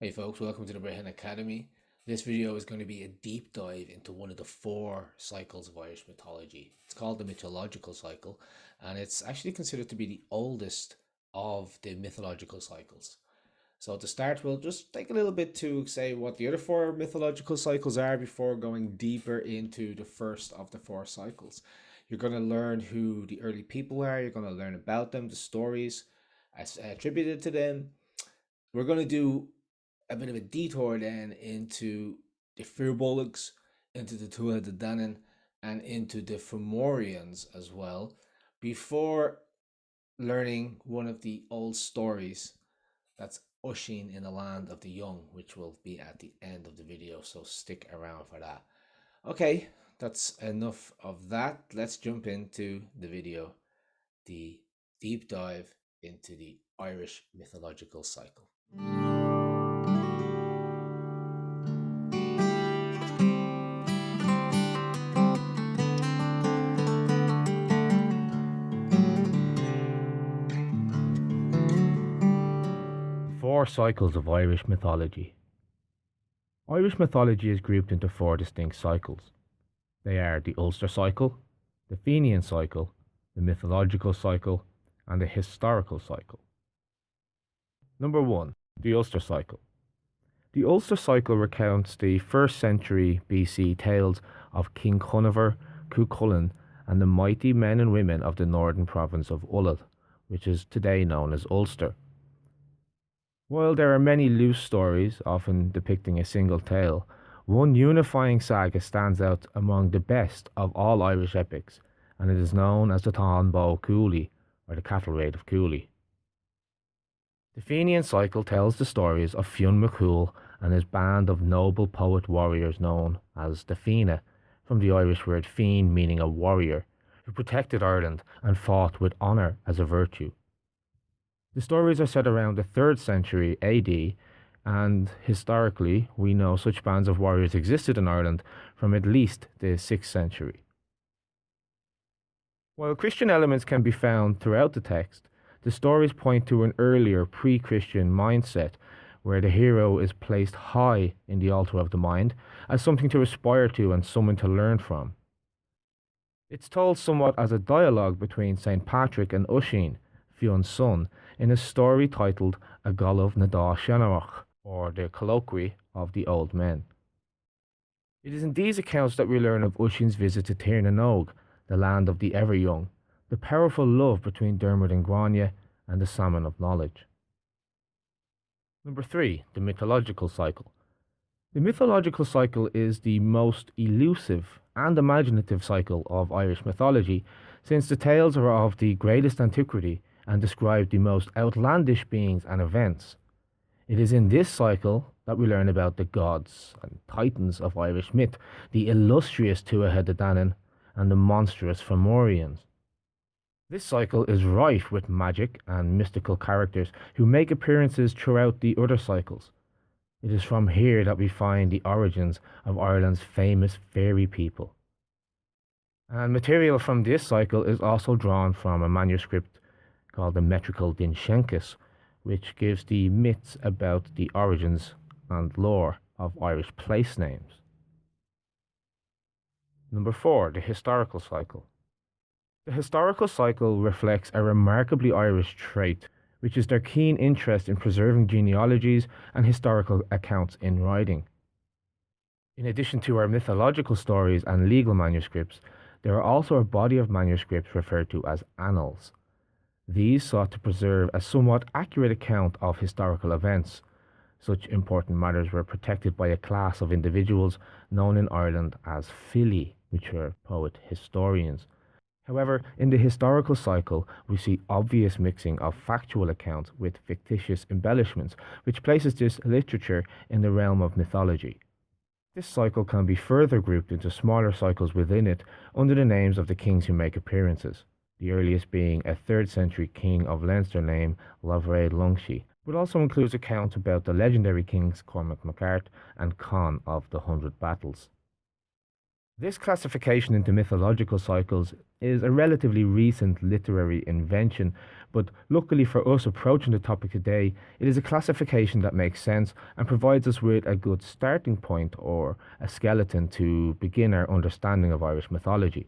Hey folks, welcome to the Brehon Academy. This video is going to be a deep dive into one of the four cycles of Irish mythology. It's called the Mythological Cycle, and it's actually considered to be the oldest of the mythological cycles. So to start, we'll just take a little bit to say what the other four mythological cycles are before going deeper into the first of the four cycles. You're going to learn who the early people are, you're going to learn about them, the stories attributed to them. We're going to do a bit of a detour then into the Firbolgs, into the Tuatha de Danann, and into the Fomorians as well, before learning one of the old stories, that's Osín in the Land of the Young, which will be at the end of the video, so stick around for that. Okay, that's enough of that. Let's jump into the video, the deep dive into the Irish mythological cycle. Four cycles of Irish mythology. Irish mythology is grouped into four distinct cycles. They are the Ulster cycle, the Fenian cycle, the mythological cycle, and the historical cycle. Number 1. The Ulster cycle. The Ulster cycle recounts the 1st century BC tales of King Cunifer, Cuchulainn, and the mighty men and women of the northern province of Ullal, which is today known as Ulster. While there are many loose stories, often depicting a single tale, one unifying saga stands out among the best of all Irish epics, and it is known as the Táin Bó Cúailnge, or the Cattle Raid of Cooley. The Fenian cycle tells the stories of Fionn McCool and his band of noble poet warriors known as the Fianna, from the Irish word Fín meaning a warrior, who protected Ireland and fought with honour as a virtue. The stories are set around the 3rd century AD, and historically we know such bands of warriors existed in Ireland from at least the 6th century. While Christian elements can be found throughout the text, the stories point to an earlier pre-Christian mindset where the hero is placed high in the altar of the mind as something to aspire to and someone to learn from. It's told somewhat as a dialogue between St. Patrick and Osín, Fionn's son, in a story titled A Galamh na Dá Seanarach, or the Colloquy of the Old Men. It is in these accounts that we learn of Osín's visit to Tir na Nog, the land of the ever-young, the powerful love between Dermot and Grania, and the salmon of knowledge. Number 3. The Mythological Cycle. The mythological cycle is the most elusive and imaginative cycle of Irish mythology, since the tales are of the greatest antiquity and describe the most outlandish beings and events. It is in this cycle that we learn about the gods and titans of Irish myth, the illustrious Tuatha de Danann and the monstrous Fomorians. This cycle is rife with magic and mystical characters who make appearances throughout the other cycles. It is from here that we find the origins of Ireland's famous fairy people. And material from this cycle is also drawn from a manuscript called the Metrical Din Shenkis, which gives the myths about the origins and lore of Irish place names. Number 4. The Historical Cycle. The historical cycle reflects a remarkably Irish trait, which is their keen interest in preserving genealogies and historical accounts in writing. In addition to our mythological stories and legal manuscripts, there are also a body of manuscripts referred to as annals. These sought to preserve a somewhat accurate account of historical events. Such important matters were protected by a class of individuals known in Ireland as fili, which were poet historians. However, in the historical cycle, we see obvious mixing of factual accounts with fictitious embellishments, which places this literature in the realm of mythology. This cycle can be further grouped into smaller cycles within it under the names of the kings who make appearances, the earliest being a 3rd century king of Leinster named Lavraid Lungshi, but also includes accounts about the legendary kings Cormac MacArt and Conn of the 100 Battles. This classification into mythological cycles is a relatively recent literary invention, but luckily for us approaching the topic today, it is a classification that makes sense and provides us with a good starting point or a skeleton to begin our understanding of Irish mythology.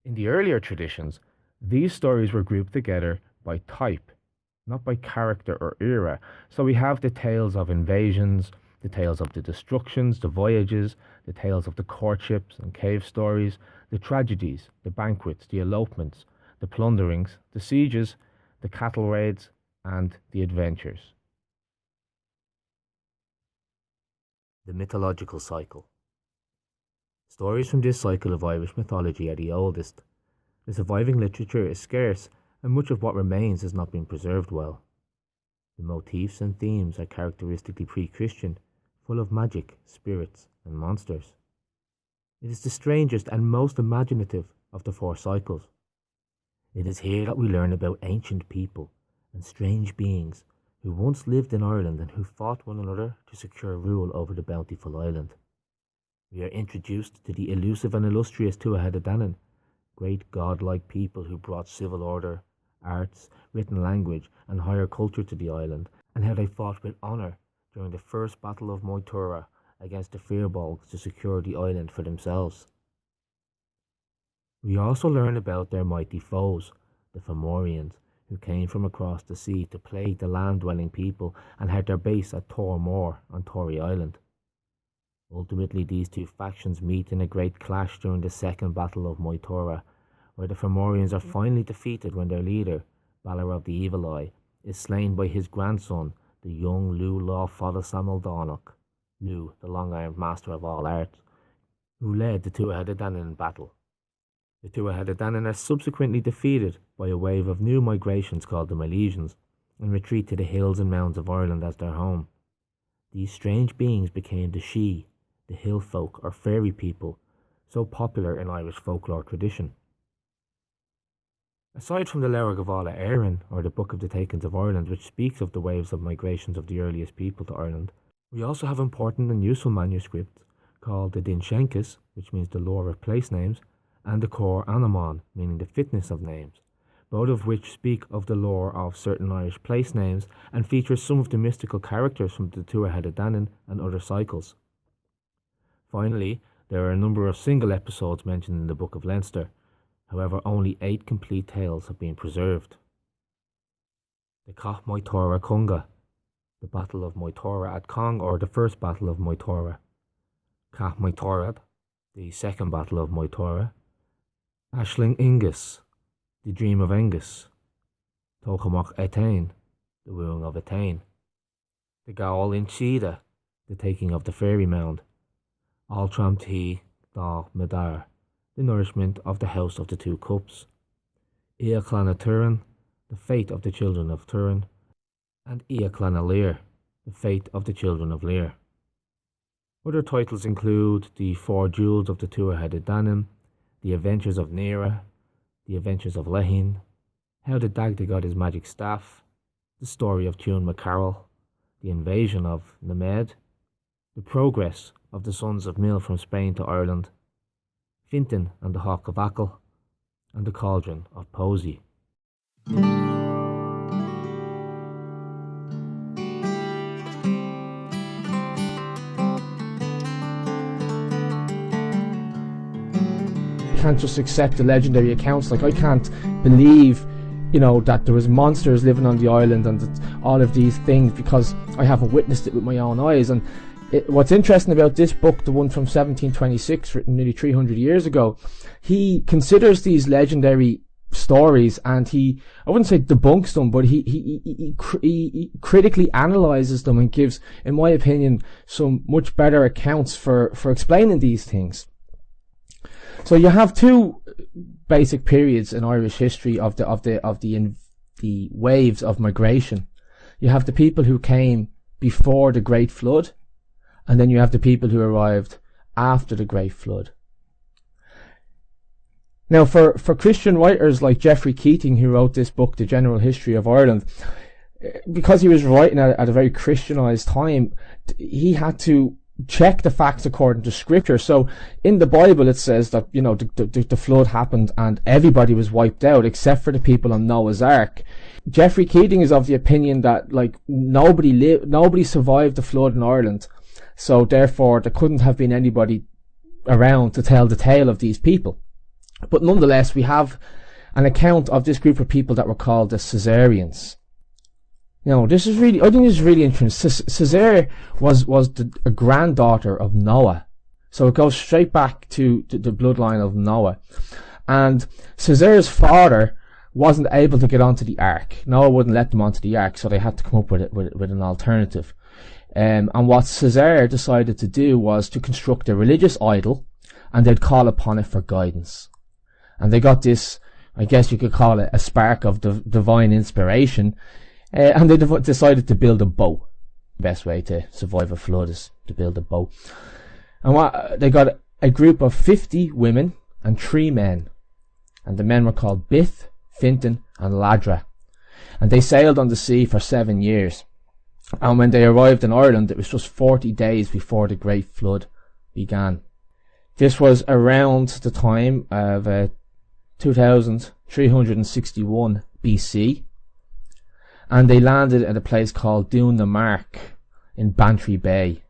In the earlier traditions, these stories were grouped together by type, not by character or era. So we have the tales of invasions, the tales of the destructions, the voyages, the tales of the courtships and cave stories, the tragedies, the banquets, the elopements, the plunderings, the sieges, the cattle raids, and the adventures. The mythological cycle. Stories from this cycle of Irish mythology are the oldest. The surviving literature is scarce, and much of what remains has not been preserved well. The motifs and themes are characteristically pre-Christian, full of magic, spirits, and monsters. It is the strangest and most imaginative of the four cycles. It is here that we learn about ancient people and strange beings who once lived in Ireland and who fought one another to secure rule over the bountiful island. We are introduced to the elusive and illustrious Tuatha Danann, great godlike people who brought civil order, arts, written language, and higher culture to the island, and how they fought with honour during the first battle of Moytura against the Firbolgs to secure the island for themselves. We also learn about their mighty foes, the Fomorians, who came from across the sea to plague the land-dwelling people and had their base at Tormore on Tory Island. Ultimately, these two factions meet in a great clash during the second battle of Moytura, where the Fomorians are finally defeated when their leader, Balor of the Evil Eye, is slain by his grandson, the young Lugh Law Fada Samel Donach, Lugh, the long-armed master of all arts, who led the Tuatha Danann in battle. The Tuatha Danann are subsequently defeated by a wave of new migrations called the Milesians, and retreat to the hills and mounds of Ireland as their home. These strange beings became the Sidhe, the hill folk or fairy people, so popular in Irish folklore tradition. Aside from the Gabála Érenn, or the Book of the Takings of Ireland, which speaks of the waves of migrations of the earliest people to Ireland, we also have important and useful manuscripts called the Dinshenkis, which means the lore of place names, and the Cor Anamon, meaning the fitness of names, both of which speak of the lore of certain Irish place names and feature some of the mystical characters from the Tuatha Danann and other cycles. Finally, there are a number of single episodes mentioned in the Book of Leinster. However, only 8 complete tales have been preserved. The Cach Moytura Cunga, the Battle of Moytura at Cong, or the First Battle of Moytura. Cach Moyturad, the Second Battle of Moytura. Ashling Ingus, the Dream of Angus. Tochamach Etain, the Wooing of Etain. The Gaol in Shida, the Taking of the Fairy Mound. Altram T. Da Medar, the Nourishment of the House of the Two Cups. Iaclana Turin, the Fate of the Children of Turin. And Iaclana Lear, the Fate of the Children of Lear. Other titles include The Four Jewels of the Tuatha Danann, The Adventures of Nera, The Adventures of Lehin, How the Dagda got his magic staff, The Story of Tún Macarroll, The Invasion of Nemed, The Progress of the Sons of Mill from Spain to Ireland, Fintan and the Hawk of Achill, and The Cauldron of Posey. Can't just accept the legendary accounts. Like, I can't believe, that there was monsters living on the island and all of these things, because I haven't witnessed it with my own eyes. And what's interesting about this book, the one from 1726, written nearly 300 years ago, he considers these legendary stories, and I wouldn't say debunks them, but he critically analyzes them and gives, in my opinion, some much better accounts for explaining these things. So you have two basic periods in Irish history of the waves of migration. You have the people who came before the Great Flood, and then you have the people who arrived after the Great Flood. Now, for Christian writers like Geoffrey Keating, who wrote this book, The General History of Ireland, because he was writing at a very Christianized time, he had to check the facts according to scripture. So in the Bible it says that, you know, the flood happened and everybody was wiped out except for the people on Noah's Ark. Jeffrey Keating is of the opinion that, like, nobody survived the flood in Ireland, so therefore there couldn't have been anybody around to tell the tale of these people. But nonetheless, we have an account of this group of people that were called the COURSESIrians. Now, I think this is really interesting. Caesar was a granddaughter of Noah. So it goes straight back to the bloodline of Noah. And Caesar's father wasn't able to get onto the ark. Noah wouldn't let them onto the ark, so they had to come up with an alternative. And what Caesar decided to do was to construct a religious idol, and they'd call upon it for guidance. And they got this, I guess you could call it a spark of divine inspiration, and they decided to build a bow. The best way to survive a flood is to build a bow. And they got a group of 50 women and 3 men. And the men were called Bith, Fintan and Ladra. And they sailed on the sea for 7 years. And when they arrived in Ireland, it was just 40 days before the Great Flood began. This was around the time of 2361 BC. And they landed at a place called Doon na Mark in Bantry Bay,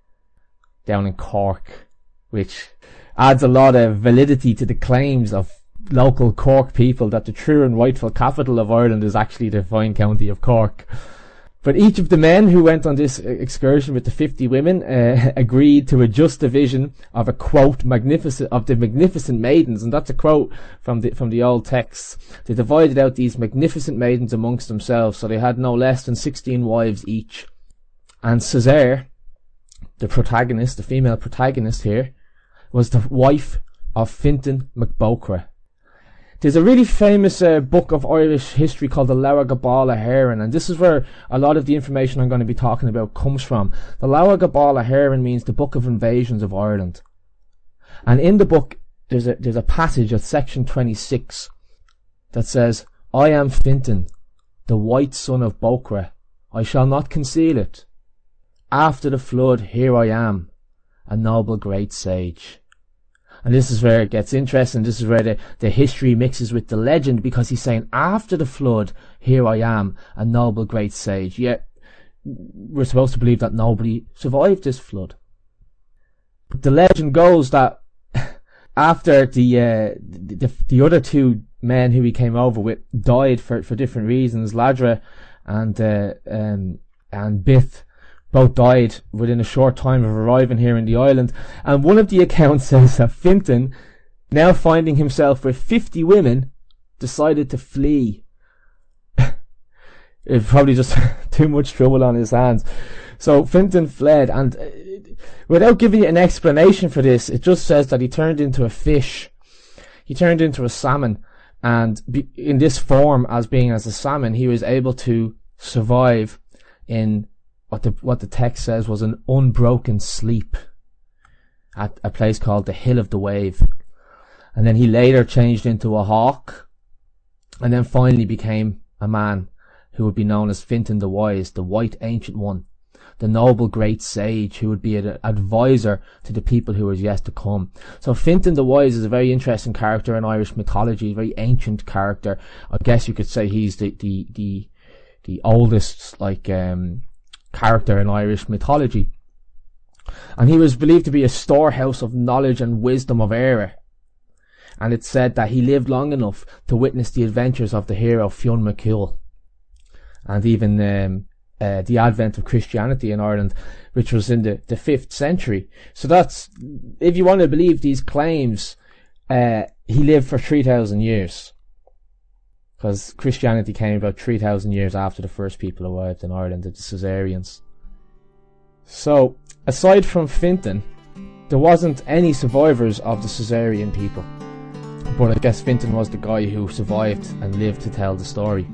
down in Cork, which adds a lot of validity to the claims of local Cork people that the true and rightful capital of Ireland is actually the fine county of Cork. But each of the men who went on this excursion with the 50 women agreed to a just division of a quote magnificent maidens, and that's a quote from the old texts. They divided out these magnificent maidens amongst themselves, so they had no less than 16 wives each. And Caesar, the protagonist, the female protagonist here, was the wife of Fintan MacBocra. There's a really famous book of Irish history called the Gabála Érenn, and this is where a lot of the information I'm going to be talking about comes from. The Gabála Érenn means the Book of Invasions of Ireland. And in the book, there's a passage at section 26 that says, I am Fintan, the white son of Bocra. I shall not conceal it. After the flood, here I am, a noble great sage. And this is where it gets interesting. This is where the history mixes with the legend, because he's saying, after the flood, here I am, a noble great sage. Yet, we're supposed to believe that nobody survived this flood. But the legend goes that after the other 2 men who he came over with died for different reasons, Ladra and Bith both died within a short time of arriving here in the island. And one of the accounts says that Fintan, now finding himself with 50 women, decided to flee. It's probably just too much trouble on his hands. So Fintan fled, and without giving you an explanation for this, it just says that he turned into a fish. He turned into a salmon, and in this form, as a salmon, he was able to survive in what the text says was an unbroken sleep at a place called the Hill of the Wave. And then he later changed into a hawk, and then finally became a man who would be known as Fintan the Wise, the White Ancient One, the noble great sage who would be an advisor to the people who were yet to come. So Fintan the Wise is a very interesting character in Irish mythology, a very ancient character. I guess you could say he's the oldest character in Irish mythology, and he was believed to be a storehouse of knowledge and wisdom of Érenn, and it's said that he lived long enough to witness the adventures of the hero Fionn McCool, and even the advent of Christianity in Ireland, which was in the 5th century. So that's, if you want to believe these claims, he lived for 3,000 years. Because Christianity came about 3,000 years after the first people arrived in Ireland, the COURSESIrians. So, aside from Fintan, there wasn't any survivors of the COURSESIrian people. But I guess Fintan was the guy who survived and lived to tell the story.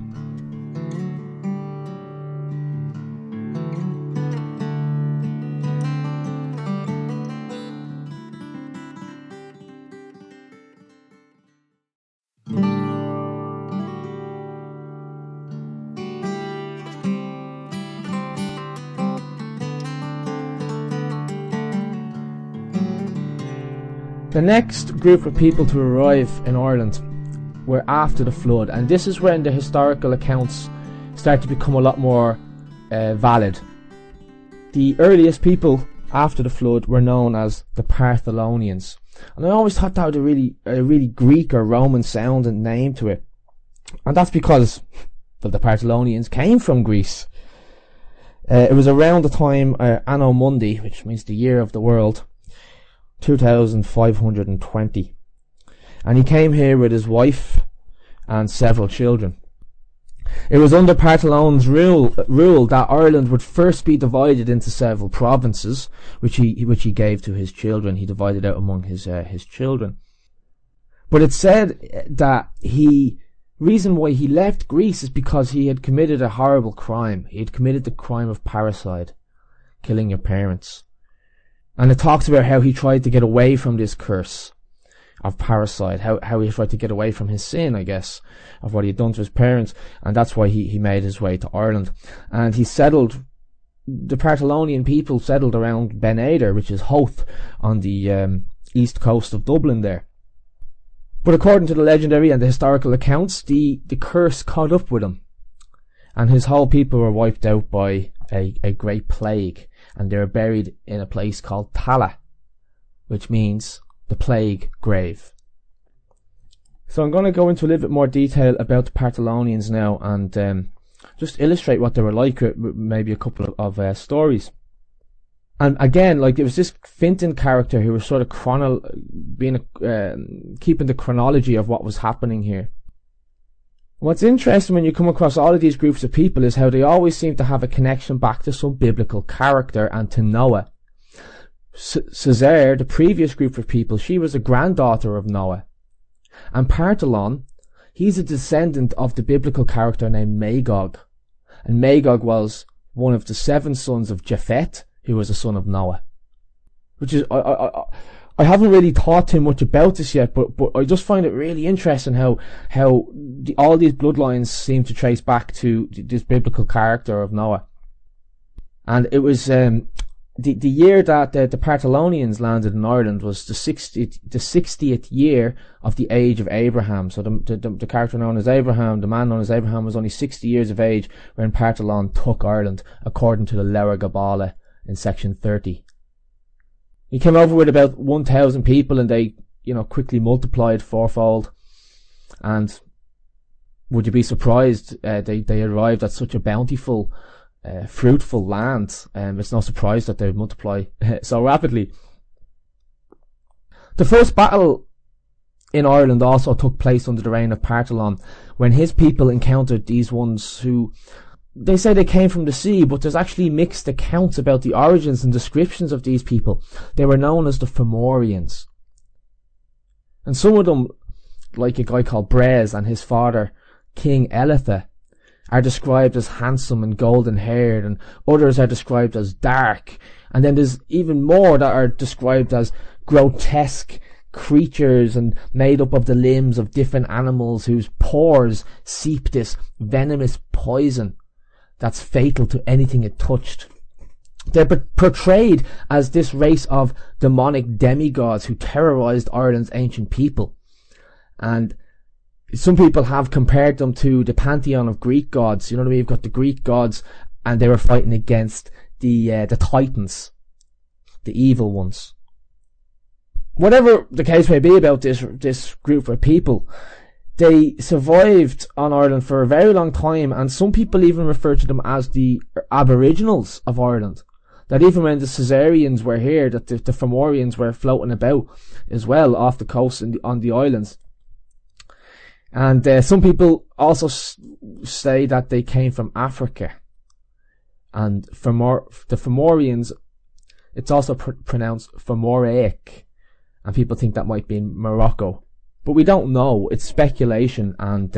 The next group of people to arrive in Ireland were after the flood, and this is when the historical accounts start to become a lot more valid. The earliest people after the flood were known as the Partholonians, and I always thought that was a really Greek or Roman sounding name to it, and that's because, well, the Partholonians came from Greece. It was around the time Anno Mundi, which means the year of the world, 2520, and he came here with his wife and several children. It was under Partholon's rule that Ireland would first be divided into several provinces, which he gave to his children. He divided out among his children. But it's said that reason why he left Greece is because he had committed a horrible crime. He had committed the crime of parricide, killing your parents. And it talks about how he tried to get away from this curse of parricide, how he tried to get away from his sin, I guess, of what he had done to his parents, and that's why he made his way to Ireland. And the Partholonian people settled around Ben Aider, which is Howth, on the east coast of Dublin there. But according to the legendary and the historical accounts, the curse caught up with him, and his whole people were wiped out by a great plague, and they were buried in a place called Tallaght, which means the plague grave. So I'm going to go into a little bit more detail about the Partholonians now, and just illustrate what they were like with maybe a couple of stories. And again, like, there was this Fintan character who was sort of keeping the chronology of what was happening here. What's interesting when you come across all of these groups of people is how they always seem to have a connection back to some biblical character and to Noah. Césaire, the previous group of people, she was a granddaughter of Noah. And Partholon, he's a descendant of the biblical character named Magog. And Magog was one of the 7 sons of Japhet, who was a son of Noah. Which is, I haven't really thought too much about this yet, but I just find it really interesting how all these bloodlines seem to trace back to this biblical character of Noah. And it was the year that the Partholonians landed in Ireland was the 60th year of the age of Abraham. So the character known as Abraham, the man known as Abraham, was only 60 years of age when Partholon took Ireland, according to the Leabhar Gabála in section 30. He came over with about 1,000 people, and they, quickly multiplied fourfold. And would you be surprised? They arrived at such a bountiful, fruitful land. It's no surprise that they would multiply so rapidly. The first battle in Ireland also took place under the reign of Partholon, when his people encountered these ones who, they say they came from the sea, but there's actually mixed accounts about the origins and descriptions of these people. They were known as the Fomorians. And some of them, like a guy called Brez and his father, King Eletha, are described as handsome and golden haired, and others are described as dark. And then there's even more that are described as grotesque creatures and made up of the limbs of different animals whose pores seep this venomous poison that's fatal to anything it touched. They're portrayed as this race of demonic demigods who terrorized Ireland's ancient people. And some people have compared them to the pantheon of Greek gods. You know what I mean? You've got the Greek gods, and they were fighting against the Titans, the evil ones. Whatever the case may be about this group of people, they survived on Ireland for a very long time, and some people even refer to them as the Aboriginals of Ireland. That even when the Caesarians were here, that the Fomorians were floating about as well off the coast on the islands. And some people also say that they came from Africa. And the Fomorians, it's also pronounced Fomoraic, and people think that might be in Morocco. But we don't know. It's speculation, and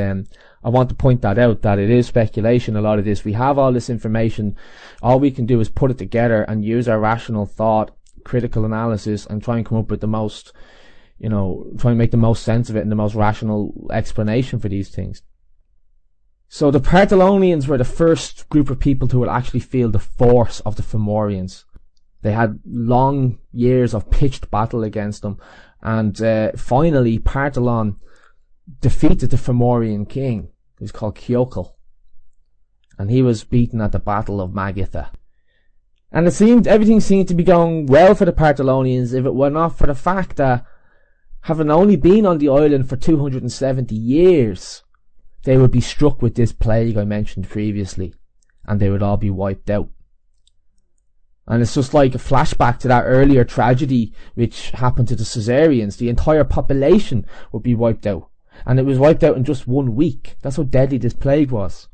I want to point that out, that it is speculation, a lot of this. We have all this information. All we can do is put it together and use our rational thought, critical analysis, and try and come up with the most, try and make the most sense of it and the most rational explanation for these things. So the Partholonians were the first group of people who would actually feel the force of the Fomorians. They had long years of pitched battle against them, and finally Partholon defeated the Fomorian king, who's called Ceocail, and he was beaten at the Battle of Magatha. And everything seemed to be going well for the Partholonians if it were not for the fact that, having only been on the island for 270 years, they would be struck with this plague I mentioned previously, and they would all be wiped out. And it's just like a flashback to that earlier tragedy which happened to the COURSESIrians. The entire population would be wiped out, and it was wiped out in just 1 week. That's how deadly this plague was.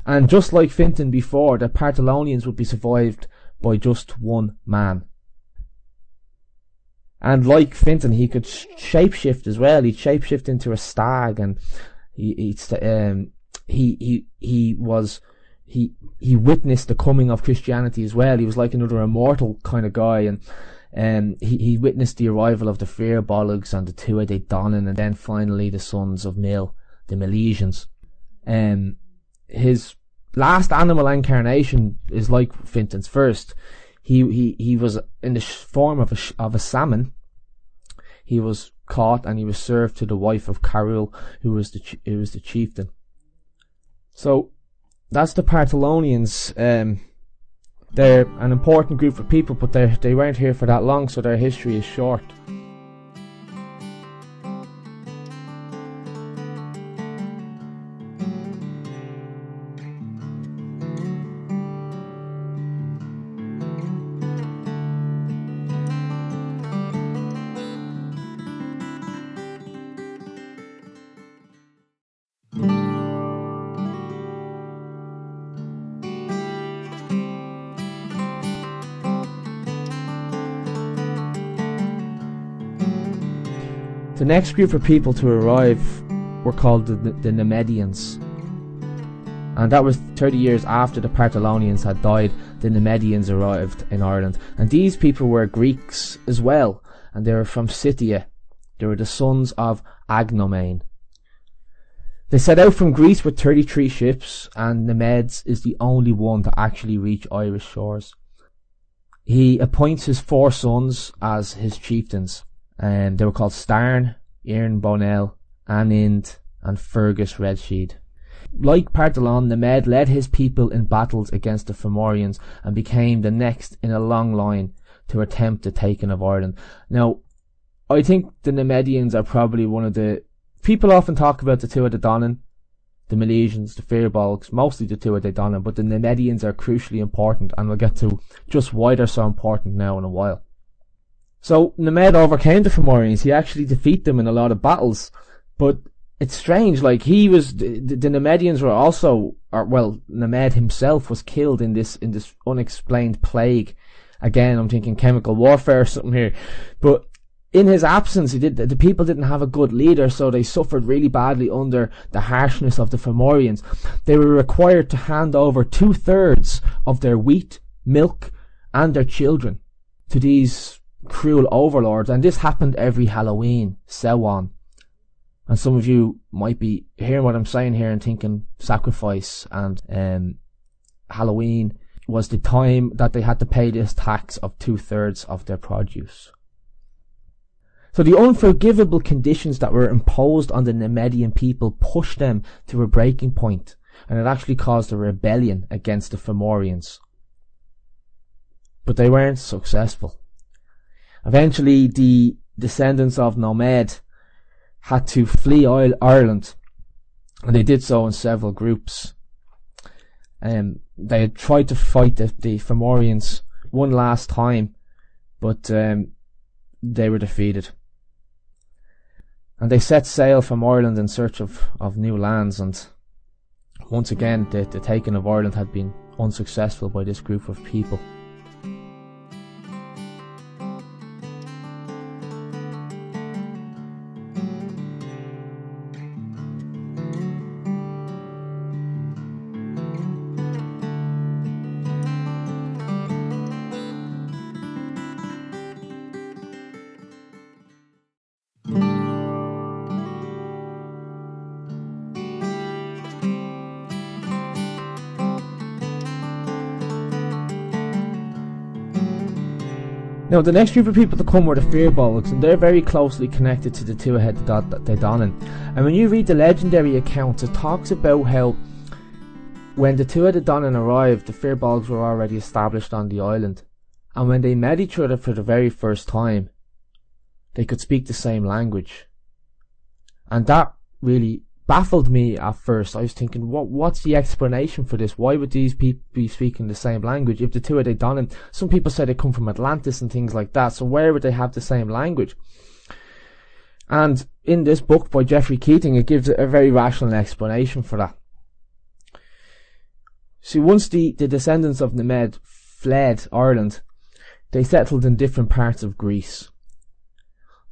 And just like Fintan before, the Partholonians would be survived by just one man. And like Fintan, he could shapeshift as well. He'd shapeshift into a stag, and he witnessed the coming of Christianity as well. He was like another immortal kind of guy, and he witnessed the arrival of the Firbolgs and the Tuatha Danann, and then finally the sons of Mil, the Milesians. His last animal incarnation is like Fintan's first. He was in the form of a salmon. He was caught and he was served to the wife of Carul, who was the chieftain. So that's the Partholonians. They're an important group of people, but they weren't here for that long, so their history is short. The next group of people to arrive were called the Nemedians, and that was 30 years after the Partholonians had died. The Nemedians arrived in Ireland, and these people were Greeks as well, and they were from Scythia. They were the sons of Agnomain. They set out from Greece with 33 ships, and Nemeds is the only one to actually reach Irish shores. He appoints his 4 sons as his chieftains, and they were called Starn, Érenn Bonel, Anind, and Fergus Redsheed. Like Partholon, Nemed led his people in battles against the Fomorians and became the next in a long line to attempt the taking of Ireland. Now, I think the Nemedians are probably one of the... People often talk about the Tuatha Danann, the Milesians, the Firbolgs, mostly the Tuatha Danann, but the Nemedians are crucially important, and we'll get to just why they're so important now in a while. So Nemed overcame the Fomorians. He actually defeated them in a lot of battles, but it's strange. Like the Nemedians were also, Nemed himself was killed in this unexplained plague. Again, I'm thinking chemical warfare or something here. But in his absence, the people didn't have a good leader, so they suffered really badly under the harshness of the Fomorians. They were required to hand over 2/3 of their wheat, milk, and their children to these cruel overlords, and this happened every Halloween, Samhain. And some of you might be hearing what I'm saying here and thinking sacrifice, and Halloween was the time that they had to pay this tax of 2/3 of their produce. So the unforgivable conditions that were imposed on the Nemedian people pushed them to a breaking point, and it actually caused a rebellion against the Fomorians. But they weren't successful. Eventually, the descendants of Nemed had to flee Ireland, and they did so in several groups. They had tried to fight the Fomorians one last time, but they were defeated. And they set sail from Ireland in search of new lands, and once again the taking of Ireland had been unsuccessful by this group of people. Now, the next group of people to come were the Firbolgs, and they're very closely connected to the Tuatha De Danann. And when you read the legendary accounts, it talks about how when the Tuatha De Danann arrived, the Firbolgs were already established on the island. And when they met each other for the very first time, they could speak the same language. And that really baffled me at first. I was thinking, what's the explanation for this? Why would these people be speaking the same language? If the Tuatha De Danann, some people say they come from Atlantis and things like that, so where would they have the same language? And in this book by Geoffrey Keating, it gives a very rational explanation for that. See, once the descendants of Nemed fled Ireland, they settled in different parts of Greece.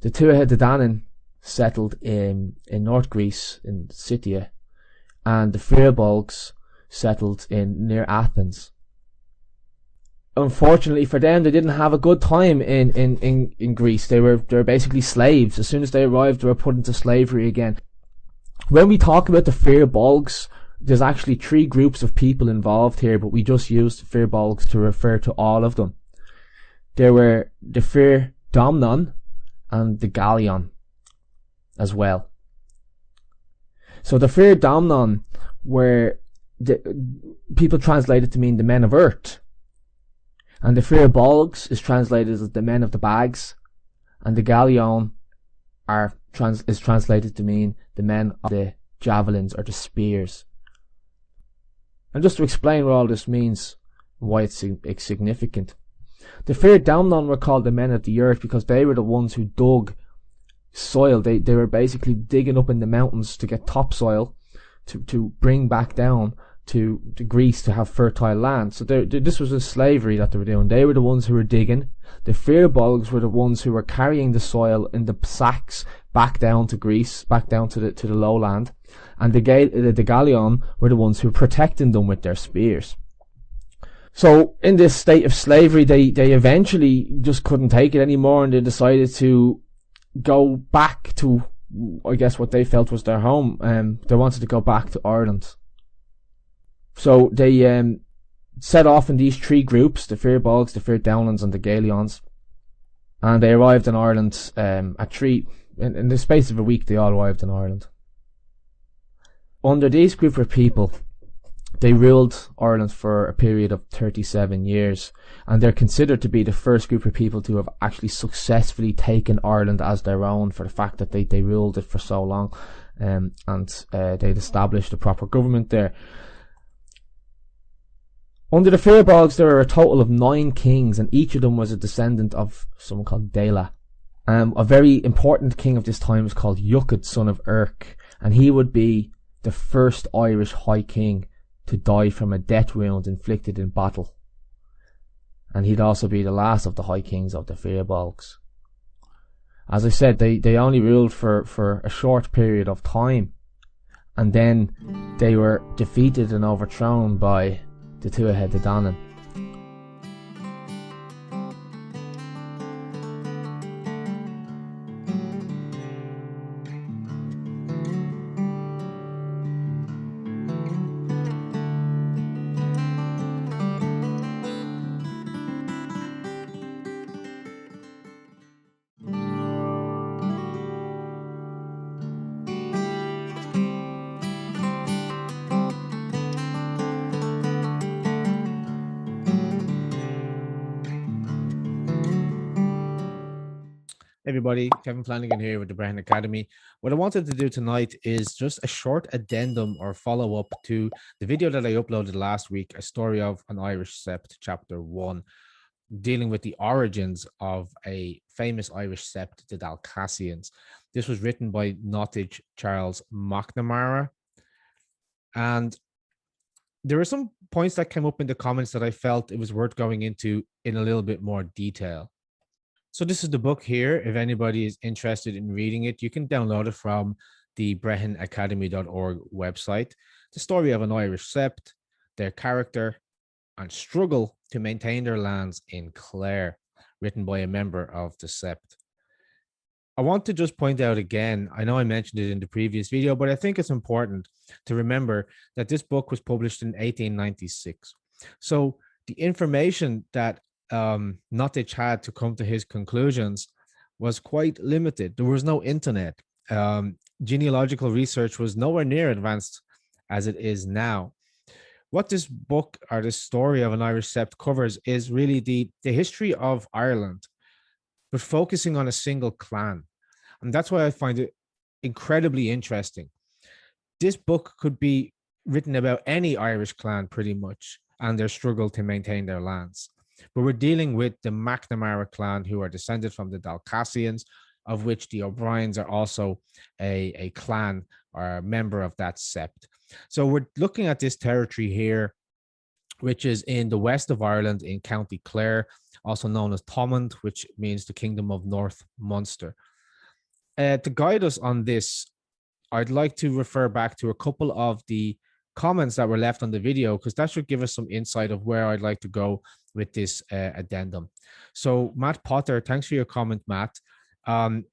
The Tuatha De Danann settled in North Greece, in Scythia, and the Firbolgs settled near Athens. Unfortunately for them, they didn't have a good time in Greece. They were basically slaves. As soon as they arrived, they were put into slavery again. When we talk about the Firbolgs, there's actually 3 groups of people involved here, but we just used Firbolgs to refer to all of them. There were the Fir Domnann and the Gaelic as well. So the Fir Domnann were the people translated to mean the men of earth, and the Firbolgs is translated as the men of the bags, and the Gaelic is translated to mean the men of the javelins or the spears. And just to explain what all this means, why it's significant. The Fir Domnann were called the men of the earth because they were the ones who dug soil. They were basically digging up in the mountains to get topsoil to bring back down to Greece to have fertile land. So this was a slavery that they were doing. They were the ones who were digging. The Firbolgs were the ones who were carrying the soil in the sacks back down to Greece, back down to the lowland. And the Gaelic were the ones who were protecting them with their spears. So in this state of slavery, they eventually just couldn't take it anymore, and they decided to go back to, I guess, what they felt was their home. They wanted to go back to Ireland. So they set off in these 3 groups, the Firbolgs, the Fir Domnanns and the Gaelic, and they arrived in Ireland at 3, in the space of a week they all arrived in Ireland. Under these group of people, they ruled Ireland for a period of 37 years, and they're considered to be the first group of people to have actually successfully taken Ireland as their own, for the fact that they ruled it for so long, and they'd established a proper government there. Under the Firbolgs, there were a total of 9 kings, and each of them was a descendant of someone called Dela. A very important king of this time was called Yucad, son of Erc, and he would be the first Irish High King to die from a death wound inflicted in battle. And he'd also be the last of the High Kings of the Firbolgs. As I said, they only ruled for a short period of time, and then they were defeated and overthrown by the Tuatha De Danann. Everybody, Kevin Flanagan here with the Brehon Academy. What I wanted to do tonight is just a short addendum or follow-up to the video that I uploaded last week, A Story of an Irish Sept, Chapter 1, dealing with the origins of a famous Irish sept, the Dalcassians. This was written by Nottage Charles McNamara. And there were some points that came up in the comments that I felt it was worth going into in a little bit more detail. So this is the book here. If anybody is interested in reading it, you can download it from the brehonacademy.org website. The story of an Irish sept, their character and struggle to maintain their lands in Clare, written by a member of the sept. I want to just point out again, I know I mentioned it in the previous video, but I think it's important to remember that this book was published in 1896. So the information that Nottage had to come to his conclusions was quite limited. There was no internet. Genealogical research was nowhere near advanced as it is now. What this book, or the story of an Irish sept, covers is really the history of Ireland, but focusing on a single clan. And that's why I find it incredibly interesting. This book could be written about any Irish clan pretty much and their struggle to maintain their lands. But we're dealing with the McNamara clan, who are descended from the Dalcassians, of which the O'Briens are also a clan or a member of that sept. So we're looking at this territory here, which is in the west of Ireland in County Clare, also known as Thomond, which means the Kingdom of North Munster. To guide us on this, I'd like to refer back to a couple of the comments that were left on the video, because that should give us some insight of where I'd like to go with this addendum. So Matt Potter, thanks for your comment, Matt.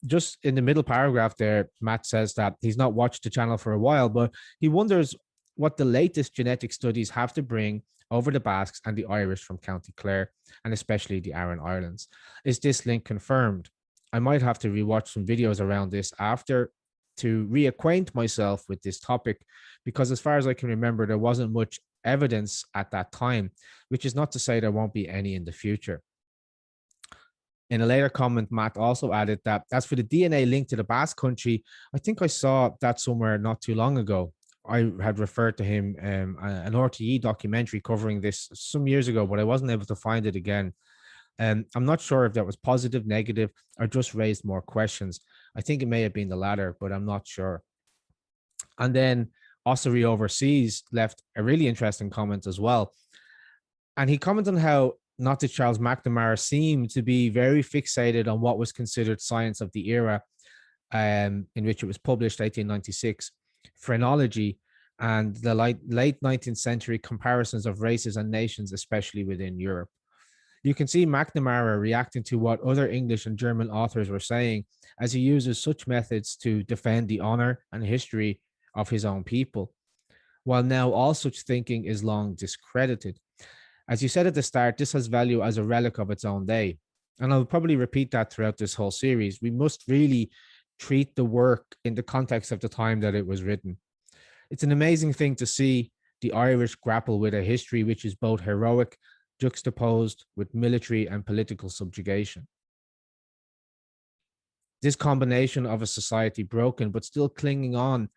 Just in the middle paragraph there, Matt says that he's not watched the channel for a while, but he wonders what the latest genetic studies have to bring over the Basques and the Irish from County Clare, and especially the Aran Islands. Is this link confirmed? I might have to rewatch some videos around this after to reacquaint myself with this topic, because as far as I can remember, there wasn't much evidence at that time, which is not to say there won't be any in the future. In a later comment, Matt also added that as for the DNA link to the Basque country, I think I saw that somewhere not too long ago. I had referred to him an RTE documentary covering this some years ago, but I wasn't able to find it again. I'm not sure if that was positive, negative, or just raised more questions. I think it may have been the latter, but I'm not sure. And then Osín Overseas left a really interesting comment as well. And he commented on how Nottage Charles McNamara seemed to be very fixated on what was considered science of the era, in which it was published, 1896, phrenology, and the late 19th century comparisons of races and nations, especially within Europe. You can see McNamara reacting to what other English and German authors were saying, as he uses such methods to defend the honor and history of his own people, while now all such thinking is long discredited. As you said at the start, this has value as a relic of its own day. And I'll probably repeat that throughout this whole series. We must really treat the work in the context of the time that it was written. It's an amazing thing to see the Irish grapple with a history which is both heroic, juxtaposed with military and political subjugation. This combination of a society broken but still clinging on,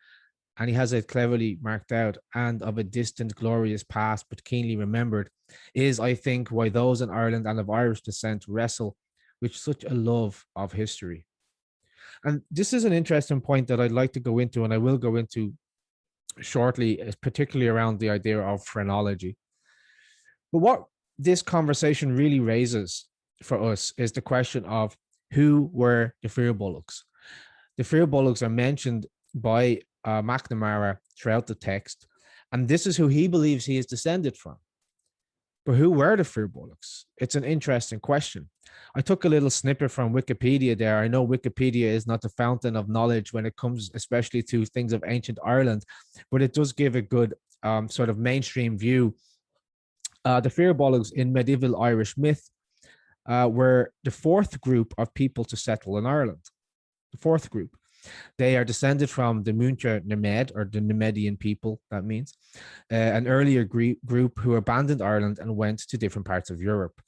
and he has it cleverly marked out, and of a distant, glorious past but keenly remembered, is, I think, why those in Ireland and of Irish descent wrestle with such a love of history. And this is an interesting point that I'd like to go into, and I will go into shortly, particularly around the idea of phrenology. But what this conversation really raises for us is the question of who were the Firbolgs. The Firbolgs are mentioned by McNamara throughout the text, and this is who he believes he is descended from. But who were the Firbolgs? It's an interesting question. I took a little snippet from Wikipedia there. I know Wikipedia is not the fountain of knowledge when it comes especially to things of ancient Ireland, but it does give a good sort of mainstream view. The Firbolgs in medieval Irish myth were the fourth group of people to settle in Ireland. The fourth group. They are descended from the Muintir Nemed, or the Nemedian people, that means, an earlier group who abandoned Ireland and went to different parts of Europe.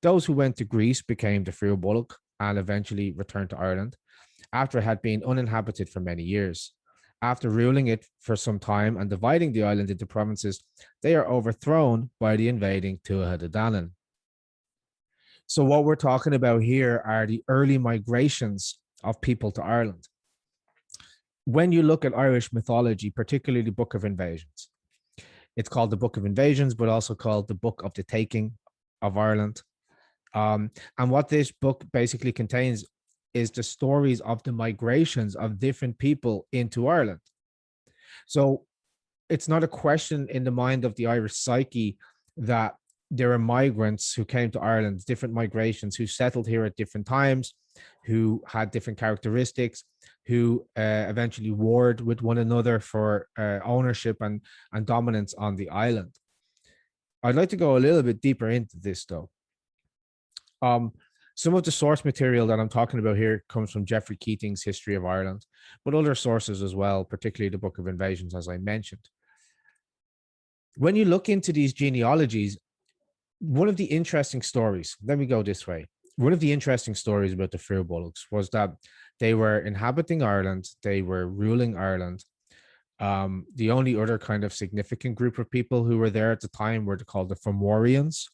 Those who went to Greece became the Firbolg and eventually returned to Ireland after it had been uninhabited for many years. After ruling it for some time and dividing the island into provinces, they are overthrown by the invading Tuatha de Danann. So what we're talking about here are the early migrations of people to Ireland. When you look at Irish mythology, particularly the Book of Invasions, it's called the Book of Invasions, but also called the Book of the Taking of Ireland. And what this book basically contains is the stories of the migrations of different people into Ireland. So it's not a question in the mind of the Irish psyche that there are migrants who came to Ireland, different migrations, who settled here at different times, who had different characteristics, who eventually warred with one another for ownership and dominance on the island. I'd like to go a little bit deeper into this, though. Um, some of the source material that I'm talking about here comes from Geoffrey Keating's History of Ireland, but other sources as well, particularly the Book of Invasions, as I mentioned. When you look into these genealogies, one of the interesting stories, let me go this way. One of the interesting stories about the Firbolgs was that they were inhabiting Ireland, they were ruling Ireland. The only other kind of significant group of people who were there at the time were called the Fomorians.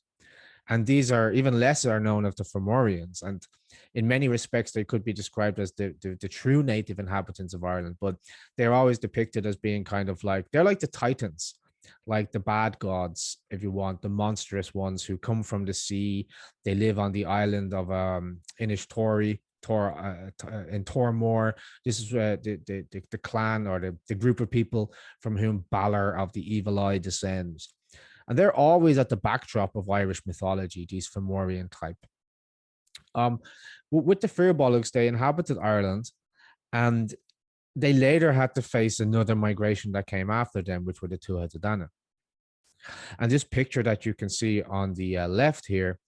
And these are even lesser known of the Fomorians. And in many respects, they could be described as the true native inhabitants of Ireland, but they're always depicted as being kind of like, they're like the Titans, like the bad gods, if you want, the monstrous ones who come from the sea. They live on the island of Inishtori, in Tormore. This is the clan or the group of people from whom Balor of the Evil Eye descends. And they're always at the backdrop of Irish mythology, these Fomorian type. With the Firbolgs, they inhabited Ireland, and they later had to face another migration that came after them, which were the Tuatha. And this picture that you can see on the left here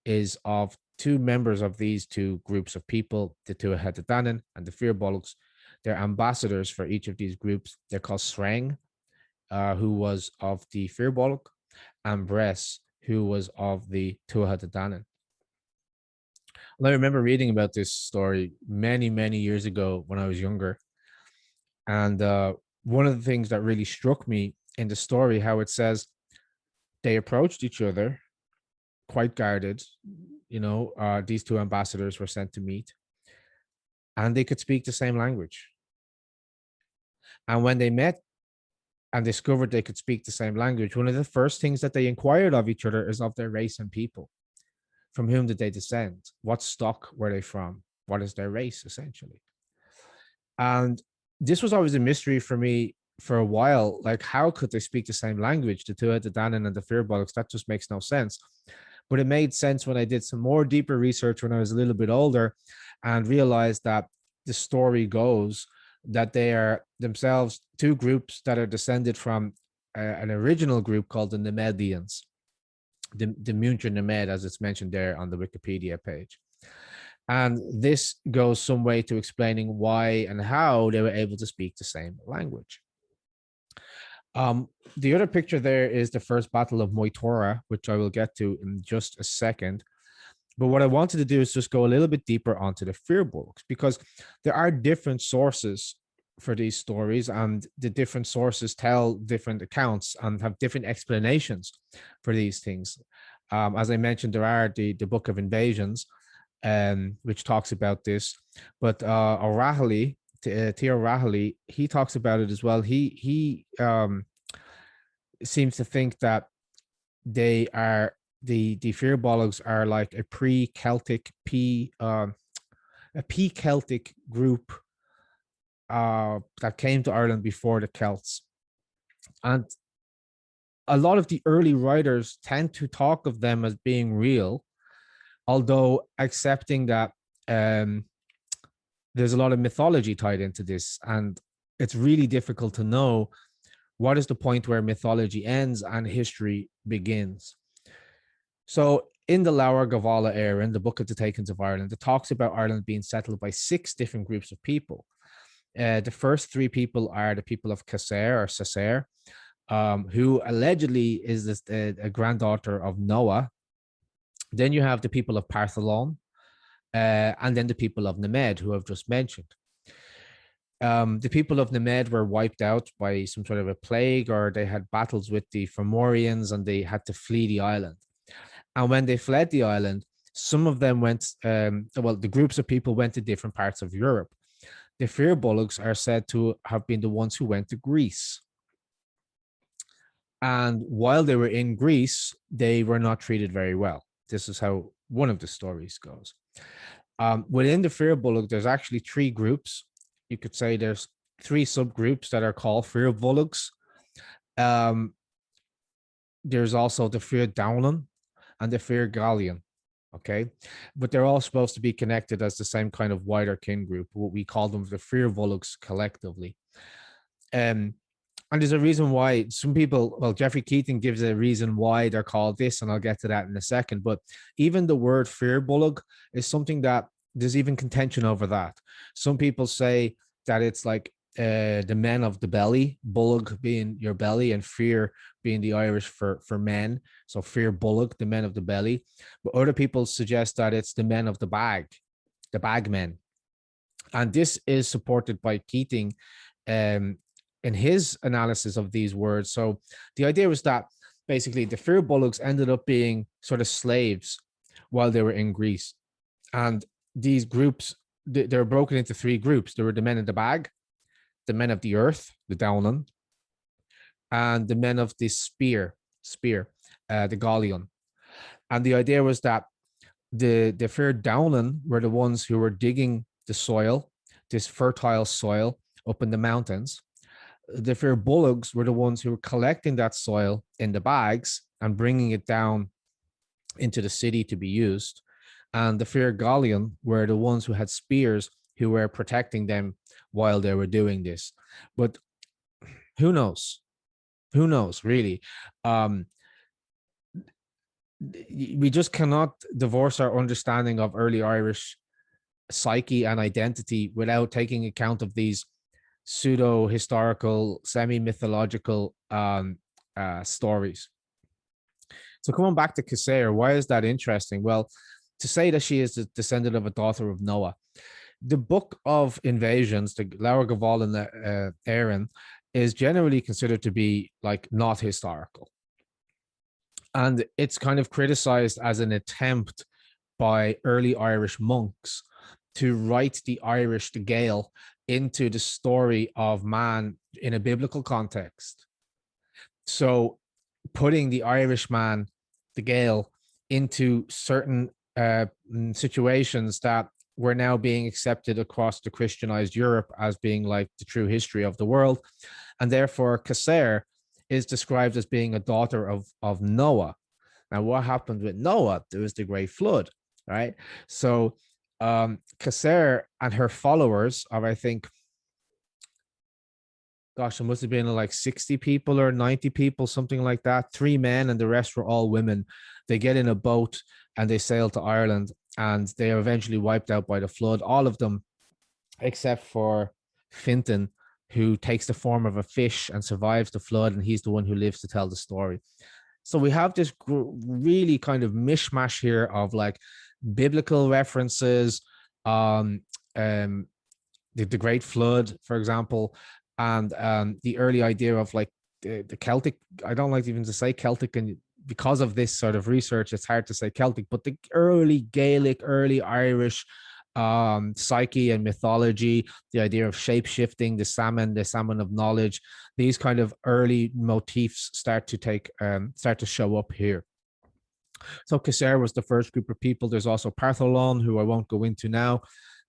is of two members of these two groups of people, the Tuatha and the Firbolgs. They're ambassadors for each of these groups. They're called Sreng, who was of the Firbolg, and Bress, who was of the Tuatha. And I remember reading about this story many, many years ago when I was younger. And one of the things that really struck me in the story, how it says they approached each other quite guarded. These two ambassadors were sent to meet, and they could speak the same language. And when they met and discovered they could speak the same language, one of the first things that they inquired of each other is of their race and people. From whom did they descend? What stock were they from? What is their race, essentially? And this was always a mystery for me for a while. Like, how could they speak the same language? The Danann and the Firbolgs, that just makes no sense. But it made sense when I did some more deeper research when I was a little bit older and realized that the story goes that they are themselves two groups that are descended from an original group called the Nemedians, the Muintir Nemed, as it's mentioned there on the Wikipedia page. And this goes some way to explaining why and how they were able to speak the same language. The other picture there is the first battle of Moytura, which I will get to in just a second. But what I wanted to do is just go a little bit deeper onto the Firbolgs, because there are different sources for these stories, and the different sources tell different accounts and have different explanations for these things. As I mentioned, there are the Book of Invasions, which talks about this, but O'Rahilly, T. O'Rahilly, he talks about it as well. He seems to think that they are the Firbolgs are like a pre-Celtic Celtic group that came to Ireland before the Celts. And a lot of the early writers tend to talk of them as being real, although accepting that there's a lot of mythology tied into this, and it's really difficult to know what is the point where mythology ends and history begins. So in the Leabhar Gabála Érenn, the Book of the Takings of Ireland, it talks about Ireland being settled by 6 different groups of people. The first 3 people are the people of Caser or Sacer, who allegedly is a granddaughter of Noah. Then you have the people of Partholón, and then the people of Nemed, who I've just mentioned. The people of Nemed were wiped out by some sort of a plague, or they had battles with the Fomorians and they had to flee the island. And when they fled the island, some of them went, the groups of people went to different parts of Europe. The Firbolgs are said to have been the ones who went to Greece. And while they were in Greece, they were not treated very well. This is how one of the stories goes. Within the Firbolg, there's actually 3 groups. You could say there's 3 subgroups that are called Firbolgs. There's also the Firdálan and the Firgálan. Okay, but they're all supposed to be connected as the same kind of wider kin group. What we call them the Firbolgs collectively. And there's a reason why some people, well, Geoffrey Keating gives a reason why they're called this, and I'll get to that in a second. But even the word firbolg is something that there's even contention over that. Some people say that it's like the men of the belly, bulg being your belly, and fear being the Irish for men. So firbolg, the men of the belly. But other people suggest that it's the men of the bag men. And this is supported by Keating in his analysis of these words. So the idea was that basically the firbolgs ended up being sort of slaves while they were in Greece. And these groups, they were broken into three groups. There were the men of the bag, the men of the earth, the Danann, and the men of the spear, the Gaelion. And the idea was that the Fair Danann were the ones who were digging the soil, this fertile soil up in the mountains. The Firbolgs were the ones who were collecting that soil in the bags and bringing it down into the city to be used. And the Fair Gaelion were the ones who had spears who were protecting them while they were doing this. But who knows? Who knows, really? We just cannot divorce our understanding of early Irish psyche and identity without taking account of these pseudo-historical, semi-mythological stories. So coming back to Cessair, why is that interesting? Well, to say that she is the descendant of a daughter of Noah. The Book of Invasions, the Leabhar Gabála and Érenn, is generally considered to be like not historical. And it's kind of criticized as an attempt by early Irish monks to write the Irish, the Gael, into the story of man in a biblical context. So putting the Irish man, the Gael, into certain situations that were now being accepted across the Christianized Europe as being like the true history of the world. And therefore, Cessair is described as being a daughter of Noah. Now, what happened with Noah? There was the great flood, right? So Cessair and her followers of, I think, gosh, it must have been like 60 people or 90 people, something like that. 3 men and the rest were all women. They get in a boat and they sail to Ireland, and they are eventually wiped out by the flood. All of them, except for Fintan, who takes the form of a fish and survives the flood, and he's the one who lives to tell the story. So we have this really kind of mishmash here of like biblical references, the Great Flood, for example, and the early idea of like the Celtic. I don't like even to say Celtic, and because of this sort of research, it's hard to say Celtic, but the early Gaelic, early Irish psyche and mythology, the idea of shape-shifting, the salmon of knowledge, these kind of early motifs start to show up here. So Cessair was the first group of people. There's also Partholon, who I won't go into now.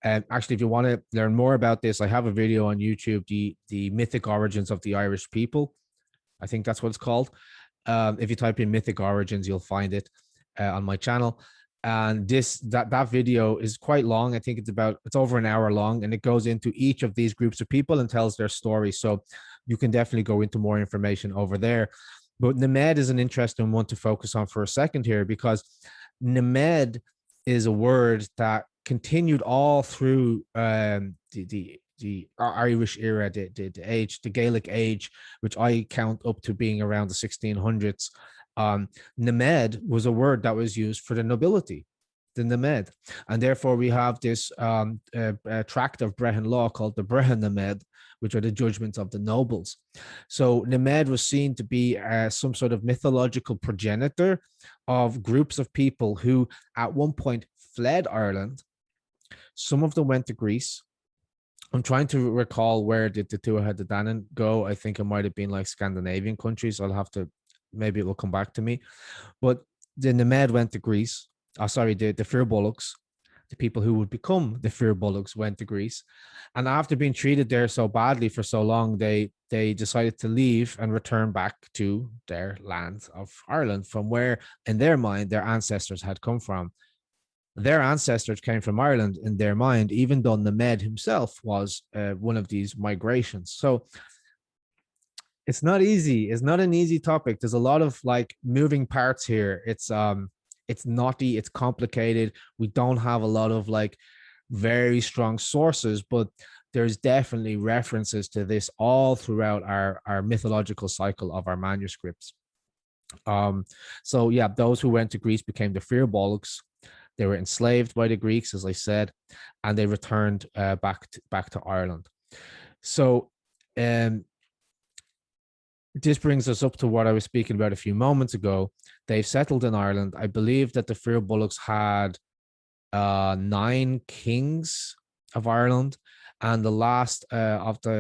Actually, if you want to learn more about this, I have a video on YouTube, the mythic origins of the Irish people. I think that's what it's called. If you type in mythic origins, you'll find it on my channel. And that video is quite long. I think it's over an hour long, and it goes into each of these groups of people and tells their story. So you can definitely go into more information over there. But Nemed is an interesting one to focus on for a second here, because Nemed is a word that continued all through the Irish era, the Gaelic age, which I count up to being around the 1600s. Nemed was a word that was used for the nobility, the Nemed. And therefore we have this tract of Brehon Law called the Brehon Nemed, which are the judgments of the nobles. So Nemed was seen to be some sort of mythological progenitor of groups of people who at one point fled Ireland. Some of them went to Greece. I'm trying to recall where did the Tuatha de Danann go. I think it might have been like Scandinavian countries. I'll have to, maybe it will come back to me. But the Nemed went to Greece. The Firbolgs, the people who would become the Firbolgs, went to Greece. And after being treated there so badly for so long, they decided to leave and return back to their land of Ireland, from where, in their mind, their ancestors had come from. Their ancestors came from Ireland in their mind, even though Nemed himself was one of these migrations. So It's not easy. It's not an easy topic. There's a lot of like moving parts here. It's knotty, it's complicated. We don't have a lot of like very strong sources, but there's definitely references to this all throughout our mythological cycle of our manuscripts. So yeah, those who went to Greece became the Firbolgs. They were enslaved by the Greeks, as I said, and they returned back to Ireland. So this brings us up to what I was speaking about a few moments ago. They've settled in Ireland. I believe that the Firbolgs had 9 kings of Ireland, and the last of the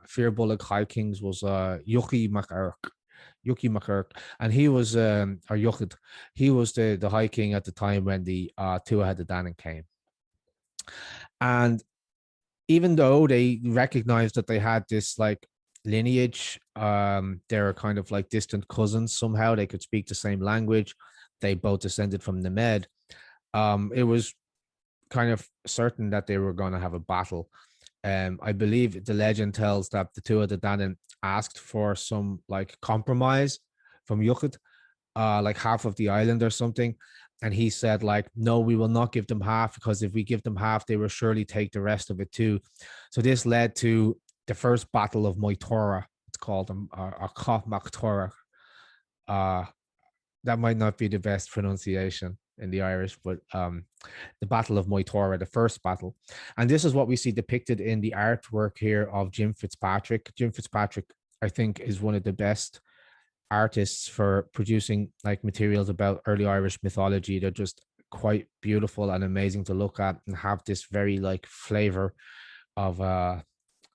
Firbolg High Kings was Yuki MacEirc, and he was or Yuchid. He was the High King at the time when the Tuatha De Danann came. And even though they recognized that they had this like lineage, they're kind of like distant cousins. Somehow they could speak the same language. They both descended from the Med. It was kind of certain that they were going to have a battle. I believe the legend tells that the Tuatha De Danann asked for some like compromise from Yuchid, like half of the island or something. And he said, like, no, we will not give them half, because if we give them half, they will surely take the rest of it too. So this led to the first battle of Moytura. It's called or Cough Mactora. That might not be the best pronunciation in the Irish, but the Battle of Moytura, the first battle. And this is what we see depicted in the artwork here of Jim Fitzpatrick. Jim Fitzpatrick, I think, is one of the best artists for producing like materials about early Irish mythology. They're just quite beautiful and amazing to look at, and have this very like flavor of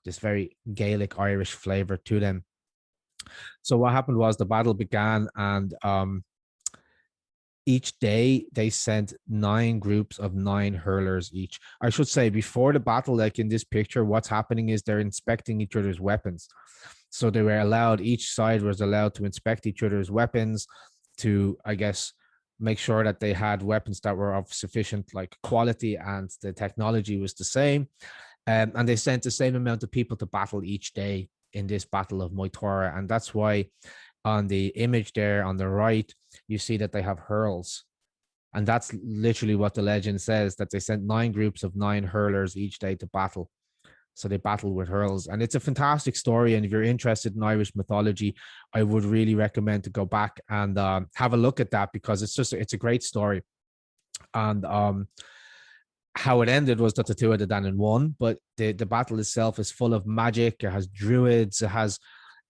this very Gaelic Irish flavor to them. So what happened was the battle began, and each day they sent 9 groups of 9 hurlers each. I should say, before the battle, like in this picture, what's happening is they're inspecting each other's weapons. So they were allowed, each side was allowed to inspect each other's weapons to, I guess, make sure that they had weapons that were of sufficient like quality and the technology was the same. And they sent the same amount of people to battle each day in this Battle of Moytura. And that's why on the image there on the right, you see that they have hurls. And that's literally what the legend says, that they sent 9 groups of 9 hurlers each day to battle. So they battle with hurls, and it's a fantastic story. And if you're interested in Irish mythology, I would really recommend to go back and have a look at that, because it's a great story. And how it ended was that the Tuatha De Danann won, but the battle itself is full of magic. It has druids. It has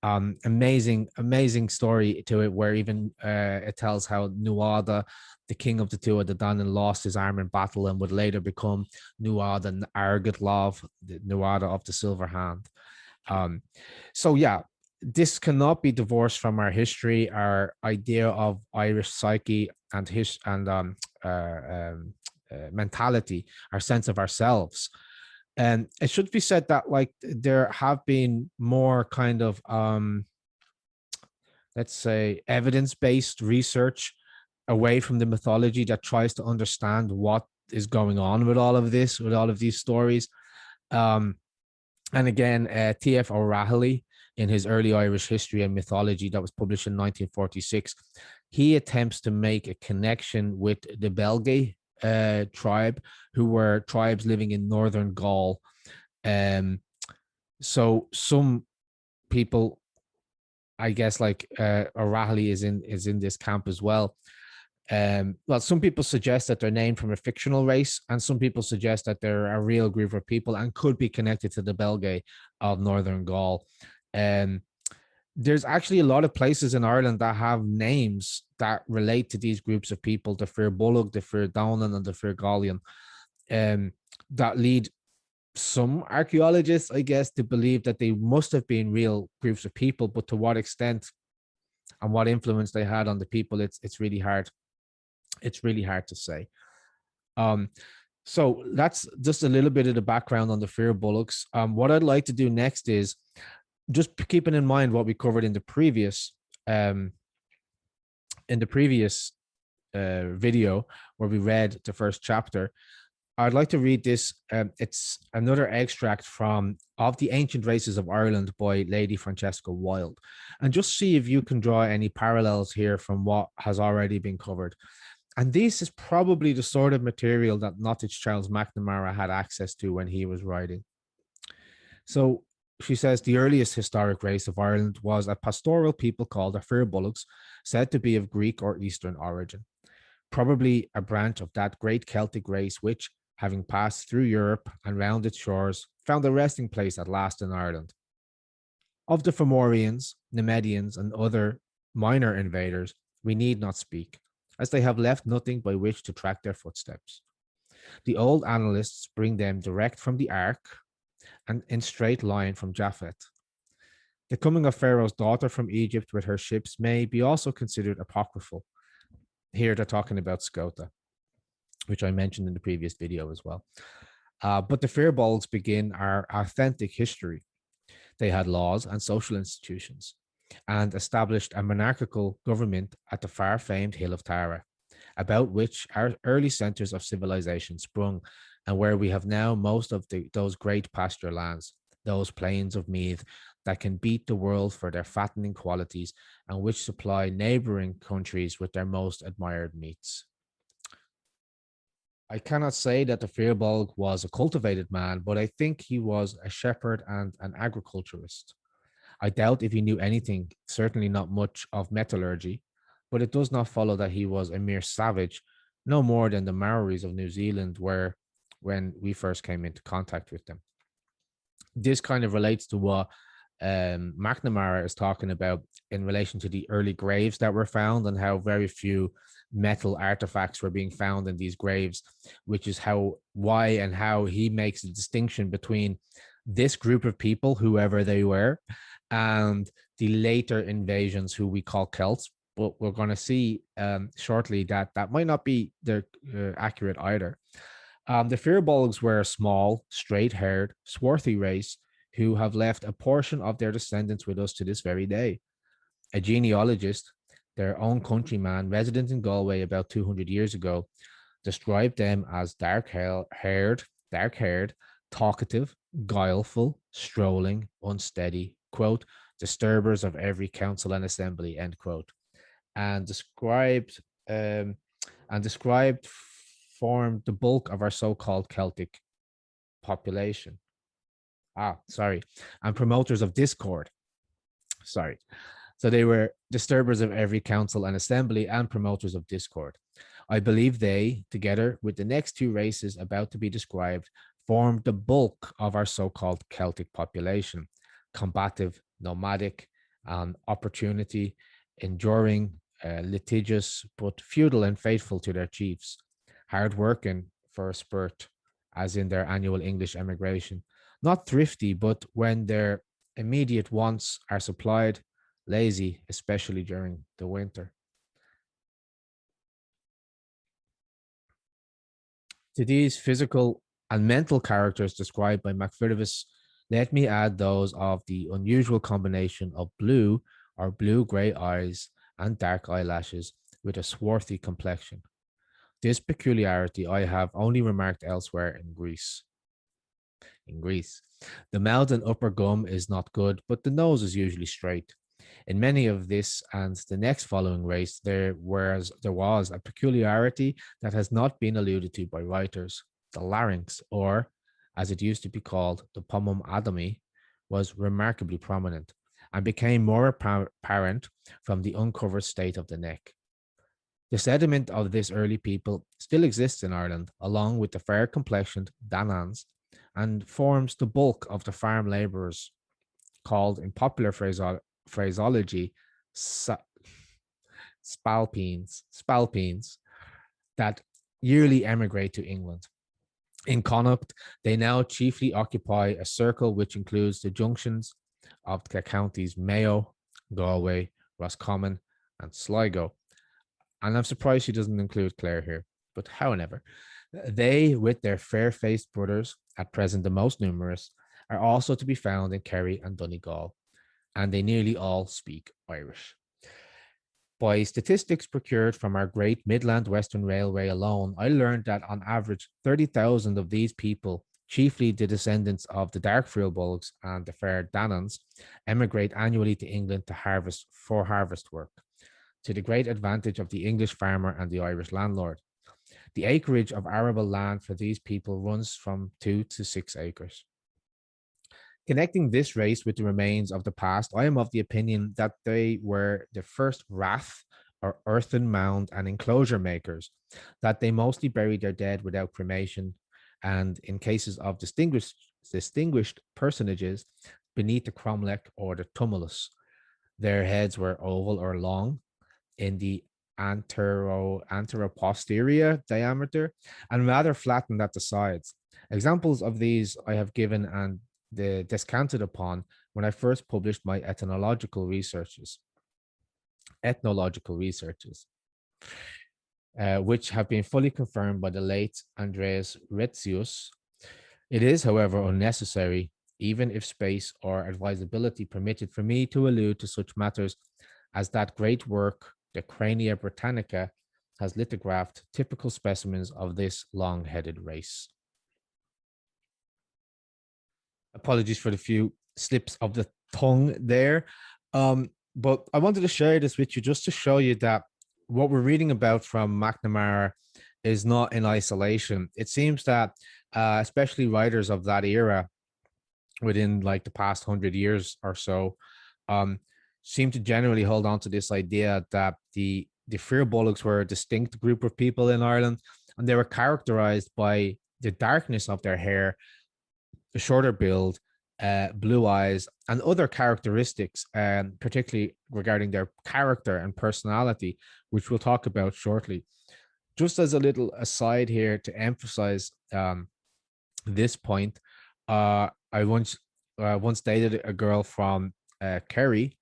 amazing story to it, where even it tells how Nuada, the king of the Tuatha De Danann, lost his arm in battle and would later become Nuada Argatlov, the Nuada of the Silver Hand. So yeah, this cannot be divorced from our history, our idea of Irish psyche and mentality, our sense of ourselves. And it should be said that like there have been more kind of let's say evidence-based research away from the mythology that tries to understand what is going on with all of this, with all of these stories. And again, T.F. O'Rahilly, in his Early Irish History and Mythology that was published in 1946, he attempts to make a connection with the Belgae tribe, who were tribes living in northern Gaul. So some people, I guess, like O'Rahilly is in this camp as well. Well, some people suggest that they're named from a fictional race, and some people suggest that they're a real group of people and could be connected to the Belgae of northern Gaul. There's actually a lot of places in Ireland that have names that relate to these groups of people, the Firbolg, the Firdanan, and the Firgalian, that lead some archaeologists, I guess, to believe that they must have been real groups of people, but to what extent and what influence they had on the people, it's really hard. It's really hard to say. So that's just a little bit of the background on the Firbolgs. What I'd like to do next is, just keeping in mind what we covered in the previous video where we read the first chapter, I'd like to read this. It's another extract from Of the Ancient Races of Ireland by Lady Francesca Wilde. And just see if you can draw any parallels here from what has already been covered. And this is probably the sort of material that Nottage Charles McNamara had access to when he was writing. So she says the earliest historic race of Ireland was a pastoral people called the Firbolgs, said to be of Greek or Eastern origin, probably a branch of that great Celtic race which, having passed through Europe and round its shores, found a resting place at last in Ireland. Of the Fomorians, Nemedians, and other minor invaders, we need not speak, as they have left nothing by which to track their footsteps. The old annalists bring them direct from the Ark and in straight line from Japhet. The coming of Pharaoh's daughter from Egypt with her ships may be also considered apocryphal. Here they're talking about Scota, which I mentioned in the previous video as well. But the Firbolgs begin our authentic history. They had laws and social institutions and established a monarchical government at the far-famed hill of Tara, about which our early centers of civilization sprung, and where we have now most of those great pasture lands, those plains of Meath that can beat the world for their fattening qualities and which supply neighboring countries with their most admired meats. I cannot say that the Firbolg was a cultivated man, but I think he was a shepherd and an agriculturist. I doubt if he knew anything, certainly not much of metallurgy, but it does not follow that he was a mere savage, no more than the Maoris of New Zealand were when we first came into contact with them. This kind of relates to what McNamara is talking about in relation to the early graves that were found and how very few metal artifacts were being found in these graves, which is why and how he makes a distinction between this group of people, whoever they were, and the later invasions who we call Celts. But we're going to see shortly that that might not be accurate either. The Firbolgs were a small, straight-haired, swarthy race who have left a portion of their descendants with us to this very day. A genealogist, their own countryman resident in Galway about 200 years ago, described them as dark-haired, talkative, guileful, strolling, unsteady, quote, disturbers of every council and assembly, end quote, and described formed the bulk of our so-called Celtic population. And promoters of discord. So they were disturbers of every council and assembly and promoters of discord. I believe they, together with the next two races about to be described, formed the bulk of our so-called Celtic population, combative, nomadic, and opportunity, enduring, litigious, but feudal and faithful to their chiefs, hard-working for a spurt, as in their annual English emigration, not thrifty, but when their immediate wants are supplied, lazy, especially during the winter. To these physical and mental characters described by MacPherdevis, let me add those of the unusual combination of blue or blue-grey eyes and dark eyelashes with a swarthy complexion. This peculiarity I have only remarked elsewhere in Greece. The mouth and upper gum is not good, but the nose is usually straight. In many of this and the next following race, there was a peculiarity that has not been alluded to by writers. The larynx, or as it used to be called, the pomum adami, was remarkably prominent and became more apparent from the uncovered state of the neck. The sediment of this early people still exists in Ireland, along with the fair-complexioned Dananns, and forms the bulk of the farm labourers, called in popular phraseology spalpeens, that yearly emigrate to England. In Connacht, they now chiefly occupy a circle which includes the junctions of the counties Mayo, Galway, Roscommon, and Sligo. And I'm surprised she doesn't include Clare here, but however, they, with their fair-faced brothers, at present the most numerous, are also to be found in Kerry and Donegal, and they nearly all speak Irish. By statistics procured from our Great Midland Western Railway alone, I learned that on average 30,000 of these people, chiefly the descendants of the Dark Firbolgs and the fair Dananns, emigrate annually to England to harvest work, to the great advantage of the English farmer and the Irish landlord. The acreage of arable land for these people runs from 2 to 6 acres. Connecting this race with the remains of the past, I am of the opinion that they were the first rath or earthen mound and enclosure makers, that they mostly buried their dead without cremation, and in cases of distinguished personages, beneath the cromlech or the tumulus. Their heads were oval or long in the anteroposterior diameter and rather flattened at the sides. Examples of these I have given and descanted upon when I first published my ethnological researches, which have been fully confirmed by the late Andreas Retzius. It is, however, unnecessary, even if space or advisability permitted, for me to allude to such matters as that great work, the Crania Britannica, has lithographed typical specimens of this long-headed race. Apologies for the few slips of the tongue there. But I wanted to share this with you just to show you that what we're reading about from McNamara is not in isolation. It seems that especially writers of that era within like the past 100 years or so seem to generally hold on to this idea that the Firbolgs were a distinct group of people in Ireland, and they were characterized by the darkness of their hair, the shorter build, blue eyes, and other characteristics, particularly regarding their character and personality, which we'll talk about shortly. Just as a little aside here to emphasize this point, I once dated a girl from Kerry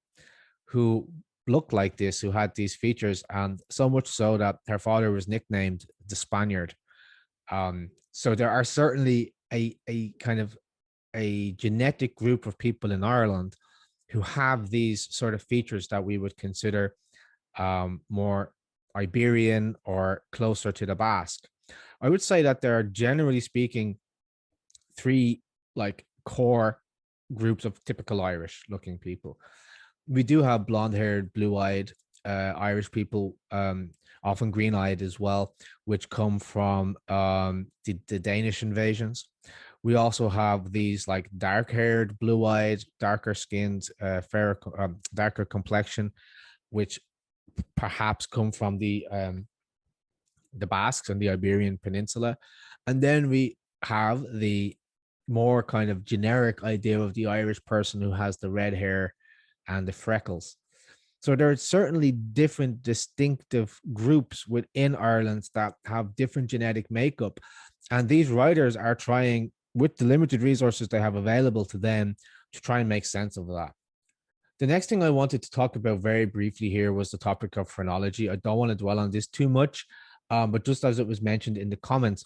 who looked like this, who had these features, and so much so that her father was nicknamed the Spaniard. So there are certainly a kind of a genetic group of people in Ireland who have these sort of features that we would consider more Iberian or closer to the Basque. I would say that there are, generally speaking, three like core groups of typical Irish looking people. We do have blonde-haired, blue-eyed Irish people, often green-eyed as well, which come from the Danish invasions. We also have these like dark-haired, blue-eyed, darker-skinned, darker complexion, which perhaps come from the Basques and the Iberian Peninsula. And then we have the more kind of generic idea of the Irish person who has the red hair and the freckles. So there are certainly different distinctive groups within Ireland that have different genetic makeup. And these writers are trying, with the limited resources they have available to them, to try and make sense of that. The next thing I wanted to talk about very briefly here was the topic of phrenology. I don't want to dwell on this too much, but just as it was mentioned in the comments,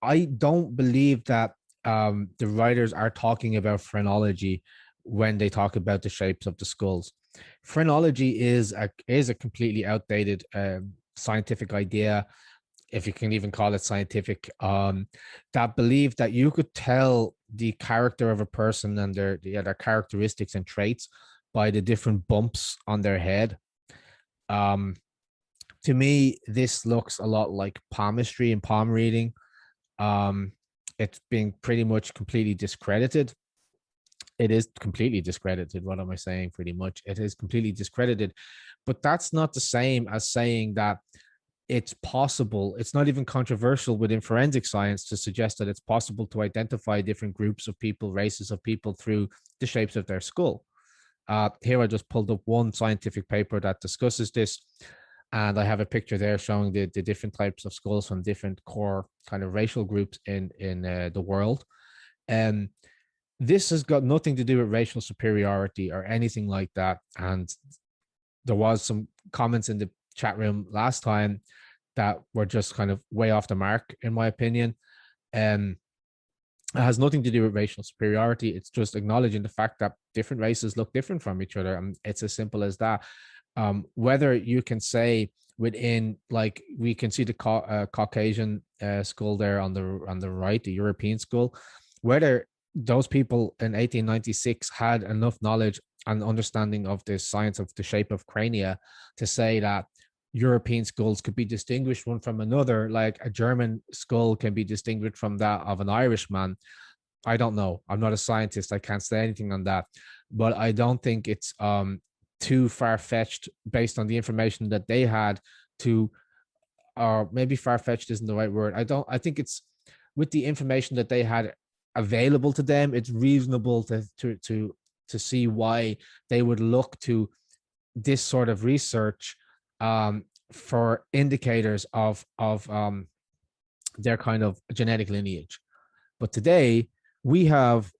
I don't believe that the writers are talking about phrenology when they talk about the shapes of the skulls. Phrenology is a completely outdated scientific idea, if you can even call it scientific, that believed that you could tell the character of a person and their characteristics and traits by the different bumps on their head. To me, this looks a lot like palmistry and palm reading. It's been pretty much completely discredited. It is completely discredited. What am I saying? Pretty much, it is completely discredited. But that's not the same as saying that it's possible. It's not even controversial within forensic science to suggest that it's possible to identify different groups of people, races of people, through the shapes of their skull. Here I just pulled up one scientific paper that discusses this, and I have a picture there showing the different types of skulls from different core kind of racial groups in the world. And this has got nothing to do with racial superiority or anything like that. And there was some comments in the chat room last time that were just kind of way off the mark, in my opinion. It has nothing to do with racial superiority. It's just acknowledging the fact that different races look different from each other. And it's as simple as that. whether you can say within, like, we can see the Caucasian skull there on the right, the European skull, whether those people in 1896 had enough knowledge and understanding of the science of the shape of crania to say that European skulls could be distinguished one from another, like a German skull can be distinguished from that of an Irishman. I don't know. I'm not a scientist. I can't say anything on that, but I don't think it's too far-fetched based on the information that they had to, or maybe far-fetched isn't the right word. I think it's with the information that they had available to them, it's reasonable to see why they would look to this sort of research for indicators of their kind of genetic lineage. But today we have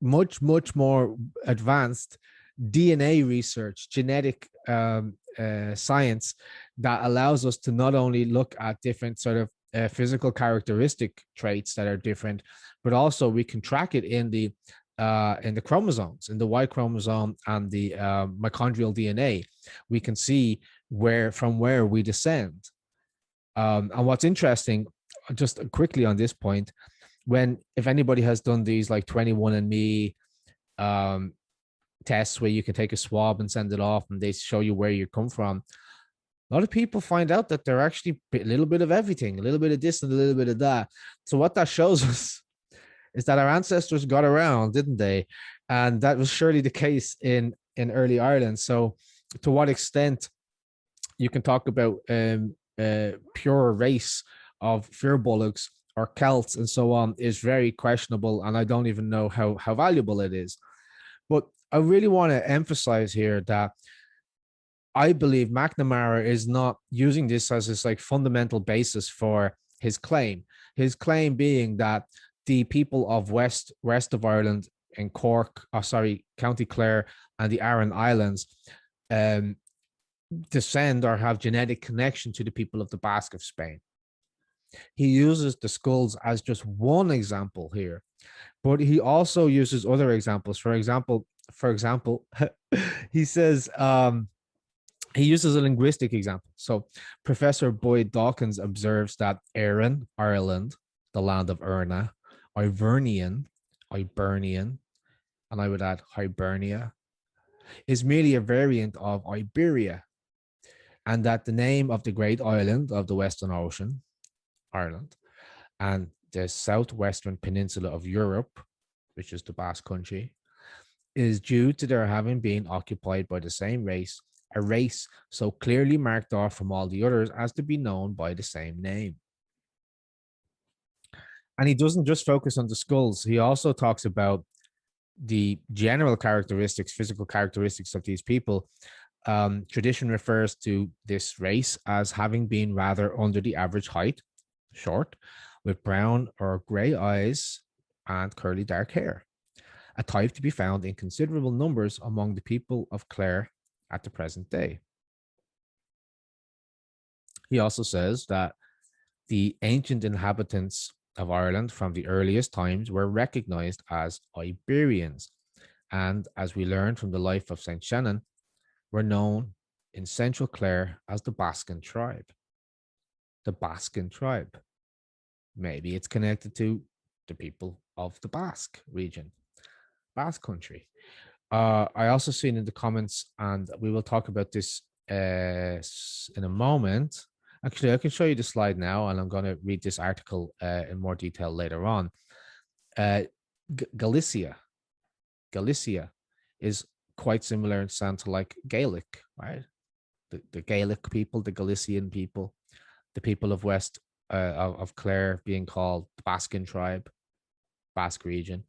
much more advanced DNA research, genetic science that allows us to not only look at different sort of physical characteristic traits that are different, but also we can track it in the chromosomes, in the Y chromosome and the mitochondrial DNA. We can see from where we descend. And what's interesting, just quickly on this point, if anybody has done these like 21andMe tests where you can take a swab and send it off and they show you where you come from, a lot of people find out that they're actually a little bit of everything, a little bit of this and a little bit of that. So what that shows us is that our ancestors got around, didn't they? And that was surely the case in early Ireland. So to what extent you can talk about pure race of Firbolgs or Celts and so on is very questionable, and I don't even know how valuable it is. But I really want to emphasize here that I believe McNamara is not using this as his like fundamental basis for his claim. His claim being that the people of west of Ireland and County Clare and the Aran Islands descend or have genetic connection to the people of the Basque of Spain. He uses the skulls as just one example here, but he also uses other examples. For example, he says he uses a linguistic example. So Professor Boyd Dawkins observes that Érenn, Ireland, the land of Erna, Ivernian, and I would add Hibernia, is merely a variant of Iberia, and that the name of the great island of the Western Ocean, Ireland, and the southwestern peninsula of Europe, which is the Basque Country, is due to their having been occupied by the same race, a race so clearly marked off from all the others as to be known by the same name. And he doesn't just focus on the skulls. He also talks about the general characteristics, physical characteristics of these people. Tradition refers to this race as having been rather under the average height, short, with brown or gray eyes and curly dark hair, a type to be found in considerable numbers among the people of Clare at the present day. He also says that the ancient inhabitants of Ireland from the earliest times were recognized as Iberians, and as we learned from the life of St. Shannon, were known in central Clare as the Bascan tribe. The Bascan tribe. Maybe it's connected to the people of the Basque region, Basque country. I also seen in the comments, and we will talk about this in a moment. Actually, I can show you the slide now, and I'm going to read this article in more detail later on. Galicia is quite similar in sound to like Gaelic, right? The Gaelic people, the Galician people, the people of west of Clare being called the Bascan tribe, Basque region.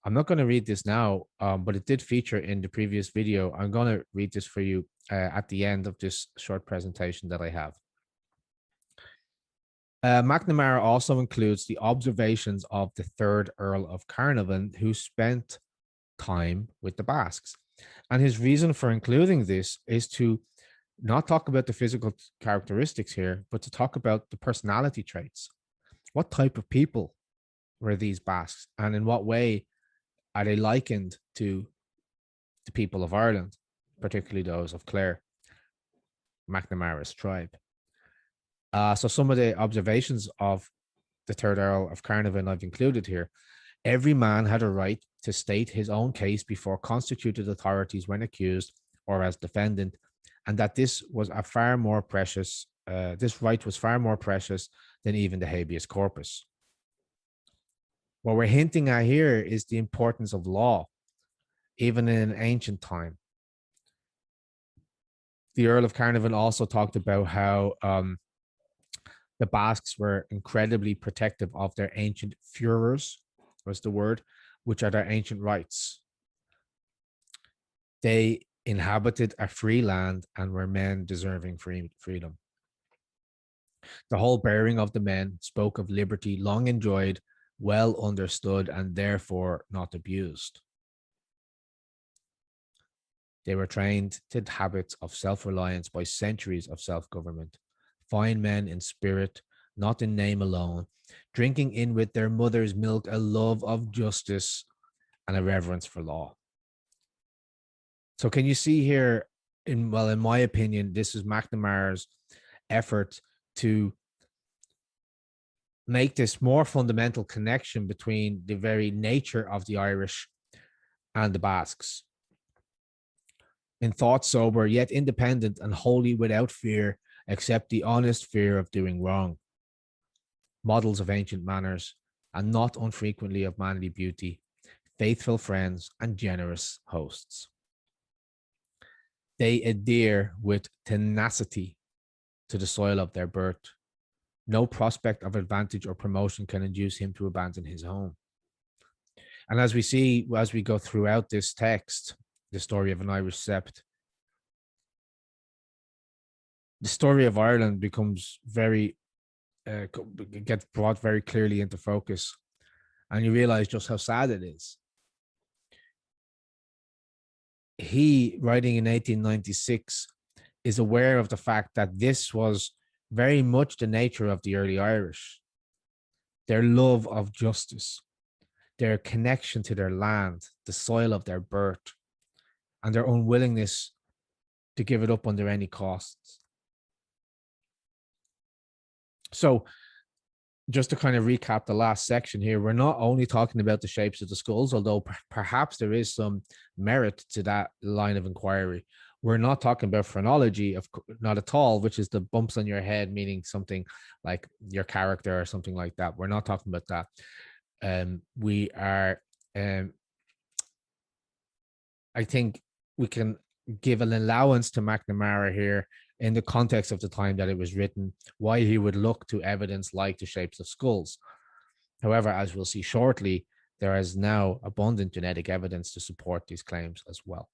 I'm not going to read this now, but it did feature in the previous video. I'm going to read this for you at the end of this short presentation that I have. McNamara also includes the observations of the third Earl of Carnarvon, who spent time with the Basques. And his reason for including this is to not talk about the physical characteristics here, but to talk about the personality traits. What type of people were these Basques, and in what way are they likened to the people of Ireland, particularly those of Clare? McNamara's tribe. So some of the observations of the third Earl of Carnarvon I've included here. Every man had a right to state his own case before constituted authorities when accused or as defendant, and that this was a far more precious, this right was far more precious than even the habeas corpus. What we're hinting at here is the importance of law, even in an ancient time. The Earl of Carnarvon also talked about how the Basques were incredibly protective of their ancient furors, was the word, which are their ancient rights. They inhabited a free land and were men deserving freedom. The whole bearing of the men spoke of liberty long enjoyed, well understood, and therefore not abused. They were trained to habits of self-reliance by centuries of self-government. Fine men in spirit, not in name alone, drinking in with their mother's milk a love of justice and a reverence for law. So can you see here, in my opinion, this is McNamara's effort to make this more fundamental connection between the very nature of the Irish and the Basques. In thought sober, yet independent and wholly without fear, except the honest fear of doing wrong. Models of ancient manners, and not unfrequently of manly beauty, faithful friends and generous hosts. They adhere with tenacity to the soil of their birth. No prospect of advantage or promotion can induce him to abandon his home. And as we see, as we go throughout this text, the story of an Irish sept, the story of Ireland becomes very, gets brought very clearly into focus. And you realize just how sad it is. He, writing in 1896, is aware of the fact that this was very much the nature of the early Irish. Their love of justice, their connection to their land, the soil of their birth, and their unwillingness to give it up under any costs. So just to kind of recap the last section here, we're not only talking about the shapes of the skulls, although perhaps there is some merit to that line of inquiry. We're not talking about phrenology, not at all, which is the bumps on your head, meaning something like your character or something like that. We're not talking about that. We are, I think we can give an allowance to McNamara here in the context of the time that it was written, why he would look to evidence like the shapes of skulls. However, as we'll see shortly, there is now abundant genetic evidence to support these claims as well.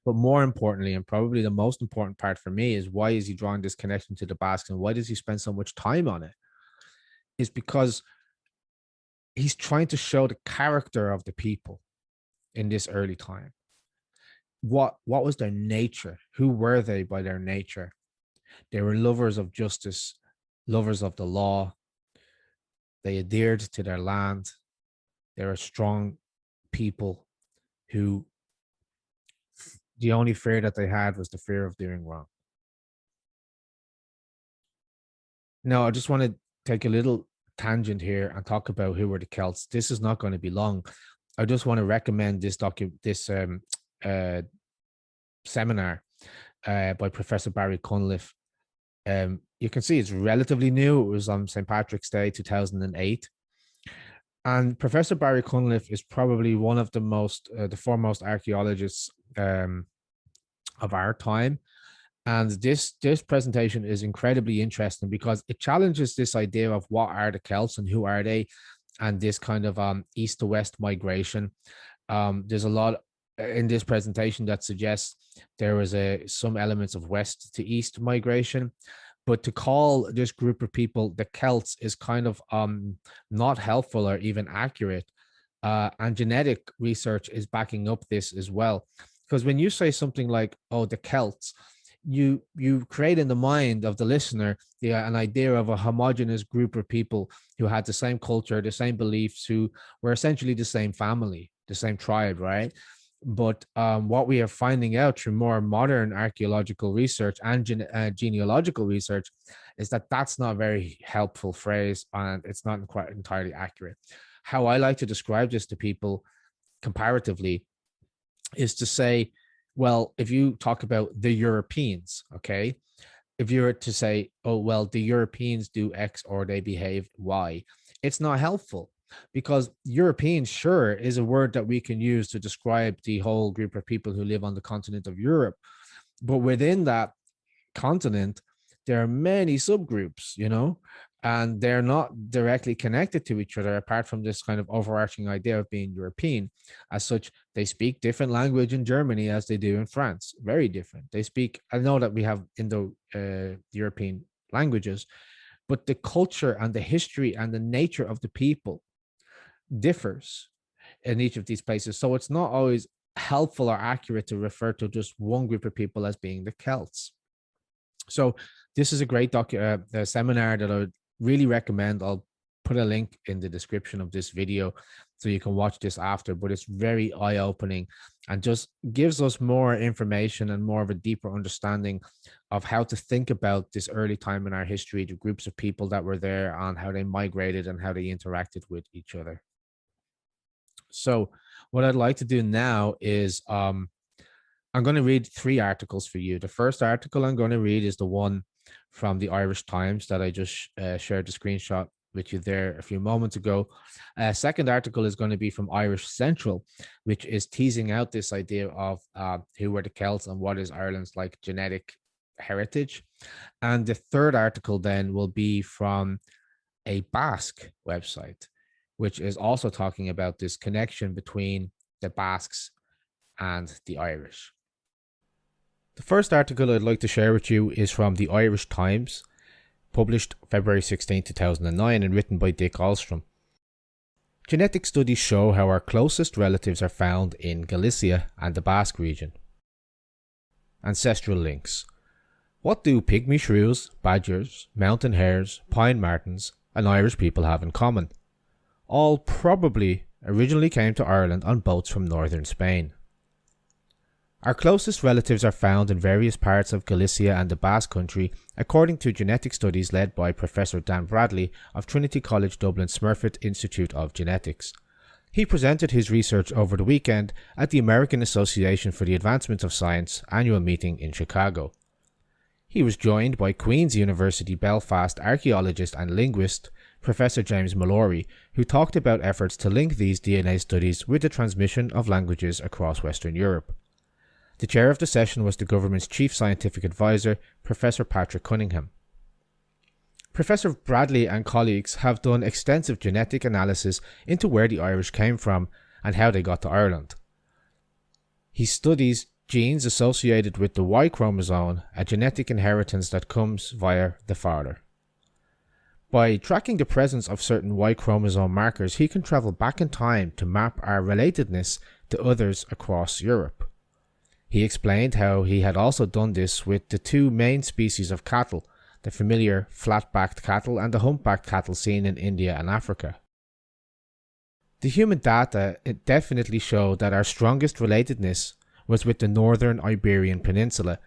But more importantly, and probably the most important part for me, is why is he drawing this connection to the Basques and why does he spend so much time on it? Is because he's trying to show the character of the people in this early time. What was their nature? Who were they by their nature? They were lovers of justice, lovers of the law. They adhered to their land. They were strong people who the only fear that they had was the fear of doing wrong. Now, I just want to take a little tangent here and talk about who were the Celts. This is not going to be long. I just want to recommend this seminar by Professor Barry Cunliffe. You can see it's relatively new. It was on St. Patrick's Day, 2008. And Professor Barry Cunliffe is probably one of the foremost archaeologists of our time. And this presentation is incredibly interesting because it challenges this idea of what are the Celts and who are they, and this kind of east to west migration. There's a lot in this presentation that suggests there was some elements of west to east migration, but to call this group of people the Celts is kind of not helpful or even accurate. And genetic research is backing up this as well, because when you say something like, "Oh, the Celts," you create in the mind of the listener an idea of a homogenous group of people who had the same culture, the same beliefs, who were essentially the same family, the same tribe, right? But what we are finding out through more modern archaeological research and genealogical research is that that's not a very helpful phrase, and it's not quite entirely accurate. How I like to describe this to people comparatively is to say, well, if you talk about the Europeans, okay, if you were to say, oh, well, the Europeans do X or they behave Y, it's not helpful, because European, sure, is a word that we can use to describe the whole group of people who live on the continent of Europe. But within that continent, there are many subgroups, and they're not directly connected to each other apart from this kind of overarching idea of being European. As such, they speak different language in Germany as they do in France. Very different. I know that we have Indo-European languages, but the culture and the history and the nature of the people differs in each of these places. So it's not always helpful or accurate to refer to just one group of people as being the Celts. So this is a great seminar that I would really recommend. I'll put a link in the description of this video so you can watch this after, but it's very eye-opening and just gives us more information and more of a deeper understanding of how to think about this early time in our history, the groups of people that were there and how they migrated and how they interacted with each other. So what I'd like to do now is I'm going to read 3 articles for you. The first article I'm going to read is the one from the Irish Times that I just shared the screenshot with you there a few moments ago. Second article is going to be from Irish Central, which is teasing out this idea of who were the Celts and what is Ireland's genetic heritage. And the third article then will be from a Basque website, which is also talking about this connection between the Basques and the Irish. The first article I'd like to share with you is from the Irish Times, published February 16, 2009, and written by Dick Ahlstrom. Genetic studies show how our closest relatives are found in Galicia and the Basque region. Ancestral links. What do pygmy shrews, badgers, mountain hares, pine martens, and Irish people have in common? All probably originally came to Ireland on boats from northern Spain. Our closest relatives are found in various parts of Galicia and the Basque Country, according to genetic studies led by Professor Dan Bradley of Trinity College Dublin Smurfit Institute of Genetics. He presented his research over the weekend at the American Association for the Advancement of Science annual meeting in Chicago. He was joined by Queen's University Belfast archaeologist and linguist Professor James Mallory, who talked about efforts to link these DNA studies with the transmission of languages across Western Europe. The chair of the session was the government's chief scientific advisor, Professor Patrick Cunningham. Professor Bradley and colleagues have done extensive genetic analysis into where the Irish came from and how they got to Ireland. He studies genes associated with the Y chromosome, a genetic inheritance that comes via the father. By tracking the presence of certain Y chromosome markers, he can travel back in time to map our relatedness to others across Europe. He explained how he had also done this with the 2 main species of cattle, the familiar flat-backed cattle and the humpbacked cattle seen in India and Africa. The human data definitely showed that our strongest relatedness was with the northern Iberian Peninsula,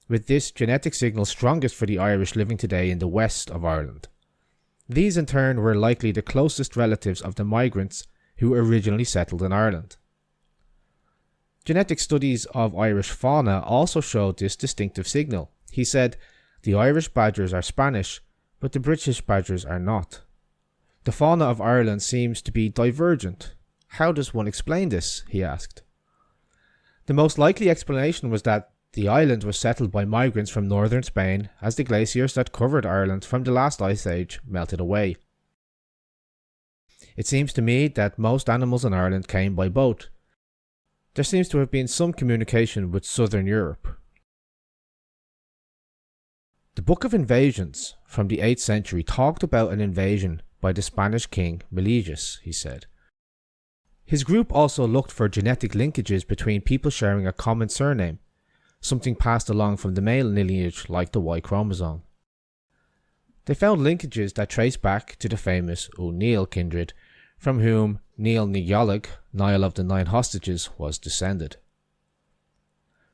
with this genetic signal strongest for the Irish living today in the west of Ireland. These in turn were likely the closest relatives of the migrants who originally settled in Ireland. Genetic studies of Irish fauna also showed this distinctive signal. He said, "The Irish badgers are Spanish, but the British badgers are not. The fauna of Ireland seems to be divergent. How does one explain this?" he asked. The most likely explanation was that the island was settled by migrants from northern Spain as the glaciers that covered Ireland from the last ice age melted away. It seems to me that most animals in Ireland came by boat. There seems to have been some communication with southern Europe. The Book of Invasions from the 8th century talked about an invasion by the Spanish king Milesians, he said. His group also looked for genetic linkages between people sharing a common surname, something passed along from the male lineage like the Y chromosome. They found linkages that trace back to the famous O'Neill kindred, from whom Níl na Gaelic, Nile of the Nine Hostages, was descended.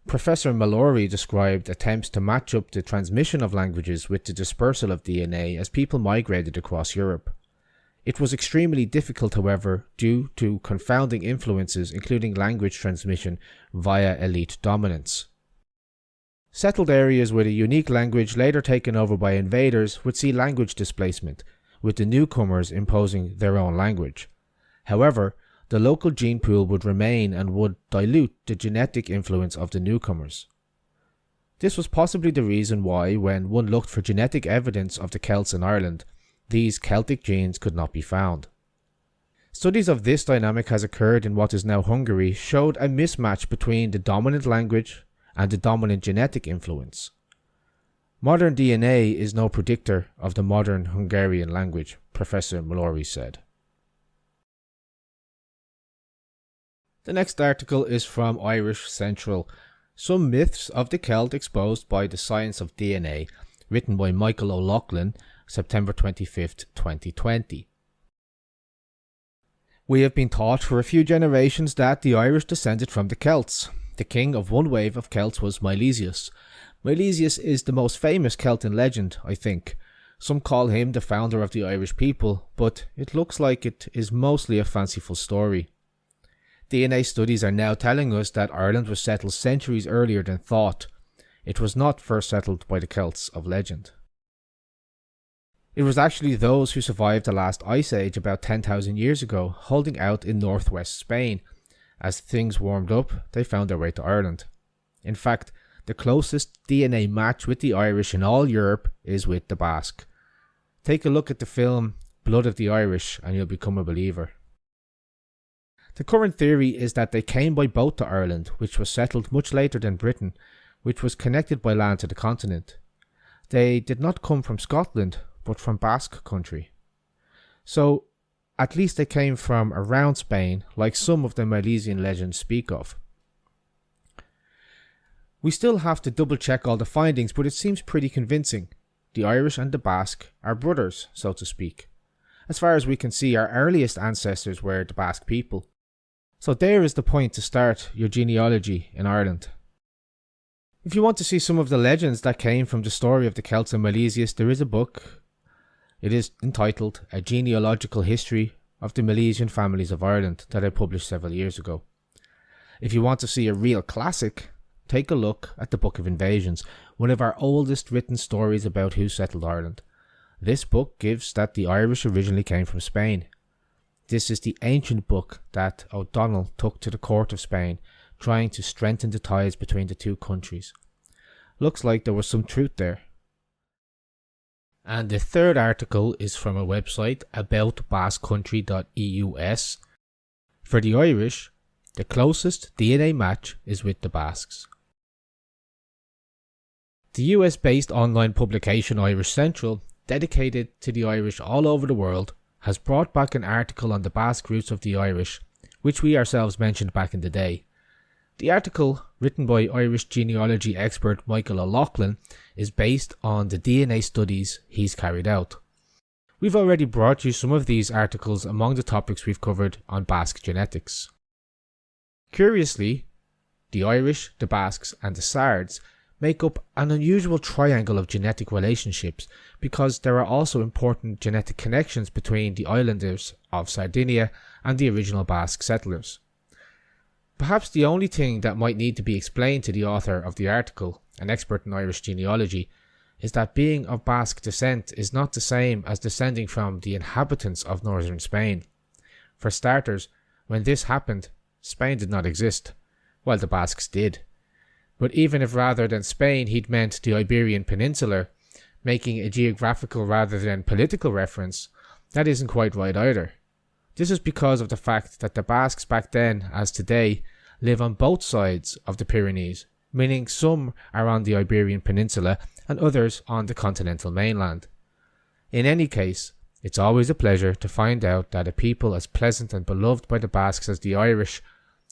Professor Mallory described attempts to match up the transmission of languages with the dispersal of DNA as people migrated across Europe. It was extremely difficult, however, due to confounding influences including language transmission via elite dominance. Settled areas with a unique language later taken over by invaders would see language displacement, with the newcomers imposing their own language. However, the local gene pool would remain and would dilute the genetic influence of the newcomers. This was possibly the reason why, when one looked for genetic evidence of the Celts in Ireland, these Celtic genes could not be found. Studies of this dynamic has occurred in what is now Hungary showed a mismatch between the dominant language and the dominant genetic influence. Modern DNA is no predictor of the modern Hungarian language, Professor Mallory said. The next article is from Irish Central, Some Myths of the Celt Exposed by the Science of DNA, written by Michael O'Loughlin, September 25th, 2020. We have been taught for a few generations that the Irish descended from the Celts. The king of one wave of Celts was Milesians. Milesians is the most famous Celt in legend, I think. Some call him the founder of the Irish people, but it looks like it is mostly a fanciful story. DNA studies are now telling us that Ireland was settled centuries earlier than thought. It was not first settled by the Celts of legend. It was actually those who survived the last ice age about 10,000 years ago, holding out in northwest Spain. As things warmed up, they found their way to Ireland. In fact, the closest DNA match with the Irish in all Europe is with the Basque. Take a look at the film Blood of the Irish and you'll become a believer. The current theory is that they came by boat to Ireland, which was settled much later than Britain, which was connected by land to the continent. They did not come from Scotland, but from Basque country. So, at least they came from around Spain, like some of the Milesian legends speak of. We still have to double check all the findings, but it seems pretty convincing. The Irish and the Basque are brothers, so to speak. As far as we can see, our earliest ancestors were the Basque people. So there is the point to start your genealogy in Ireland. If you want to see some of the legends that came from the story of the Celts and Milesians, there is a book. It is entitled A Genealogical History of the Milesian Families of Ireland that I published several years ago. If you want to see a real classic, take a look at the Book of Invasions, one of our oldest written stories about who settled Ireland. This book gives that the Irish originally came from Spain. This is the ancient book that O'Donnell took to the court of Spain, trying to strengthen the ties between the two countries. Looks like there was some truth there. And the third article is from a website, aboutbasquecountry.eus. For the Irish, the closest DNA match is with the Basques. The US-based online publication Irish Central, dedicated to the Irish all over the world, has brought back an article on the Basque roots of the Irish, which we ourselves mentioned back in the day. The article, written by Irish genealogy expert Michael O'Loughlin, is based on the DNA studies he's carried out. We've already brought you some of these articles among the topics we've covered on Basque genetics. Curiously, the Irish, the Basques and the Sards make up an unusual triangle of genetic relationships because there are also important genetic connections between the islanders of Sardinia and the original Basque settlers. Perhaps the only thing that might need to be explained to the author of the article, an expert in Irish genealogy, is that being of Basque descent is not the same as descending from the inhabitants of northern Spain. For starters, when this happened, Spain did not exist, while the Basques did. But even if rather than Spain he'd meant the Iberian Peninsula, making a geographical rather than political reference, that isn't quite right either. This is because of the fact that the Basques back then, as today, live on both sides of the Pyrenees, meaning some are on the Iberian Peninsula and others on the continental mainland. In any case, it's always a pleasure to find out that a people as pleasant and beloved by the Basques as the Irish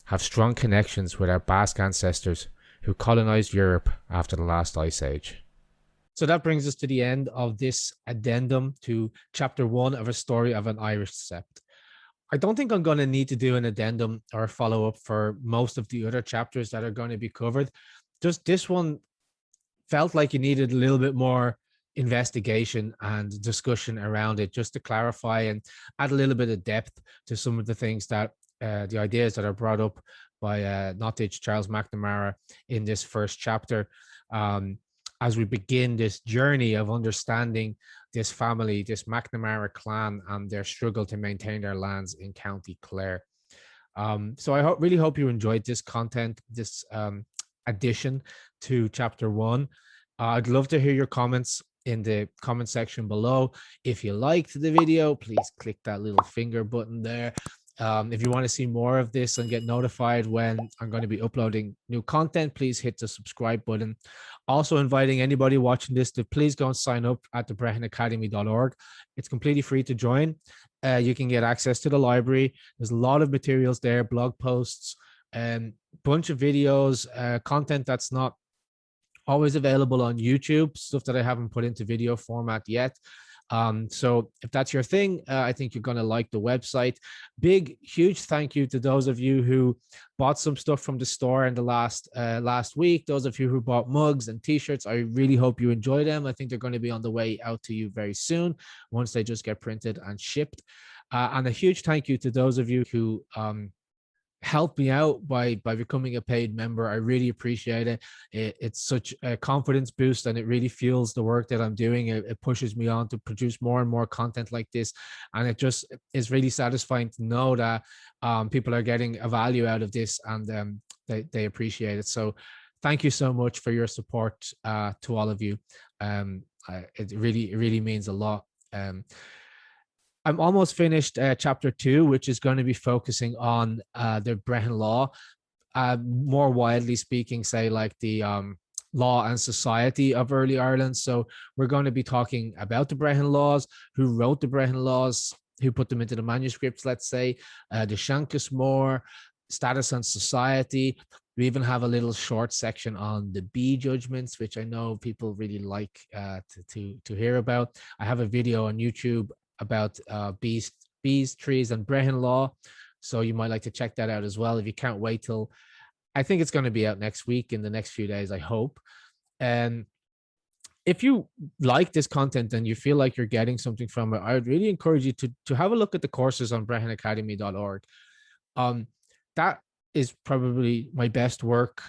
have strong connections with our Basque ancestors who colonised Europe after the last ice age. So that brings us to the end of this addendum to chapter 1 of A Story of an Irish Sept. I don't think I'm going to need to do an addendum or follow up for most of the other chapters that are going to be covered. Just this one felt like you needed a little bit more investigation and discussion around it, just to clarify and add a little bit of depth to some of the things that the ideas that are brought up by Nottage Charles McNamara in this first chapter, as we begin this journey of understanding this family, this McNamara clan, and their struggle to maintain their lands in County Clare. So I really hope you enjoyed this content, this addition to chapter 1. I'd love to hear your comments in the comment section below. If you liked the video, please click that little finger button there. If you want to see more of this and get notified when I'm going to be uploading new content, please hit the subscribe button. Also inviting anybody watching this to please go and sign up at the BrehonAcademy.org. It's completely free to join. You can get access to the library. There's a lot of materials there, blog posts, and bunch of videos, content that's not always available on YouTube, stuff that I haven't put into video format yet. So if that's your thing, I think you're going to like the website. Big, huge thank you to those of you who bought some stuff from the store in the last week. Those of you who bought mugs and t-shirts, I really hope you enjoy them. I think they're going to be on the way out to you very soon once they just get printed and shipped. And a huge thank you to those of you who help me out by becoming a paid member. I really appreciate it. It's such a confidence boost, and it really fuels the work that I'm doing. It pushes me on to produce more and more content like this, and it just is really satisfying to know that people are getting a value out of this, and they appreciate it. So thank you so much for your support to all of you. It really means a lot. I'm almost finished chapter 2, which is going to be focusing on the Brehon Law, more widely speaking, say like the law and society of early Ireland. So we're going to be talking about the Brehon Laws, who wrote the Brehon Laws, who put them into the manuscripts, let's say, the Seancas Mór, status and society. We even have a little short section on the bee judgments, which I know people really like to hear about. I have a video on YouTube about bees, trees, and Brehon Law, so you might like to check that out as well if you can't wait till, I think it's going to be out next week, in the next few days, I hope. And if you like this content and you feel like you're getting something from it, I would really encourage you to have a look at the courses on BrehonAcademy.org. That is probably my best work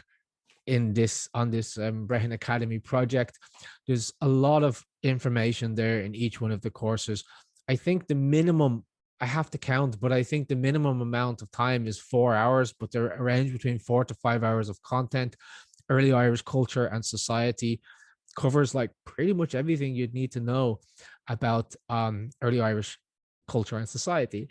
on this Brehon Academy project. There's a lot of information there in each one of the courses. I think the minimum, I have to count, but I think the minimum amount of time is 4 hours, but they're arranged between 4 to 5 hours of content. Early Irish culture and society covers like pretty much everything you'd need to know about early Irish culture and society.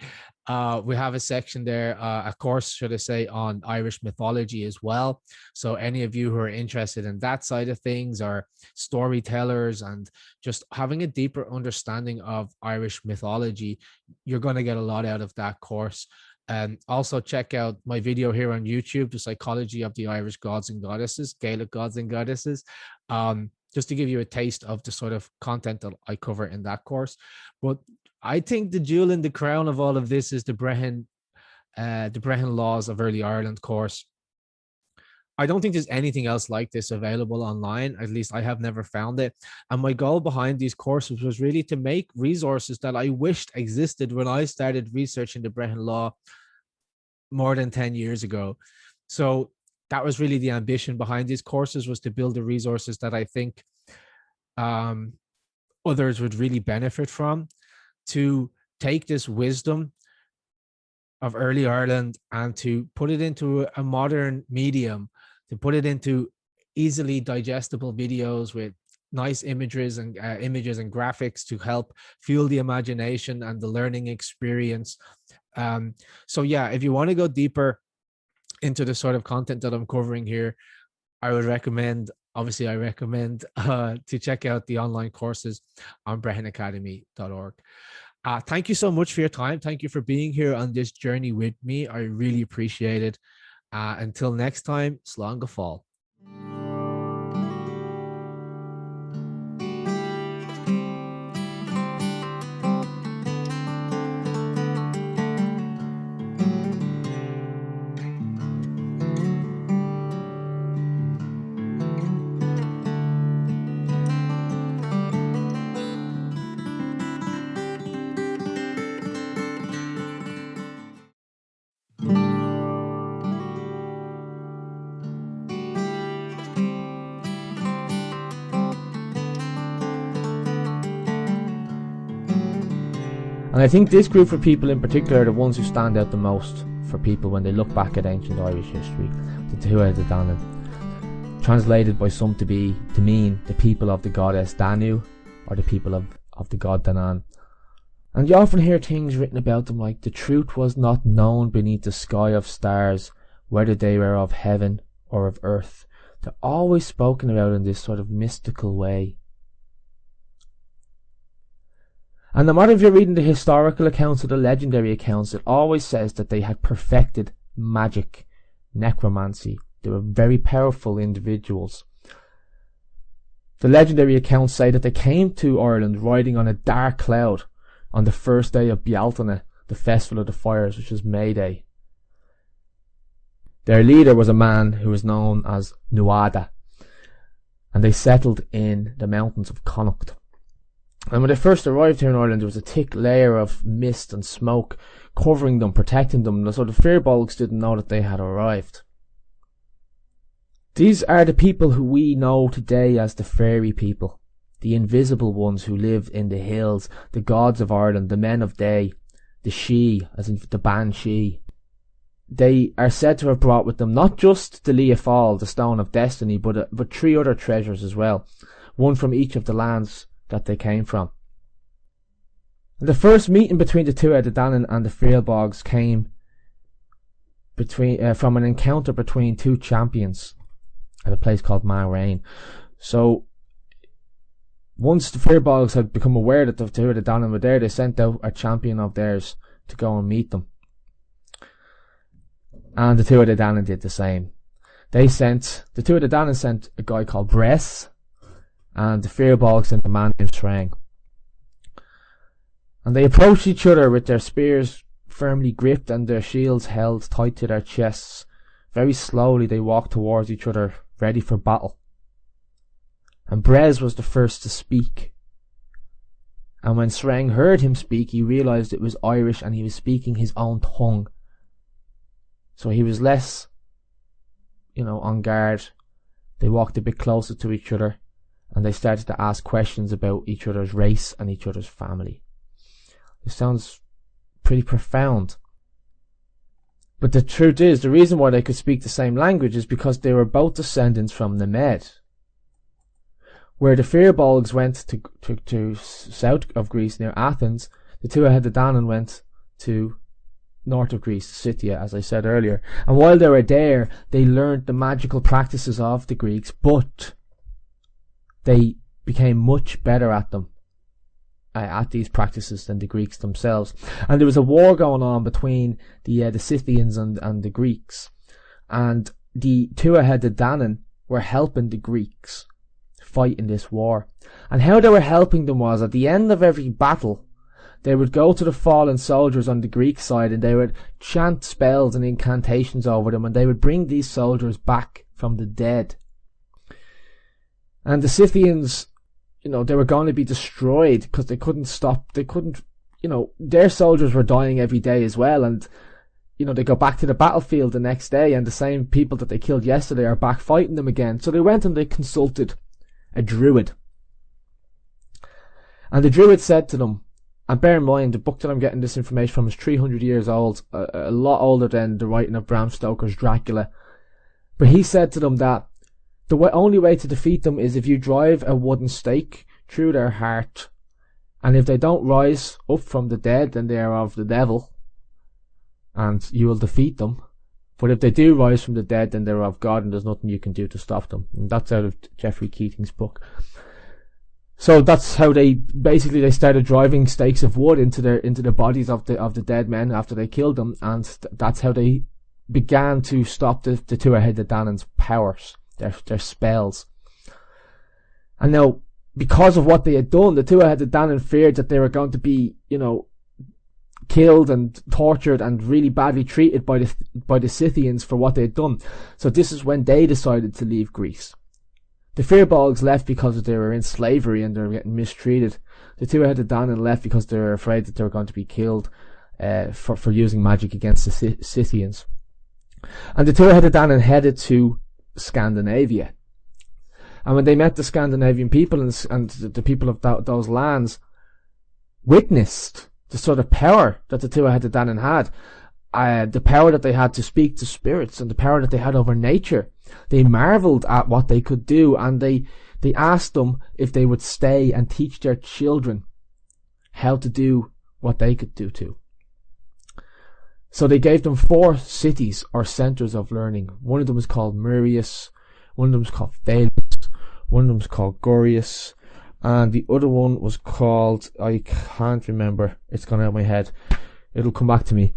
We have a section there, a course, should I say, on Irish mythology as well. So any of you who are interested in that side of things, or storytellers, and just having a deeper understanding of Irish mythology, you're going to get a lot out of that course. And also check out my video here on YouTube, The Psychology of the Irish Gods and Goddesses, Gaelic Gods and Goddesses, just to give you a taste of the sort of content that I cover in that course. But I think the jewel in the crown of all of this is the Brehon Laws of Early Ireland course. I don't think there's anything else like this available online. At least I have never found it. And my goal behind these courses was really to make resources that I wished existed when I started researching the Brehon Law more than 10 years ago. So that was really the ambition behind these courses, was to build the resources that I think others would really benefit from, to take this wisdom of early Ireland and to put it into a modern medium, to put it into easily digestible videos with nice images and graphics to help fuel the imagination and the learning experience. So yeah, if you want to go deeper into the sort of content that I'm covering here, I would recommend, obviously I recommend to check out the online courses on BrehonAcademy.org. Thank you so much for your time. Thank you for being here on this journey with me. I really appreciate it. Until next time, slán go fóill. And I think this group of people in particular are the ones who stand out the most for people when they look back at ancient Irish history. The Tuatha De Danann, translated by some to mean the people of the goddess Danu, or the people of the god Danann. And you often hear things written about them like, the truth was not known beneath the sky of stars, whether they were of heaven or of earth. They're always spoken about in this sort of mystical way. And no matter if you're reading the historical accounts or the legendary accounts, it always says that they had perfected magic, necromancy. They were very powerful individuals. The legendary accounts say that they came to Ireland riding on a dark cloud on the first day of Bealtaine, the festival of the fires, which is May Day. Their leader was a man who was known as Nuada, and they settled in the mountains of Connacht. And when they first arrived here in Ireland, there was a thick layer of mist and smoke covering them, protecting them, and so the Firbolgs didn't know that they had arrived. These are the people who we know today as the fairy people, the invisible ones who live in the hills, the gods of Ireland, the men of day, the She, as in the Banshee. They are said to have brought with them not just the Leafal, the Stone of Destiny, but 3 other treasures as well, one from each of the lands that they came from. The first meeting between the Tuatha De Danann and the Firbolgs came from an encounter between 2 champions at a place called Mound. So once the Firbolgs had become aware that the Tuatha De Danann were there, they sent out a champion of theirs to go and meet them. And the Tuatha De Danann did the same. The Tuatha De Danann sent a guy called Bress, and the Firbolgs sent a man named Sreng. And they approached each other with their spears firmly gripped and their shields held tight to their chests. Very slowly they walked towards each other, ready for battle. And Brez was the first to speak. And when Sreng heard him speak, he realised it was Irish and he was speaking his own tongue. So he was less, on guard. They walked a bit closer to each other and they started to ask questions about each other's race and each other's family. It sounds pretty profound. But the truth is, the reason why they could speak the same language is because they were both descendants from Nemed. Where the Firbolgs went to south of Greece near Athens, the Tuatha De Danann went to north of Greece, Scythia, as I said earlier. And while they were there, they learned the magical practices of the Greeks, but they became much better at them, at these practices, than the Greeks themselves. And there was a war going on between the Scythians and the Greeks. And the Tuatha De Danann were helping the Greeks fight in this war. And how they were helping them was, at the end of every battle, they would go to the fallen soldiers on the Greek side and they would chant spells and incantations over them, and they would bring these soldiers back from the dead. And the Scythians, they were going to be destroyed because they couldn't, their soldiers were dying every day as well. And, they go back to the battlefield the next day and the same people that they killed yesterday are back fighting them again. So they went and they consulted a druid. And the druid said to them, and bear in mind, the book that I'm getting this information from is 300 years old, a lot older than the writing of Bram Stoker's Dracula. But he said to them that the only way to defeat them is if you drive a wooden stake through their heart, and if they don't rise up from the dead, then they are of the devil, and you will defeat them. But if they do rise from the dead, then they're of God, and there's nothing you can do to stop them. And that's out of Geoffrey Keating's book. So that's how they started driving stakes of wood into the bodies of the dead men after they killed them, and that's how they began to stop the Tuatha De Danann's powers, their spells. And now, because of what they had done, the Tuatha De Danann feared that they were going to be, killed and tortured and really badly treated by the Scythians for what they had done. So this is when they decided to leave Greece. The Firbolgs left because they were in slavery and they were getting mistreated. The Tuatha De Danann left because they were afraid that they were going to be killed for using magic against the Scythians. And the Tuatha De Danann headed to Scandinavia. And when they met the Scandinavian people and the people of those lands, witnessed the sort of power that the Tuatha Danann had, the power that they had to speak to spirits and the power that they had over nature. They marveled at what they could do, and they asked them if they would stay and teach their children how to do what they could do too. So they gave them 4 cities or centres of learning. One of them was called Murius, one of them was called Felix, one of them was called Gorius, and the other one was called, I can't remember, it's gone out of my head, it'll come back to me.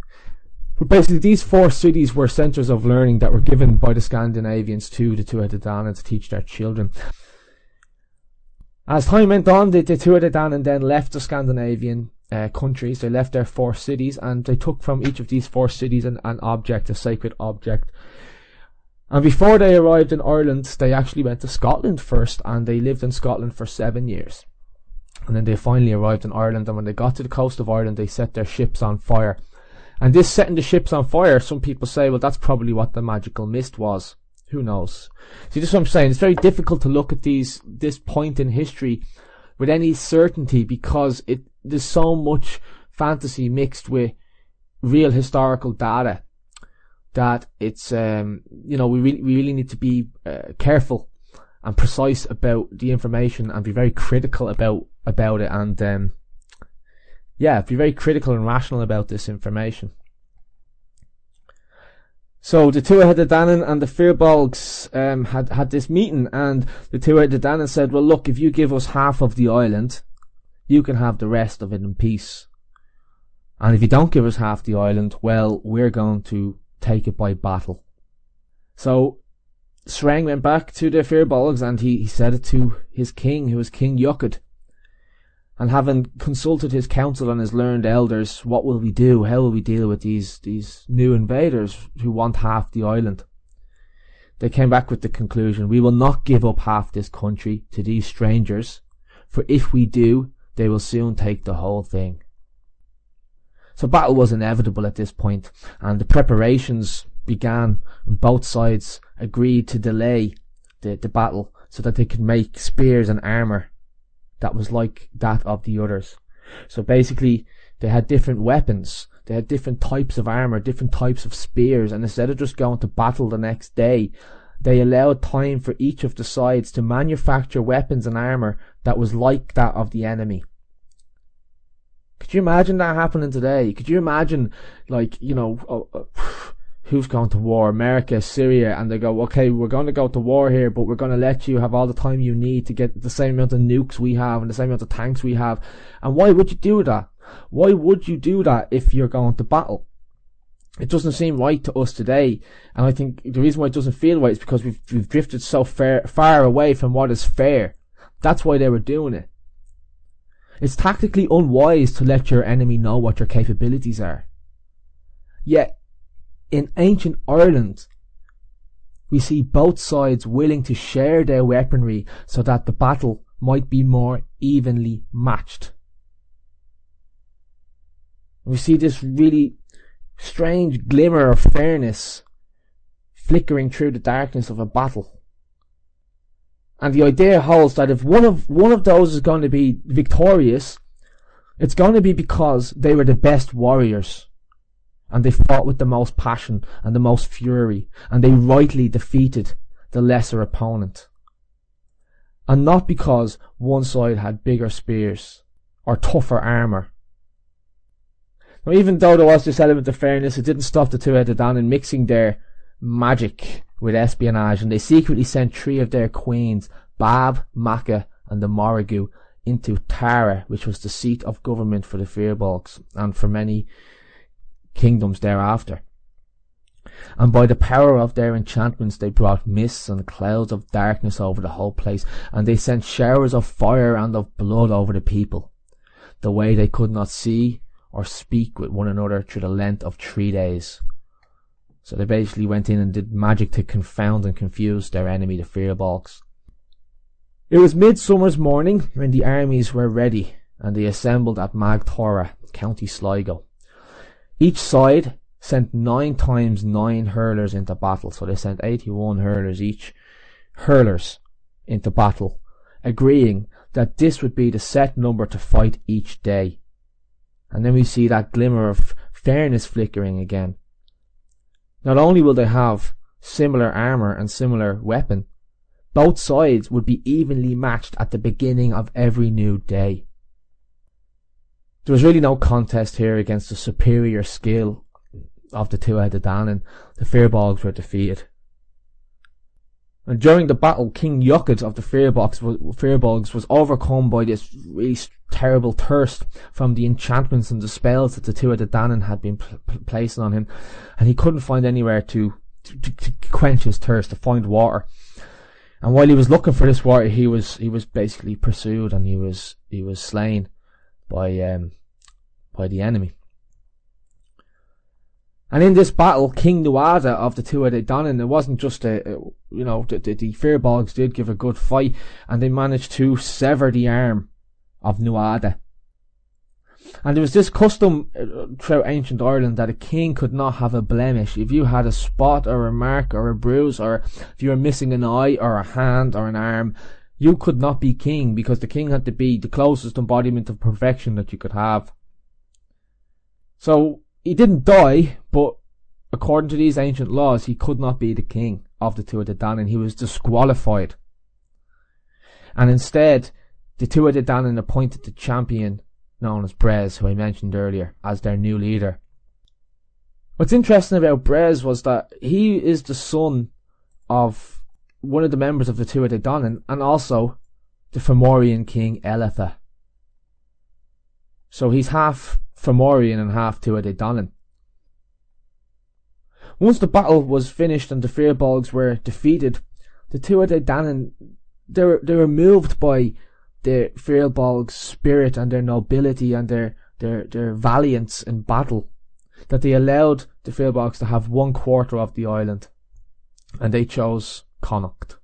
But basically these 4 cities were centres of learning that were given by the Scandinavians to the Tuatha Danann to teach their children. As time went on, the Tuatha Danann then left the Scandinavian countries. They left their 4 cities, and they took from each of these 4 cities an object, a sacred object. And before they arrived in Ireland, they actually went to Scotland first, and they lived in Scotland for 7 years. And then they finally arrived in Ireland, and when they got to the coast of Ireland, they set their ships on fire. And this setting the ships on fire, some people say, well, that's probably what the magical mist was. Who knows? See, this is what I'm saying. It's very difficult to look at this point in history with any certainty, because there's so much fantasy mixed with real historical data that it's we really need to be careful and precise about the information and be very critical about it, and be very critical and rational about this information. So the Tuatha Danann and the Firbolgs had this meeting, and the Tuatha Danann said, well, look, if you give us half of the island, you can have the rest of it in peace. And if you don't give us half the island, well, we're going to take it by battle. So Sreng went back to the Firbolgs, and he said it to his king, who was King Yucad. And having consulted his council and his learned elders, what will we do? How will we deal with these new invaders who want half the island? They came back with the conclusion, we will not give up half this country to these strangers, for if we do, they will soon take the whole thing. So battle was inevitable at this point, and the preparations began, and both sides agreed to delay the battle so that they could make spears and armour that was like that of the others. So basically they had different weapons, they had different types of armour, different types of spears, and instead of just going to battle the next day, they allowed time for each of the sides to manufacture weapons and armour that was like that of the enemy. Could you imagine that happening today? Could you imagine, who's going to war? America, Syria, and they go, okay, we're going to go to war here, but we're going to let you have all the time you need to get the same amount of nukes we have and the same amount of tanks we have. And why would you do that? Why would you do that if you're going to battle? It doesn't seem right to us today, and I think the reason why it doesn't feel right is because we've drifted so far away from what is fair. That's why they were doing it. It's tactically unwise to let your enemy know what your capabilities are. Yet, in ancient Ireland, we see both sides willing to share their weaponry so that the battle might be more evenly matched. We see this really strange glimmer of fairness flickering through the darkness of a battle. And the idea holds that if one of those is going to be victorious, it's going to be because they were the best warriors. And they fought with the most passion and the most fury, and they rightly defeated the lesser opponent. And not because one side had bigger spears or tougher armour. Now, even though there was this element of fairness, it didn't stop the Tuatha Danann mixing their magic with espionage, and they secretly sent 3 of their queens, Bab, Macha and the Morrigu, into Tara, which was the seat of government for the Firbolgs and for many kingdoms thereafter. And by the power of their enchantments they brought mists and clouds of darkness over the whole place, and they sent showers of fire and of blood over the people, the way they could not see or speak with one another through the length of 3 days. So they basically went in and did magic to confound and confuse their enemy, the Firbolgs. It was midsummer's morning when the armies were ready, and they assembled at Moytura, County Sligo. Each side sent 9 times 9 hurlers into battle, so they sent 81 hurlers into battle, agreeing that this would be the set number to fight each day. And then we see that glimmer of fairness flickering again. Not only will they have similar armour and similar weapon, both sides would be evenly matched at the beginning of every new day. There was really no contest here against the superior skill of the Tuatha De Danann. The Firbolgs were defeated. And during the battle, King Iocchid of the Firbolgs was overcome by this really terrible thirst from the enchantments and the spells that the Tuatha De Danann had been placing on him, and he couldn't find anywhere to quench his thirst, to find water. And while he was looking for this water, he was basically pursued, and he was slain by the enemy. And in this battle, King Nuada of the Tuatha De Danann, it wasn't just the Firbolgs did give a good fight, and they managed to sever the arm of Nuada. And there was this custom throughout ancient Ireland that a king could not have a blemish. If you had a spot or a mark or a bruise, or if you were missing an eye or a hand or an arm, you could not be king, because the king had to be the closest embodiment of perfection that you could have. So he didn't die, but according to these ancient laws, he could not be the king of the Tuatha De Danann. He was disqualified. And instead, the Tuatha De Danann appointed the champion known as Brez, who I mentioned earlier, as their new leader. What's interesting about Brez was that he is the son of one of the members of the Tuatha De Danann, and also the Fomorian king Eletha. So he's half Fomorian and half Tuatha De Danann. Once the battle was finished and the Firbolgs were defeated, the Tuatha De Danann, they were moved by the Firbolgs' spirit and their nobility and their valiance in battle, that they allowed the Firbolgs to have 1/4 of the island, and they chose Connacht.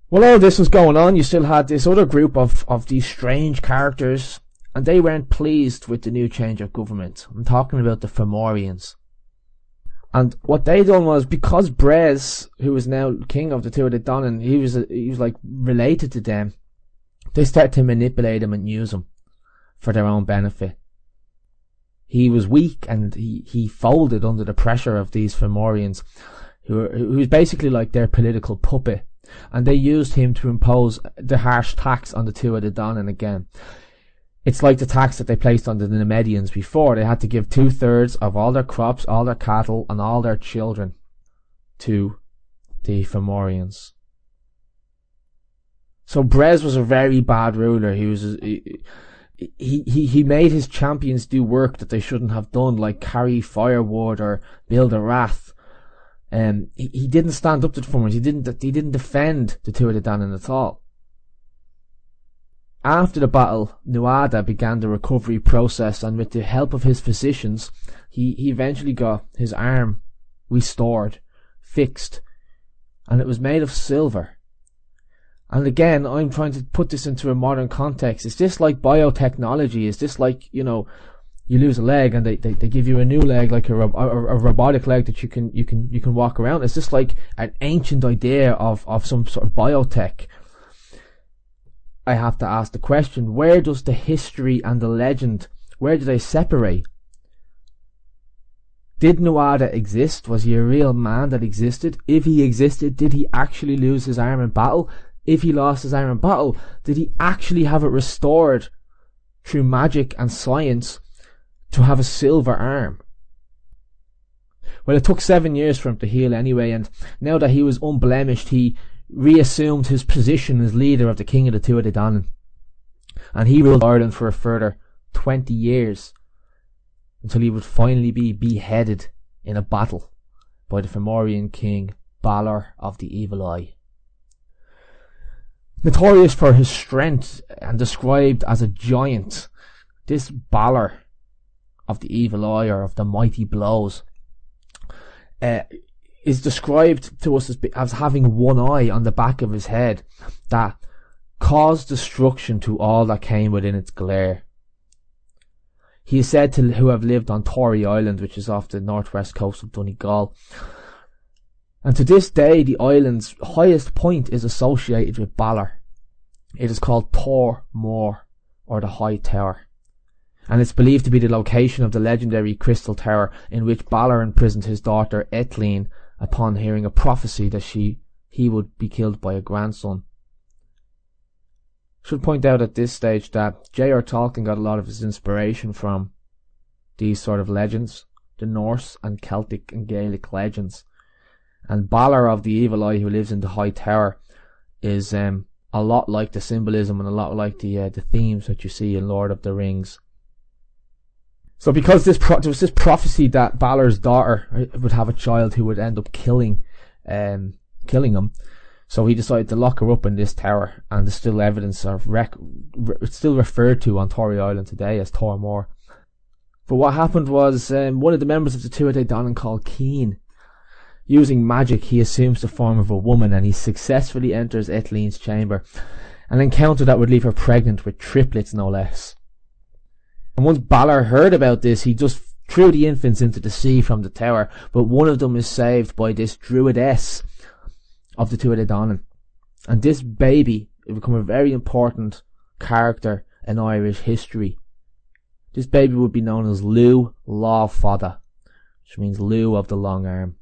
While all this was going on, you still had this other group of these strange characters, and they weren't pleased with the new change of government. I'm talking about the Fomorians. And what they done was, because Brez, who was now king of the Tuatha De Danann, he was like related to them, they started to manipulate him and use him for their own benefit. He was weak, and he folded under the pressure of these Fomorians, who was basically like their political puppet, and they used him to impose the harsh tax on the Tuatha De Danann again. It's like the tax that they placed on the Nemedians before. They had to give 2/3 of all their crops, all their cattle, and all their children to the Fomorians. So Brez was a very bad ruler. He made his champions do work that they shouldn't have done, like carry firewood or build a rath. He didn't stand up to the Fomorians. He didn't defend the Tuatha De Danann at all. After the battle, Nuada began the recovery process, and with the help of his physicians, he eventually got his arm restored, fixed, and it was made of silver. And again, I'm trying to put this into a modern context. Is this like biotechnology? Is this like, you lose a leg and they give you a new leg, like a robotic leg that you can walk around? Is this like an ancient idea of some sort of biotech? I have to ask the question, where does the history and the legend, where do they separate? Did Nuada exist? Was he a real man that existed? If he existed, did he actually lose his arm in battle? If he lost his arm in battle, did he actually have it restored through magic and science to have a silver arm? Well, it took 7 years for him to heal anyway, and now that he was unblemished, he reassumed his position as leader of the king of the Tuatha De Danann, and he ruled Ireland for a further 20 years until he would finally be beheaded in a battle by the Fomorian king Balor of the Evil Eye. Notorious for his strength and described as a giant, this Balor of the Evil Eye, or of the mighty blows, is described to us as having one eye on the back of his head that caused destruction to all that came within its glare. He is said to have lived on Tory Island, which is off the northwest coast of Donegal. And to this day, the island's highest point is associated with Balor. It is called Tor Mór, or the High Tower. and it's believed to be the location of the legendary Crystal Tower in which Balor imprisoned his daughter Etlín upon hearing a prophecy that he would be killed by a grandson. Should point out at this stage that J.R. Tolkien got a lot of his inspiration from these sort of legends, the Norse and Celtic and Gaelic legends. And Balor of the Evil Eye, who lives in the High Tower, is a lot like the symbolism and a lot like the themes that you see in Lord of the Rings. So because there was this prophecy that Balor's daughter would have a child who would end up killing him, so he decided to lock her up in this tower, and there's still evidence of it's still referred to on Tory Island today as Tormore. But what happened was one of the members of the Tuatha Danann called Keen, using magic, he assumes the form of a woman, and he successfully enters Etlín's chamber, an encounter that would leave her pregnant with triplets no less. And once Balor heard about this, he just threw the infants into the sea from the tower, but one of them is saved by this druidess of the Tuatha Danann. And this baby will become a very important character in Irish history. This baby would be known as Lugh Law Fada, which means Lugh of the long arm.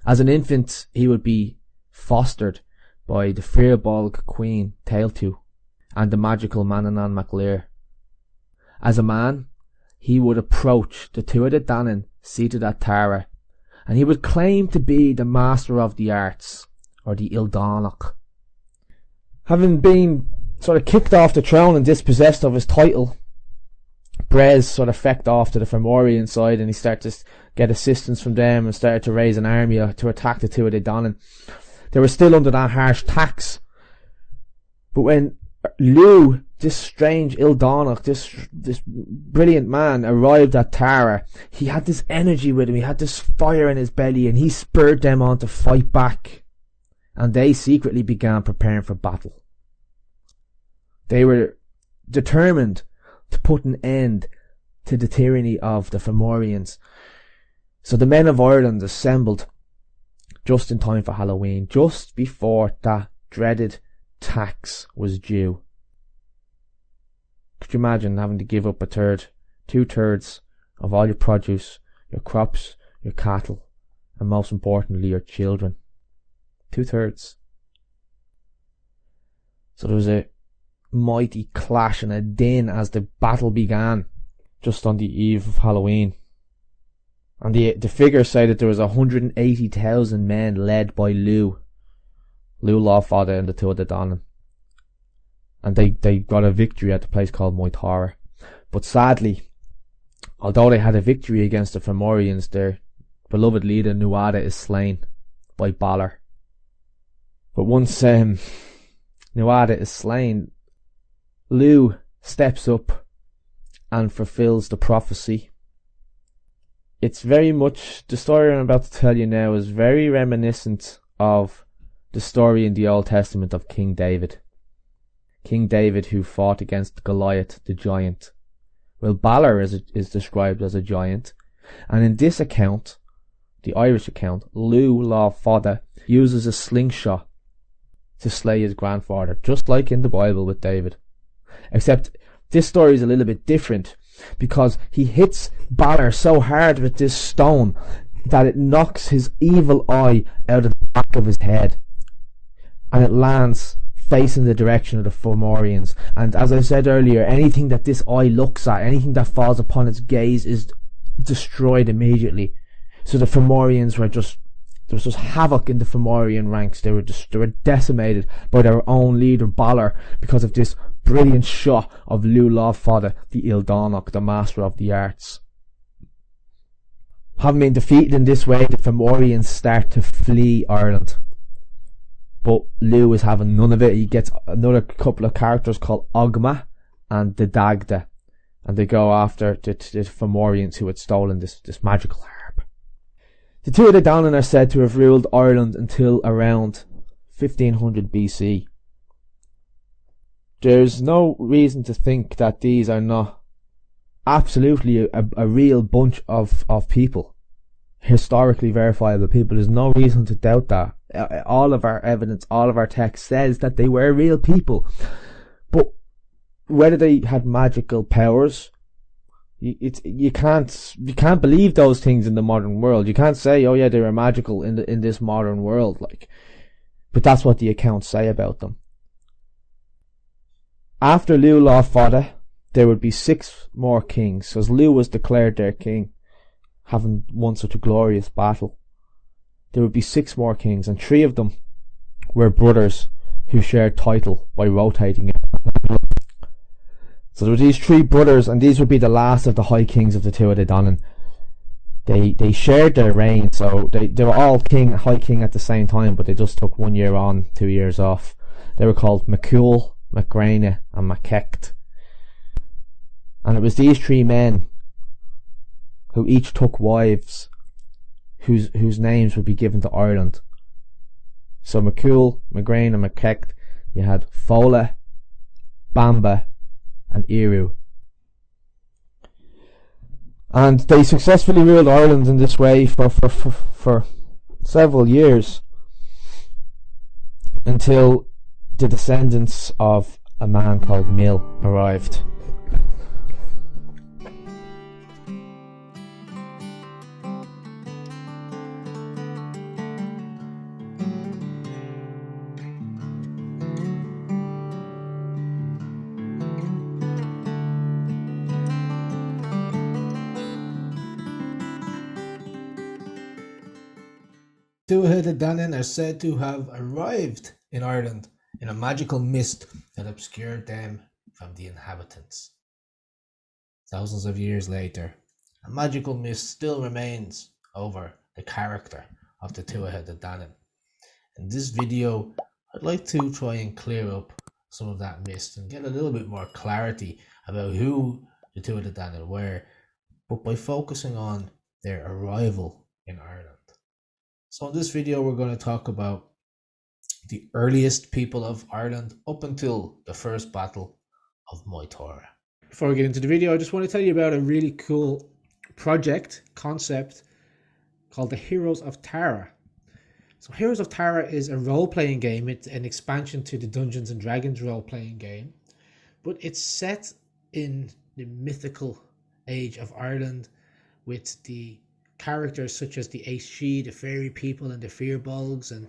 As an infant, he would be fostered by the Firbolg queen Tailtu and the magical Manannán mac Lir. As a man, he would approach the Tuatha Danann seated at Tara, and he would claim to be the master of the arts, or the Ildánach. Having been sort of kicked off the throne and dispossessed of his title, Brez sort of fecked off to the Fomorian side, and he started to get assistance from them and started to raise an army to attack the Tuatha Danann. They were still under that harsh tax. But when Lugh, this strange Ildánach, this brilliant man, arrived at Tara, he had this energy with him, he had this fire in his belly, and he spurred them on to fight back. And they secretly began preparing for battle. They were determined to put an end to the tyranny of the Fomorians. So the men of Ireland assembled just in time for Halloween, just before that dreaded tax was due. Could you imagine having to give up 2/3 of all your produce, your crops, your cattle, and most importantly your children? 2/3. So there was a mighty clash and a din as the battle began just on the eve of Halloween. And the figures say that there was 180,000 men led by Lugh Law Fada and the Tuatha Danann. And they got a victory at the place called Moytura. But sadly, although they had a victory against the Fomorians, their beloved leader Nuada is slain by Balor. But once Nuada is slain, Lugh steps up and fulfills the prophecy. It's very much, the story I'm about to tell you now is very reminiscent of the story in the Old Testament of King David. King David, who fought against Goliath the giant. Well, Balor is described as a giant, and in this account, the Irish account, Lugh Law Fada uses a slingshot to slay his grandfather, just like in the Bible with David. Except this story is a little bit different, because he hits Balor so hard with this stone that it knocks his evil eye out of the back of his head, and it lands facing the direction of the Fomorians. And as I said earlier, anything that this eye looks at, anything that falls upon its gaze, is destroyed immediately. So the Fomorians there was just havoc in the Fomorian ranks. They were decimated by their own leader Balor because of this brilliant shot of Lugh Law Fada, the Ildánach, the master of the arts. Having been defeated in this way, the Fomorians start to flee Ireland. But Lugh is having none of it. He gets another couple of characters called Ogma and the Dagda, and they go after the Fomorians who had stolen this magical harp. The Tuatha Danann are said to have ruled Ireland until around 1500 BC. There's no reason to think that these are not absolutely a real bunch of people, historically verifiable people. There's no reason to doubt that. All of our evidence, all of our text says that they were real people. But whether they had magical powers, you can't believe those things in the modern world. You can't say, oh yeah, they were magical in this modern world, like. But that's what the accounts say about them. After Lugh Law Fada, there would be 6 more kings, as Lugh was declared their king, having won such a glorious battle. There would be 6 more kings, and 3 of them were brothers who shared title by rotating it. So there were these 3 brothers, and these would be the last of the high kings of the Tuatha Danann. They shared their reign, so they were all high king at the same time, but they just took 1 year on, 2 years off. They were called McCool, MacGraine and MacKecht. And it was these 3 men who each took wives whose names would be given to Ireland. So McCool, MacGraine and MacKecht, you had Fola, Bamba and Eru. And they successfully ruled Ireland in this way for several years, until the descendants of a man called Mill arrived. Tuatha Danann are said to have arrived in Ireland in a magical mist that obscured them from the inhabitants. Thousands of years later, a magical mist still remains over the character of the Tuatha Danann. In this video, I'd like to try and clear up some of that mist and get a little bit more clarity about who the Tuatha Danann were, but by focusing on their arrival in Ireland. So in this video, we're going to talk about the earliest people of Ireland up until the first battle of Moytura. Before we get into the video, I just want to tell you about a really cool concept called the Heroes of Tara. So Heroes of Tara is a role-playing game. It's an expansion to the Dungeons and Dragons role-playing game, but it's set in the mythical age of Ireland with the characters such as the Osín, the fairy people and the Firbolgs, and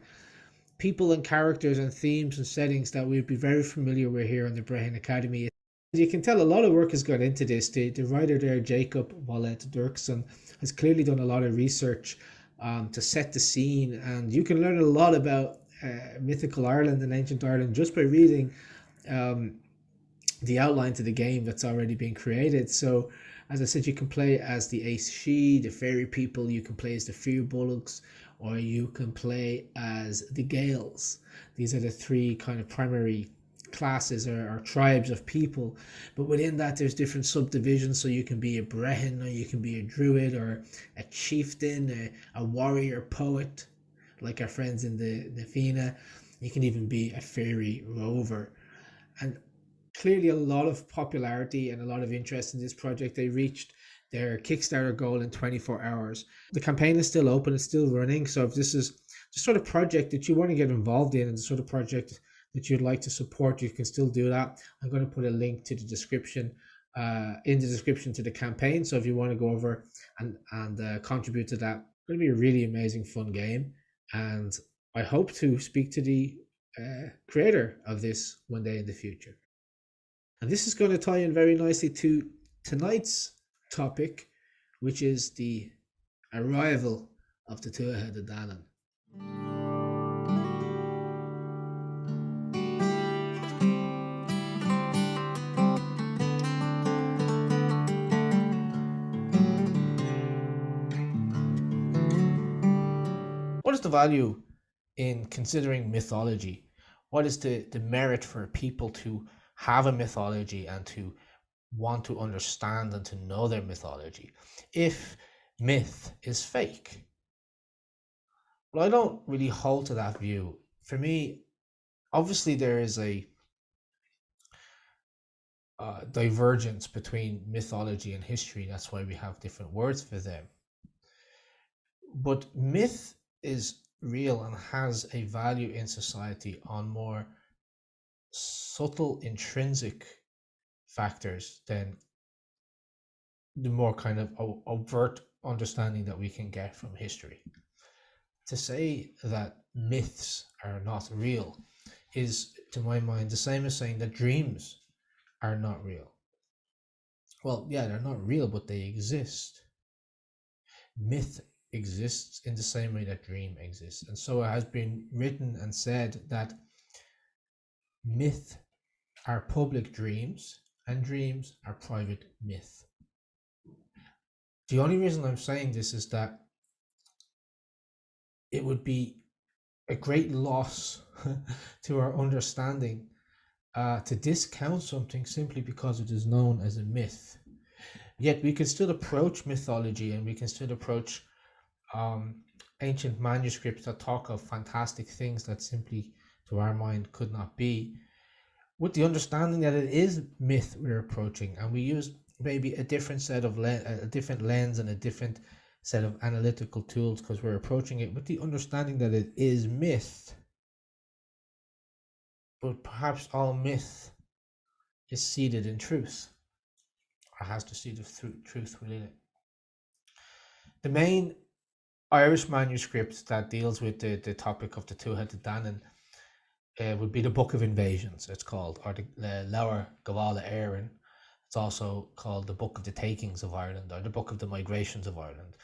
people and characters and themes and settings that we'd be very familiar with here on the Brehon Academy. You can tell a lot of work has gone into this. The writer there, Jacob Wallet-Dirksen, has clearly done a lot of research to set the scene, and you can learn a lot about mythical Ireland and ancient Ireland just by reading the outline to the game that's already been created. So as I said, you can play as the Osín, the fairy people, you can play as the Firbolgs, or you can play as the Gaels. These are the 3 kind of primary classes or tribes of people. But within that, there's different subdivisions. So you can be a Brehon, or you can be a Druid, or a chieftain, a warrior poet, like our friends in the Fina. You can even be a fairy rover. And clearly a lot of popularity and a lot of interest in this project. They reached their Kickstarter goal in 24 hours. The campaign is still open, it's still running. So if this is the sort of project that you want to get involved in and the sort of project that you'd like to support, you can still do that. I'm going to put a link to the description in the description to the campaign. So if you want to go over and contribute to that, it's going to be a really amazing, fun game. And I hope to speak to the creator of this one day in the future. And this is going to tie in very nicely to tonight's topic, which is the arrival of the Tuatha Danann. What is the value in considering mythology? What is the merit for people to have a mythology and to want to understand and to know their mythology if myth is fake? Well, I don't really hold to that view. For me, obviously there is a divergence between mythology and history. That's why we have different words for them. But myth is real and has a value in society on more subtle, intrinsic factors than the more kind of overt understanding that we can get from history. To say that myths are not real is, to my mind, the same as saying that dreams are not real. Well, yeah, they're not real, but they exist. Myth exists in the same way that dream exists. And so it has been written and said that myth are public dreams and dreams are private myth. The only reason I'm saying this is that it would be a great loss to our understanding to discount something simply because it is known as a myth. Yet we can still approach mythology, and we can still approach ancient manuscripts that talk of fantastic things that simply to our mind could not be, with the understanding that it is myth we're approaching, and we use maybe a different set of a different lens and a different set of analytical tools because we're approaching it with the understanding that it is myth. But perhaps all myth is seated in truth, or has the seed of truth within it. The main Irish manuscript that deals with the topic of the two-headed Danann would be the Book of Invasions, it's called, or the Lebor, Gabála, Érenn. It's also called the Book of the Takings of Ireland, or the Book of the Migrations of Ireland.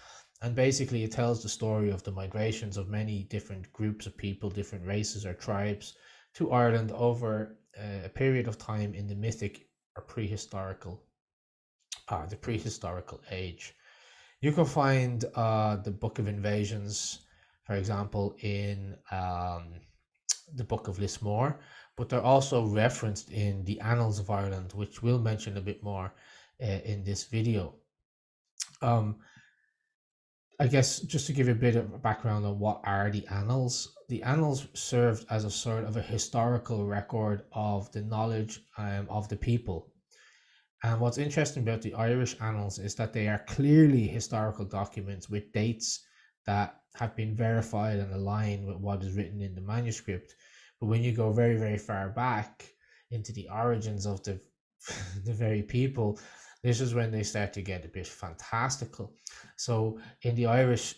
And basically it tells the story of the migrations of many different groups of people, different races or tribes to Ireland over a period of time in the mythic or prehistorical age. You can find the Book of Invasions, for example, in the Book of Lismore, but they're also referenced in the Annals of Ireland, which we'll mention a bit more in this video. I guess just to give you a bit of background on what are the Annals served as a sort of a historical record of the knowledge of the people. And what's interesting about the Irish Annals is that they are clearly historical documents with dates that have been verified and aligned with what is written in the manuscript. But when you go very, very far back into the origins of the very people, this is when they start to get a bit fantastical. So in the Irish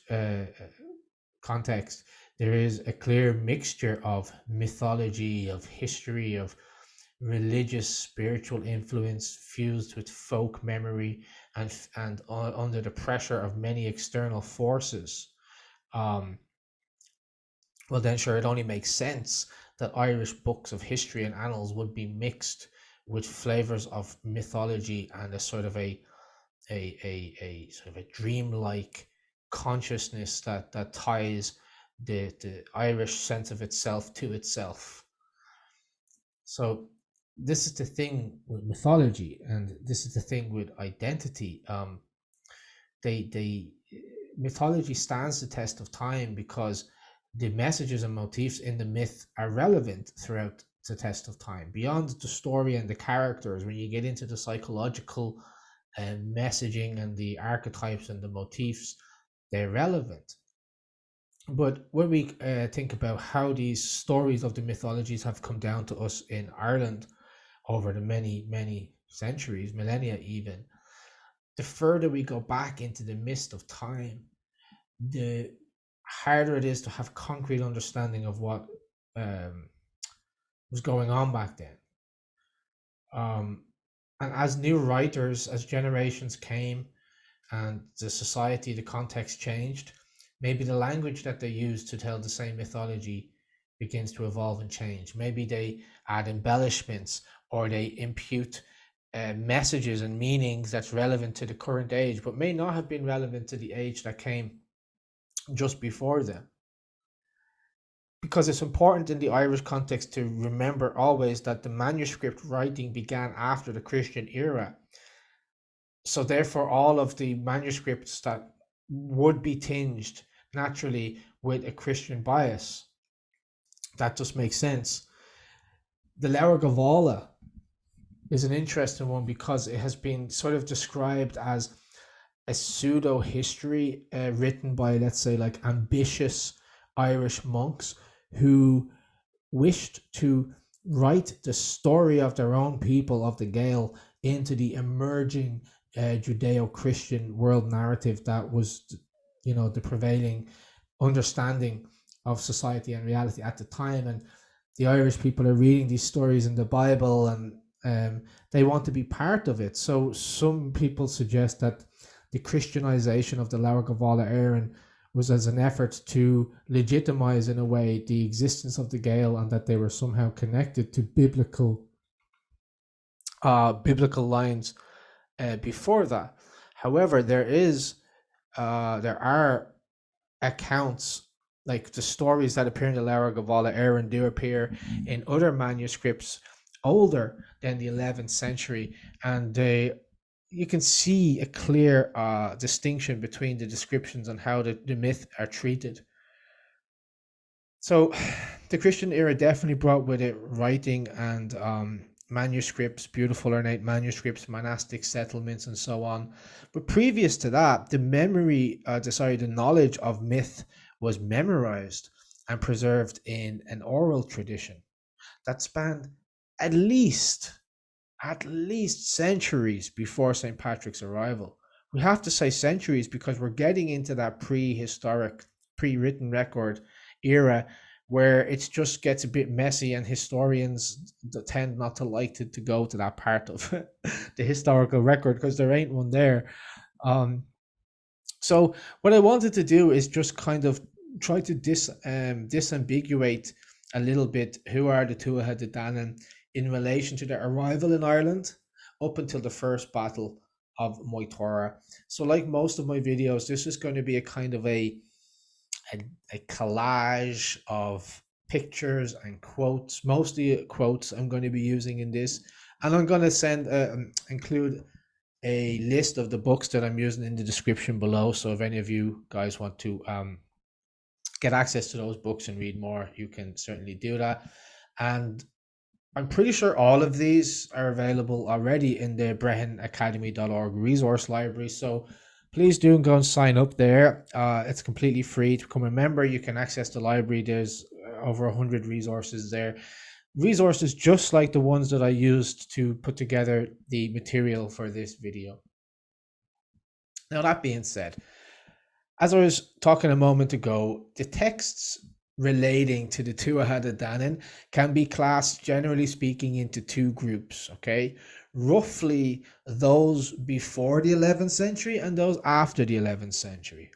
context, there is a clear mixture of mythology, of history, of religious, spiritual influence fused with folk memory, and under the pressure of many external forces. Well, then sure, it only makes sense that Irish books of history and annals would be mixed with flavors of mythology and a sort of a dreamlike consciousness that ties the Irish sense of itself to itself. So this is the thing with mythology, and this is the thing with identity. Mythology stands the test of time because the messages and motifs in the myth are relevant throughout the test of time. Beyond the story and the characters, when you get into the psychological messaging and the archetypes and the motifs, they're relevant. But when we think about how these stories of the mythologies have come down to us in Ireland over the many centuries, millennia even, the further we go back into the mist of time, the harder it is to have concrete understanding of what was going on back then. And as new writers, as generations came and the society, the context changed, maybe the language that they use to tell the same mythology begins to evolve and change. Maybe they add embellishments, or they impute messages and meanings that's relevant to the current age, but may not have been relevant to the age that came just before them. Because it's important in the Irish context to remember always that the manuscript writing began after the Christian era. So therefore, all of the manuscripts that would be tinged naturally with a Christian bias. That just makes sense. The Lebor Gabála is an interesting one because it has been sort of described as a pseudo history written by, let's say, like ambitious Irish monks who wished to write the story of their own people, of the Gael, into the emerging Judeo-Christian world narrative that was, the prevailing understanding of society and reality at the time. And the Irish people are reading these stories in the Bible, and they want to be part of it. So some people suggest that the Christianization of the Leabhar Gabála Érenn was as an effort to legitimize, in a way, the existence of the Gael, and that they were somehow connected to biblical lines before that. However, there are accounts, like the stories that appear in the Leabhar Gabála Érenn do appear in other manuscripts older than the 11th century, and you can see a clear distinction between the descriptions and how the myth are treated. So the Christian era definitely brought with it writing and manuscripts, beautiful ornate manuscripts, monastic settlements, and so on. But previous to that, the knowledge of myth was memorized and preserved in an oral tradition that spanned at least centuries before St. Patrick's arrival. We have to say centuries because we're getting into that prehistoric, pre-written record era where it just gets a bit messy, and historians tend not to like to go to that part of the historical record because there ain't one there. So what I wanted to do is just kind of try to disambiguate a little bit who are the Tuatha De Danann in relation to their arrival in Ireland up until the first battle of Moytura. So like most of my videos, this is going to be a kind of a collage of pictures and quotes, mostly quotes I'm going to be using in this. And I'm going to include a list of the books that I'm using in the description below. So if any of you guys want to get access to those books and read more, you can certainly do that. And I'm pretty sure all of these are available already in the brehonacademy.org resource library. So please do go and sign up there. It's completely free to become a member. You can access the library. There's over 100 resources there. Resources just like the ones that I used to put together the material for this video. Now, that being said, as I was talking a moment ago, the texts relating to the Tuatha De Danann can be classed, generally speaking, into two groups, okay? Roughly those before the 11th century and those after the 11th century.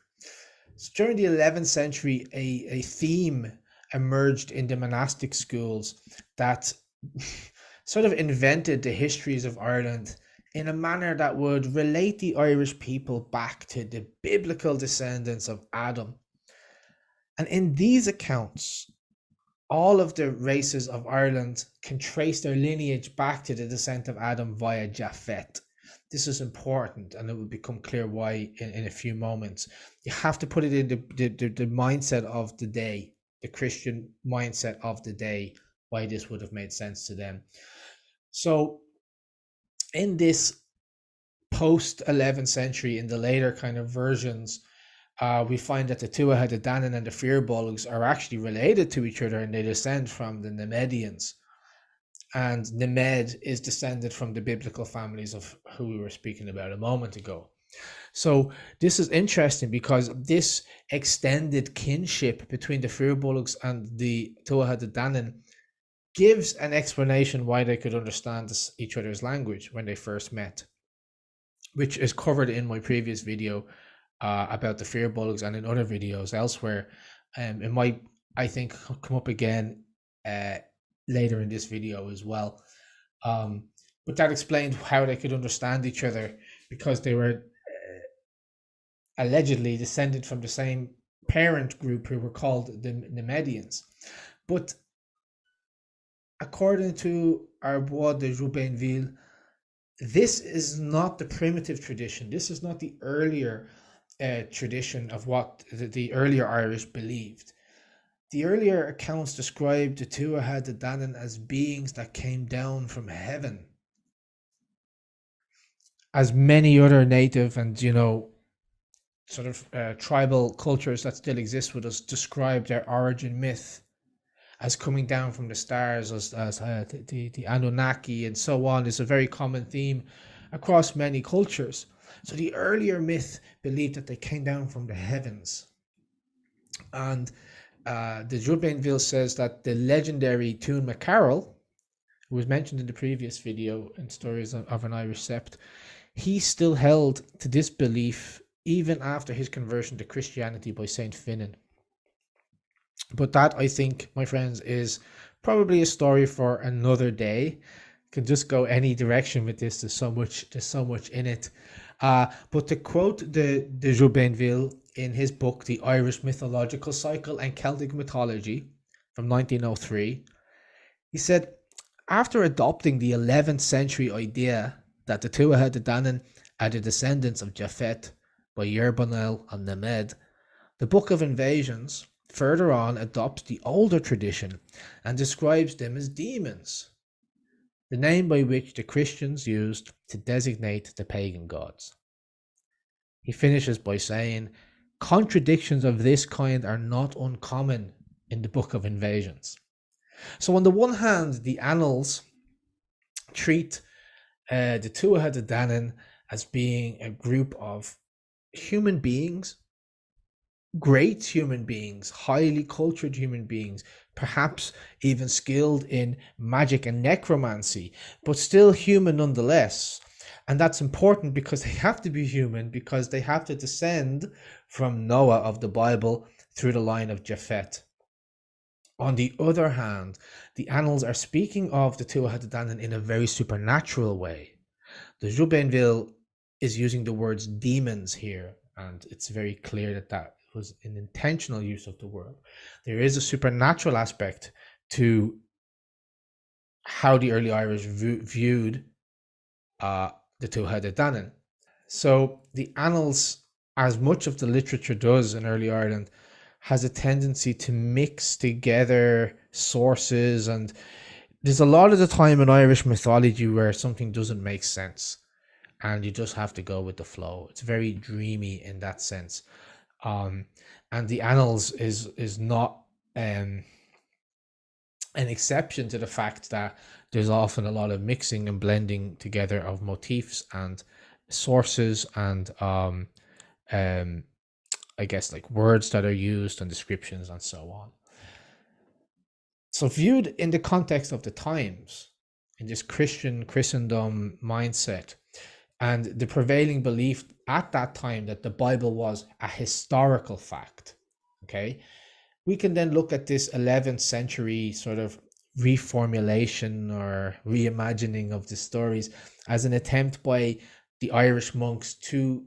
So during the 11th century, a theme emerged in the monastic schools that sort of invented the histories of Ireland in a manner that would relate the Irish people back to the biblical descendants of Adam. And in these accounts, all of the races of Ireland can trace their lineage back to the descent of Adam via Japhet. This is important, and it will become clear why in a few moments. You have to put it in the mindset of the day, the Christian mindset of the day, why this would have made sense to them. So in this post-11th century, in the later kind of versions, we find that the Tuatha De Danann and the Firbolgs are actually related to each other, and they descend from the Nemedians. And Nemed is descended from the biblical families of who we were speaking about a moment ago. So this is interesting because this extended kinship between the Firbolgs and the Tuatha De Danann gives an explanation why they could understand each other's language when they first met, which is covered in my previous video about the Firbolgs and in other videos elsewhere. It might, I think, come up again later in this video as well. But that explained how they could understand each other, because they were allegedly descended from the same parent group who were called the Nemedians. But according to Arbois de Roubainville, this is not the primitive tradition. This is not the earlier tradition of what the earlier Irish believed. The earlier accounts described the Tuatha De Danann as beings that came down from heaven. As many other native and, sort of tribal cultures that still exist with us describe their origin myth. as coming down from the stars, as the Anunnaki and so on, is a very common theme across many cultures. So the earlier myth believed that they came down from the heavens. And the Jubainville says that the legendary Tún Macarroll, who was mentioned in the previous video in Stories of an Irish Sept, he still held to this belief even after his conversion to Christianity by Saint Finan. But that, I think, my friends, is probably a story for another day. Can just go any direction with this. There's so much in it. But to quote the Jubainville in his book, The Irish Mythological Cycle and Celtic Mythology from 1903, he said, after adopting the 11th century idea that the Tuatha De Danann are the descendants of Japhet by Yerbonel and Nemed, the Book of Invasions further on adopts the older tradition and describes them as demons, the name by which the Christians used to designate the pagan gods. He finishes by saying, contradictions of this kind are not uncommon in the Book of Invasions. So on the one hand, the annals treat the Tuatha De Danann as being a group of human beings, great human beings, highly cultured human beings, perhaps even skilled in magic and necromancy, but still human nonetheless. And that's important because they have to be human, because they have to descend from Noah of the Bible through the line of Japhet. On the other hand, the annals are speaking of the Tuatha De Danann in a very supernatural way. The Jubainville is using the words demons here, and it's very clear that that was an intentional use of the word. There is a supernatural aspect to how the early Irish viewed the Tuatha De Danann. So the annals, as much of the literature does in early Ireland, has a tendency to mix together sources, and there's a lot of the time in Irish mythology where something doesn't make sense and you just have to go with the flow. It's very dreamy in that sense. And the annals is not an exception to the fact that there's often a lot of mixing and blending together of motifs and sources and I guess like words that are used and descriptions and so on. So viewed in the context of the times, in this Christendom mindset, and the prevailing belief at that time that the Bible was a historical fact, okay, we can then look at this 11th century sort of reformulation or reimagining of the stories as an attempt by the Irish monks to,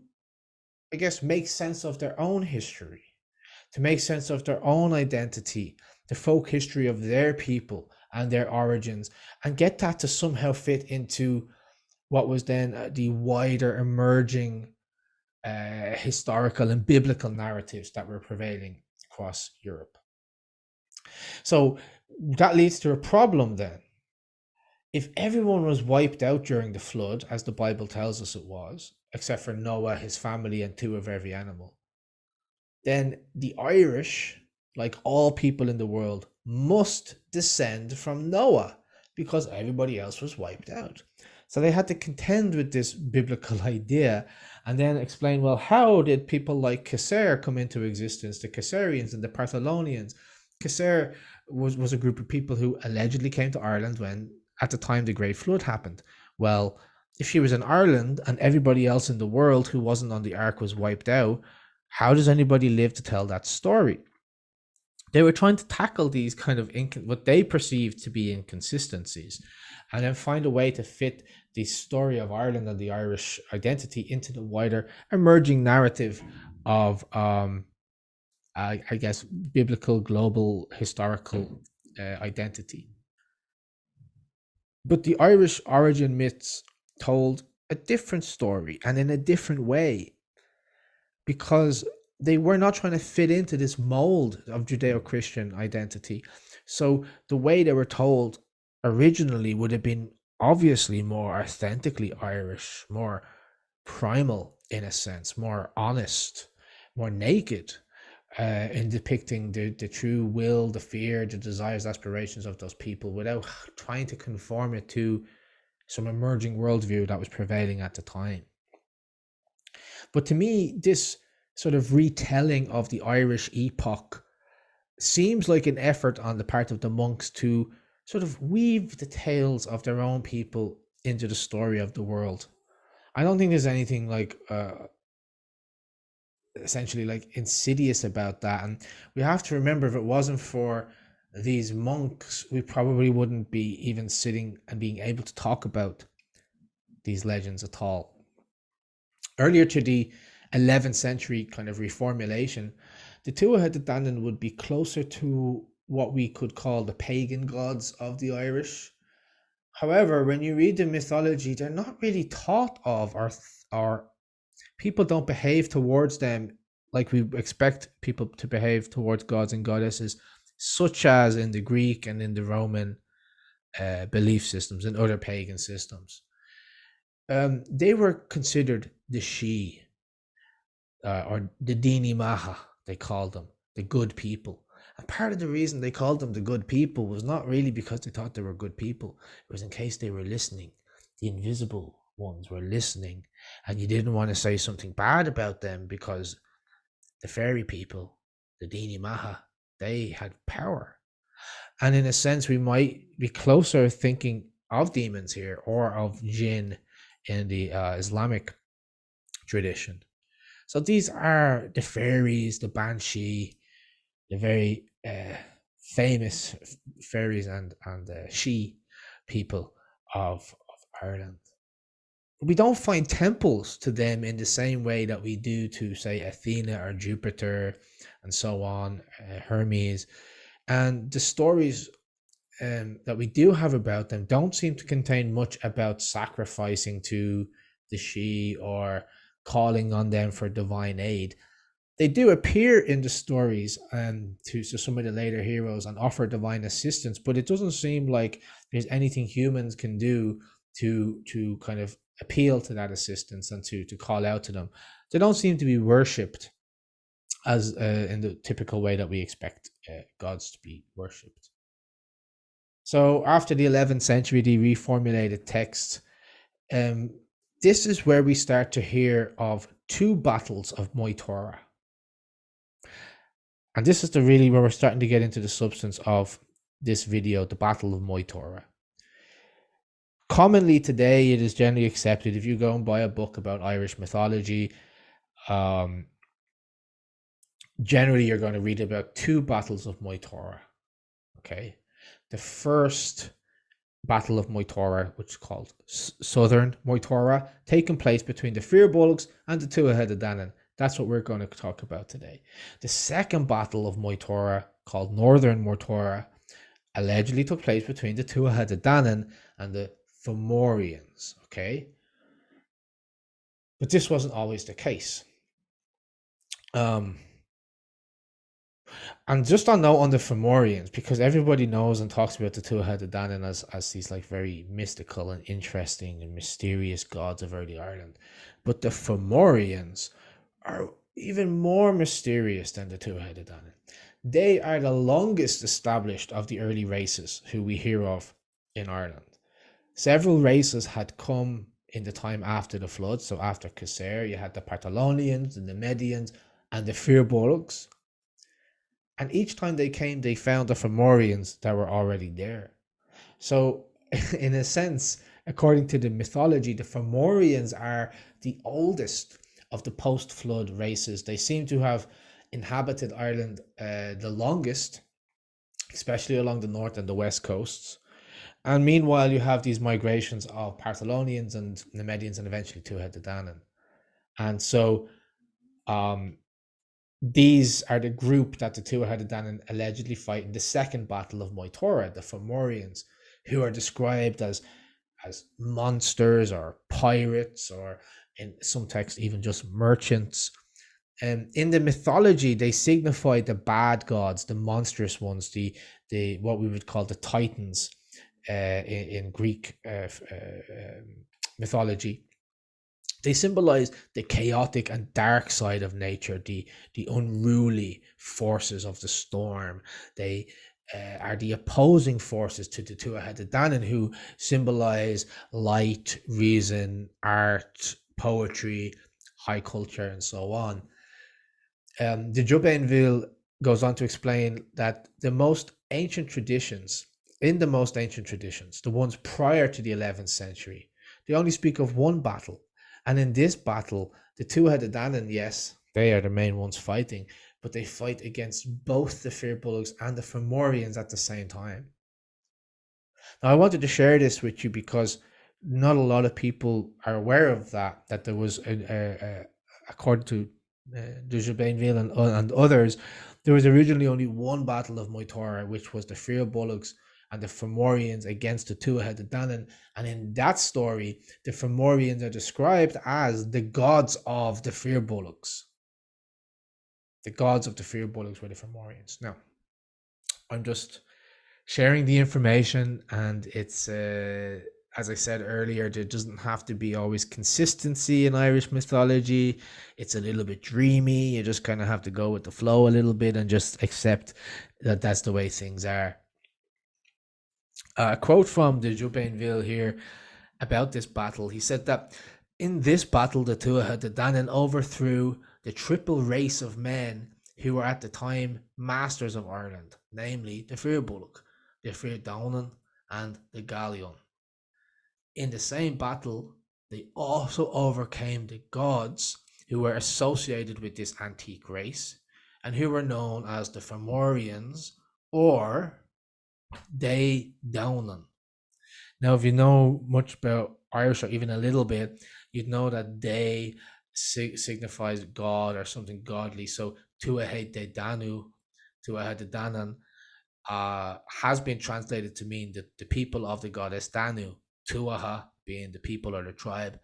I guess, make sense of their own history, to make sense of their own identity, the folk history of their people and their origins, and get that to somehow fit into what was then the wider emerging historical and biblical narratives that were prevailing across Europe. So that leads to a problem then. If everyone was wiped out during the flood, as the Bible tells us it was, except for Noah, his family, and 2 of every animal, then the Irish, like all people in the world, must descend from Noah because everybody else was wiped out. So they had to contend with this biblical idea and then explain, well, how did people like Cessair come into existence, the Caesarians and the Partholonians? Cessair was a group of people who allegedly came to Ireland when, at the time, the Great Flood happened. Well, if she was in Ireland and everybody else in the world who wasn't on the ark was wiped out, how does anybody live to tell that story? They were trying to tackle these kind of what they perceived to be inconsistencies, and then find a way to fit the story of Ireland and the Irish identity into the wider emerging narrative of, I guess, biblical, global, historical identity. But the Irish origin myths told a different story and in a different way, because they were not trying to fit into this mold of Judeo-Christian identity. So the way they were told originally would have been obviously more authentically Irish, more primal in a sense, more honest, more naked. in depicting the true will, the fear, the desires, aspirations of those people without trying to conform it to some emerging worldview that was prevailing at the time. But to me, this sort of retelling of the Irish epoch seems like an effort on the part of the monks to sort of weave the tales of their own people into the story of the world. I don't think there's anything like essentially like insidious about that. And we have to remember, if it wasn't for these monks, we probably wouldn't be even sitting and being able to talk about these legends at all. Earlier to the 11th century kind of reformulation, the Tuatha De Danann would be closer to what we could call the pagan gods of the Irish. However, when you read the mythology, they're not really thought of, or people don't behave towards them like we expect people to behave towards gods and goddesses, such as in the Greek and in the Roman belief systems and other pagan systems. They were considered the She, or the Dini Maha, they called them, the good people. And part of the reason they called them the good people was not really because they thought they were good people. It was in case they were listening. The invisible ones were listening, and you didn't want to say something bad about them because the fairy people, the Dini Maha, they had power. And in a sense, we might be closer thinking of demons here, or of jinn in the Islamic tradition. So these are the fairies, the banshee, the very famous fairies and she people of Ireland. We don't find temples to them in the same way that we do to, say, Athena or Jupiter and so on, Hermes. And the stories that we do have about them don't seem to contain much about sacrificing to the She or calling on them for divine aid. They do appear in the stories to some of the later heroes and offer divine assistance, but it doesn't seem like there's anything humans can do to kind of appeal to that assistance and to call out to them. They don't seem to be worshipped as in the typical way that we expect gods to be worshipped. So after the 11th century, the reformulated texts, this is where we start to hear of two battles of Moytura. And this is where we're starting to get into the substance of this video, the Battle of Moytura. Commonly today, it is generally accepted, if you go and buy a book about Irish mythology, generally you're going to read about two battles of Moytura. Okay, the first Battle of Moytura, which is called Southern Moytura, taking place between the Firbolgs and the Tuatha De Danann. That's what we're going to talk about today. The second Battle of Moytura, called Northern Moytura, allegedly took place between the Tuatha De Danann and the Fomorians. Okay, but this wasn't always the case. And just on note on the Fomorians, because everybody knows and talks about the Tuatha De Danann as these like very mystical and interesting and mysterious gods of early Ireland, but the Fomorians are even more mysterious than the Tuatha De Danann. They are the longest established of the early races who we hear of in Ireland. Several races had come in the time after the flood. So after Caesar, you had the Partholonians, the Nemedians, and the Firbolgs. And each time they came, they found the Fomorians that were already there. So in a sense, according to the mythology, the Fomorians are the oldest of the post-flood races. They seem to have inhabited Ireland the longest, especially along the north and the west coasts. And meanwhile, you have these migrations of Partholonians and Nemedians and eventually Tuatha De Danann. And so these are the group that the Tuatha De Danann allegedly fight in the second Battle of Moytura, the Fomorians, who are described as monsters or pirates, or in some texts even just merchants. In the mythology, they signify the bad gods, the monstrous ones, the what we would call the Titans in Greek mythology. They symbolize the chaotic and dark side of nature, the unruly forces of the storm. They are the opposing forces to the Tuatha De Danann, who symbolize light, reason, art, poetry, high culture, and so on. The Jubainville goes on to explain that in the most ancient traditions, the ones prior to the 11th century, they only speak of one battle. And in this battle, the Tuatha De Danann, yes, they are the main ones fighting, but they fight against both the Firbolgs and the Fomorians at the same time. Now, I wanted to share this with you because not a lot of people are aware of that there was, according to the Jubainville and others, there was originally only one battle of Moytura, which was the Firbolgs and the Fomorians against the Tuatha De Danann. And in that story, the Fomorians are described as the gods of the Firbolgs. The gods of the Firbolgs were the Fomorians. Now, I'm just sharing the information, and it's, as I said earlier, there doesn't have to be always consistency in Irish mythology. It's a little bit dreamy. You just kind of have to go with the flow a little bit and just accept that that's the way things are. A quote from the Jubainville here about this battle. He said that in this battle, the Tuatha De Danann overthrew the triple race of men who were at the time masters of Ireland, namely the Firbolg, the Firdaunan, and the Gaelion. In the same battle, they also overcame the gods who were associated with this antique race and who were known as the Fomorians or Danann. Now, if you know much about Irish or even a little bit, you'd know that they signifies God or something godly. So Tuatha De Danann has been translated to mean the people of the goddess Danu. Tuatha being the people or the tribe,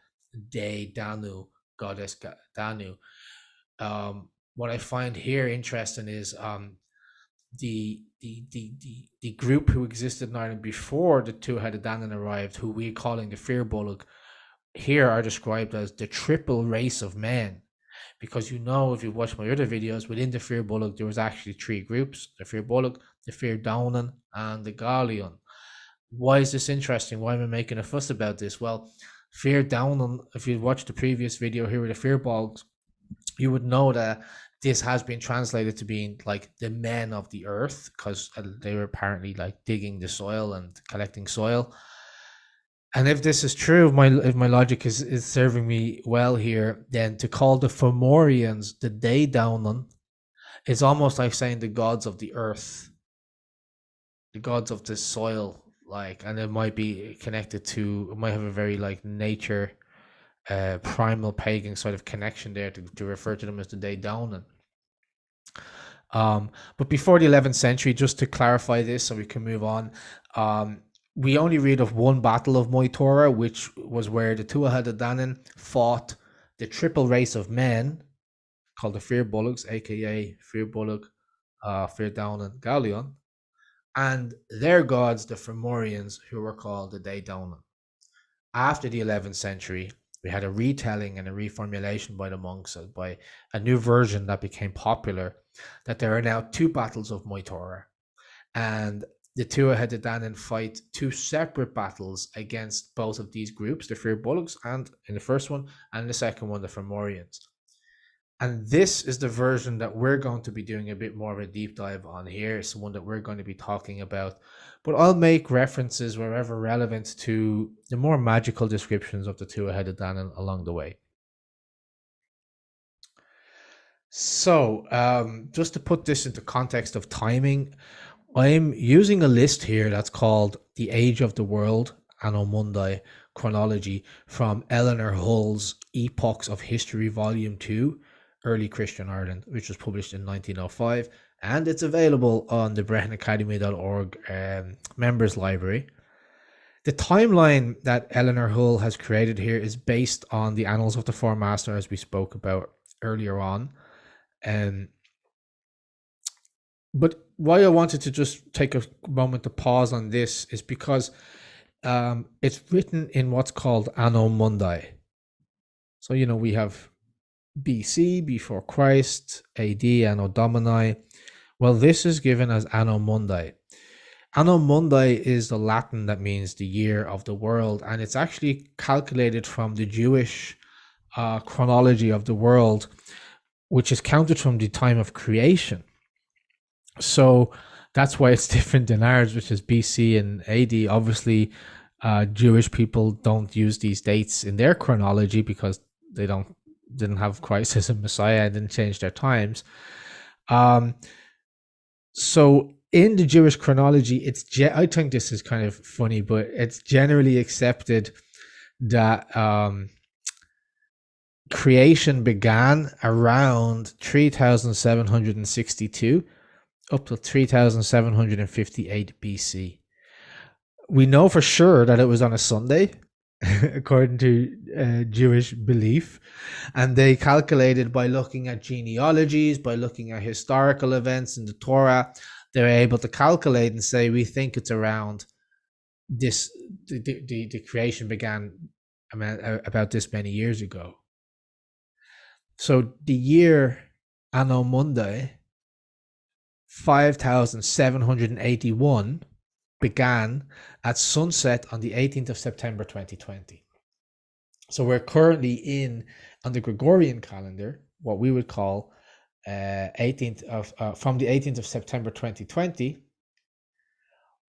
De Danu, goddess Danu. What I find here interesting is the group who existed in Ireland before the Tuatha De Danann arrived, who we're calling the Firbolg, here are described as the triple race of men. Because if you watch my other videos, within the Firbolg, there was actually three groups: the Firbolg, the Firdaunan, and the Gaelion. Why is this interesting? Why am I making a fuss about this? Well, Firdaunan, if you watch the previous video here with the Firbolgs, you would know that this has been translated to being like the men of the earth, because they were apparently like digging the soil and collecting soil. And if this is true, if my logic is serving me well here, then to call the Fomorians the Danann is almost like saying the gods of the earth, the gods of the soil, and it might be connected to, it might have a very like nature, primal pagan sort of connection there to refer to them as the Danann. But before the 11th century, just to clarify this so we can move on, we only read of one battle of Moytura, which was where the Tuatha De Danann fought the triple race of men called the Firbolgs, aka Firbolg, Firdaunan, Gaelion, and their gods, the Fomorians, who were called the Danann. After the 11th century, we had a retelling and a reformulation by the monks, by a new version that became popular, that there are now two battles of Moytura, and the Tuatha De Danann fight two separate battles against both of these groups, the Firbolgs, and in the first one, and the second one, the Fomorians. And this is the version that we're going to be doing a bit more of a deep dive on here. It's the one that we're going to be talking about. But I'll make references wherever relevant to the more magical descriptions of the Tuatha De Danann along the way. So, just to put this into context of timing, I'm using a list here that's called The Age of the World, Anno Mundi Chronology, from Eleanor Hull's Epochs of History, Volume 2, Early Christian Ireland, which was published in 1905, and it's available on the BrehonAcademy.org members library. The timeline that Eleanor Hull has created here is based on the Annals of the Four Master, as we spoke about earlier on. But why I wanted to just take a moment to pause on this is because it's written in what's called Anno Mundi. So, we have BC, before Christ, AD, Anno Domini. Well, this is given as Anno Mundi. Anno Mundi is the Latin that means the year of the world, and it's actually calculated from the Jewish chronology of the world, which is counted from the time of creation. So that's why it's different than ours, which is BC and AD. Obviously, Jewish people don't use these dates in their chronology because they didn't have Christ as a Messiah and didn't change their times. So in the Jewish chronology, I think this is kind of funny, but it's generally accepted that creation began around 3762 up to 3758 BC. We know for sure that it was on a Sunday, according to Jewish belief, and they calculated by looking at genealogies, by looking at historical events in the Torah. They're able to calculate and say, we think it's around this, the creation began about this many years ago. So the year Anno Mundi 5781 began at sunset on the 18th of September 2020. So we're currently on the Gregorian calendar, what we would call from the 18th of September 2020,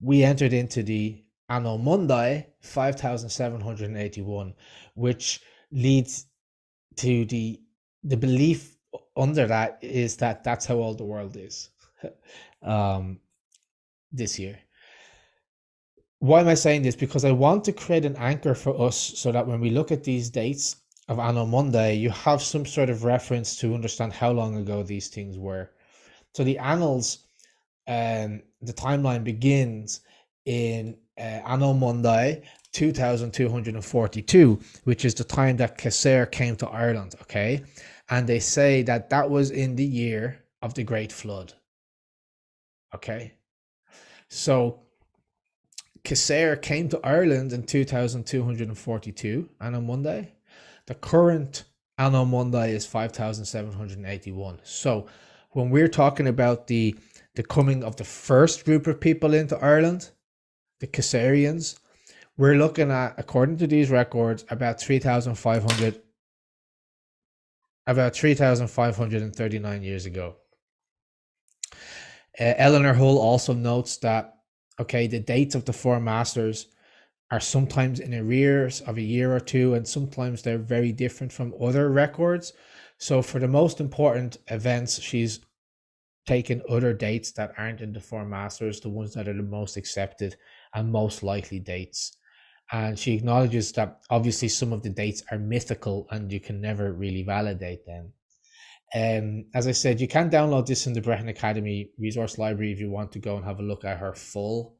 we entered into the Anno Mundi 5781, which leads to the belief under that is that that's how old the world is this year. Why am I saying this? Because I want to create an anchor for us so that when we look at these dates of Anno Mundi, you have some sort of reference to understand how long ago these things were. So the annals, the timeline begins in Anno Mundi 2242, which is the time that Cessair came to Ireland, okay? And they say that was in the year of the Great Flood, okay? So Cessair came to Ireland in 2242, Anno Mundi. The current Anno Mundi is 5781. So when we're talking about the coming of the first group of people into Ireland, the Cessairians, we're looking at, according to these records, about 3,539 years ago. Eleanor Hull also notes that, okay, the dates of the Four Masters are sometimes in arrears of a year or two, and sometimes they're very different from other records. So for the most important events, she's taken other dates that aren't in the Four Masters, the ones that are the most accepted and most likely dates. And she acknowledges that obviously some of the dates are mythical and you can never really validate them. As I said, you can download this in the Brehon Academy resource library if you want to go and have a look at her full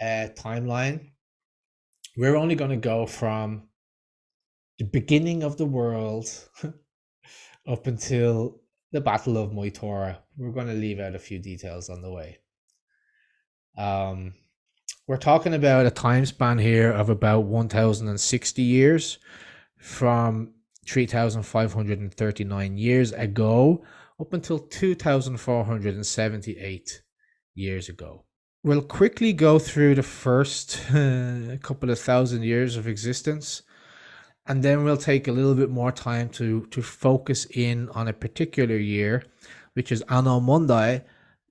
timeline. We're only going to go from the beginning of the world up until the Battle of Moytura. We're going to leave out a few details on the way. We're talking about a time span here of about 1,060 years, from 3,539 years ago up until 2,478 years ago. We'll quickly go through the first couple of thousand years of existence, and then we'll take a little bit more time to focus in on a particular year, which is Anno Mundi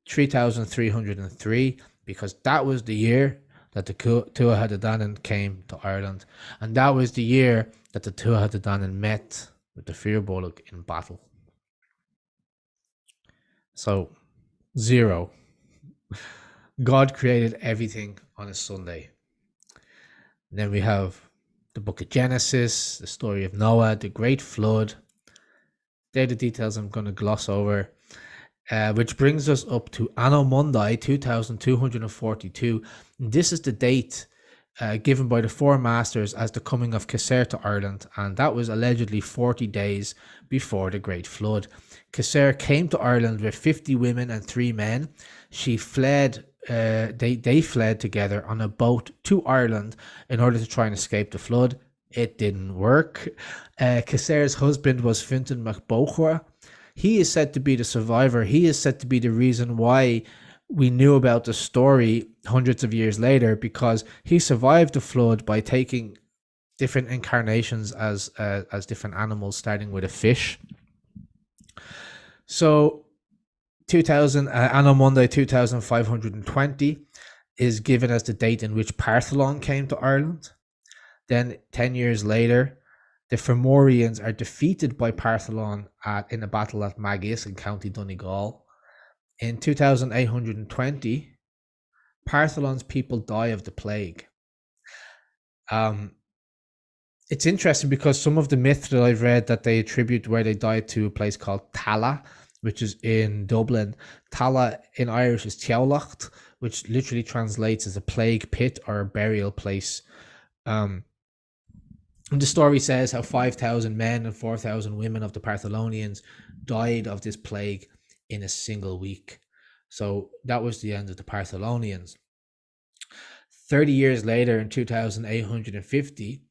3,303, because that was the year that the Tuatha De Danann came to Ireland, and that was the year that the Tuatha De Danann met with the Firbolg in battle. So, 0. God created everything on a Sunday. And then we have the book of Genesis, the story of Noah, the Great Flood. They're the details I'm going to gloss over. Which brings us up to Anno Mundi 2242. This is the date given by the Four Masters as the coming of Cessair to Ireland, and that was allegedly 40 days before the Great Flood. Cessair came to Ireland with 50 women and 3 men. She fled. They fled together on a boat to Ireland in order to try and escape the flood. It didn't work. Caser's husband was Fintan MacBochra. He is said to be the survivor. He is said to be the reason why we knew about the story hundreds of years later, because he survived the flood by taking different incarnations as different animals, starting with a fish. So 2000 Anno Monday 2520 is given as the date in which Partholon came to Ireland. Then 10 years later, the Fomorians are defeated by Partholon in a battle at Maggis in County Donegal. In 2820, Partholon's people die of the plague. It's interesting because some of the myths that I've read that they attribute where they died to a place called Tala, which is in Dublin. Tala in Irish is Teolacht, which literally translates as a plague pit or a burial place. And the story says how 5,000 men and 4,000 women of the Partholonians died of this plague in a single week. So that was the end of the Partholonians. 30 years later, in 2850,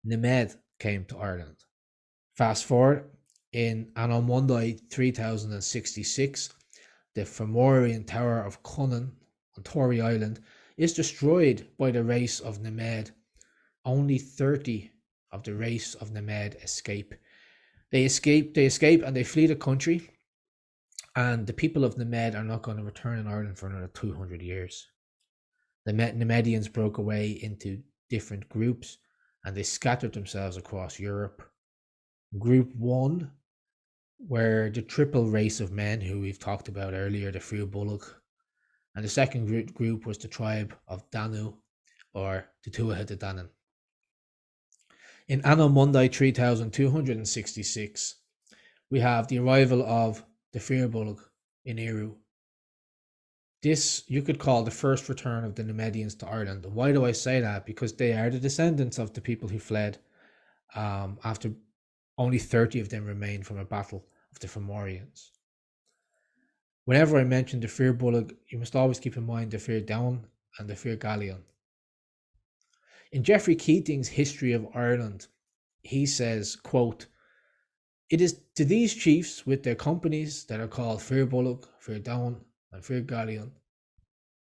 Nemed came to Ireland. Fast forward, in Anno Monday 3066, the Fomorian Tower of Cunnan on Tory Island is destroyed by the race of Nemed. Only 30 of the race of Nemed escape. They escape and they flee the country, and the people of Nemed are not going to return in Ireland for another 200 years. The Nemedians broke away into different groups and they scattered themselves across Europe. Group 1 were the triple race of men who we've talked about earlier, the Firbolg. And the second group was the tribe of Danann, or the Tuatha de Danann. In Anno Monday 3266, we have the arrival of the Firbolg in Eru. This you could call the first return of the Nemedians to Ireland. Why do I say that? Because they are the descendants of the people who fled after only 30 of them remained from a battle of the Fomorians. Whenever I mention the Firbolg, you must always keep in mind the Firdown and the Firgalion. In Geoffrey Keating's History of Ireland, he says, quote, "It is to these chiefs with their companies that are called Firbolg, Firdown, and Firgalion.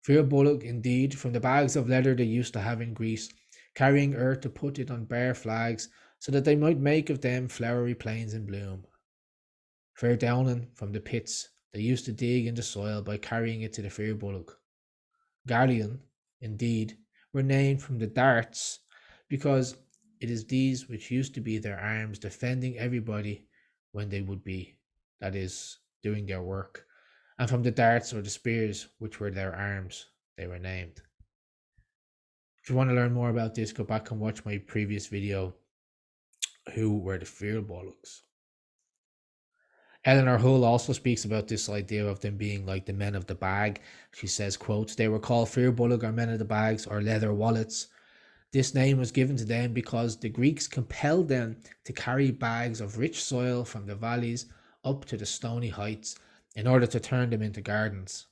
Firbolg, indeed, from the bags of leather they used to have in Greece, carrying earth to put it on bare flags, so that they might make of them flowery plains in bloom. Firdownen, from the pits they used to dig in the soil by carrying it to the Firbolg. Galion, indeed, were named from the darts, because it is these which used to be their arms, defending everybody when they would be, that is, doing their work. And from the darts or the spears, which were their arms, they were named." If you want to learn more about this, go back and watch my previous video, Who Were the Firbolgs? Eleanor Hull also speaks about this idea of them being like the men of the bag. She says, quote, "They were called Firbolg, or men of the bags, or leather wallets. This name was given to them because the Greeks compelled them to carry bags of rich soil from the valleys up to the stony heights in order to turn them into gardens.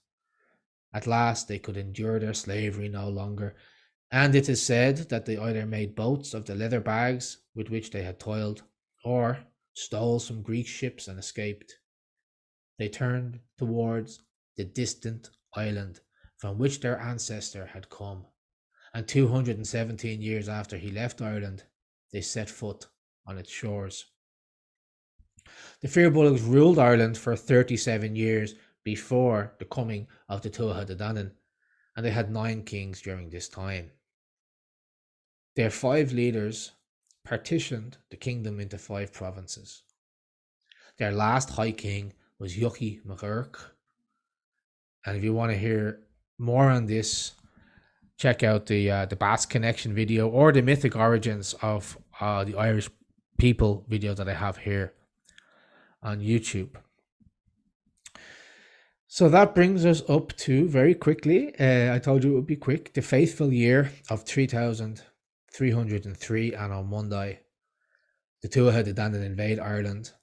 At last they could endure their slavery no longer, and it is said that they either made boats of the leather bags with which they had toiled, or stole some Greek ships and escaped. They turned towards the distant island from which their ancestor had come, and 217 years after he left Ireland, they set foot on its shores." The Firbolgs ruled Ireland for 37 years before the coming of the Tuatha de Danann, and they had 9 kings during this time. Their 5 leaders partitioned the kingdom into 5 provinces. Their last high king was Yuki MacEirc, and if you want to hear more on this, check out the Basque Connection video or the Mythic Origins of the Irish people video that I have here on YouTube. So that brings us up to, very quickly, I told you it would be quick, the faithful year of 3303 Anno Monday. The Tuatha de Danann invade Ireland,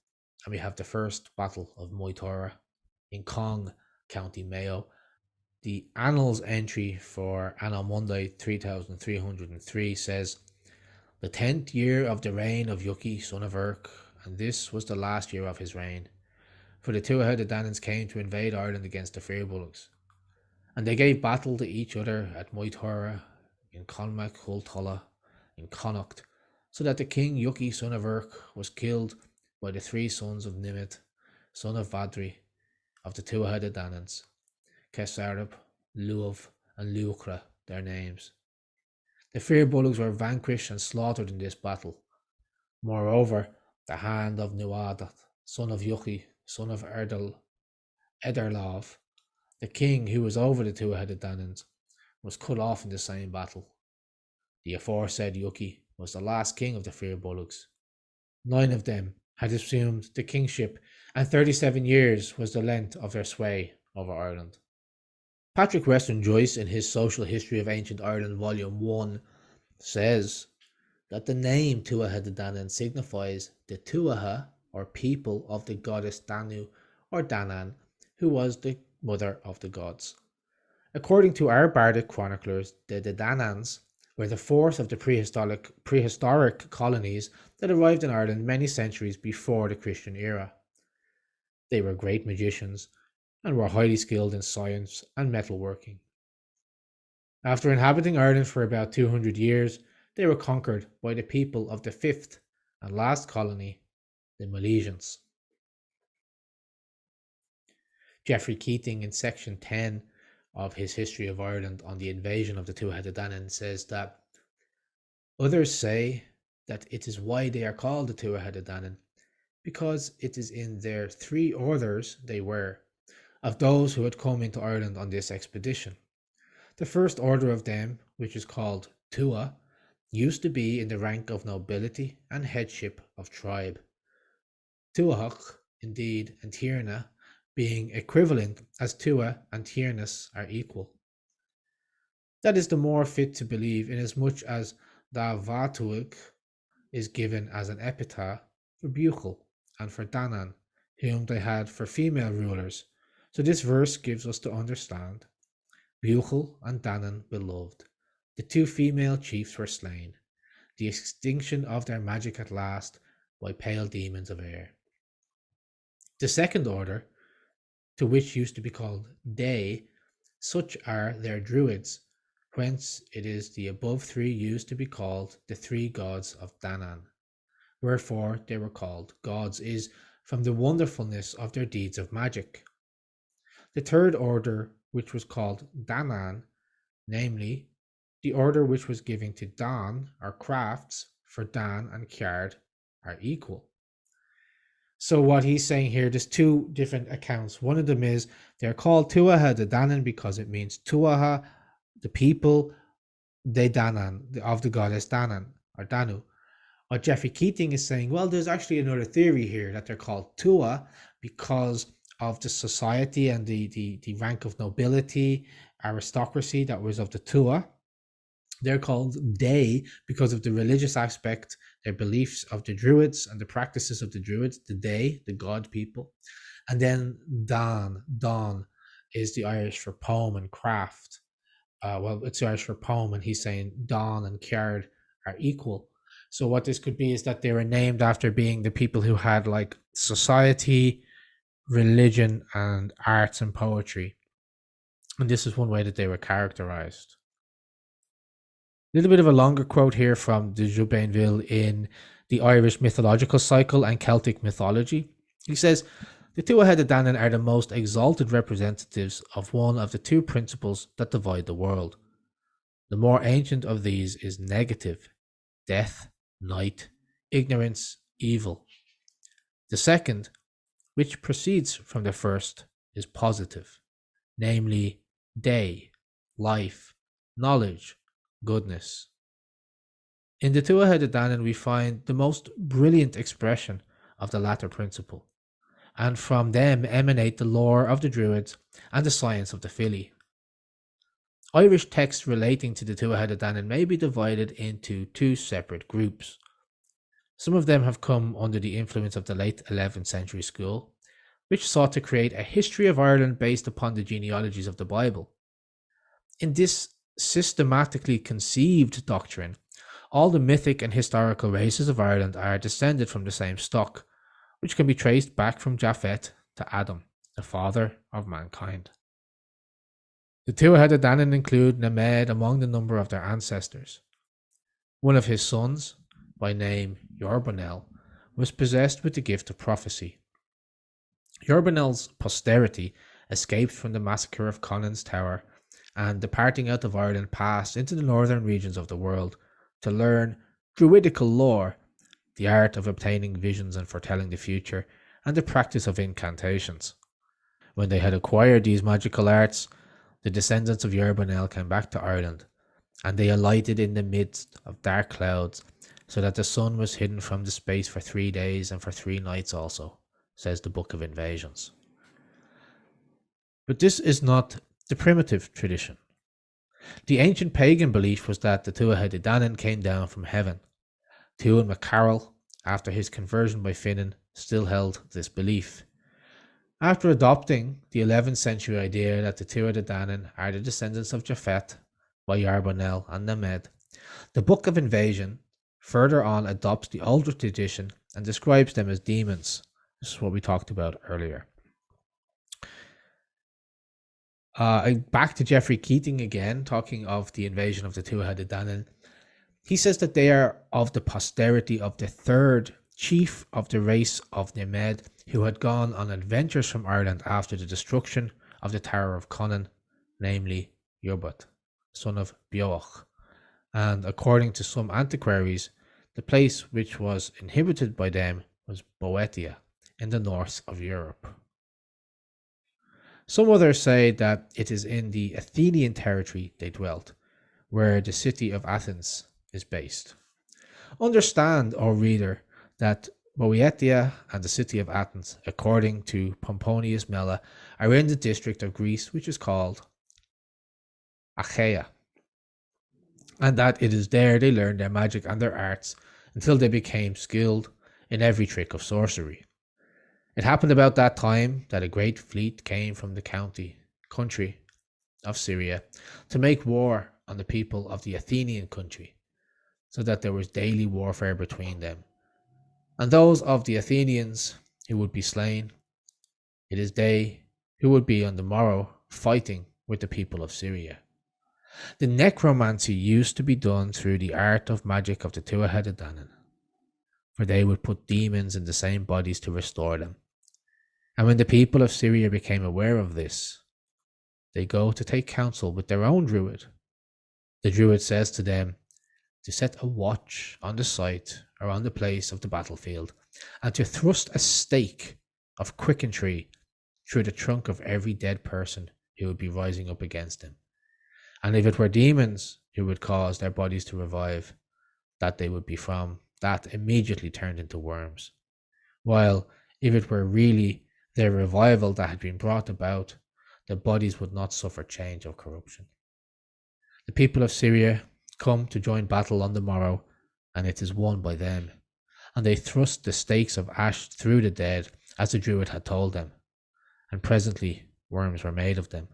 and we have the first battle of Moytura in Cong, County Mayo. The Annals entry for Anno Monday 3303 says, the 10th year of the reign of Yuki, son of Urk, and this was the last year of his reign. For the Tuatha De Dananns came to invade Ireland against the Firbolgs, and they gave battle to each other at Moytura, in Conmac Hultulla, in Connacht, so that the king Yuki, son of Urk, was killed by the 3 sons of Nimid, son of Vadri, of the Tuatha De Dananns, Kesarab, Luav, and Luachra, their names. The Firbolgs were vanquished and slaughtered in this battle. Moreover, the hand of Nuadat, son of Yuki, son of Ederlov, the king who was over the Tuatha De Dananns, was cut off in the same battle. The aforesaid Yuki was the last king of the Firbolgs. 9 of them had assumed the kingship, and 37 years was the length of their sway over Ireland. Patrick Weston Joyce, in his Social History of Ancient Ireland, Volume 1, says that the name Tuatha De Danann signifies the Tuatha, or people of the goddess Danu, or Danann, who was the mother of the gods. According to our bardic chroniclers, the Dananns were the fourth of the prehistoric colonies that arrived in Ireland many centuries before the Christian era. They were great magicians and were highly skilled in science and metalworking. After inhabiting Ireland for about 200 years, they were conquered by the people of the fifth and last colony, the Milesians. Geoffrey Keating, in section 10 of his History of Ireland on the invasion of the Tuatha De Danann, says that others say that it is why they are called the Tuatha De Danann, because it is in their 3 orders they were, of those who had come into Ireland on this expedition. The first order of them, which is called Tua, used to be in the rank of nobility and headship of tribe. Tuathach, indeed, and Tierna being equivalent, as Tua and Tiernus are equal. That is the more fit to believe, inasmuch as Da Vatuig is given as an epithet for Buchel and for Danann, whom they had for female rulers. So this verse gives us to understand Buchel and Danann beloved. The 2 female chiefs were slain, the extinction of their magic at last by pale demons of air. The second order, to which used to be called Day, such are their druids, whence it is the above 3 used to be called the 3 gods of Danann. Wherefore they were called gods is from the wonderfulness of their deeds of magic. The third order, which was called Danann, namely, the order which was given to Dan, or crafts, for Dan and Ciard, are equal. So what he's saying here, there's 2 different accounts. One of them is they're called Tuatha De Danann because it means Tuatha, the people, De Danann, of the goddess Danann, or Danu. What Geoffrey Keating is saying, well, there's actually another theory here that they're called Tua because of the society and the rank of nobility, aristocracy that was of the Tua. They're called Day because of the religious aspect, their beliefs of the Druids and the practices of the Druids, the Day, the God people. And then Dawn is the Irish for poem and craft. Well, it's Irish for poem, and he's saying Dawn and Ciard are equal. So what this could be is that they were named after being the people who had like society, religion, and arts and poetry. And this is one way that they were characterized. A little bit of a longer quote here from de Jubainville in the Irish Mythological Cycle and Celtic Mythology. He says, the Tuatha De Danann are the most exalted representatives of one of the 2 principles that divide the world. The more ancient of these is negative, death, night, ignorance, evil. The second, which proceeds from the first, is positive, namely day, life, knowledge, goodness. In the Tuatha De Danann we find the most brilliant expression of the latter principle, and from them emanate the lore of the Druids and the science of the Fili. Irish texts relating to the Tuatha De Danann may be divided into 2 separate groups. Some of them have come under the influence of the late 11th century school, which sought to create a history of Ireland based upon the genealogies of the Bible. In this systematically conceived doctrine, All the mythic and historical races of Ireland are descended from the same stock, which can be traced back from Japhet to Adam, the father of mankind. The Tuatha De Danann include Nemed among the number of their ancestors. One of his sons, by name Yorbonel, was possessed with the gift of prophecy. Yorbonel's posterity escaped from the massacre of Conan's Tower, and departing out of Ireland passed into the northern regions of the world to learn druidical lore, the art of obtaining visions and foretelling the future, and the practice of incantations. When they had acquired these magical arts, the descendants of Yorbonel came back to Ireland, and they alighted in the midst of dark clouds, so that the sun was hidden from the space for 3 days and for 3 nights also, says the Book of Invasions. But this is not the primitive tradition. The ancient pagan belief was that the Tuatha De Danann came down from heaven. Tuatha MacCarroll, after his conversion by Finan, still held this belief. After adopting the 11th century idea that the Tuatha De Danann are the descendants of Japhet by Yorbonel and Nemed, the Book of Invasion further on adopts the older tradition and describes them as demons. This is what we talked about earlier. Back to Geoffrey Keating again, talking of the invasion of the Tuatha De Danann. He says that they are of the posterity of the third chief of the race of Nemed, who had gone on adventures from Ireland after the destruction of the Tower of Conan, namely Yobut, son of Beoch. And according to some antiquaries, the place which was inhabited by them was Boeotia, in the north of Europe. Some others say that it is in the Athenian territory they dwelt, where the city of Athens is based. Understand, O reader, that Boeotia and the city of Athens, according to Pomponius Mela, are in the district of Greece which is called Achaea, and that it is there they learned their magic and their arts until they became skilled in every trick of sorcery. It happened about that time that a great fleet came from the country of Syria to make war on the people of the Athenian country, so that there was daily warfare between them. And those of the Athenians who would be slain, it is they who would be on the morrow fighting with the people of Syria. The necromancy used to be done through the art of magic of the Tuatha De Danann, for they would put demons in the same bodies to restore them. And when the people of Syria became aware of this, they go to take counsel with their own druid. The druid says to them to set a watch on the site or on the place of the battlefield, and to thrust a stake of quicken-tree through the trunk of every dead person who would be rising up against him. And if it were demons who would cause their bodies to revive, that they would be from that immediately turned into worms. While if it were really their revival that had been brought about, the bodies would not suffer change or corruption. The people of Syria come to join battle on the morrow, and it is won by them. And they thrust the stakes of ash through the dead, as the druid had told them, and presently worms were made of them.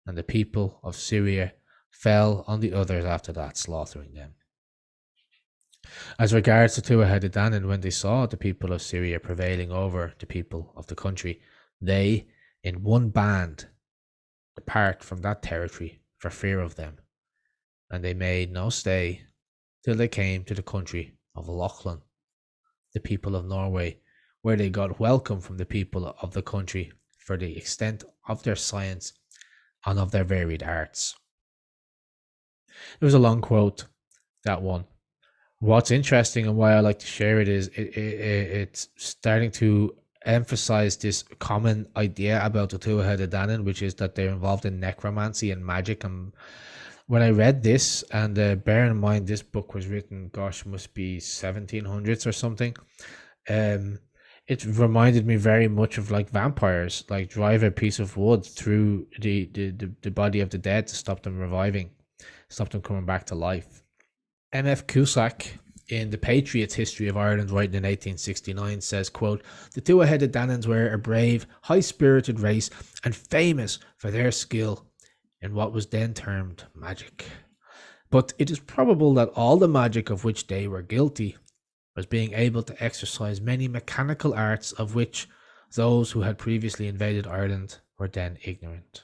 And the people of Syria fell on the others after that, slaughtering them. As regards the Tuatha De Danann, when they saw the people of Syria prevailing over the people of the country, they, in one band, depart from that territory for fear of them. And they made no stay till they came to the country of Lachlan, the people of Norway, where they got welcome from the people of the country for the extent of their science and of their varied arts. It was a long quote, that one. What's interesting and why I like to share it is it's starting to emphasize this common idea about the Tuatha De Danann, which is that they're involved in necromancy and magic. And when I read this, and bear in mind this book was written, must be 1700s or something, it reminded me very much of like vampires, like drive a piece of wood through the body of the dead to stop them reviving, stop them coming back to life. M.F. Cusack, in The Patriots' History of Ireland, writing in 1869, says, quote, "The Tuatha De Dananns were a brave, high-spirited race and famous for their skill in what was then termed magic. But it is probable that all the magic of which they were guilty was being able to exercise many mechanical arts of which those who had previously invaded Ireland were then ignorant.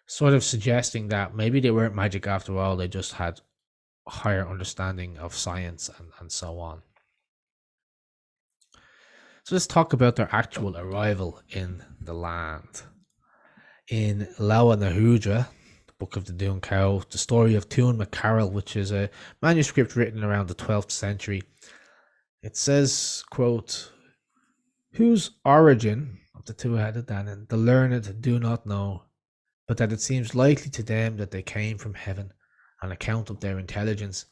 Sort of suggesting that maybe they weren't magic after all, they just had a higher understanding of science and so on. So let's talk about their actual arrival in the land. In Lawa na Húdra, the Book of the Dún Cow, the story of Tuatha MacCarroll, which is a manuscript written around the 12th century, it says, quote, "Whose origin of the two-headed Danann the learned do not know, but that it seems likely to them that they came from heaven on account of their intelligence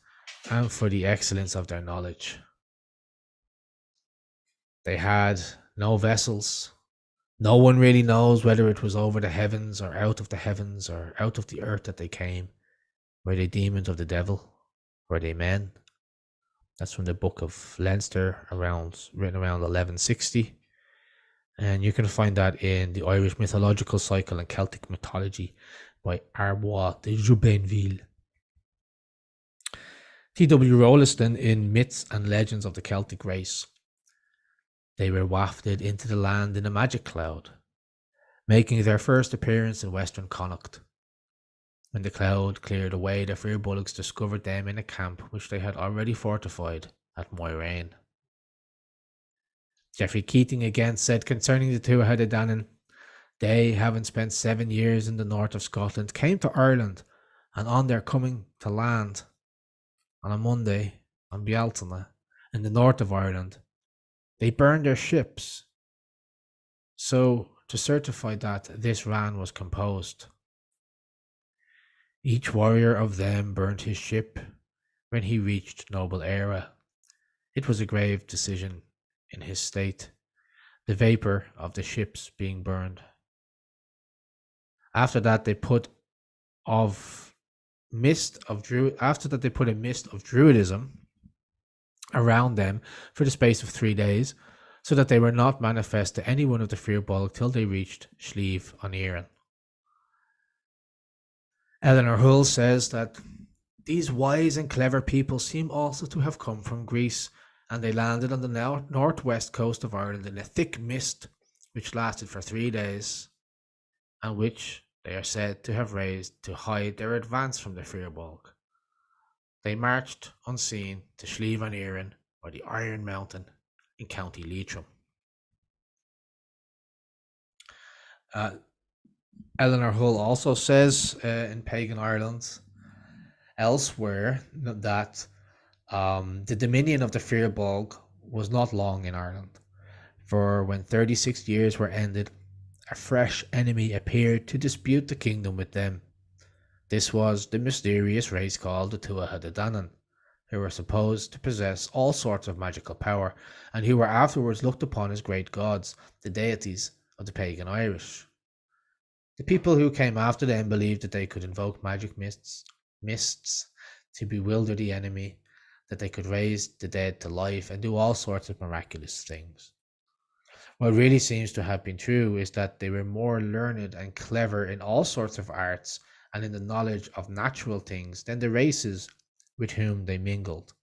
and for the excellence of their knowledge. They had no vessels. No one really knows whether it was over the heavens or out of the heavens or out of the earth that they came. Were they demons of the devil? Were they men?" That's from the Book of Leinster, written around 1160. And you can find that in the Irish Mythological Cycle and Celtic Mythology by Arbois de Jubainville. T.W. Rolleston in Myths and Legends of the Celtic Race. They were wafted into the land in a magic cloud, making their first appearance in Western Connacht. When the cloud cleared away, the Firbolgs discovered them in a camp which they had already fortified at Moytura. Geoffrey Keating again said concerning the two-headed Danann, "They, having spent 7 years in the north of Scotland, came to Ireland, and on their coming to land on a Monday on Bealtaine in the north of Ireland, they burned their ships, so to certify that this ran was composed. Each warrior of them burnt his ship when he reached noble Érenn. It was a grave decision in his state, the vapour of the ships being burned. After that they put a mist of druidism around them for the space of 3 days, so that they were not manifest to any one of the Firbolg till they reached Slieve on Érenn." Eleanor Hull says that these wise and clever people seem also to have come from Greece, and they landed on the northwest coast of Ireland in a thick mist which lasted for 3 days, and which they are said to have raised to hide their advance from the Firbolg. They marched unseen to Slieve on Érenn, or the Iron Mountain in County Leitrim. Eleanor Hull also says in Pagan Ireland elsewhere that the dominion of the Firbolg was not long in Ireland, for when 36 years were ended, a fresh enemy appeared to dispute the kingdom with them. This was the mysterious race called the Tuatha de Danann, who were supposed to possess all sorts of magical power, and who were afterwards looked upon as great gods, the deities of the pagan Irish. The people who came after them believed that they could invoke magic mists to bewilder the enemy, that they could raise the dead to life and do all sorts of miraculous things. What really seems to have been true is that they were more learned and clever in all sorts of arts and in the knowledge of natural things than the races with whom they mingled,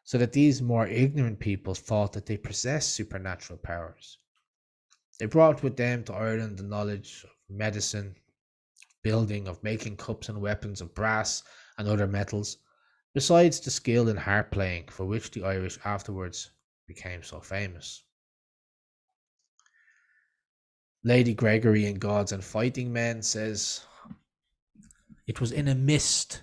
so that these more ignorant people thought that they possessed supernatural powers. They brought with them to Ireland the knowledge of medicine, building, of making cups and weapons of brass and other metals, besides the skill in harp playing for which the Irish afterwards became so famous. Lady Gregory in Gods and Fighting Men says, "It was in a mist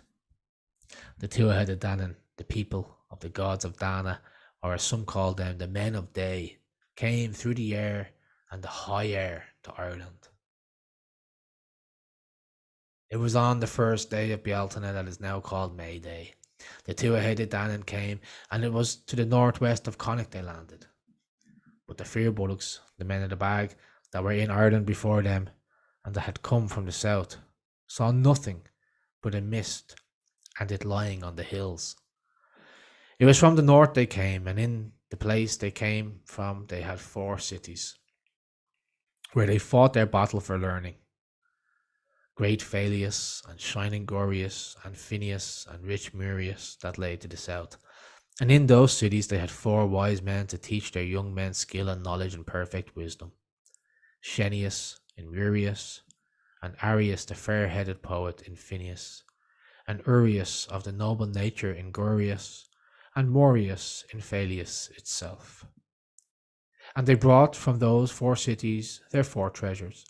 the two-headed Danann, the people of the gods of Dana, or as some call them, the men of day, came through the air and the high air to Ireland. It was on the first day of Bealtaine that is now called May Day. The two-headed Danann came, and it was to the northwest of Connacht they landed. But the Firbolgs, the men of the bag, that were in Ireland before them, and that had come from the south, saw nothing but a mist, and it lying on the hills. It was from the north they came, and in the place they came from they had 4 cities, where they fought their battle for learning. great Phaleus and shining Gorius and Phineus and rich Murius that lay to the south. And in those cities they had 4 wise men to teach their young men skill and knowledge and perfect wisdom. Shenius in Murius, and Arius the fair-headed poet in Phineus, and Urius of the noble nature in Gorius, and Morius in Phaleus itself. And they brought from those 4 cities their 4 treasures,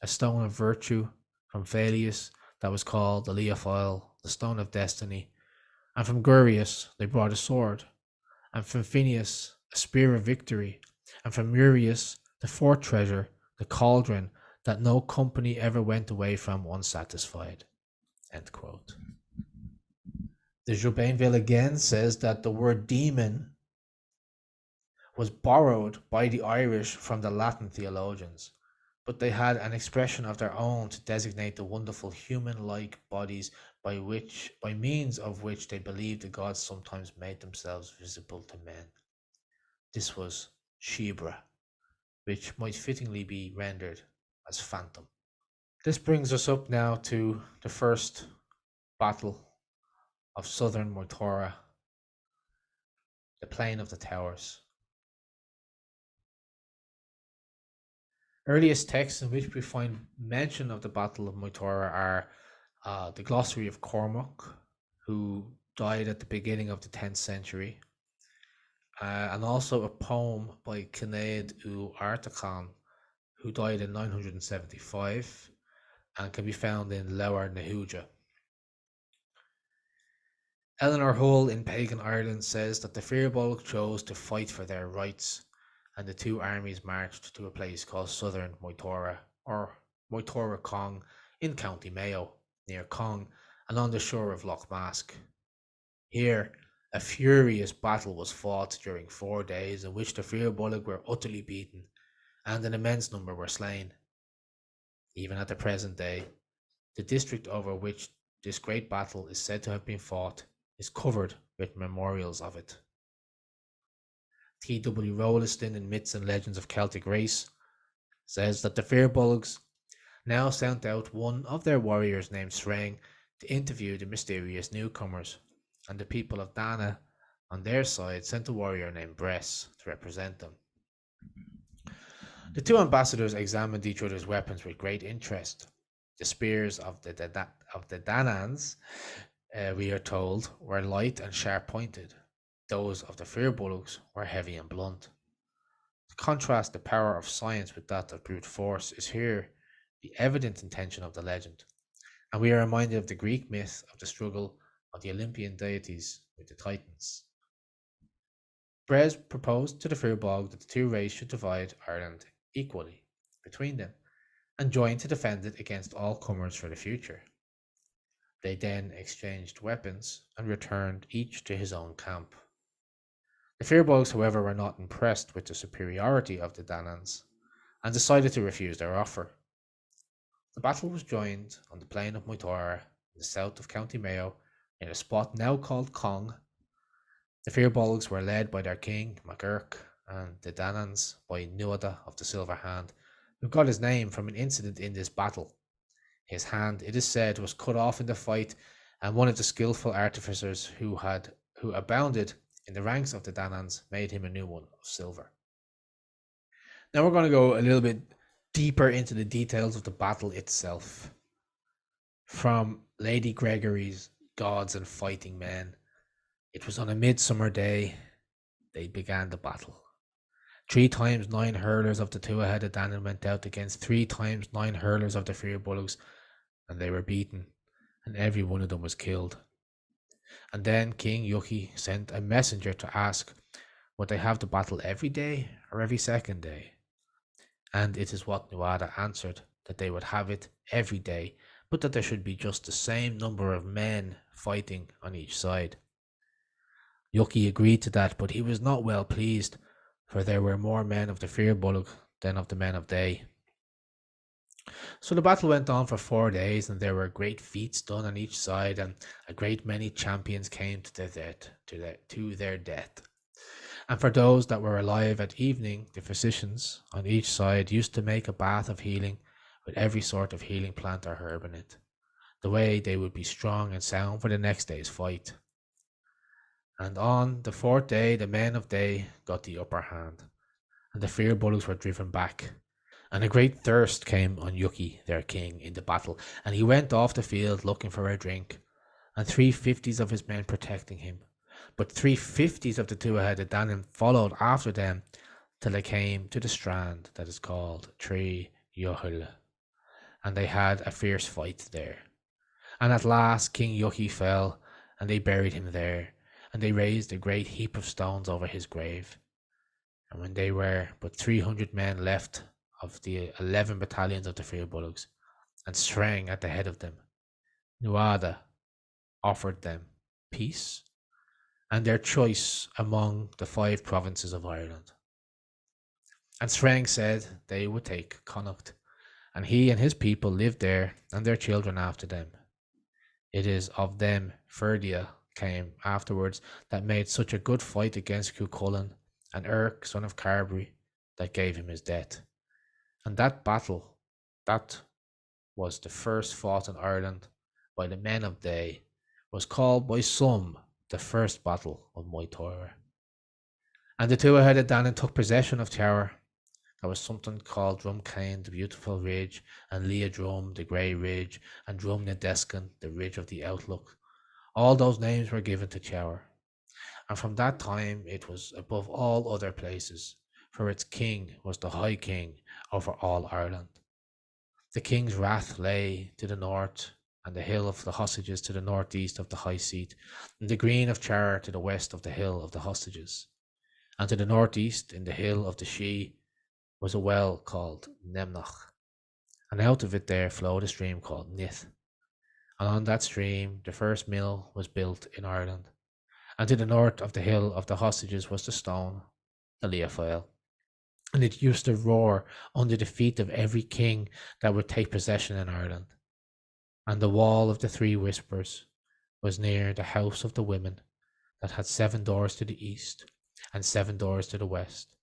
a stone of virtue from Phaleus that was called the Leophile, the stone of destiny, and from Gorius they brought a sword, and from Phineus a spear of victory, and from Murius the 4th treasure, the cauldron that no company ever went away from unsatisfied. End quote. The Jourdainville again says that the word demon was borrowed by the Irish from the Latin theologians, but they had an expression of their own to designate the wonderful human-like bodies by means of which they believed the gods sometimes made themselves visible to men. This was Shebra, which might fittingly be rendered as phantom. This brings us up now to the first battle of southern Moytura, the Plain of the Towers. Earliest texts in which we find mention of the Battle of Moytura are the Glossary of Cormac, who died at the beginning of the 10th century, and also a poem by Cynnéad U Artachan, who died in 975 and can be found in Leabhar na Húja. Eleanor Hull in Pagan Ireland says that the Firbolg chose to fight for their rights, and the 2 armies marched to a place called Southern Moytura, or Moytura Cong, in County Mayo, near Cong, and on the shore of Loch Mask. Here, a furious battle was fought during 4 days, in which the Firbolg were utterly beaten, and an immense number were slain. Even at the present day, the district over which this great battle is said to have been fought is covered with memorials of it. T.W. Roliston in Myths and Legends of Celtic Race says that the Firbolgs now sent out one of their warriors named Sreng to interview the mysterious newcomers, and the people of Danann on their side sent a warrior named Bress to represent them. The 2 ambassadors examined each other's weapons with great interest. The spears of the Dananns, we are told, were light and sharp-pointed. Those of the Firbolgs were heavy and blunt. To contrast the power of science with that of brute force is here the evident intention of the legend, and we are reminded of the Greek myth of the struggle of the Olympian deities with the Titans. Brez proposed to the Firbolg that the 2 races should divide Ireland equally between them and join to defend it against all comers for the future. They then exchanged weapons and returned each to his own camp. The Firbolgs, however, were not impressed with the superiority of the Dananns and decided to refuse their offer. The battle was joined on the plain of Moytura in the south of County Mayo, in a spot now called Cong. The Firbolgs were led by their king, MacGurk, and the Dananns by Nuada of the Silver Hand, who got his name from an incident in this battle. His hand, it is said, was cut off in the fight, and one of the skillful artificers who abounded in the ranks of the Dananns made him a new one of silver. Now we're going to go a little bit deeper into the details of the battle itself. From Lady Gregory's Gods and Fighting Men, it was on a midsummer day they began the battle. 3 times 9 hurlers of the Tuatha de Danann went out against 3 times 9 hurlers of the Firbolgs, and they were beaten, and every one of them was killed. And then King Yuki sent a messenger to ask, would they have the battle every day or every second day? And it is what Nuada answered, that they would have it every day, but that there should be just the same number of men fighting on each side. Yuki agreed to that, but he was not well pleased, for there were more men of the Firbolg than of the men of day. So the battle went on for 4 days, and there were great feats done on each side, and a great many champions came to their death. And for those that were alive at evening, the physicians on each side used to make a bath of healing, with every sort of healing plant or herb in it, the way they would be strong and sound for the next day's fight. And on the fourth day, the men of day got the upper hand, and the Firbolgs were driven back. And a great thirst came on Yuki, their king, in the battle, and he went off the field looking for a drink, and 350s of his men protecting him. But 350s of the two-headed Danann followed after them till they came to the strand that is called Tree Yohul, and they had a fierce fight there. And at last King Yuki fell, and they buried him there, and they raised a great heap of stones over his grave. And when they were but 300 men left of the 11 battalions of the Firbolgs, and Sreng at the head of them, Nuada offered them peace and their choice among the 5 provinces of Ireland. And Sreng said they would take Connacht, and he and his people lived there, and their children after them. It is of them Ferdia came afterwards that made such a good fight against Cuchulainn and Erk, son of Carberry, that gave him his death. And that battle, that was the first fought in Ireland by the men of day, was called by some the first battle of Moytura. And the two-headed Danann took possession of Tower. There was something called Drumcain, the beautiful ridge, and Leodrum, the grey ridge, and Drumnadescan, the ridge of the outlook. All those names were given to Tower, and from that time it was above all other places, for its king was the High King over all Ireland. The king's wrath lay to the north, and the hill of the hostages to the northeast of the high seat, and the green of Char to the west of the hill of the hostages. And to the northeast, in the hill of the Shee, was a well called Nemnach, and out of it there flowed a stream called Nith. And on that stream the first mill was built in Ireland. And to the north of the hill of the hostages was the stone, the Leophile, and it used to roar under the feet of every king that would take possession in Ireland. And the wall of the 3 whispers was near the house of the women, that had 7 doors to the east and 7 doors to the west.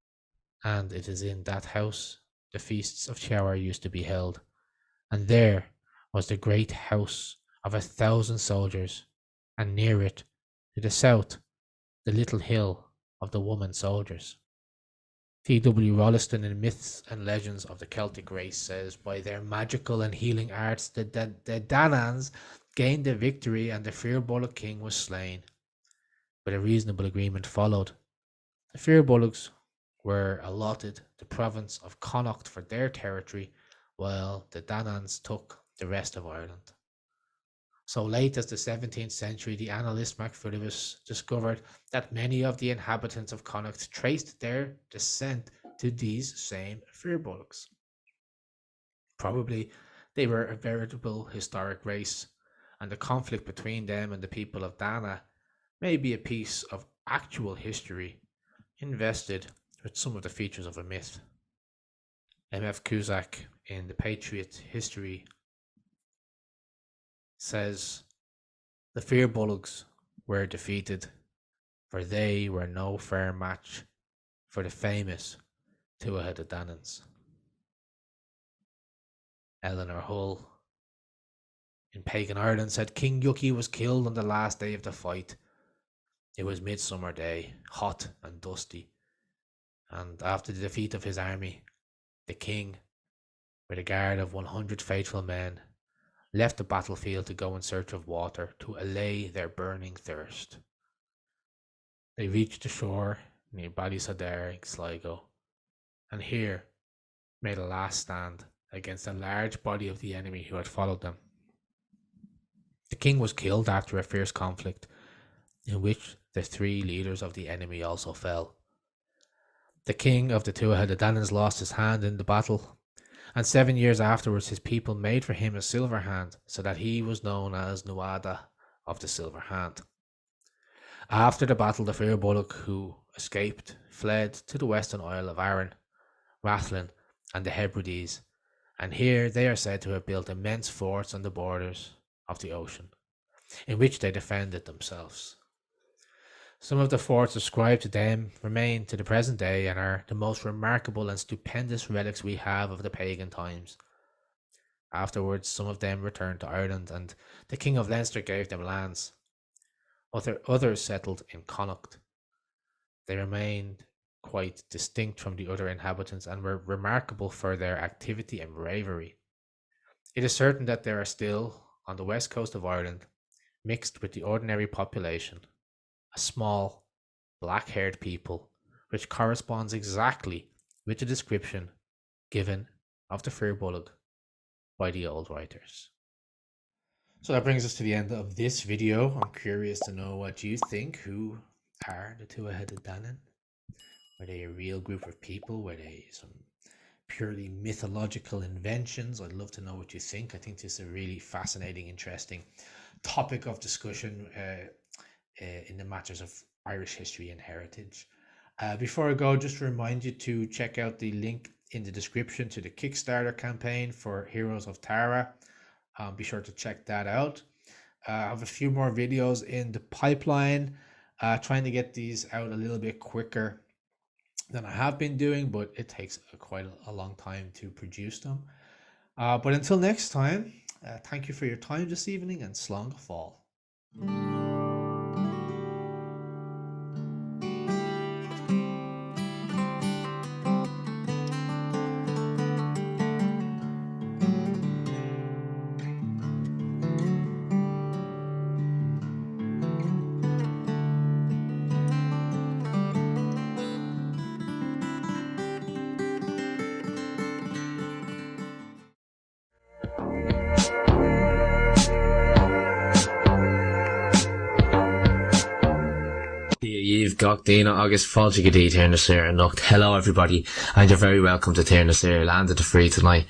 And it is in that house the feasts of Tower used to be held, and there was the great house of 1,000 soldiers, and near it, to the south, the little hill of the woman soldiers. T.W. Rolliston in Myths and Legends of the Celtic Race says, by their magical and healing arts the Dananns gained the victory, and the Firbolg king was slain. But a reasonable agreement followed. The Firbolgs were allotted the province of Connacht for their territory, while the Dananns took the rest of Ireland. So late as the 17th century, the annalist MacPhilibus discovered that many of the inhabitants of Connacht traced their descent to these same Firbolgs. Probably they were a veritable historic race, and the conflict between them and the people of Dana may be a piece of actual history invested with some of the features of a myth. M.F. Cusack in The Patriot History says, the Firbolgs were defeated, for they were no fair match for the famous Tuatha Dananns. Eleanor Hull in Pagan Ireland said King Yuki was killed on the last day of the fight. It was midsummer day, hot and dusty, and after the defeat of his army, the king, with a guard of 100 faithful men, left the battlefield to go in search of water to allay their burning thirst. They reached the shore near Ballysadare in Sligo, and here made a last stand against a large body of the enemy who had followed them. The king was killed after a fierce conflict, in which the 3 leaders of the enemy also fell. The king of the Tuatha Dananns lost his hand in the battle, and 7 years afterwards his people made for him a silver hand, so that he was known as Nuada of the Silver Hand. After the battle, the Firbolg who escaped fled to the western isle of Érenn, Rathlin, and the Hebrides, and here they are said to have built immense forts on the borders of the ocean, in which they defended themselves. Some of the forts ascribed to them remain to the present day and are the most remarkable and stupendous relics we have of the pagan times. Afterwards, some of them returned to Ireland, and the King of Leinster gave them lands. Others settled in Connacht. They remained quite distinct from the other inhabitants and were remarkable for their activity and bravery. It is certain that there are still, on the west coast of Ireland, mixed with the ordinary population, a small, black-haired people, which corresponds exactly with the description given of the Firbolg by the old writers. So that brings us to the end of this video. I'm curious to know what you think. Who are the two-headed Danann? Were they a real group of people? Were they some purely mythological inventions? I'd love to know what you think. I think this is a really fascinating, interesting topic of discussion in the matters of Irish history and heritage. Before I go, just to remind you to check out the link in the description to the Kickstarter campaign for Heroes of Tara. Be sure to check that out. I have a few more videos in the pipeline, trying to get these out a little bit quicker than I have been doing, but it takes quite a long time to produce them. But until next time, thank you for your time this evening, and slán go fóill. You've got Dina August Falchigadi Tierna Sir Nocht. Hello everybody, and you're very welcome to Tierna Sir, Land of the Free tonight.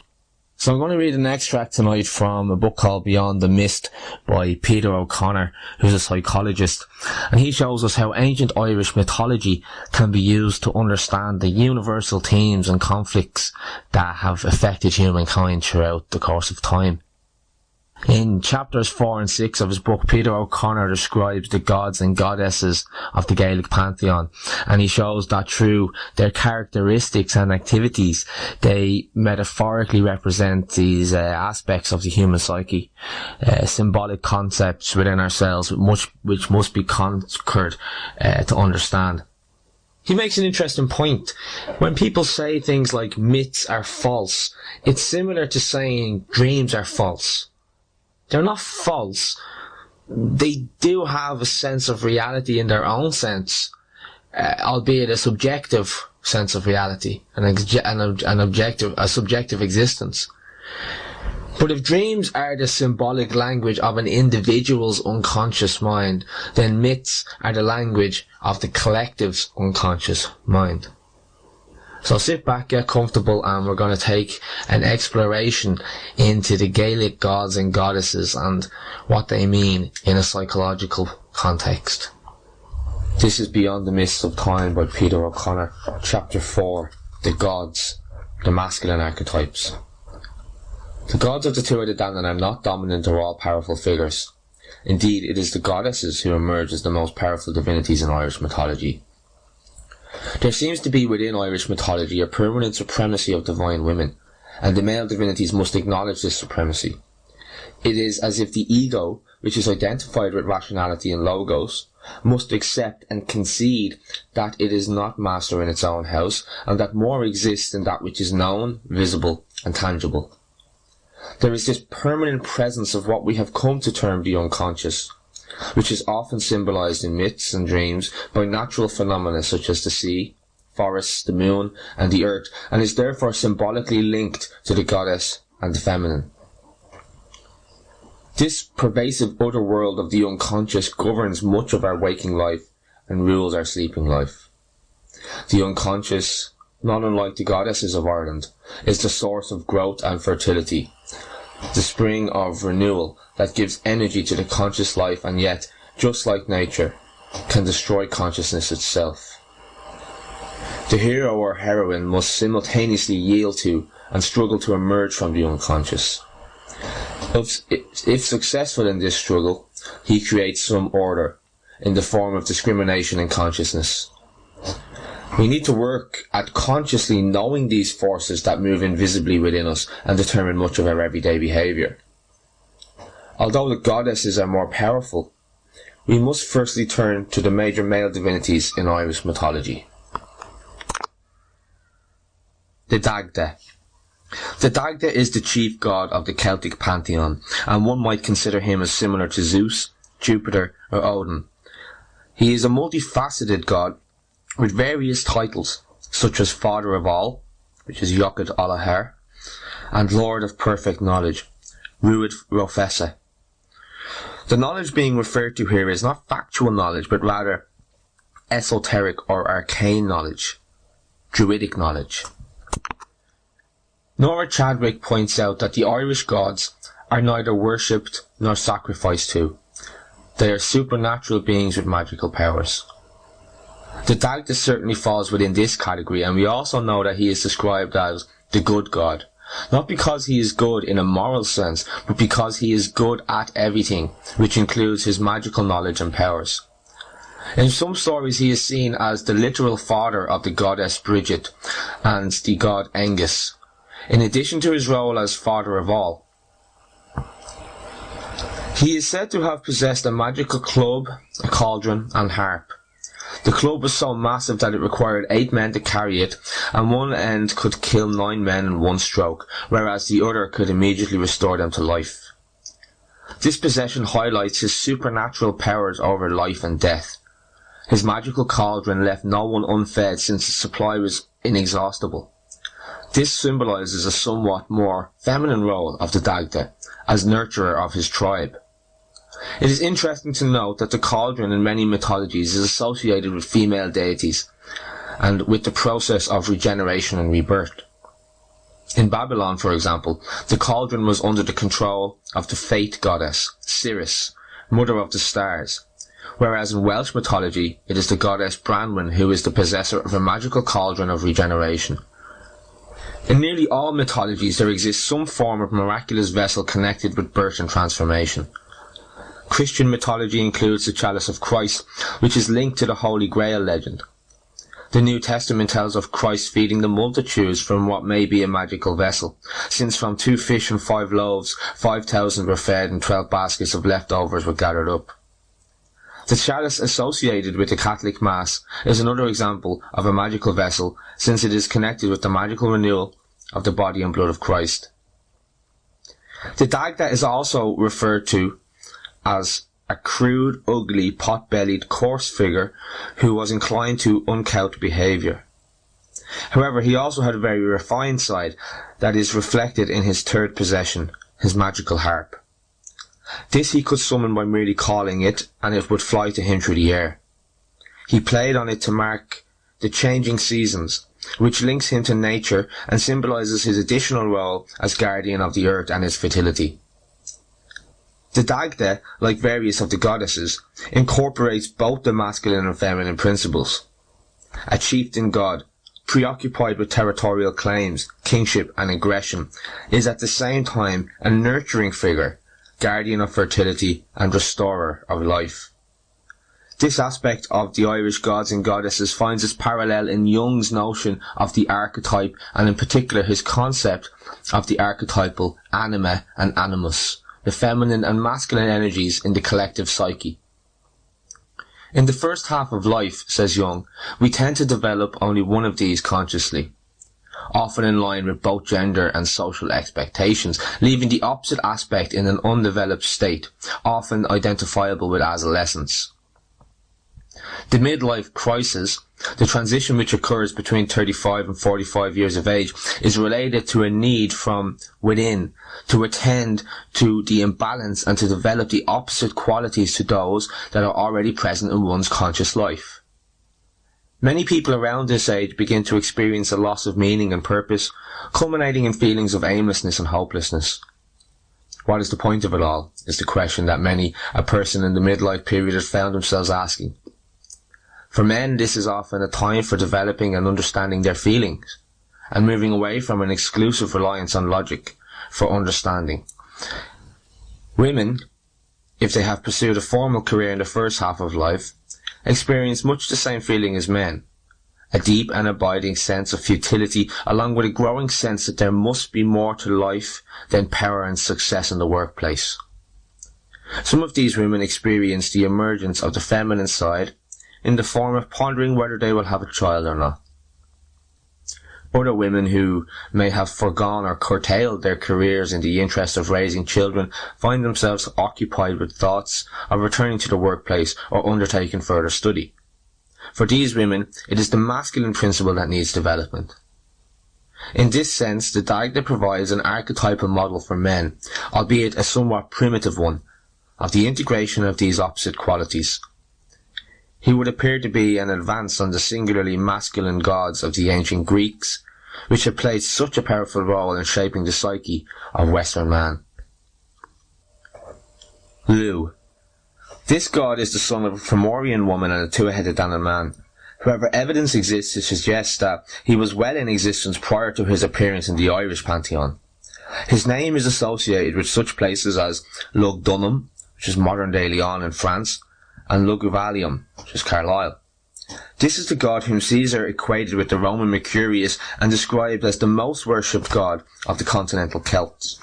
So I'm going to read an extract tonight from a book called Beyond the Mist by Peter O'Connor, who's a psychologist, and he shows us how ancient Irish mythology can be used to understand the universal themes and conflicts that have affected humankind throughout the course of time. In chapters 4 and 6 of his book, Peter O'Connor describes the gods and goddesses of the Gaelic pantheon, and he shows that through their characteristics and activities, they metaphorically represent these aspects of the human psyche, symbolic concepts within ourselves, which must be conquered to understand. He makes an interesting point. When people say things like myths are false, it's similar to saying dreams are false. They're not false. They do have a sense of reality in their own sense, albeit a subjective sense of reality, a subjective existence. But if dreams are the symbolic language of an individual's unconscious mind, then myths are the language of the collective's unconscious mind. So sit back, get comfortable, and we're going to take an exploration into the Gaelic gods and goddesses and what they mean in a psychological context. This is Beyond the Mists of Time by Peter O'Connor, Chapter 4, The Gods, the Masculine Archetypes. The gods of the Tuatha De Danann are not dominant or all-powerful figures. Indeed, it is the goddesses who emerge as the most powerful divinities in Irish mythology. There seems to be within Irish mythology a permanent supremacy of divine women, and the male divinities must acknowledge this supremacy. It is as if the ego, which is identified with rationality and logos, must accept and concede that it is not master in its own house, and that more exists than that which is known, visible, and tangible. There is this permanent presence of what we have come to term the unconscious, which is often symbolized in myths and dreams by natural phenomena such as the sea, forests, the moon, and the earth, and is therefore symbolically linked to the goddess and the feminine. This pervasive other world of the unconscious governs much of our waking life and rules our sleeping life. The unconscious, not unlike the goddesses of Ireland, is the source of growth and fertility, the spring of renewal that gives energy to the conscious life, and yet, just like nature, can destroy consciousness itself. The hero or heroine must simultaneously yield to and struggle to emerge from the unconscious. If successful in this struggle, he creates some order in the form of discrimination in consciousness. We need to work at consciously knowing these forces that move invisibly within us and determine much of our everyday behaviour. Although the goddesses are more powerful, we must firstly turn to the major male divinities in Irish mythology. The Dagda. The Dagda is the chief god of the Celtic pantheon, and one might consider him as similar to Zeus, Jupiter, or Odin. He is a multifaceted god with various titles, such as Father of All, which is Yogad Alahar, and Lord of Perfect Knowledge, Ruad Rofessa. The knowledge being referred to here is not factual knowledge, but rather esoteric or arcane knowledge, druidic knowledge. Nora Chadwick points out that the Irish gods are neither worshipped nor sacrificed to. They are supernatural beings with magical powers. The Dagda certainly falls within this category, and we also know that he is described as the good god, not because he is good in a moral sense, but because he is good at everything, which includes his magical knowledge and powers. In some stories he is seen as the literal father of the goddess Bridget and the god Angus, in addition to his role as Father of All. He is said to have possessed a magical club, a cauldron, and harp. The club was so massive that it required 8 men to carry it, and one end could kill 9 men in one stroke, whereas the other could immediately restore them to life. This possession highlights his supernatural powers over life and death. His magical cauldron left no one unfed since the supply was inexhaustible. This symbolises a somewhat more feminine role of the Dagda, as nurturer of his tribe. It is interesting to note that the cauldron in many mythologies is associated with female deities, and with the process of regeneration and rebirth. In Babylon, for example, the cauldron was under the control of the fate goddess, Siris, mother of the stars, whereas in Welsh mythology it is the goddess Branwen who is the possessor of a magical cauldron of regeneration. In nearly all mythologies there exists some form of miraculous vessel connected with birth and transformation. Christian mythology includes the chalice of Christ, which is linked to the Holy Grail legend. The New Testament tells of Christ feeding the multitudes from what may be a magical vessel, since from 2 fish and 5 loaves, 5,000 were fed and 12 baskets of leftovers were gathered up. The chalice associated with the Catholic Mass is another example of a magical vessel, since it is connected with the magical renewal of the body and blood of Christ. The Dagda is also referred to as a crude, ugly, pot-bellied, coarse figure who was inclined to uncouth behaviour. However, he also had a very refined side that is reflected in his third possession, his magical harp. This he could summon by merely calling it, and it would fly to him through the air. He played on it to mark the changing seasons, which links him to nature and symbolises his additional role as guardian of the earth and its fertility. The Dagda, like various of the goddesses, incorporates both the masculine and feminine principles. A chieftain god, preoccupied with territorial claims, kingship and aggression, is at the same time a nurturing figure, guardian of fertility and restorer of life. This aspect of the Irish gods and goddesses finds its parallel in Jung's notion of the archetype, and in particular his concept of the archetypal anima and animus, the feminine and masculine energies in the collective psyche. In the first half of life, says Jung, we tend to develop only one of these consciously, often in line with both gender and social expectations, leaving the opposite aspect in an undeveloped state, often identifiable with adolescence. The midlife crisis, the transition which occurs between 35 and 45 years of age, is related to a need from within to attend to the imbalance and to develop the opposite qualities to those that are already present in one's conscious life. Many people around this age begin to experience a loss of meaning and purpose, culminating in feelings of aimlessness and hopelessness. What is the point of it all, is the question that many a person in the midlife period has found themselves asking. For men, this is often a time for developing and understanding their feelings, and moving away from an exclusive reliance on logic for understanding. Women, if they have pursued a formal career in the first half of life, experience much the same feeling as men, a deep and abiding sense of futility, along with a growing sense that there must be more to life than power and success in the workplace. Some of these women experience the emergence of the feminine side in the form of pondering whether they will have a child or not. Other women who may have foregone or curtailed their careers in the interest of raising children find themselves occupied with thoughts of returning to the workplace or undertaking further study. For these women, it is the masculine principle that needs development. In this sense, the Dagda provides an archetypal model for men, albeit a somewhat primitive one, of the integration of these opposite qualities. He would appear to be an advance on the singularly masculine gods of the ancient Greeks, which have played such a powerful role in shaping the psyche of Western man. Lu. This god is the son of a Fomorian woman and a two-headed Danann man. However, evidence exists to suggest that he was well in existence prior to his appearance in the Irish pantheon. His name is associated with such places as Lugdunum, which is modern-day Lyon in France, and Luguvalium, which is Carlisle. This is the god whom Caesar equated with the Roman Mercurius and described as the most worshipped god of the continental Celts.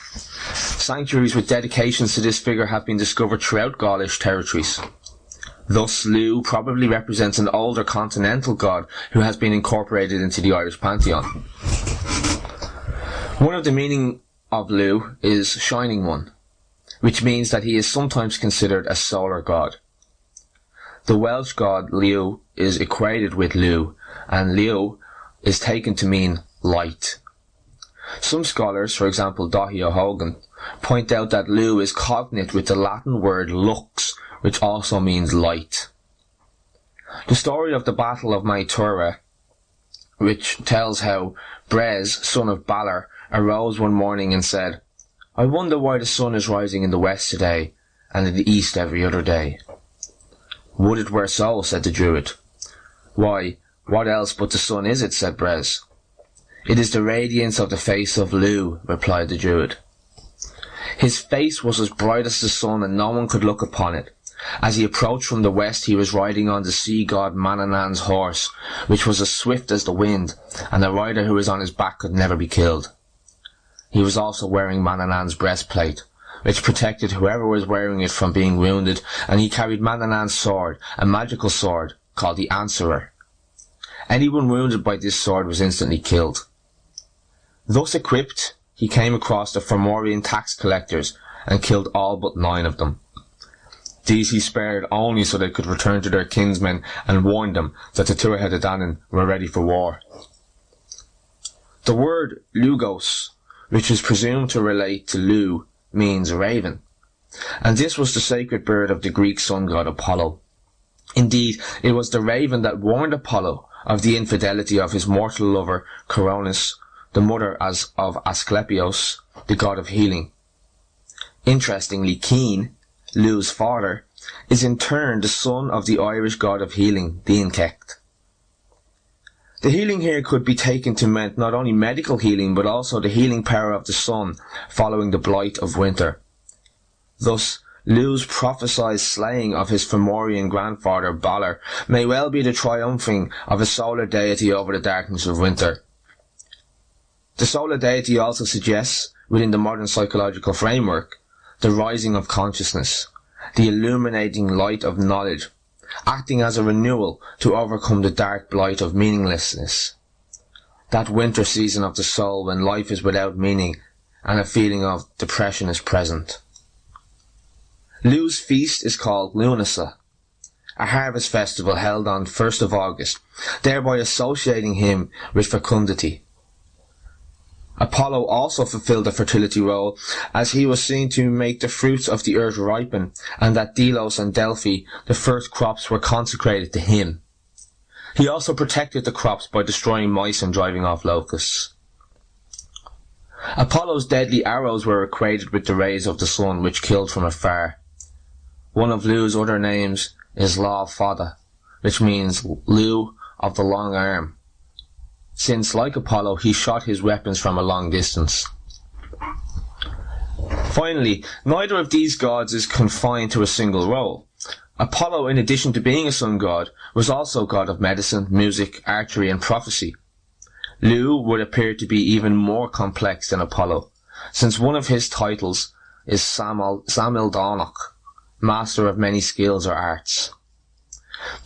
Sanctuaries with dedications to this figure have been discovered throughout Gaulish territories. Thus, Lu probably represents an older continental god who has been incorporated into the Irish pantheon. One of the meaning of Lu is Shining One, which means that he is sometimes considered a solar god. The Welsh god Liw is equated with Lu, and Liw is taken to mean light. Some scholars, for example Daithí O'Hogan, point out that Lu is cognate with the Latin word lux, which also means light. The story of the Battle of Moytura, which tells how Brez, son of Balor, arose one morning and said, "I wonder why the sun is rising in the west today, and in the east every other day." "Would it were so," said the Druid. "Why, what else but the sun is it?" said Brez. "It is the radiance of the face of Lu," replied the Druid. His face was as bright as the sun, and no one could look upon it. As he approached from the west, he was riding on the sea god Manannan's horse, which was as swift as the wind, and the rider who was on his back could never be killed. He was also wearing Manannan's breastplate, which protected whoever was wearing it from being wounded, and he carried Manannan's sword, a magical sword called the Answerer. Anyone wounded by this sword was instantly killed. Thus equipped, he came across the Fomorian tax collectors and killed all but 9 of them. These he spared only so they could return to their kinsmen and warn them that the Tuatha De Danann were ready for war. The word Lugos, which is presumed to relate to Lu, means raven, and this was the sacred bird of the Greek sun god Apollo. Indeed, it was the raven that warned Apollo of the infidelity of his mortal lover Coronis, the mother of Asclepios, the god of healing. Interestingly, Keen, Lu's father, is in turn the son of the Irish god of healing, Díncecht. The healing here could be taken to mean not only medical healing, but also the healing power of the sun following the blight of winter. Thus, Lu's prophesied slaying of his Fomorian grandfather Balor may well be the triumphing of a solar deity over the darkness of winter. The solar deity also suggests, within the modern psychological framework, the rising of consciousness, the illuminating light of knowledge, acting as a renewal to overcome the dark blight of meaninglessness. That winter season of the soul when life is without meaning and a feeling of depression is present. Lu's feast is called Lunasa, a harvest festival held on 1st of August, thereby associating him with fecundity. Apollo also fulfilled a fertility role, as he was seen to make the fruits of the earth ripen, and at Delos and Delphi the first crops were consecrated to him. He also protected the crops by destroying mice and driving off locusts. Apollo's deadly arrows were equated with the rays of the sun, which killed from afar. One of Lu's other names is Lá Fada, which means Lu of the long arm, since, like Apollo, he shot his weapons from a long distance. Finally, neither of these gods is confined to a single role. Apollo, in addition to being a sun god, was also god of medicine, music, archery and prophecy. Lu would appear to be even more complex than Apollo, since one of his titles is Samildánach, master of many skills or arts.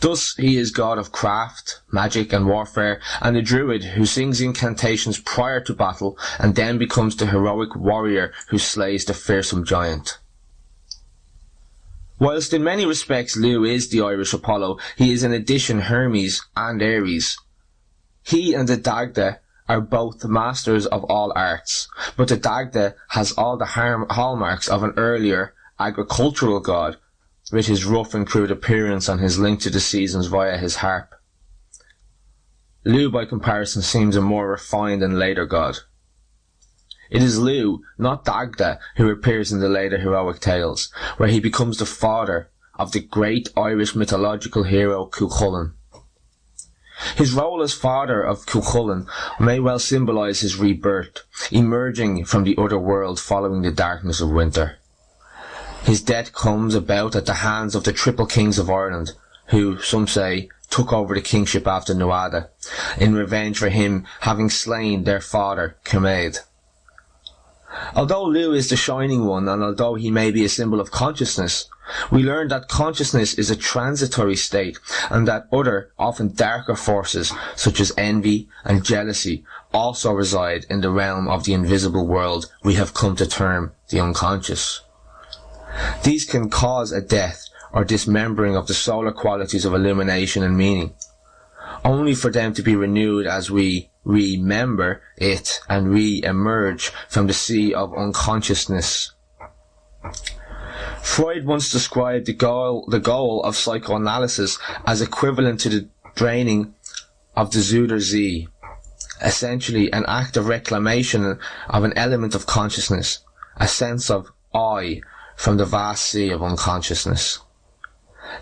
Thus he is god of craft, magic and warfare, and a druid who sings incantations prior to battle and then becomes the heroic warrior who slays the fearsome giant. Whilst in many respects Lu is the Irish Apollo, he is in addition Hermes and Ares. He and the Dagda are both masters of all arts, but the Dagda has all the hallmarks of an earlier agricultural god, with his rough and crude appearance and his link to the seasons via his harp. Lu, by comparison, seems a more refined and later god. It is Lu, not Dagda, who appears in the later heroic tales, where he becomes the father of the great Irish mythological hero Cuchulainn. His role as father of Cuchulainn may well symbolise his rebirth, emerging from the other world following the darkness of winter. His death comes about at the hands of the triple kings of Ireland, who, some say, took over the kingship after Tuatha, in revenge for him having slain their father, Kermaid. Although Lu is the shining one, and although he may be a symbol of consciousness, we learn that consciousness is a transitory state, and that other, often darker forces, such as envy and jealousy, also reside in the realm of the invisible world we have come to term the unconscious. These can cause a death or dismembering of the solar qualities of illumination and meaning, only for them to be renewed as we remember it and re-emerge from the sea of unconsciousness. Freud once described the goal of psychoanalysis as equivalent to the draining of the Zuder See, essentially an act of reclamation of an element of consciousness, a sense of I, from the vast sea of unconsciousness.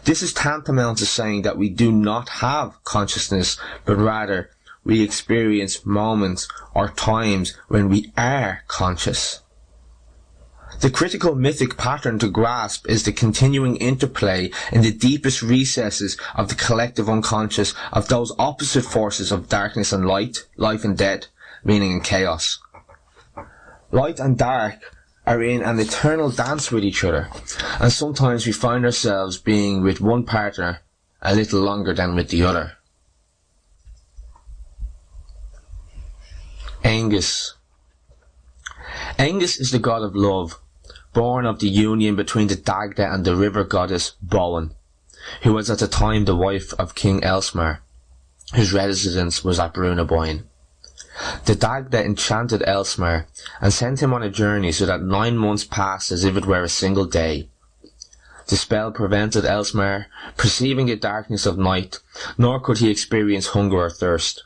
This is tantamount to saying that we do not have consciousness, but rather we experience moments or times when we are conscious. The critical mythic pattern to grasp is the continuing interplay in the deepest recesses of the collective unconscious of those opposite forces of darkness and light, life and death, meaning and chaos. Light and dark are in an eternal dance with each other, and sometimes we find ourselves being with one partner a little longer than with the other. Angus. Angus is the god of love, born of the union between the Dagda and the river goddess Bowen, who was at the time the wife of King Elsmar, whose residence was at Brunaboyne. The Dagda enchanted Elsmar and sent him on a journey so that 9 months passed as if it were a single day. The spell prevented Elsmar perceiving the darkness of night, nor could he experience hunger or thirst.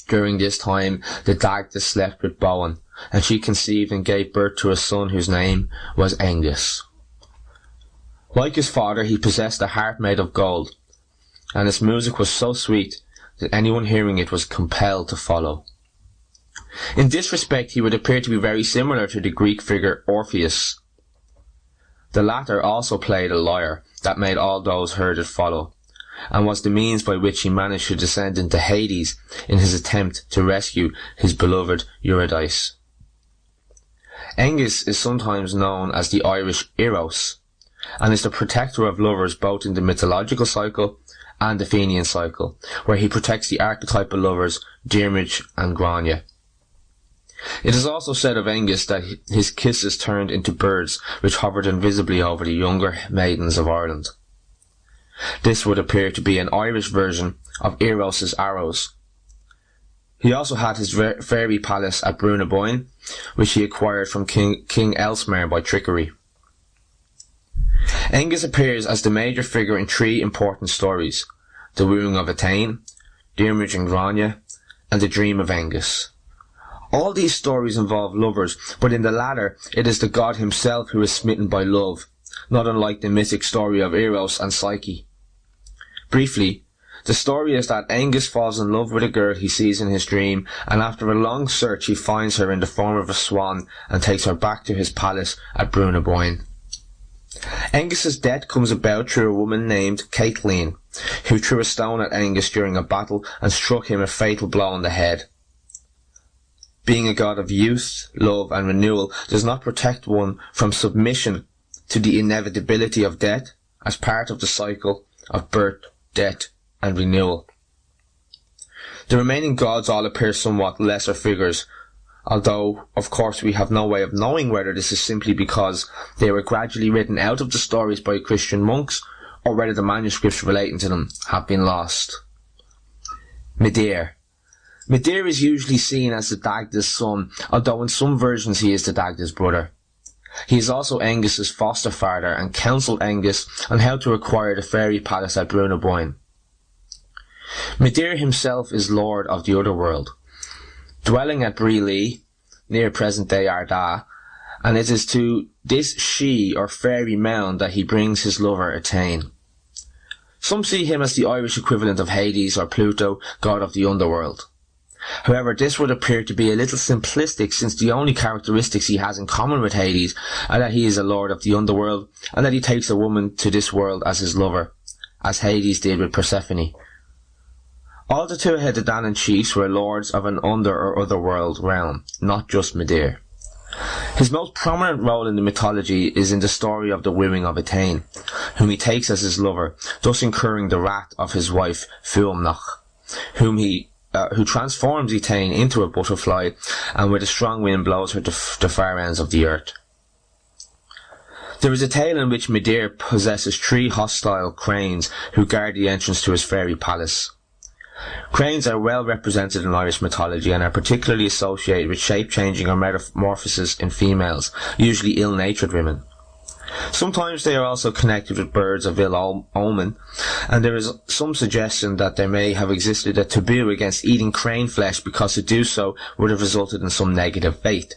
During this time, the Dagda slept with Bowen, and she conceived and gave birth to a son whose name was Angus. Like his father, he possessed a harp made of gold, and its music was so sweet that anyone hearing it was compelled to follow. In this respect, he would appear to be very similar to the Greek figure Orpheus. The latter also played a lyre that made all those heard it follow, and was the means by which he managed to descend into Hades in his attempt to rescue his beloved Eurydice. Angus is sometimes known as the Irish Eros, and is the protector of lovers both in the mythological cycle and the Fenian cycle, where he protects the archetypal lovers Diarmuid and Grania. It is also said of Angus that his kisses turned into birds which hovered invisibly over the younger maidens of Ireland. This would appear to be an Irish version of Eros' arrows. He also had his fairy palace at Brunaboyne, which he acquired from King Elsmar by trickery. Angus appears as the major figure in 3 important stories: the wooing of Etain, Diarmuid and Grania, and the dream of Angus. All these stories involve lovers, but in the latter it is the god himself who is smitten by love, not unlike the mythic story of Eros and Psyche. Briefly, the story is that Angus falls in love with a girl he sees in his dream, and after a long search he finds her in the form of a swan and takes her back to his palace at Brunaboyne. Angus's death comes about through a woman named Caitlin, who threw a stone at Angus during a battle and struck him a fatal blow on the head. Being a god of youth, love and renewal does not protect one from submission to the inevitability of death as part of the cycle of birth, death and renewal. The remaining gods all appear somewhat lesser figures, although, of course, we have no way of knowing whether this is simply because they were gradually written out of the stories by Christian monks, or whether the manuscripts relating to them have been lost. Midir. Midir is usually seen as the Dagda's son, although in some versions he is the Dagda's brother. He is also Angus's foster father and counselled Angus on how to acquire the fairy palace at Brunaboyne. Midir himself is lord of the otherworld, dwelling at Brehon, near present-day Ardagh, and it is to this she or fairy mound that he brings his lover Érenn. Some see him as the Irish equivalent of Hades or Pluto, god of the underworld. However, this would appear to be a little simplistic, since the only characteristics he has in common with Hades are that he is a lord of the underworld and that he takes a woman to this world as his lover, as Hades did with Persephone. All the Tuatha Danann chiefs were lords of an under or otherworld realm, not just Midir. His most prominent role in the mythology is in the story of the wooing of Érenn, whom he takes as his lover, thus incurring the wrath of his wife Fuamnach, who transforms Érenn into a butterfly, and with a strong wind blows her to the far ends of the earth. There is a tale in which Midir possesses 3 hostile cranes who guard the entrance to his fairy palace. Cranes are well represented in Irish mythology and are particularly associated with shape-changing or metamorphosis in females, usually ill-natured women. Sometimes they are also connected with birds of ill omen, and there is some suggestion that there may have existed a taboo against eating crane flesh because to do so would have resulted in some negative fate.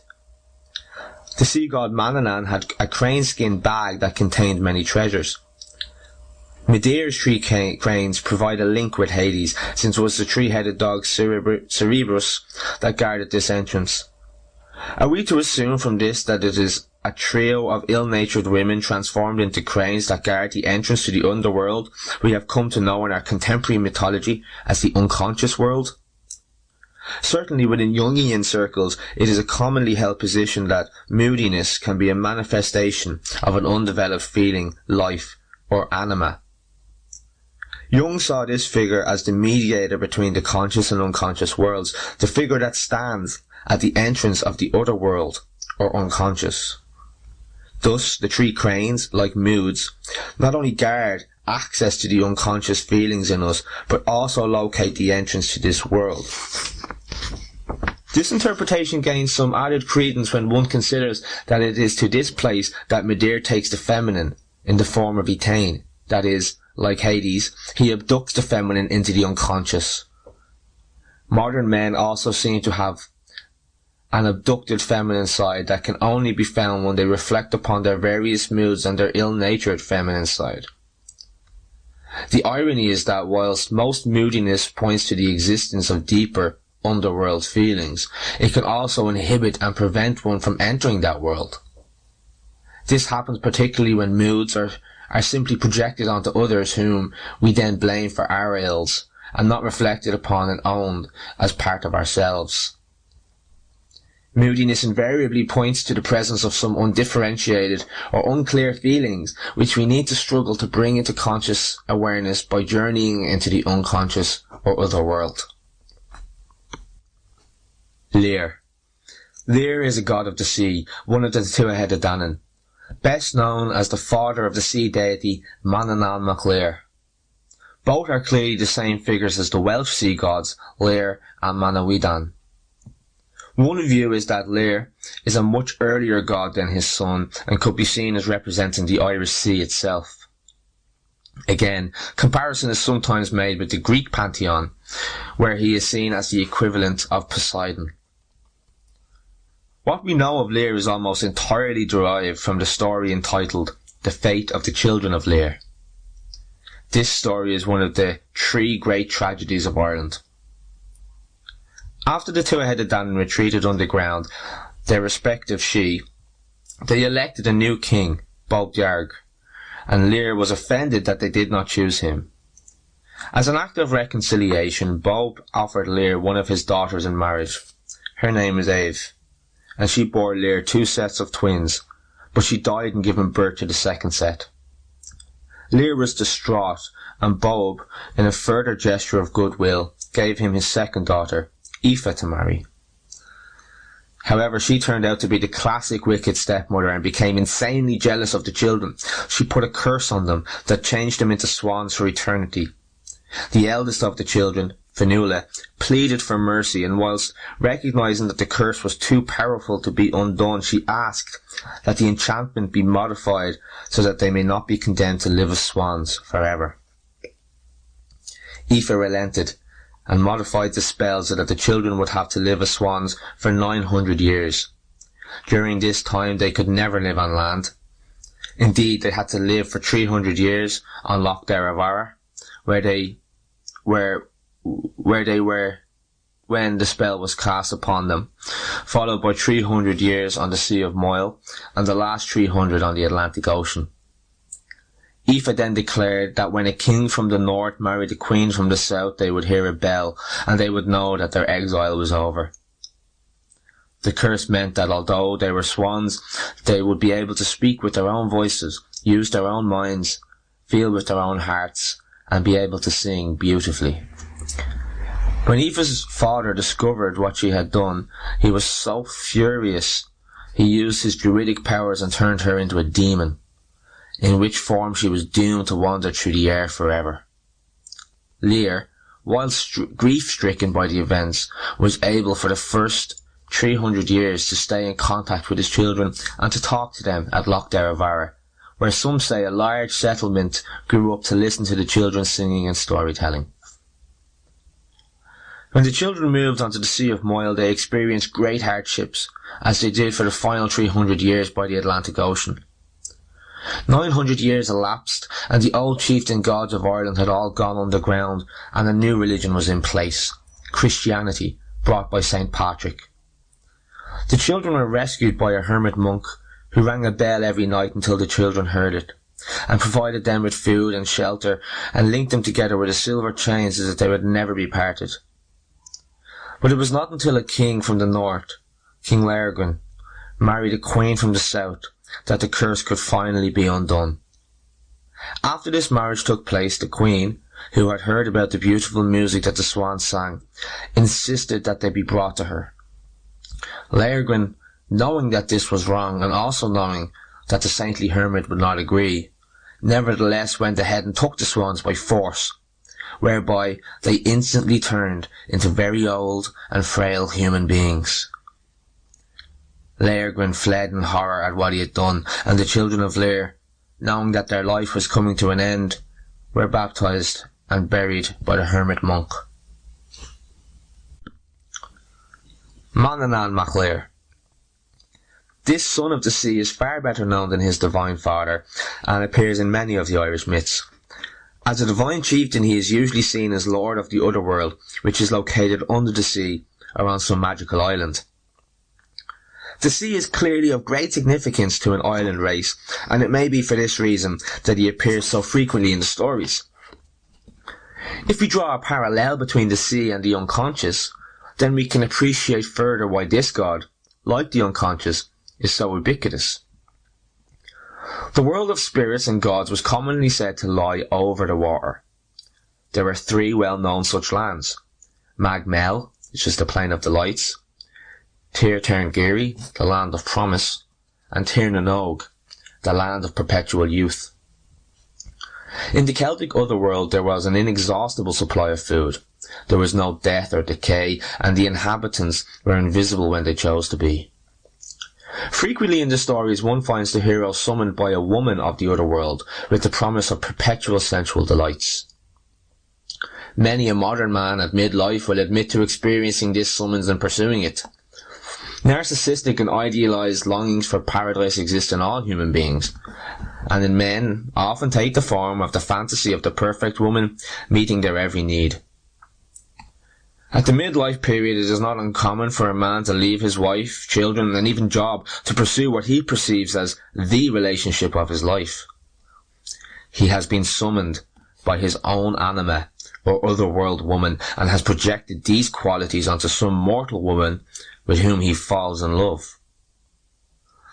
The sea god Danann had a crane skin bag that contained many treasures. Midir's 3 cranes provide a link with Hades, since it was the 3-headed dog Cerberus that guarded this entrance. Are we to assume from this that it is a trio of ill-natured women transformed into cranes that guard the entrance to the underworld we have come to know in our contemporary mythology as the unconscious world? Certainly within Jungian circles, it is a commonly held position that moodiness can be a manifestation of an undeveloped feeling, life, or anima. Jung saw this figure as the mediator between the conscious and unconscious worlds, the figure that stands at the entrance of the other world, or unconscious. Thus, the 3 cranes, like moods, not only guard access to the unconscious feelings in us, but also locate the entrance to this world. This interpretation gains some added credence when one considers that it is to this place that Midir takes the feminine, in the form of Érenn, that is, like Hades, he abducts the feminine into the unconscious. Modern men also seem to have an abducted feminine side that can only be found when they reflect upon their various moods and their ill-natured feminine side. The irony is that whilst most moodiness points to the existence of deeper, underworld feelings, it can also inhibit and prevent one from entering that world. This happens particularly when moods are simply projected onto others whom we then blame for our ills, and not reflected upon and owned as part of ourselves. Moodiness invariably points to the presence of some undifferentiated or unclear feelings which we need to struggle to bring into conscious awareness by journeying into the unconscious or other world. Lear. Lear is a god of the sea, one of the Tuatha Danann, best known as the father of the sea deity Manannán mac Lir. Both are clearly the same figures as the Welsh sea gods Lir and Manawydan. One view is that Lear is a much earlier god than his son and could be seen as representing the Irish Sea itself. Again, comparison is sometimes made with the Greek pantheon, where he is seen as the equivalent of Poseidon. What we know of Lear is almost entirely derived from the story entitled The Fate of the Children of Lear. This story is one of the 3 great tragedies of Ireland. After the Tuatha Danann retreated underground, their respective Sídhe, they elected a new king, Bob Dearg, and Lear was offended that they did not choose him. As an act of reconciliation, Bob offered Lear one of his daughters in marriage. Her name is Eve, and she bore Lear 2 sets of twins, but she died in giving birth to the second set. Lear was distraught, and Bob, in a further gesture of goodwill, gave him his second daughter, Aoife, to marry. However, she turned out to be the classic wicked stepmother and became insanely jealous of the children. She put a curse on them that changed them into swans for eternity. The eldest of the children, Fionnuala, pleaded for mercy, and whilst recognising that the curse was too powerful to be undone, she asked that the enchantment be modified so that they may not be condemned to live as swans forever. Aoife relented and modified the spell so that the children would have to live as swans for 900 years. During this time they could never live on land. Indeed, they had to live for 300 years on Loch Derravara, where they were when the spell was cast upon them, followed by 300 years on the Sea of Moyle, and the last 300 on the Atlantic Ocean. Aoife then declared that when a king from the north married a queen from the south, they would hear a bell, and they would know that their exile was over. The curse meant that although they were swans, they would be able to speak with their own voices, use their own minds, feel with their own hearts, and be able to sing beautifully. When Aoife's father discovered what she had done, he was so furious, he used his druidic powers and turned her into a demon, in which form she was doomed to wander through the air forever. Lear, while grief-stricken by the events, was able for the first 300 years to stay in contact with his children and to talk to them at Loch Derravara, where some say a large settlement grew up to listen to the children singing and storytelling. When the children moved onto the Sea of Moyle, they experienced great hardships, as they did for the final 300 years by the Atlantic Ocean. 900 years elapsed, and the old chieftain gods of Ireland had all gone underground, and a new religion was in place, Christianity, brought by St. Patrick. The children were rescued by a hermit monk, who rang a bell every night until the children heard it, and provided them with food and shelter, and linked them together with a silver chain so that they would never be parted. But it was not until a king from the north, King Léirgean, married a queen from the south, that the curse could finally be undone. After this marriage took place, the queen, who had heard about the beautiful music that the swans sang, insisted that they be brought to her. Léirgean, knowing that this was wrong, and also knowing that the saintly hermit would not agree, nevertheless went ahead and took the swans by force, whereby they instantly turned into very old and frail human beings. Léirgean fled in horror at what he had done, and the children of Lear, knowing that their life was coming to an end, were baptized and buried by the hermit monk. Danann mac Lir. This son of the sea is far better known than his divine father, and appears in many of the Irish myths. As a divine chieftain, he is usually seen as lord of the otherworld, which is located under the sea or on some magical island. The sea is clearly of great significance to an island race, and it may be for this reason that he appears so frequently in the stories. If we draw a parallel between the sea and the unconscious, then we can appreciate further why this god, like the unconscious, is so ubiquitous. The world of spirits and gods was commonly said to lie over the water. There are 3 well-known such lands: Mag Mell, which is the plain of the lights; Tir Tairngiri, the land of promise; and Tir na Nog, the land of perpetual youth. In the Celtic otherworld there was an inexhaustible supply of food. There was no death or decay, and the inhabitants were invisible when they chose to be. Frequently in the stories one finds the hero summoned by a woman of the otherworld with the promise of perpetual sensual delights. Many a modern man at midlife will admit to experiencing this summons and pursuing it. Narcissistic and idealized longings for paradise exist in all human beings, and in men often take the form of the fantasy of the perfect woman meeting their every need. At the midlife period, it is not uncommon for a man to leave his wife, children, and even job to pursue what he perceives as the relationship of his life. he has been summoned by his own anima or otherworld woman and has projected these qualities onto some mortal woman with whom he falls in love.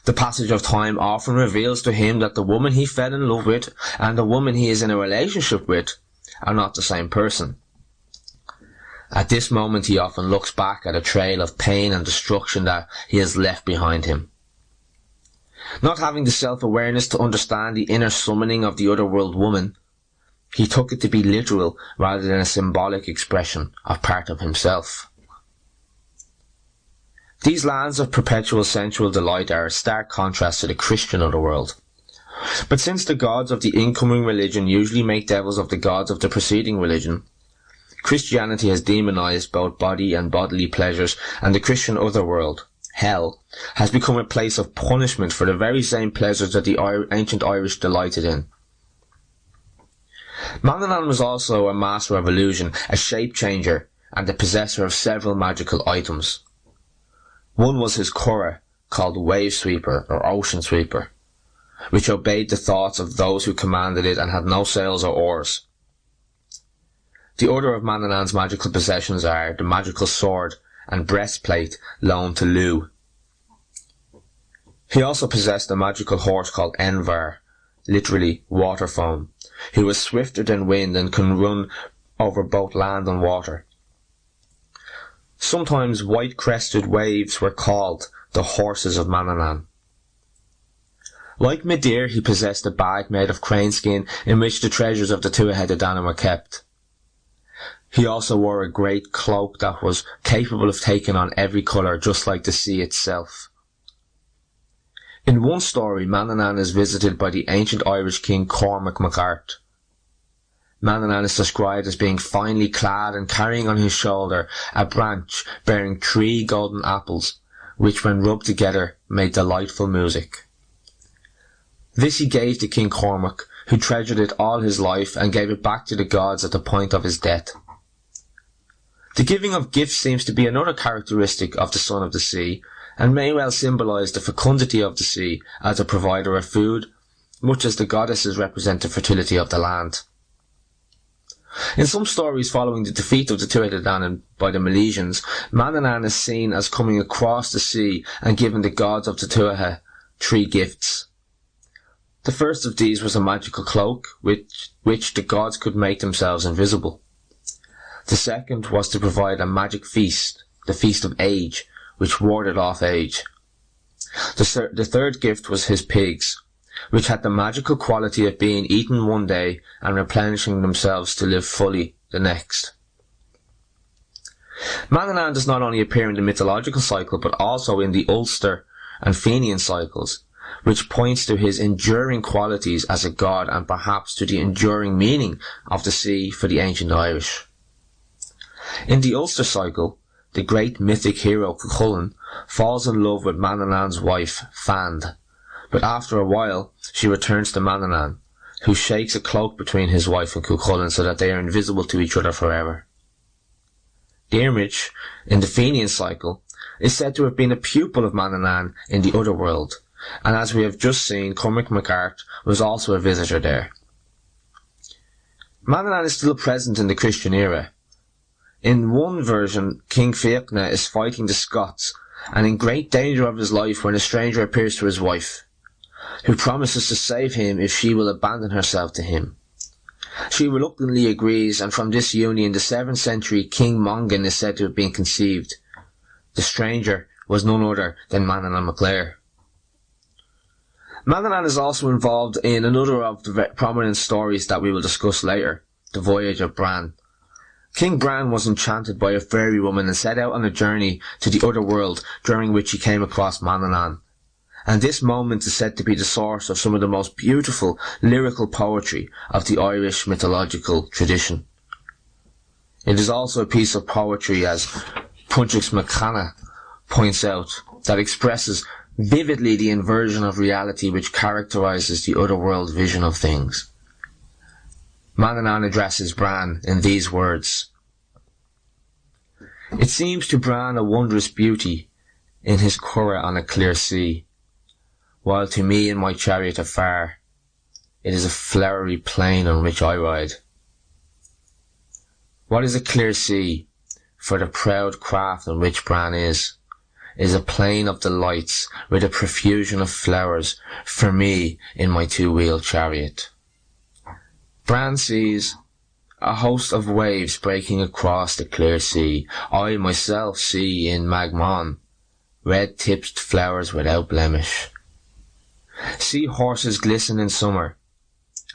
The passage of time often reveals to him that the woman he fell in love with and the woman he is in a relationship with are not the same person. At this moment he often looks back at a trail of pain and destruction that he has left behind him. Not having the self-awareness to understand the inner summoning of the otherworld woman, he took it to be literal rather than a symbolic expression of part of himself. These lands of perpetual sensual delight are a stark contrast to the Christian otherworld. But since the gods of the incoming religion usually make devils of the gods of the preceding religion, Christianity has demonized both body and bodily pleasures, and the Christian otherworld, hell, has become a place of punishment for the very same pleasures that the ancient Irish delighted in. Danann was also a master of illusion, a shape changer, and the possessor of several magical items. One was his curragh, called Wave Sweeper or Ocean Sweeper, which obeyed the thoughts of those who commanded it and had no sails or oars. The order of Danann's magical possessions are the magical sword and breastplate loaned to Lugh. He also possessed a magical horse called Envar, literally water foam, who was swifter than wind and can run over both land and water. Sometimes white-crested waves were called the horses of Danann. Like Midir, he possessed a bag made of crane skin in which the treasures of the Tuatha De Danann were kept. He also wore a great cloak that was capable of taking on every colour, just like the sea itself. In one story, Danann is visited by the ancient Irish king Cormac MacArt. Danann is described as being finely clad and carrying on his shoulder a branch bearing 3 golden apples, which when rubbed together made delightful music. This he gave to King Cormac, who treasured it all his life and gave it back to the gods at the point of his death. The giving of gifts seems to be another characteristic of the Son of the Sea, and may well symbolise the fecundity of the sea as a provider of food, much as the goddesses represent the fertility of the land. In some stories following the defeat of the Tuatha De Danann by the Milesians, Danann is seen as coming across the sea and giving the gods of the Tuatha 3 gifts. The first of these was a magical cloak, which the gods could make themselves invisible. The second was to provide a magic feast, the Feast of Age, which warded off age. The third gift was his pigs, which had the magical quality of being eaten one day and replenishing themselves to live fully the next. Danann does not only appear in the mythological cycle, but also in the Ulster and Fenian cycles, which points to his enduring qualities as a god and perhaps to the enduring meaning of the sea for the ancient Irish. In the Ulster cycle, the great mythic hero Cuchulainn falls in love with Danann's wife, Fand, but after a while she returns to Danann, who shakes a cloak between his wife and Cuchulainn so that they are invisible to each other forever. Diarmid, in the Fenian cycle, is said to have been a pupil of Danann in the otherworld, and as we have just seen, Cormac MacArt was also a visitor there. Danann is still present in the Christian era. In one version, King Fiachna is fighting the Scots and in great danger of his life when a stranger appears to his wife, who promises to save him if she will abandon herself to him. She reluctantly agrees, and from this union the 7th century King Mongan is said to have been conceived. The stranger was none other than Danann mac Lir. Danann is also involved in another of the prominent stories that we will discuss later, the voyage of Bran. King Bran was enchanted by a fairy woman and set out on a journey to the other world, during which he came across Danann. And this moment is said to be the source of some of the most beautiful lyrical poetry of the Irish mythological tradition. It is also a piece of poetry, as Punchix McCanna points out, that expresses vividly the inversion of reality which characterises the otherworld vision of things. Danann addresses Bran in these words. It seems to Bran a wondrous beauty in his curragh on a clear sea, while to me in my chariot afar it is a flowery plain on which I ride. What is a clear sea for the proud craft on which Bran is a plain of delights with a profusion of flowers for me in my two-wheeled chariot. Bran sees a host of waves breaking across the clear sea. I myself see in Magmon red-tipped flowers without blemish. See horses glisten in summer,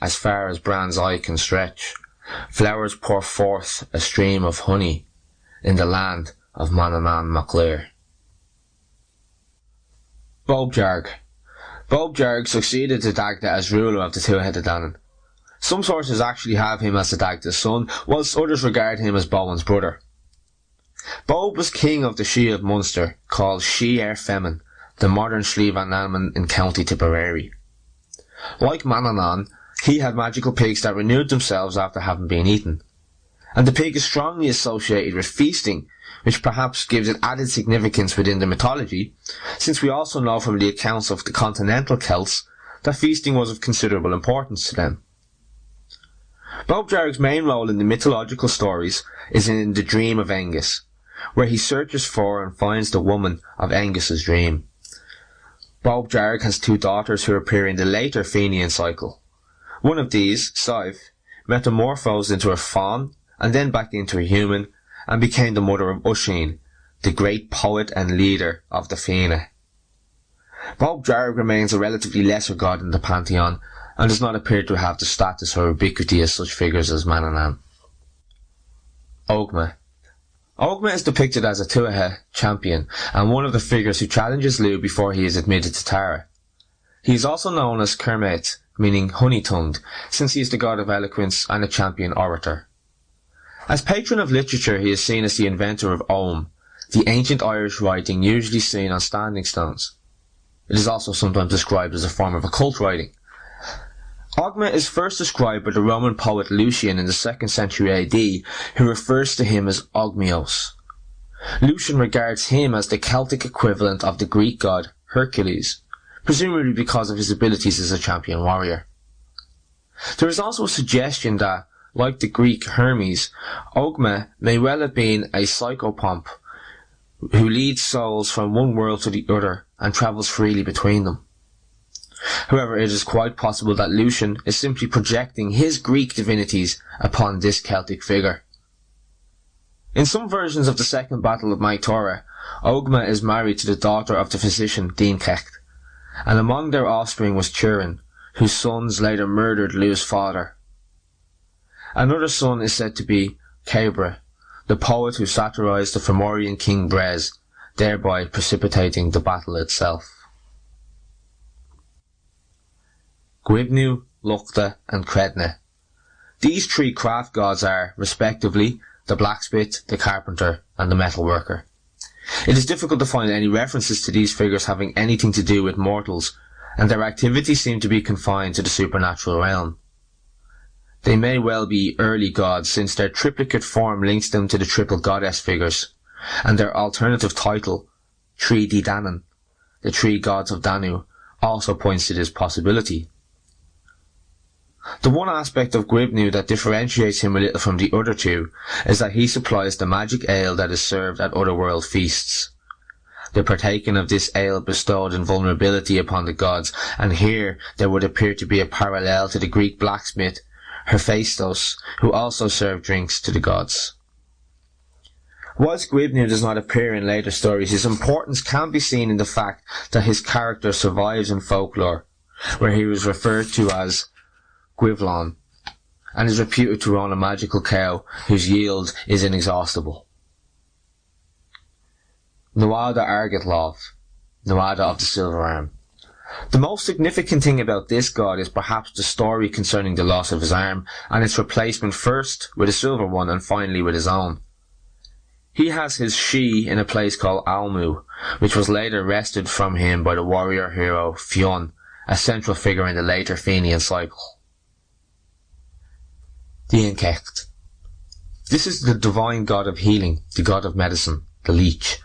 as far as Bran's eye can stretch. Flowers pour forth a stream of honey in the land of Manannán mac Lir. Bolbjarg. Bolbjarg succeeded to Dagda as ruler of the Tuatha De Danann. Some sources actually have him as the Dagda's son, whilst others regard him as Bowen's brother. Bob was king of the Shí of Munster, called Shí Femin, the modern Slieve an Alman in County Tipperary. Like Manannán, he had magical pigs that renewed themselves after having been eaten. And the pig is strongly associated with feasting, which perhaps gives it added significance within the mythology, since we also know from the accounts of the continental Celts that feasting was of considerable importance to them. Bolbjarg's main role in the mythological stories is in the Dream of Angus, where he searches for and finds the woman of Angus's dream. Bolbjarg has two daughters who appear in the later Fenian cycle. One of these, Sive, metamorphosed into a fawn and then back into a human and became the mother of Osín, the great poet and leader of the Fianna. Bolbjarg remains a relatively lesser god in the pantheon and does not appear to have the status or ubiquity as such figures as Manannán. Ogma. Ogma is depicted as a Tuatha champion and one of the figures who challenges Lugh before he is admitted to Tara. He is also known as Kermit, meaning honey-tongued, since he is the god of eloquence and a champion orator. As patron of literature, he is seen as the inventor of Ogham, the ancient Irish writing usually seen on standing stones. It is also sometimes described as a form of occult writing. Ogma is first described by the Roman poet Lucian in the 2nd century AD, who refers to him as Ogmios. Lucian regards him as the Celtic equivalent of the Greek god Hercules, presumably because of his abilities as a champion warrior. There is also a suggestion that, like the Greek Hermes, Ogma may well have been a psychopomp who leads souls from one world to the other and travels freely between them. However, it is quite possible that Lucian is simply projecting his Greek divinities upon this Celtic figure. In some versions of the Second Battle of Moytura, Ogma is married to the daughter of the physician Dincecht, and among their offspring was Tuireann, whose sons later murdered Lugh's father. Another son is said to be Cabra, the poet who satirized the Fomorian king Brez, thereby precipitating the battle itself. Gwibnu, Luchta and Credna. These three craft gods are, respectively, the blacksmith, the carpenter and the metalworker. It is difficult to find any references to these figures having anything to do with mortals, and their activities seem to be confined to the supernatural realm. They may well be early gods, since their triplicate form links them to the triple goddess figures, and their alternative title, Trí Dí Danann, the three gods of Danu, also points to this possibility. The one aspect of Gwibnu that differentiates him a little from the other two is that he supplies the magic ale that is served at otherworld feasts. The partaking of this ale bestowed invulnerability upon the gods, and here there would appear to be a parallel to the Greek blacksmith Hephaestus, who also served drinks to the gods. Whilst Gwibnu does not appear in later stories, his importance can be seen in the fact that his character survives in folklore, where he was referred to as Gwivlon, and is reputed to own a magical cow whose yield is inexhaustible. Nuada Argetlov, Nuada of the Silver Arm. The most significant thing about this god is perhaps the story concerning the loss of his arm, and its replacement first with a silver one and finally with his own. He has his Shí in a place called Almu, which was later wrested from him by the warrior hero Fionn, a central figure in the later Fenian cycle. Dincecht. This is the divine god of healing, the god of medicine, the leech.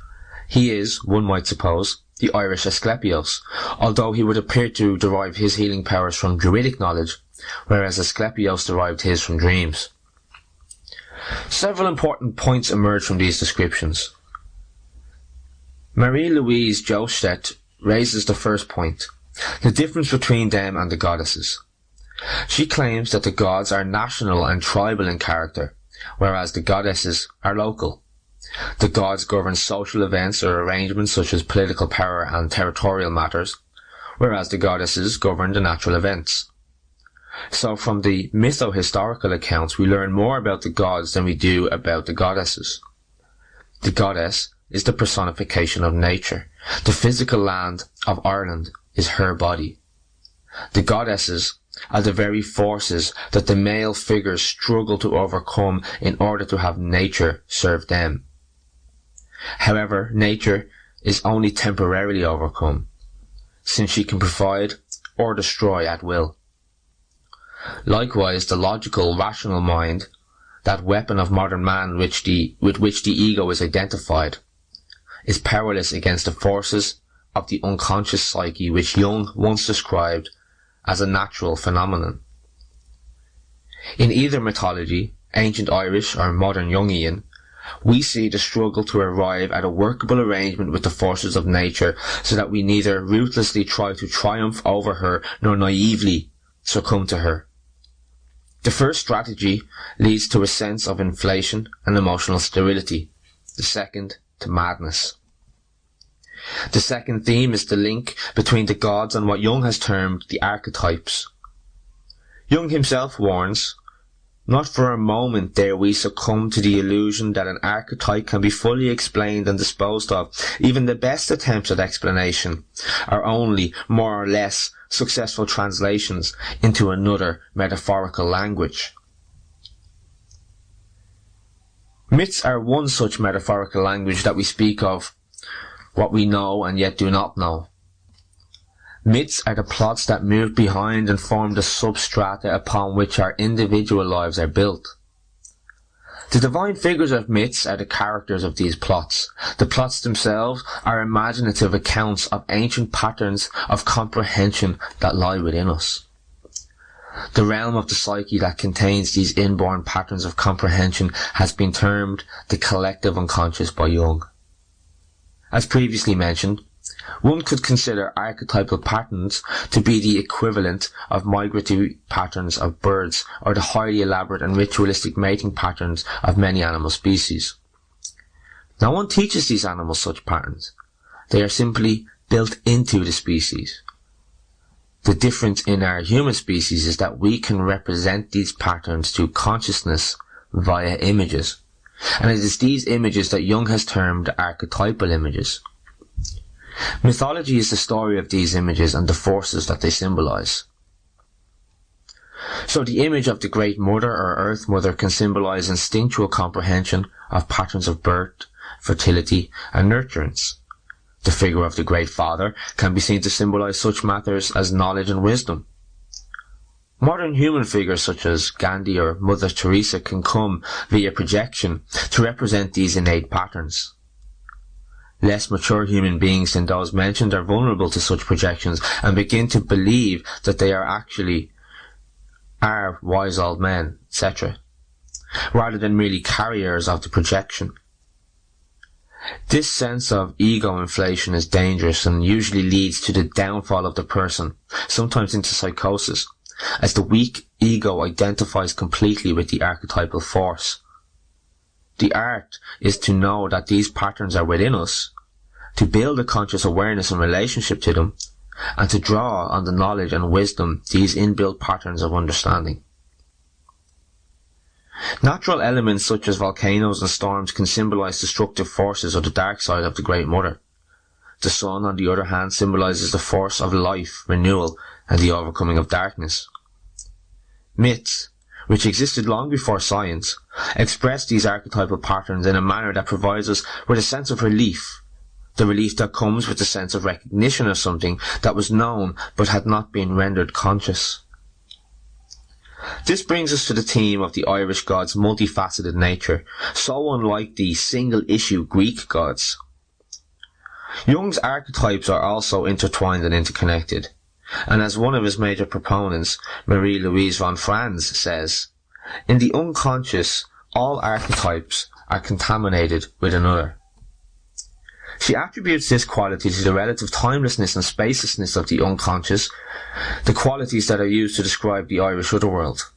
He is, one might suppose, the Irish Asclepios, although he would appear to derive his healing powers from druidic knowledge, whereas Asclepios derived his from dreams. Several important points emerge from these descriptions. Marie-Louise Jostedt raises the first point, the difference between them and the goddesses. She claims that the gods are national and tribal in character, whereas the goddesses are local. The gods govern social events or arrangements such as political power and territorial matters, whereas the goddesses govern the natural events. So from the mytho-historical accounts we learn more about the gods than we do about the goddesses. The goddess is the personification of nature. The physical land of Ireland is her body. The goddesses are the very forces that the male figures struggle to overcome in order to have nature serve them. However, nature is only temporarily overcome, since she can provide or destroy at will. Likewise, the logical, rational mind, that weapon of modern man with which the ego is identified, is powerless against the forces of the unconscious psyche which Jung once described as a natural phenomenon. In either mythology, ancient Irish or modern Jungian, we see the struggle to arrive at a workable arrangement with the forces of nature so that we neither ruthlessly try to triumph over her nor naively succumb to her. The first strategy leads to a sense of inflation and emotional sterility, the second to madness. The second theme is the link between the gods and what Jung has termed the archetypes. Jung himself warns, "Not for a moment dare we succumb to the illusion that an archetype can be fully explained and disposed of. Even the best attempts at explanation are only more or less successful translations into another metaphorical language." Myths are one such metaphorical language that we speak of what we know and yet do not know. Myths are the plots that move behind and form the substrata upon which our individual lives are built. The divine figures of myths are the characters of these plots. The plots themselves are imaginative accounts of ancient patterns of comprehension that lie within us. The realm of the psyche that contains these inborn patterns of comprehension has been termed the collective unconscious by Jung. As previously mentioned, one could consider archetypal patterns to be the equivalent of migratory patterns of birds or the highly elaborate and ritualistic mating patterns of many animal species. No one teaches these animals such patterns. They are simply built into the species. The difference in our human species is that we can represent these patterns to consciousness via images. And it is these images that Jung has termed archetypal images. Mythology is the story of these images and the forces that they symbolize. So the image of the Great Mother or Earth Mother can symbolize instinctual comprehension of patterns of birth, fertility, and nurturance. The figure of the Great Father can be seen to symbolize such matters as knowledge and wisdom. Modern human figures such as Gandhi or Mother Teresa can come via projection to represent these innate patterns. Less mature human beings than those mentioned are vulnerable to such projections and begin to believe that they are wise old men, etc., rather than merely carriers of the projection. This sense of ego inflation is dangerous and usually leads to the downfall of the person, sometimes into psychosis, as the weak ego identifies completely with the archetypal force. The art is to know that these patterns are within us, to build a conscious awareness in relationship to them, and to draw on the knowledge and wisdom these inbuilt patterns of understanding. Natural elements such as volcanoes and storms can symbolize destructive forces of the dark side of the Great Mother. The sun, on the other hand, symbolizes the force of life, renewal, and the overcoming of darkness. Myths, which existed long before science, express these archetypal patterns in a manner that provides us with a sense of relief, the relief that comes with the sense of recognition of something that was known but had not been rendered conscious. This brings us to the theme of the Irish gods' multifaceted nature, so unlike the single-issue Greek gods. Jung's archetypes are also intertwined and interconnected, and as one of his major proponents, Marie-Louise von Franz, says, in the unconscious, all archetypes are contaminated with another. She attributes this quality to the relative timelessness and spacelessness of the unconscious, the qualities that are used to describe the Irish otherworld.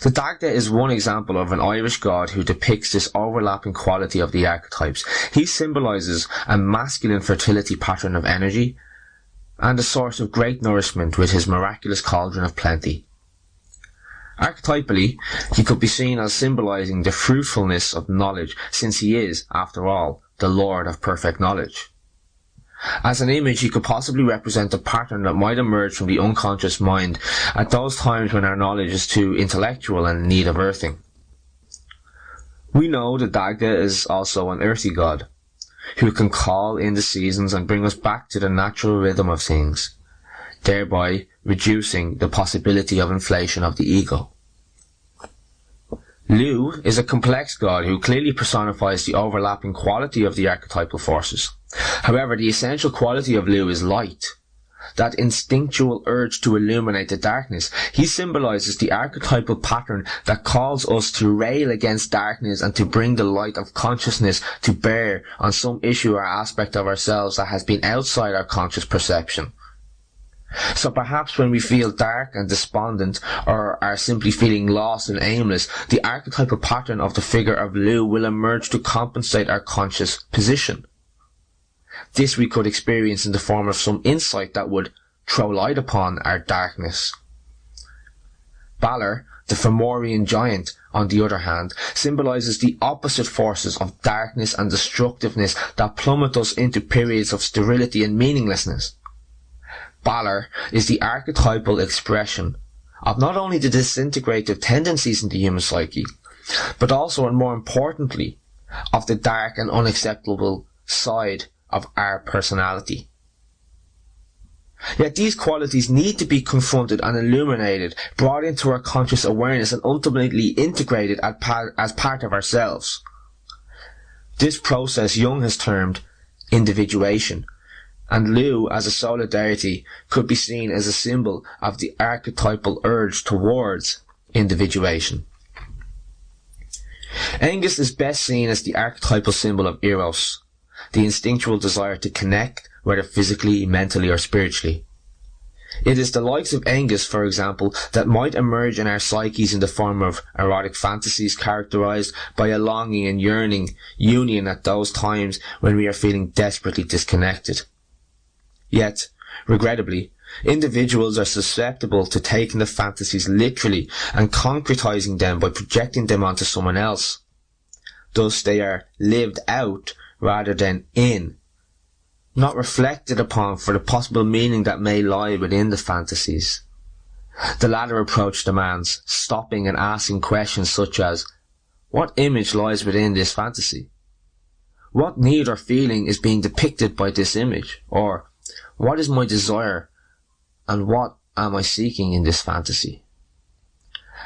The Dagda is one example of an Irish god who depicts this overlapping quality of the archetypes. He symbolises a masculine fertility pattern of energy and a source of great nourishment with his miraculous cauldron of plenty. Archetypally, he could be seen as symbolising the fruitfulness of knowledge, since he is, after all, the Lord of perfect knowledge. As an image, he could possibly represent a pattern that might emerge from the unconscious mind at those times when our knowledge is too intellectual and in need of earthing. We know the Dagda is also an earthy god, who can call in the seasons and bring us back to the natural rhythm of things, thereby reducing the possibility of inflation of the ego. Lu is a complex god who clearly personifies the overlapping quality of the archetypal forces. However, the essential quality of Lu is light, that instinctual urge to illuminate the darkness. He symbolises the archetypal pattern that calls us to rail against darkness and to bring the light of consciousness to bear on some issue or aspect of ourselves that has been outside our conscious perception. So perhaps when we feel dark and despondent, or are simply feeling lost and aimless, the archetypal pattern of the figure of Lu will emerge to compensate our conscious position. This we could experience in the form of some insight that would throw light upon our darkness. Balor, the Fomorian giant, on the other hand, symbolises the opposite forces of darkness and destructiveness that plummet us into periods of sterility and meaninglessness. Balor is the archetypal expression of not only the disintegrative tendencies in the human psyche, but also, and more importantly, of the dark and unacceptable side of our personality. Yet these qualities need to be confronted and illuminated, brought into our conscious awareness and ultimately integrated as part of ourselves. This process Jung has termed individuation, and Lu, as a solidarity, could be seen as a symbol of the archetypal urge towards individuation. Angus is best seen as the archetypal symbol of Eros, the instinctual desire to connect, whether physically, mentally, or spiritually. It is the likes of Angus, for example, that might emerge in our psyches in the form of erotic fantasies characterized by a longing and yearning union at those times when we are feeling desperately disconnected. Yet, regrettably, individuals are susceptible to taking the fantasies literally and concretizing them by projecting them onto someone else. Thus they are lived out rather than in, not reflected upon for the possible meaning that may lie within the fantasies. The latter approach demands stopping and asking questions such as, what image lies within this fantasy? What need or feeling is being depicted by this image? Or, what is my desire and what am I seeking in this fantasy?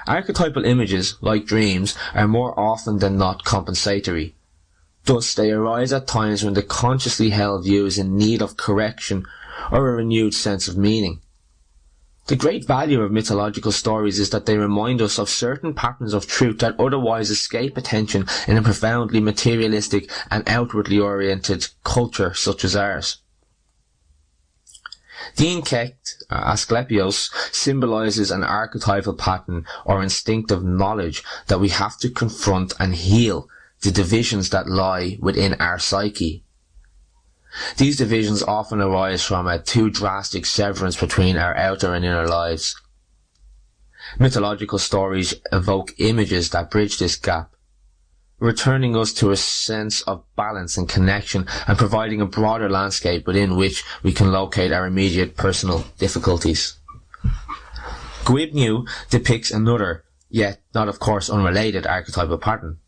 Archetypal images, like dreams, are more often than not compensatory. Thus they arise at times when the consciously held view is in need of correction or a renewed sense of meaning. The great value of mythological stories is that they remind us of certain patterns of truth that otherwise escape attention in a profoundly materialistic and outwardly oriented culture such as ours. The Inkect, Asclepios, symbolises an archetypal pattern or instinctive knowledge that we have to confront and heal the divisions that lie within our psyche. These divisions often arise from a too drastic severance between our outer and inner lives. Mythological stories evoke images that bridge this gap, returning us to a sense of balance and connection and providing a broader landscape within which we can locate our immediate personal difficulties. Gwibnu depicts another, yet not of course unrelated, archetypal pattern.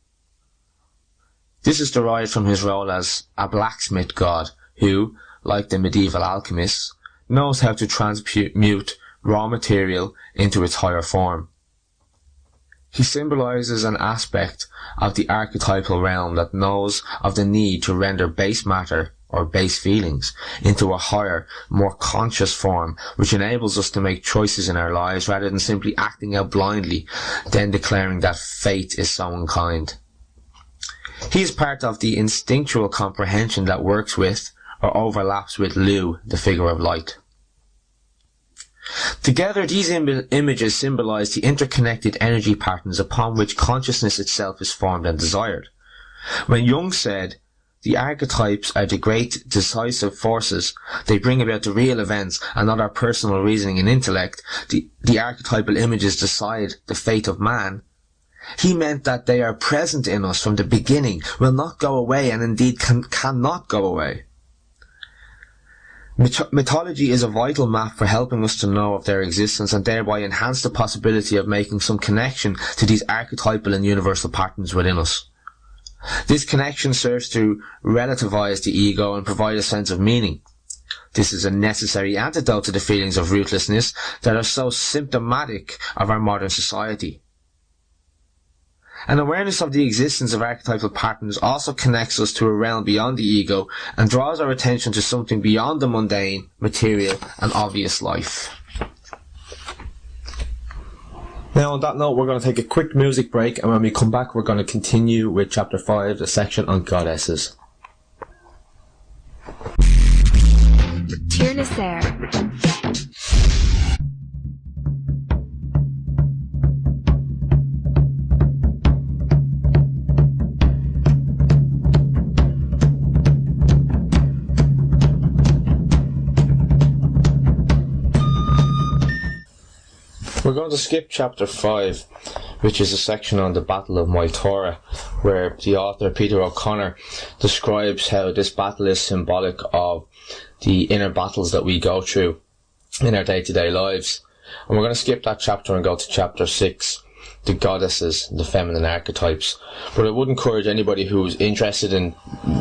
This is derived from his role as a blacksmith god who, like the medieval alchemists, knows how to transmute raw material into its higher form. He symbolises an aspect of the archetypal realm that knows of the need to render base matter or base feelings, into a higher, more conscious form, which enables us to make choices in our lives rather than simply acting out blindly, then declaring that fate is so unkind. He is part of the instinctual comprehension that works with, or overlaps with Lu, the figure of light. Together, these images symbolize the interconnected energy patterns upon which consciousness itself is formed and desired. When Jung said, "The archetypes are the great decisive forces. They bring about the real events and not our personal reasoning and intellect. The archetypal images decide the fate of man," he meant that they are present in us from the beginning, will not go away, and indeed cannot go away. Mythology is a vital map for helping us to know of their existence and thereby enhance the possibility of making some connection to these archetypal and universal patterns within us. This connection serves to relativize the ego and provide a sense of meaning. This is a necessary antidote to the feelings of ruthlessness that are so symptomatic of our modern society. An awareness of the existence of archetypal patterns also connects us to a realm beyond the ego and draws our attention to something beyond the mundane, material, and obvious life. Now, on that note, we're going to take a quick music break, and when we come back, we're going to continue with Chapter 5, the section on goddesses. We're going to skip Chapter 5, which is a section on the Battle of Moytura, where the author, Peter O'Connor, describes how this battle is symbolic of the inner battles that we go through in our day-to-day lives. And we're going to skip that chapter and go to Chapter 6, the goddesses, the feminine archetypes. But I would encourage anybody who's interested in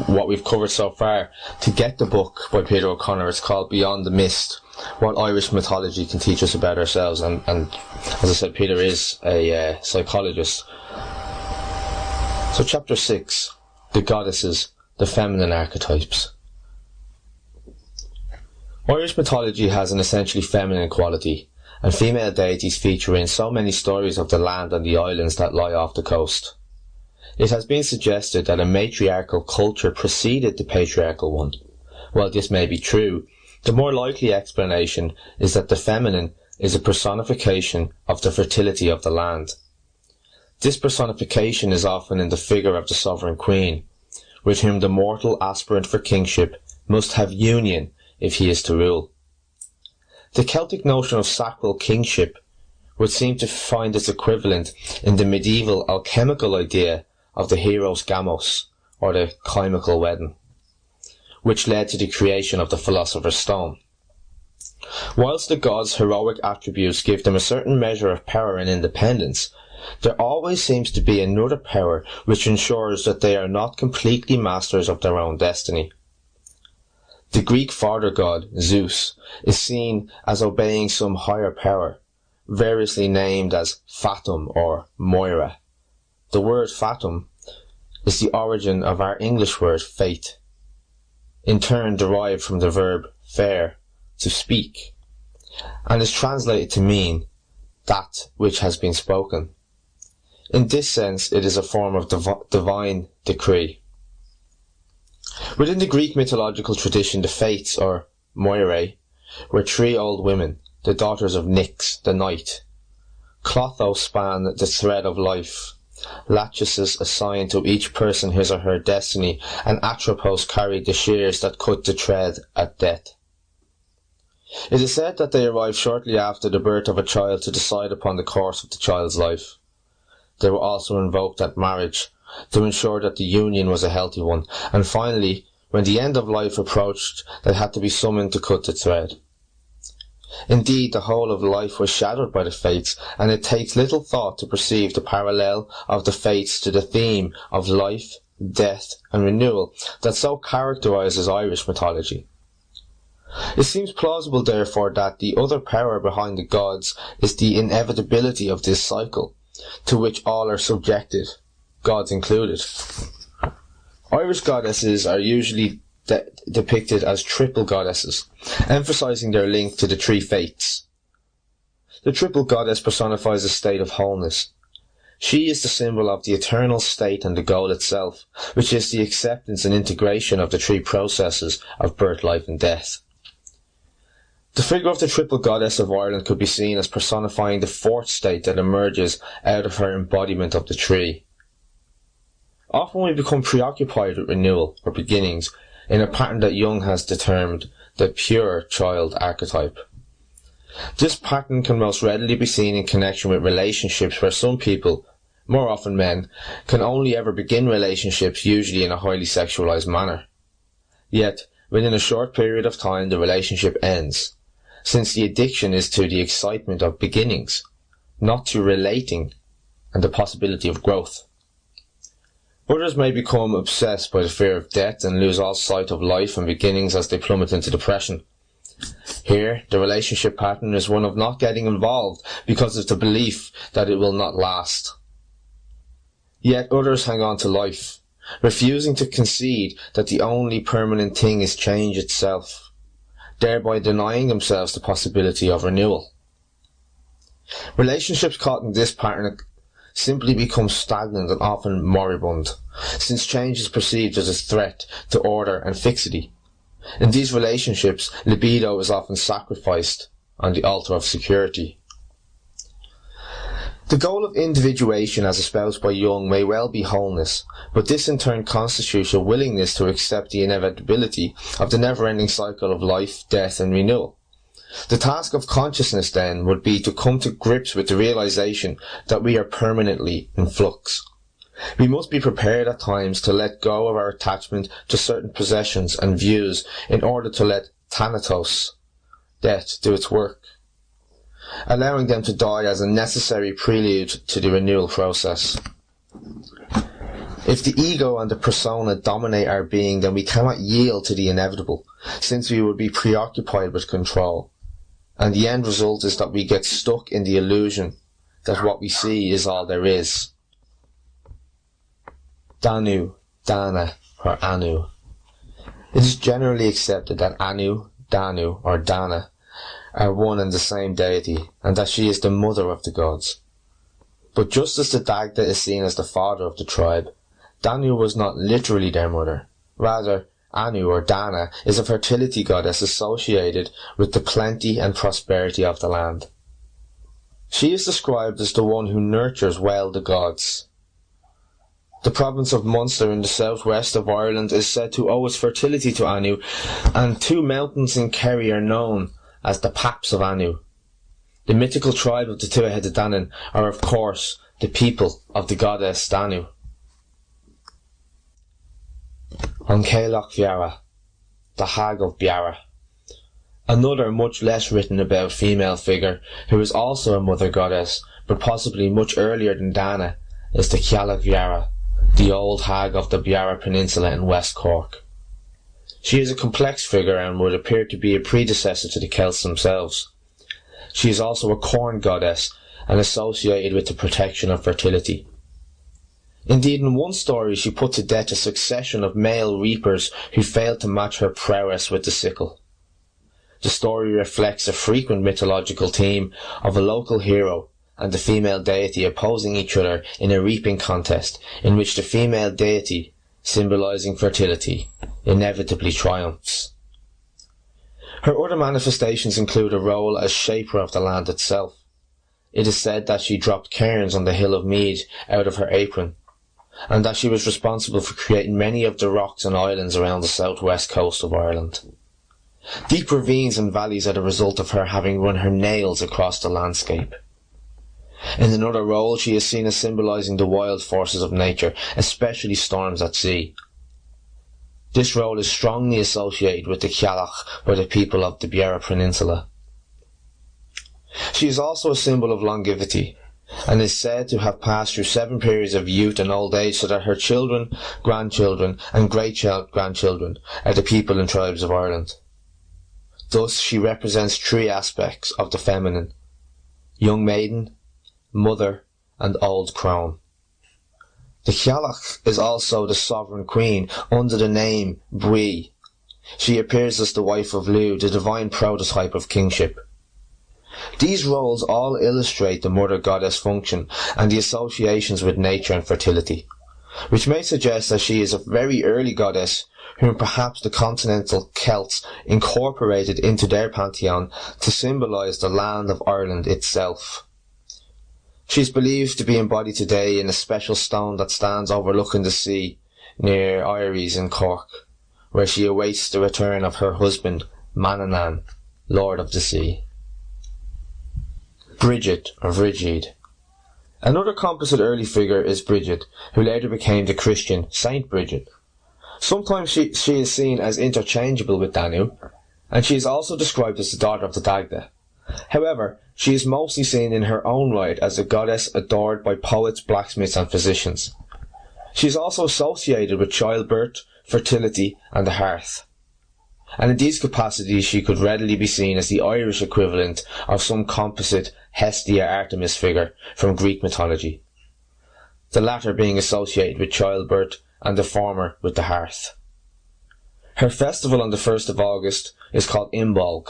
what we've covered so far to get the book by Peter O'Connor. It's called Beyond the Mist: What Irish Mythology Can Teach Us About Ourselves. And as I said, Peter is a psychologist. So Chapter 6, the goddesses, the feminine archetypes. Irish mythology has an essentially feminine quality, and female deities feature in so many stories of the land and the islands that lie off the coast. It has been suggested that a matriarchal culture preceded the patriarchal one. While this may be true, the more likely explanation is that the feminine is a personification of the fertility of the land. This personification is often in the figure of the sovereign queen, with whom the mortal aspirant for kingship must have union if he is to rule. The Celtic notion of sacral kingship would seem to find its equivalent in the medieval alchemical idea of the hero's gamos, or the chimical wedding, which led to the creation of the philosopher's stone. Whilst the gods' heroic attributes give them a certain measure of power and independence, there always seems to be another power which ensures that they are not completely masters of their own destiny. The Greek father god, Zeus, is seen as obeying some higher power, variously named as Fatum or Moira. The word Fatum is the origin of our English word fate, in turn derived from the verb fare, to speak, and is translated to mean that which has been spoken. In this sense, it is a form of divine decree. Within the Greek mythological tradition, the Fates, or Moirae, were three old women, the daughters of Nyx, the night. Clotho span the thread of life. Lachesis assigned to each person his or her destiny, and Atropos carried the shears that cut the thread at death. It is said that they arrived shortly after the birth of a child to decide upon the course of the child's life. They were also invoked at marriage, to ensure that the union was a healthy one, and finally, when the end of life approached, they had to be summoned to cut the thread. Indeed, the whole of life was shadowed by the Fates, and it takes little thought to perceive the parallel of the Fates to the theme of life, death, and renewal that so characterises Irish mythology. It seems plausible, therefore, that the other power behind the gods is the inevitability of this cycle, to which all are subjected, gods included. Irish goddesses are usually depicted as triple goddesses, emphasizing their link to the three fates. The triple goddess personifies a state of wholeness. She is the symbol of the eternal state and the goal itself, which is the acceptance and integration of the three processes of birth, life and death. The figure of the triple goddess of Ireland could be seen as personifying the fourth state that emerges out of her embodiment of the three. Often we become preoccupied with renewal or beginnings in a pattern that Jung has determined the pure child archetype. This pattern can most readily be seen in connection with relationships where some people, more often men, can only ever begin relationships usually in a highly sexualized manner. Yet, within a short period of time the relationship ends, since the addiction is to the excitement of beginnings, not to relating and the possibility of growth. Others may become obsessed by the fear of death and lose all sight of life and beginnings as they plummet into depression. Here, the relationship pattern is one of not getting involved because of the belief that it will not last. Yet others hang on to life, refusing to concede that the only permanent thing is change itself, thereby denying themselves the possibility of renewal. Relationships caught in this pattern simply become stagnant and often moribund, since change is perceived as a threat to order and fixity. In these relationships, libido is often sacrificed on the altar of security. The goal of individuation as espoused by Jung may well be wholeness, but this in turn constitutes a willingness to accept the inevitability of the never-ending cycle of life, death and renewal. The task of consciousness then would be to come to grips with the realization that we are permanently in flux. We must be prepared at times to let go of our attachment to certain possessions and views in order to let thanatos, death, do its work, allowing them to die as a necessary prelude to the renewal process. If the ego and the persona dominate our being, then we cannot yield to the inevitable, since we would be preoccupied with control. And the end result is that we get stuck in the illusion that what we see is all there is. Danu, Dana, or Anu. It is generally accepted that Anu, Danu, or Dana are one and the same deity, and that she is the mother of the gods. But just as the Dagda is seen as the father of the tribe, Danu was not literally their mother. Rather, Anu or Dana is a fertility goddess associated with the plenty and prosperity of the land. She is described as the one who nurtures well the gods. The province of Munster in the southwest of Ireland is said to owe its fertility to Anu, and two mountains in Kerry are known as the Paps of Anu. The mythical tribe of the Tuatha de Danann are of course the people of the goddess Danu. On Gaelic Fiara, the Hag of Beara. Another much less written about female figure who is also a mother goddess, but possibly much earlier than Dana, is the Gaelic Fiara, the old hag of the Beara Peninsula in West Cork. She is a complex figure and would appear to be a predecessor to the Celts themselves. She is also a corn goddess and associated with the protection of fertility. Indeed, in one story she put to death a succession of male reapers who failed to match her prowess with the sickle. The story reflects a frequent mythological theme of a local hero and the female deity opposing each other in a reaping contest in which the female deity, symbolizing fertility, inevitably triumphs. Her other manifestations include a role as shaper of the land itself. It is said that she dropped cairns on the hill of Mead out of her apron, and that she was responsible for creating many of the rocks and islands around the southwest coast of Ireland. Deep ravines and valleys are the result of her having run her nails across the landscape. In another role, she is seen as symbolizing the wild forces of nature, especially storms at sea. This role is strongly associated with the Gaelic, or the people of the Beara Peninsula. She is also a symbol of longevity, and is said to have passed through 7 periods of youth and old age, so that her children, grandchildren, and great-grandchildren are the people and tribes of Ireland. Thus, she represents 3 aspects of the feminine: young maiden, mother, and old crone. The Gaelic is also the sovereign queen under the name Bui, she appears as the wife of Lu, the divine prototype of kingship. These roles all illustrate the mother goddess function and the associations with nature and fertility, which may suggest that she is a very early goddess whom perhaps the continental Celts incorporated into their pantheon to symbolise the land of Ireland itself. She is believed to be embodied today in a special stone that stands overlooking the sea near Eyeries in Cork, where she awaits the return of her husband, Danann, Lord of the Sea. Bridget, or Brigid. Another composite early figure is Bridget, who later became the Christian Saint Bridget. Sometimes she is seen as interchangeable with Danu, and she is also described as the daughter of the Dagda. However, she is mostly seen in her own right as a goddess adored by poets, blacksmiths and physicians. She is also associated with childbirth, fertility and the hearth. And in these capacities she could readily be seen as the Irish equivalent of some composite Hestia Artemis figure from Greek mythology, the latter being associated with childbirth and the former with the hearth. Her festival on the 1st of August is called Imbolg,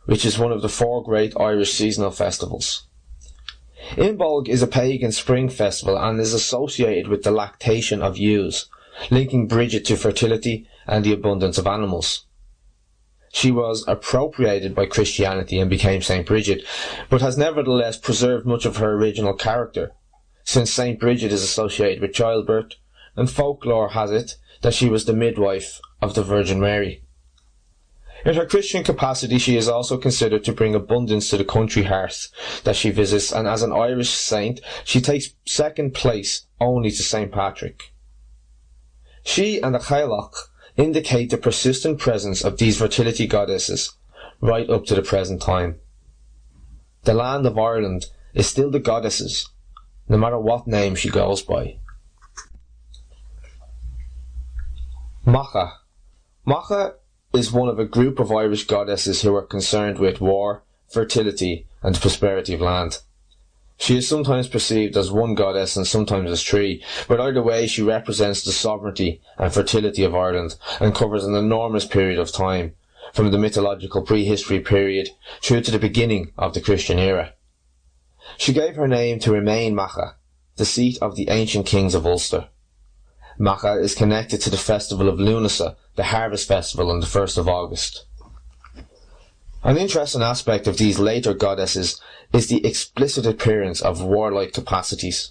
which is one of the 4 great Irish seasonal festivals. Imbolg is a pagan spring festival and is associated with the lactation of ewes, linking Bridget to fertility and the abundance of animals. She was appropriated by Christianity and became Saint Bridget, but has nevertheless preserved much of her original character, since Saint Bridget is associated with childbirth, and folklore has it that she was the midwife of the Virgin Mary. In her Christian capacity she is also considered to bring abundance to the country hearth that she visits, and as an Irish saint she takes second place only to St. Patrick. She and the Gaelic indicate the persistent presence of these fertility goddesses right up to the present time. The land of Ireland is still the goddesses, no matter what name she goes by. Macha. Macha is one of a group of Irish goddesses who are concerned with war, fertility and the prosperity of land. She is sometimes perceived as one goddess and sometimes as 3, but either way she represents the sovereignty and fertility of Ireland and covers an enormous period of time, from the mythological prehistory period through to the beginning of the Christian era. She gave her name to Remain Macha, the seat of the ancient kings of Ulster. Macha is connected to the festival of Lunasa, the harvest festival on the 1st of August. An interesting aspect of these later goddesses is the explicit appearance of warlike capacities.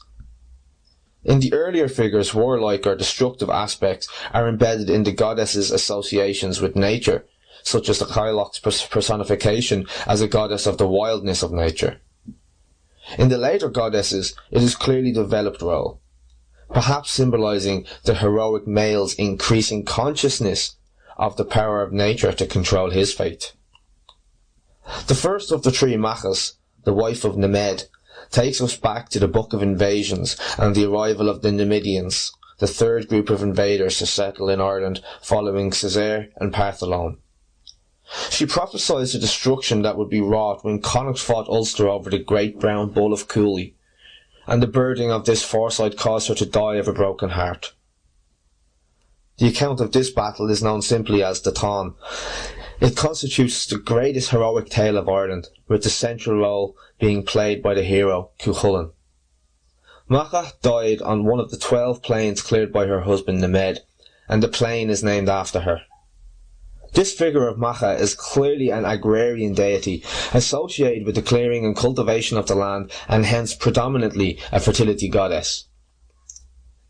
In the earlier figures, warlike or destructive aspects are embedded in the goddesses' associations with nature, such as the Gaelic's personification as a goddess of the wildness of nature. In the later goddesses, it is clearly developed role, perhaps symbolizing the heroic male's increasing consciousness of the power of nature to control his fate. The first of the 3 Machas, the wife of Nemed, takes us back to the Book of Invasions and the arrival of the Numidians, the 3rd group of invaders to settle in Ireland following Césaire and Partholón. She prophesies the destruction that would be wrought when Connacht fought Ulster over the Great Brown Bull of Cooley, and the birding of this foresight caused her to die of a broken heart. The account of this battle is known simply as the Táin. It constitutes the greatest heroic tale of Ireland, with the central role being played by the hero Cuchulainn. Macha died on one of the 12 plains cleared by her husband Nemed, and the plain is named after her. This figure of Macha is clearly an agrarian deity, associated with the clearing and cultivation of the land, and hence predominantly a fertility goddess.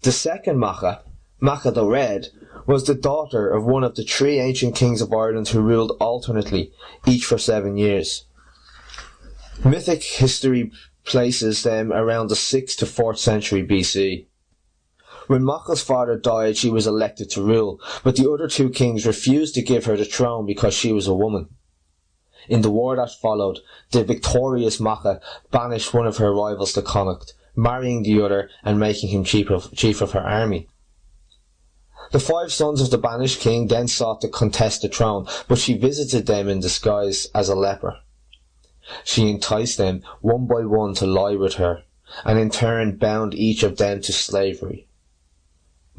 The second Macha, Macha the Red, was the daughter of one of the 3 ancient kings of Ireland who ruled alternately, each for 7 years. Mythic history places them around the 6th to 4th century BC. When Macha's father died, she was elected to rule, but the other 2 kings refused to give her the throne because she was a woman. In the war that followed, the victorious Macha banished one of her rivals to Connacht, marrying the other and making him chief of her army. The 5 sons of the banished king then sought to contest the throne, but she visited them in disguise as a leper. She enticed them one by one to lie with her, and in turn bound each of them to slavery.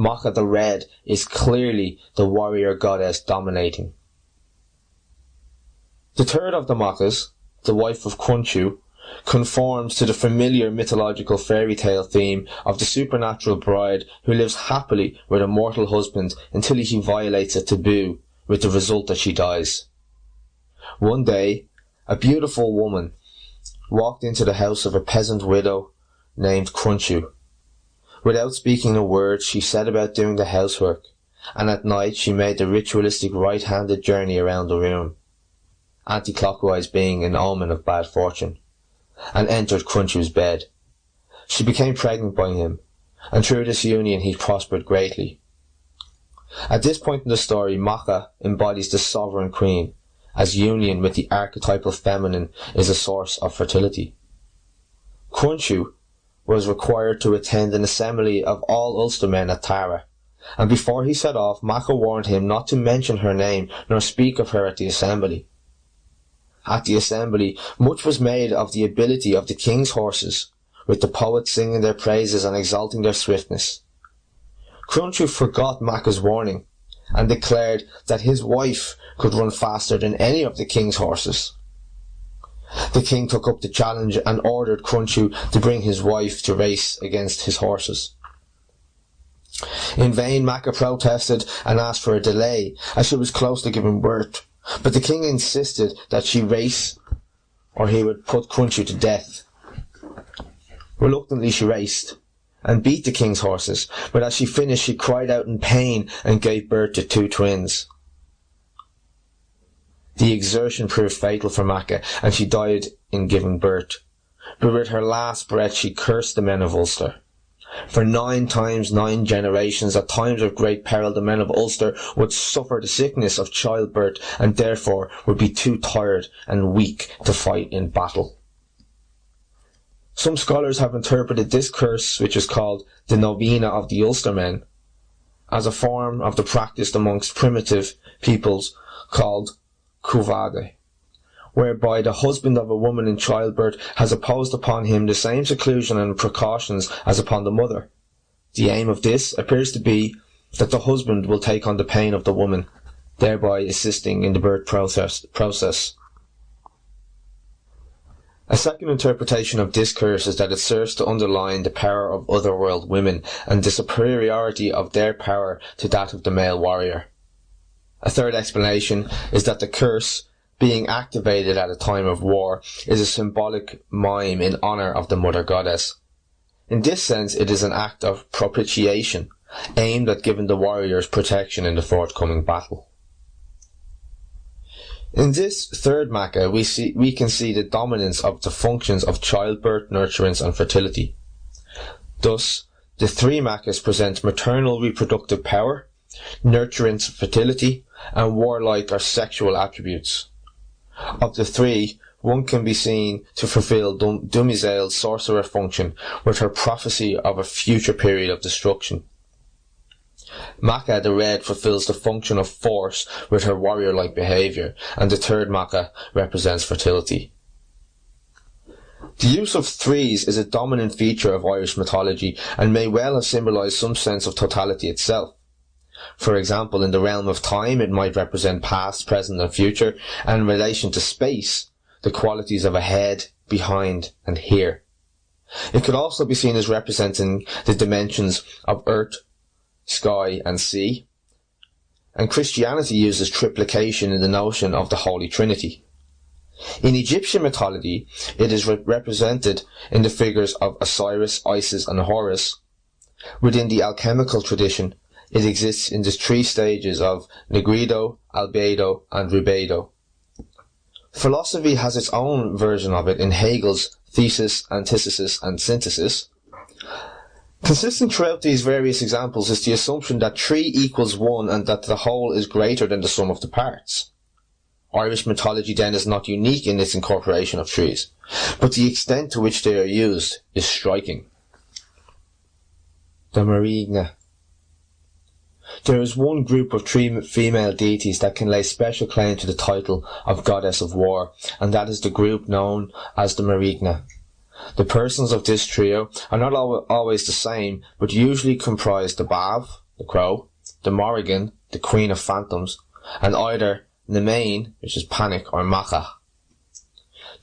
Macha the Red is clearly the warrior goddess dominating. The third of the Machas, the wife of Crunchu, conforms to the familiar mythological fairy tale theme of the supernatural bride who lives happily with a mortal husband until he violates a taboo, with the result that she dies. One day, a beautiful woman walked into the house of a peasant widow named Crunchu. Without speaking a word, she set about doing the housework, and at night she made the ritualistic right-handed journey around the room, anti-clockwise being an omen of bad fortune, and entered Crunchu's bed. She became pregnant by him, and through this union he prospered greatly. At this point in the story, Macha embodies the sovereign queen, as union with the archetypal feminine is a source of fertility. Crunchu was required to attend an assembly of all Ulstermen at Tara, and before he set off, Macha warned him not to mention her name nor speak of her at the assembly. At the assembly, much was made of the ability of the king's horses, with the poets singing their praises and exalting their swiftness. Crunchu forgot Macha's warning, and declared that his wife could run faster than any of the king's horses. The king took up the challenge and ordered Crunchu to bring his wife to race against his horses. In vain Macha protested and asked for a delay, as she was close to giving birth, but the king insisted that she race or he would put Crunchu to death. Reluctantly she raced, and beat the king's horses, but as she finished she cried out in pain and gave birth to 2 twins. The exertion proved fatal for Macha, and she died in giving birth. But with her last breath she cursed the men of Ulster. For 9 times 9 generations, at times of great peril, the men of Ulster would suffer the sickness of childbirth, and therefore would be too tired and weak to fight in battle. Some scholars have interpreted this curse, which is called the Novena of the Ulstermen, as a form of the practice amongst primitive peoples called Cuvade, whereby the husband of a woman in childbirth has imposed upon him the same seclusion and precautions as upon the mother. The aim of this appears to be that the husband will take on the pain of the woman, thereby assisting in the birth process. A second interpretation of this curse is that it serves to underline the power of otherworld women and the superiority of their power to that of the male warrior. A third explanation is that the curse, being activated at a time of war, is a symbolic mime in honour of the mother goddess. In this sense, it is an act of propitiation, aimed at giving the warriors protection in the forthcoming battle. In this third Macha, we can see the dominance of the functions of childbirth, nurturance and fertility. Thus, the 3 Machas present maternal reproductive power, nurturance, fertility, and warlike or sexual attributes. Of the 3, one can be seen to fulfill Dumizel's sorcerer function with her prophecy of a future period of destruction. Macha the Red fulfills the function of force with her warrior-like behaviour, and the third Macha represents fertility. The use of 3s is a dominant feature of Irish mythology and may well have symbolised some sense of totality itself. For example, in the realm of time, it might represent past, present and future, and in relation to space, the qualities of ahead, behind and here. It could also be seen as representing the dimensions of earth, sky and sea. And Christianity uses triplication in the notion of the Holy Trinity. In Egyptian mythology, it is represented in the figures of Osiris, Isis and Horus. Within the alchemical tradition, it exists in the 3 stages of nigredo, albedo and rubedo. Philosophy has its own version of it in Hegel's thesis, antithesis and synthesis. Consistent throughout these various examples is the assumption that 3 equals 1 and that the whole is greater than the sum of the parts. Irish mythology then is not unique in its incorporation of 3s, but the extent to which they are used is striking. The Marigna. There is one group of 3 female deities that can lay special claim to the title of Goddess of War, and that is the group known as the Marigna. The persons of this trio are not always the same, but usually comprise the Bav, the crow, the Morrigan, the queen of phantoms, and either Nemain, which is panic, or Macha.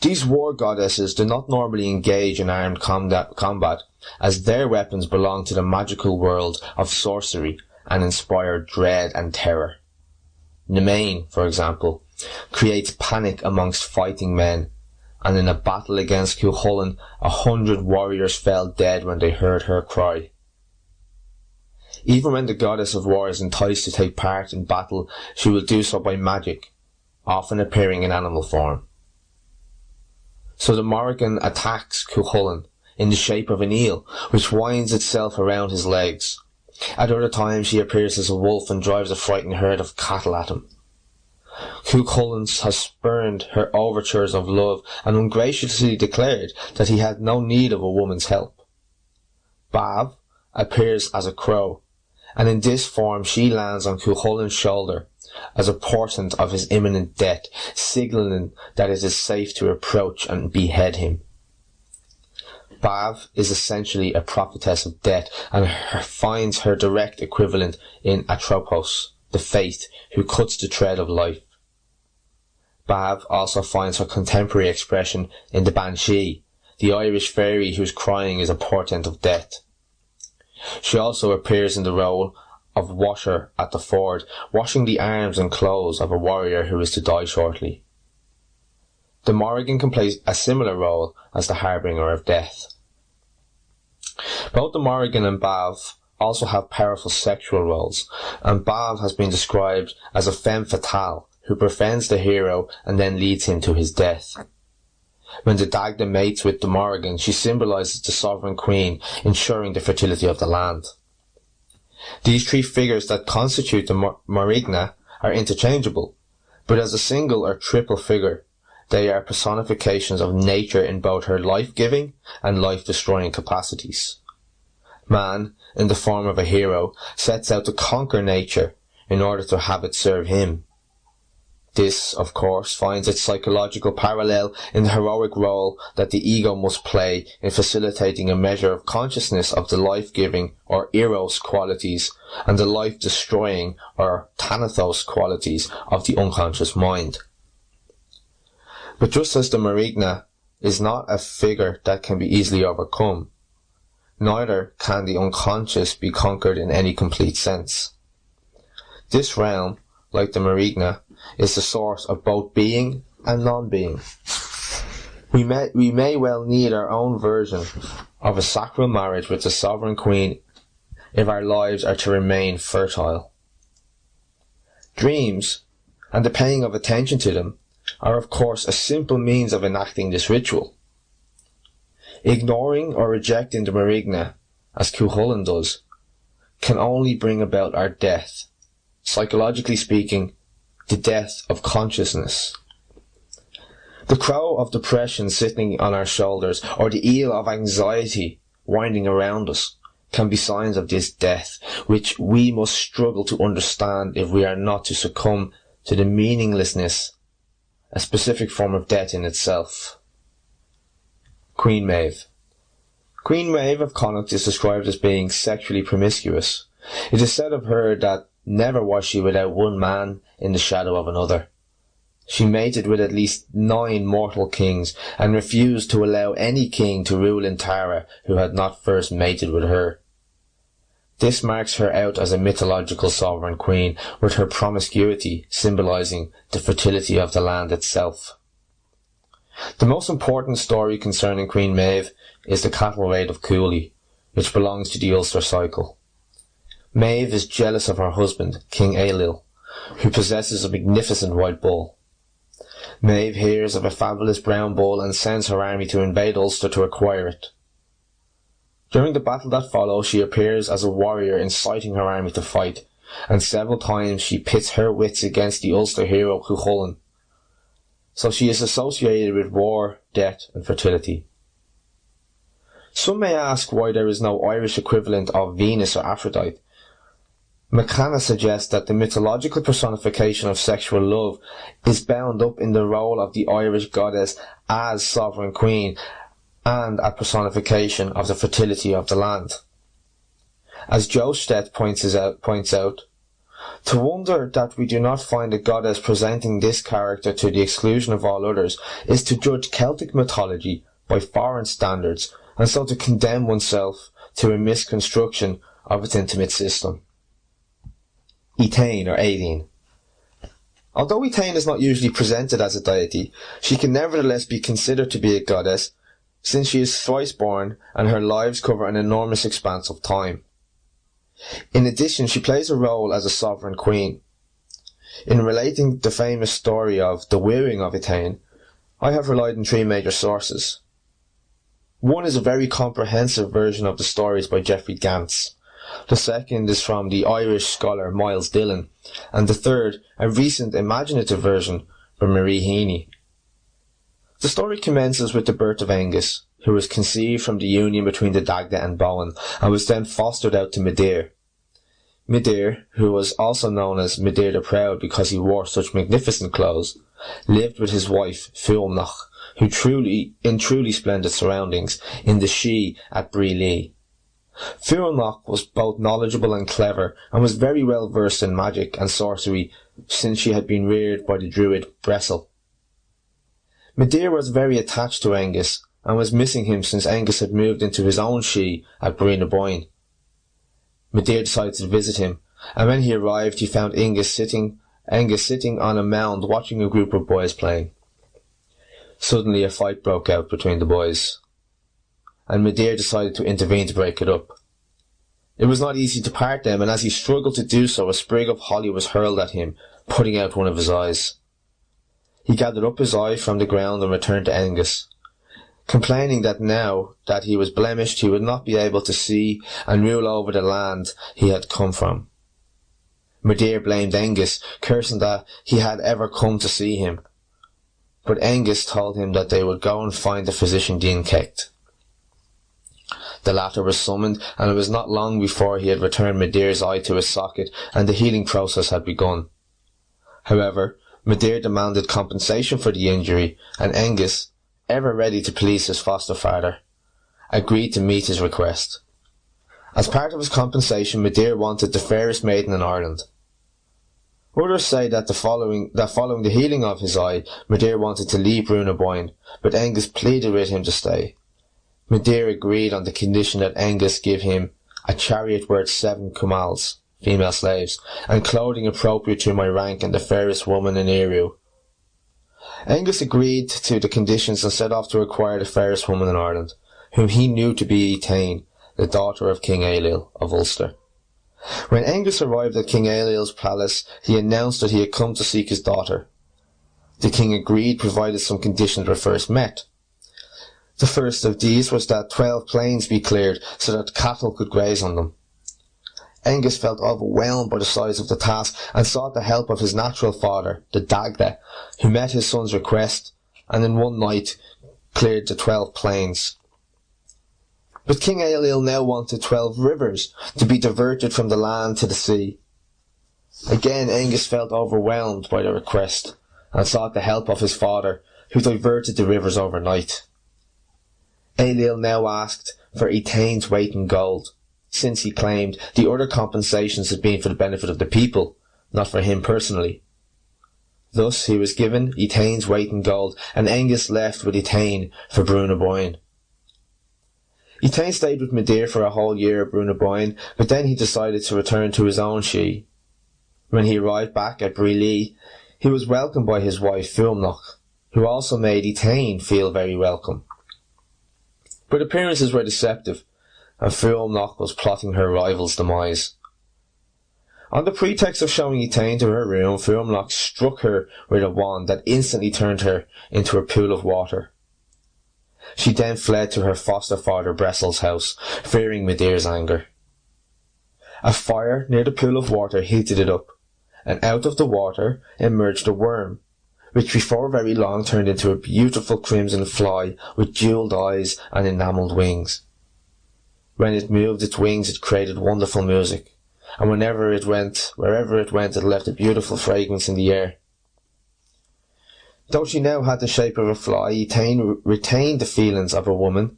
These war goddesses do not normally engage in armed combat, as their weapons belong to the magical world of sorcery and inspire dread and terror. Nemain, for example, creates panic amongst fighting men, and in a battle against Cuchulainn, 100 warriors fell dead when they heard her cry. Even when the goddess of war is enticed to take part in battle, she will do so by magic, often appearing in animal form. So the Morrigan attacks Cuchulainn in the shape of an eel, which winds itself around his legs. At other times she appears as a wolf and drives a frightened herd of cattle at him. Cuchulainn has spurned her overtures of love and ungraciously declared that he had no need of a woman's help. Bav appears as a crow, and in this form she lands on Cuchulainn's shoulder as a portent of his imminent death, signalling that it is safe to approach and behead him. Bav is essentially a prophetess of death and finds her direct equivalent in Atropos, the Faith, who cuts the thread of life. Bav also finds her contemporary expression in the Banshee, the Irish fairy whose crying is a portent of death. She also appears in the role of washer at the ford, washing the arms and clothes of a warrior who is to die shortly. The Morrigan can play a similar role as the harbinger of death. Both the Morrigan and Bav also have powerful sexual roles, and Bav has been described as a femme fatale who befriends the hero and then leads him to his death. When the Dagda mates with the Morrigan, she symbolises the sovereign queen, ensuring the fertility of the land. These three figures that constitute the Morrigna are interchangeable, but as a single or triple figure, they are personifications of nature in both her life-giving and life-destroying capacities. Man, in the form of a hero, sets out to conquer nature in order to have it serve him. This, of course, finds its psychological parallel in the heroic role that the ego must play in facilitating a measure of consciousness of the life-giving or eros qualities and the life-destroying or thanatos qualities of the unconscious mind. But just as the Morrigna is not a figure that can be easily overcome, neither can the unconscious be conquered in any complete sense. This realm, like the Morrigna, is the source of both being and non-being. We may well need our own version of a sacral marriage with the sovereign queen if our lives are to remain fertile. Dreams, and the paying of attention to them, are of course a simple means of enacting this ritual. Ignoring or rejecting the Morrigna, as Cuchulainn does, can only bring about our death. Psychologically speaking, the death of consciousness. The crow of depression sitting on our shoulders, or the eel of anxiety winding around us, can be signs of this death, which we must struggle to understand if we are not to succumb to the meaninglessness, a specific form of death in itself. Queen Maeve. Queen Maeve of Connacht is described as being sexually promiscuous. It is said of her that never was she without one man in the shadow of another. She mated with at least 9 mortal kings, and refused to allow any king to rule in Tara who had not first mated with her. This marks her out as a mythological sovereign queen, with her promiscuity symbolising the fertility of the land itself. The most important story concerning Queen Maeve is the cattle raid of Cooley, which belongs to the Ulster cycle. Maeve is jealous of her husband, King Ailill, who possesses a magnificent white bull. Maeve hears of a fabulous brown bull and sends her army to invade Ulster to acquire it. During the battle that follows, she appears as a warrior inciting her army to fight, and several times she pits her wits against the Ulster hero Cuchulainn. So she is associated with war, death and fertility. Some may ask why there is no Irish equivalent of Venus or Aphrodite. McCanna suggests that the mythological personification of sexual love is bound up in the role of the Irish goddess as sovereign queen and a personification of the fertility of the land. As Jostet points out, to wonder that we do not find a goddess presenting this character to the exclusion of all others is to judge Celtic mythology by foreign standards, and so to condemn oneself to a misconstruction of its intimate system. Étaín or Érenn. Although Étaín is not usually presented as a deity, she can nevertheless be considered to be a goddess, since she is thrice born and her lives cover an enormous expanse of time. In addition, she plays a role as a sovereign queen. In relating the famous story of the wooing of Étaín, I have relied on three major sources. One is a very comprehensive version of the stories by Geoffrey Gantz. The second is from the Irish scholar Miles Dillon, and the third, a recent imaginative version by Marie Heaney. The story commences with the birth of Angus, who was conceived from the union between the Dagda and Bowen, and was then fostered out to Midir. Midir, who was also known as Midir the Proud because he wore such magnificent clothes, lived with his wife Fuamnach, in truly splendid surroundings, in the She at Brehon. Fuamnach was both knowledgeable and clever, and was very well versed in magic and sorcery, since she had been reared by the druid Bressil. Midir was very attached to Angus, and was missing him since Angus had moved into his own She at Brehon. Midir decided to visit him, and when he arrived he found Angus sitting on a mound watching a group of boys playing. Suddenly a fight broke out between the boys, and Midir decided to intervene to break it up. It was not easy to part them, and as he struggled to do so, a sprig of holly was hurled at him, putting out one of his eyes. He gathered up his eye from the ground and returned to Angus, complaining that now that he was blemished he would not be able to see and rule over the land he had come from. Midir blamed Angus, cursing that he had ever come to see him, but Angus told him that they would go and find the physician Dean Kecht. The latter was summoned, and it was not long before he had returned Midir's eye to his socket, and the healing process had begun. However, Midir demanded compensation for the injury, and Angus, ever ready to please his foster father, agreed to meet his request. As part of his compensation, Midir wanted the fairest maiden in Ireland. Others say that following the healing of his eye, Midir wanted to leave Brúnaboyne, but Angus pleaded with him to stay. Midir agreed on the condition that Angus give him a chariot worth 7 cumals, female slaves, and clothing appropriate to my rank and the fairest woman in Eru. Angus agreed to the conditions and set off to acquire the fairest woman in Ireland, whom he knew to be Étaín, the daughter of King Ailill of Ulster. When Angus arrived at King Ailill's palace, he announced that he had come to seek his daughter. The king agreed, provided some conditions were first met. The first of these was that 12 plains be cleared so that cattle could graze on them. Angus felt overwhelmed by the size of the task and sought the help of his natural father, the Dagda, who met his son's request and in one night cleared the 12 plains. But King Ailill now wanted 12 rivers to be diverted from the land to the sea. Again Angus felt overwhelmed by the request and sought the help of his father, who diverted the rivers overnight. Ailill now asked for Étaín's weight in gold, since he claimed the other compensations had been for the benefit of the people, not for him personally. Thus he was given Étaín's weight in gold, and Angus left with Étaín for Brúnaboyne. Étaín stayed with Midir for a whole year at Brúnaboyne, but then he decided to return to his own She. When he arrived back at Brehon, he was welcomed by his wife Fuamnach, who also made Étaín feel very welcome. But appearances were deceptive, and Fuamnach was plotting her rival's demise. On the pretext of showing Étaín to her room, Fuamnach struck her with a wand that instantly turned her into a pool of water. She then fled to her foster father Bressil's house, fearing Midir's anger. A fire near the pool of water heated it up, and out of the water emerged a worm, which before very long turned into a beautiful crimson fly with jewelled eyes and enamelled wings. When it moved its wings it created wonderful music, and wherever it went, it left a beautiful fragrance in the air. Though she now had the shape of a fly, Étaín retained the feelings of a woman,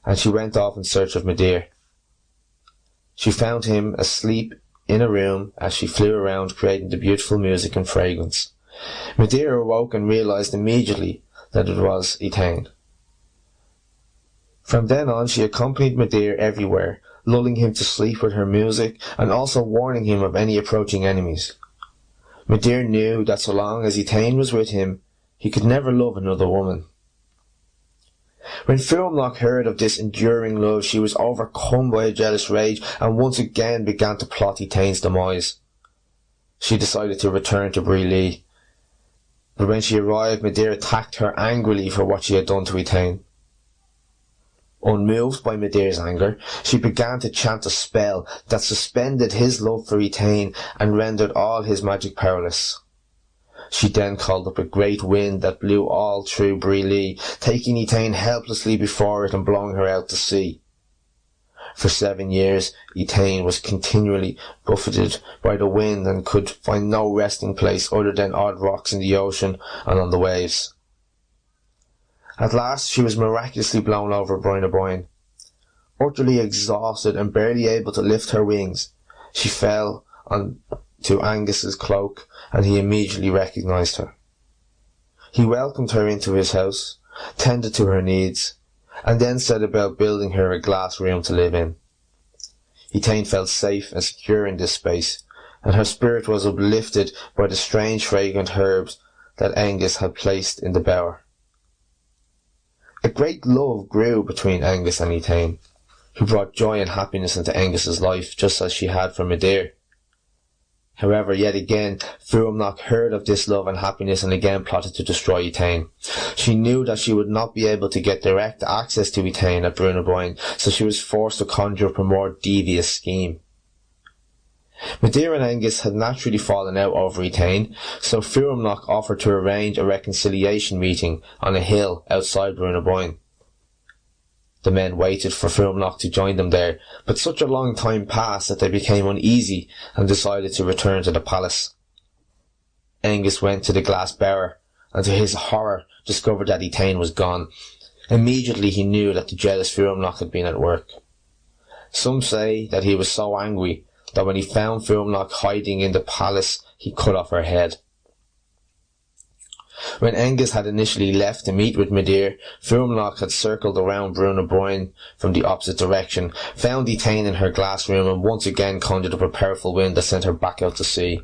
and she went off in search of Midir. She found him asleep in a room as she flew around creating the beautiful music and fragrance. Moytura awoke and realized immediately that it was Érenn. From then on she accompanied Moytura everywhere, lulling him to sleep with her music and also warning him of any approaching enemies. Moytura knew that so long as Érenn was with him, he could never love another woman. When Fuamnach heard of this enduring love, she was overcome by a jealous rage and once again began to plot Étein's demise. She decided to return to Brehon, but when she arrived, Moytura attacked her angrily for what she had done to Étein. Unmoved by Moytura's anger, she began to chant a spell that suspended his love for Étein and rendered all his magic powerless. She then called up a great wind that blew all through Brehon, taking Étein helplessly before it and blowing her out to sea. For 7 years, Étein was continually buffeted by the wind and could find no resting place other than odd rocks in the ocean and on the waves. At last she was miraculously blown over Brehon. Utterly exhausted and barely able to lift her wings, she fell onto Angus's cloak, and he immediately recognized her. He welcomed her into his house, tended to her needs, and then set about building her a glass room to live in. Étein felt safe and secure in this space, and her spirit was uplifted by the strange fragrant herbs that Angus had placed in the bower. A great love grew between Angus and Étein, who brought joy and happiness into Angus's life just as she had for Moytura. However, yet again, Fuamnach heard of this love and happiness and again plotted to destroy Étein. She knew that she would not be able to get direct access to Étein at Brehon, so she was forced to conjure up a more devious scheme. Moytura and Angus had naturally fallen out over Étein, so Fuamnach offered to arrange a reconciliation meeting on a hill outside Brehon. The men waited for Fuamnach to join them there, but such a long time passed that they became uneasy and decided to return to the palace. Angus went to the glass bower, and to his horror discovered that Étein was gone. Immediately he knew that the jealous Fuamnach had been at work. Some say that he was so angry that when he found Fuamnach hiding in the palace, he cut off her head. When Angus had initially left to meet with Moytura, Fuamnach had circled around Brehon from the opposite direction, found Étein in her glass room, and once again conjured up a powerful wind that sent her back out to sea.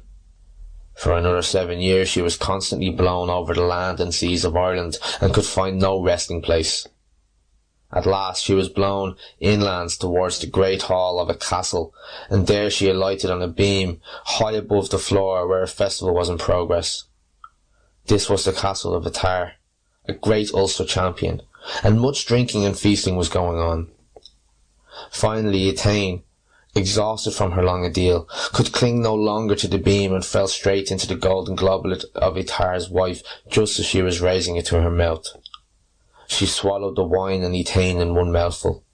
For another 7 years she was constantly blown over the land and seas of Ireland, and could find no resting place. At last she was blown inlands towards the great hall of a castle, and there she alighted on a beam high above the floor where a festival was in progress. This was the castle of Attar, a great Ulster champion, and much drinking and feasting was going on. Finally Étein, exhausted from her long ordeal, could cling no longer to the beam and fell straight into the golden goblet of Attar's wife just as she was raising it to her mouth. She swallowed the wine and Étein in one mouthful.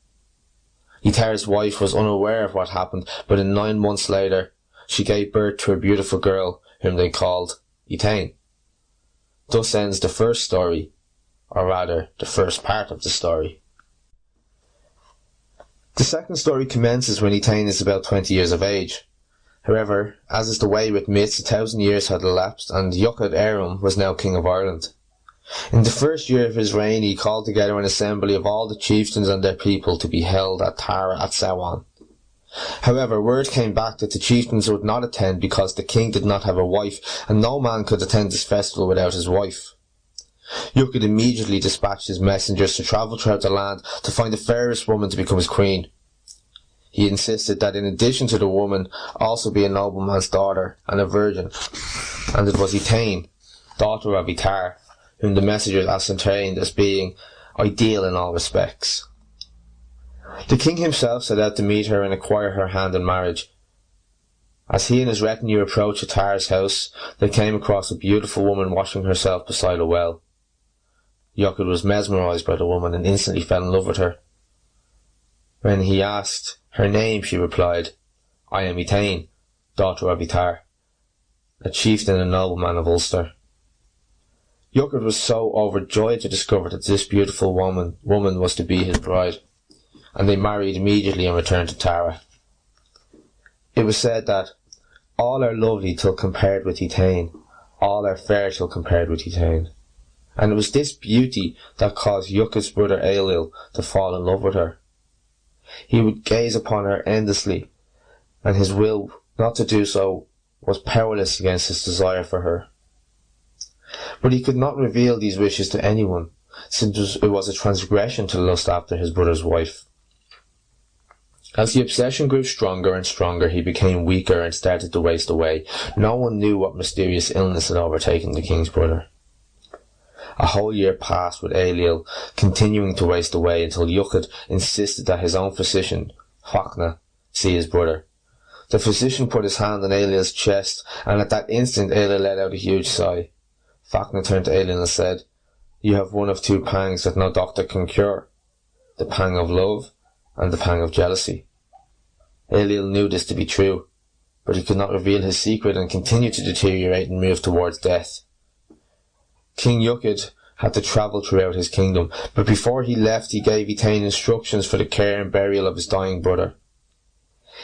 Attar's wife was unaware of what happened, but 9 months later she gave birth to a beautiful girl whom they called Étein. Thus ends the first story, or rather the first part of the story. The second story commences when Étein is about 20 years of age. However, as is the way with myths, 1,000 years had elapsed and Érenn was now King of Ireland. In the first year of his reign he called together an assembly of all the chieftains and their people to be held at Tara at Samhain. However, word came back that the chieftains would not attend because the king did not have a wife, and no man could attend this festival without his wife. Érenn immediately dispatched his messengers to travel throughout the land to find the fairest woman to become his queen. He insisted that in addition to the woman also be a nobleman's daughter and a virgin, and it was Étein, daughter of Attar, whom the messengers ascertained as being ideal in all respects. The king himself set out to meet her and acquire her hand in marriage. As he and his retinue approached Attar's house, they came across a beautiful woman washing herself beside a well. Érenn was mesmerized by the woman and instantly fell in love with her. When he asked her name, she replied, "I am Étein, daughter of Attar, a chieftain and nobleman of Ulster." Érenn was so overjoyed to discover that this beautiful woman was to be his bride, and they married immediately and returned to Tara. It was said that all are lovely till compared with Etain, all are fair till compared with Etain. And it was this beauty that caused Yukad's brother Ailill to fall in love with her. He would gaze upon her endlessly, and his will not to do so was powerless against his desire for her. But he could not reveal these wishes to anyone, since it was a transgression to lust after his brother's wife. As the obsession grew stronger and stronger, he became weaker and started to waste away. No one knew what mysterious illness had overtaken the king's brother. A whole year passed with Ailill continuing to waste away until Yukad insisted that his own physician, Fachna, see his brother. The physician put his hand on Ailill's chest, and at that instant Ailill let out a huge sigh. Fachna turned to Ailill and said, "You have one of two pangs that no doctor can cure, the pang of love and the pang of jealousy." Ailill knew this to be true, but he could not reveal his secret and continued to deteriorate and move towards death. King Yukad had to travel throughout his kingdom, but before he left he gave Etain instructions for the care and burial of his dying brother.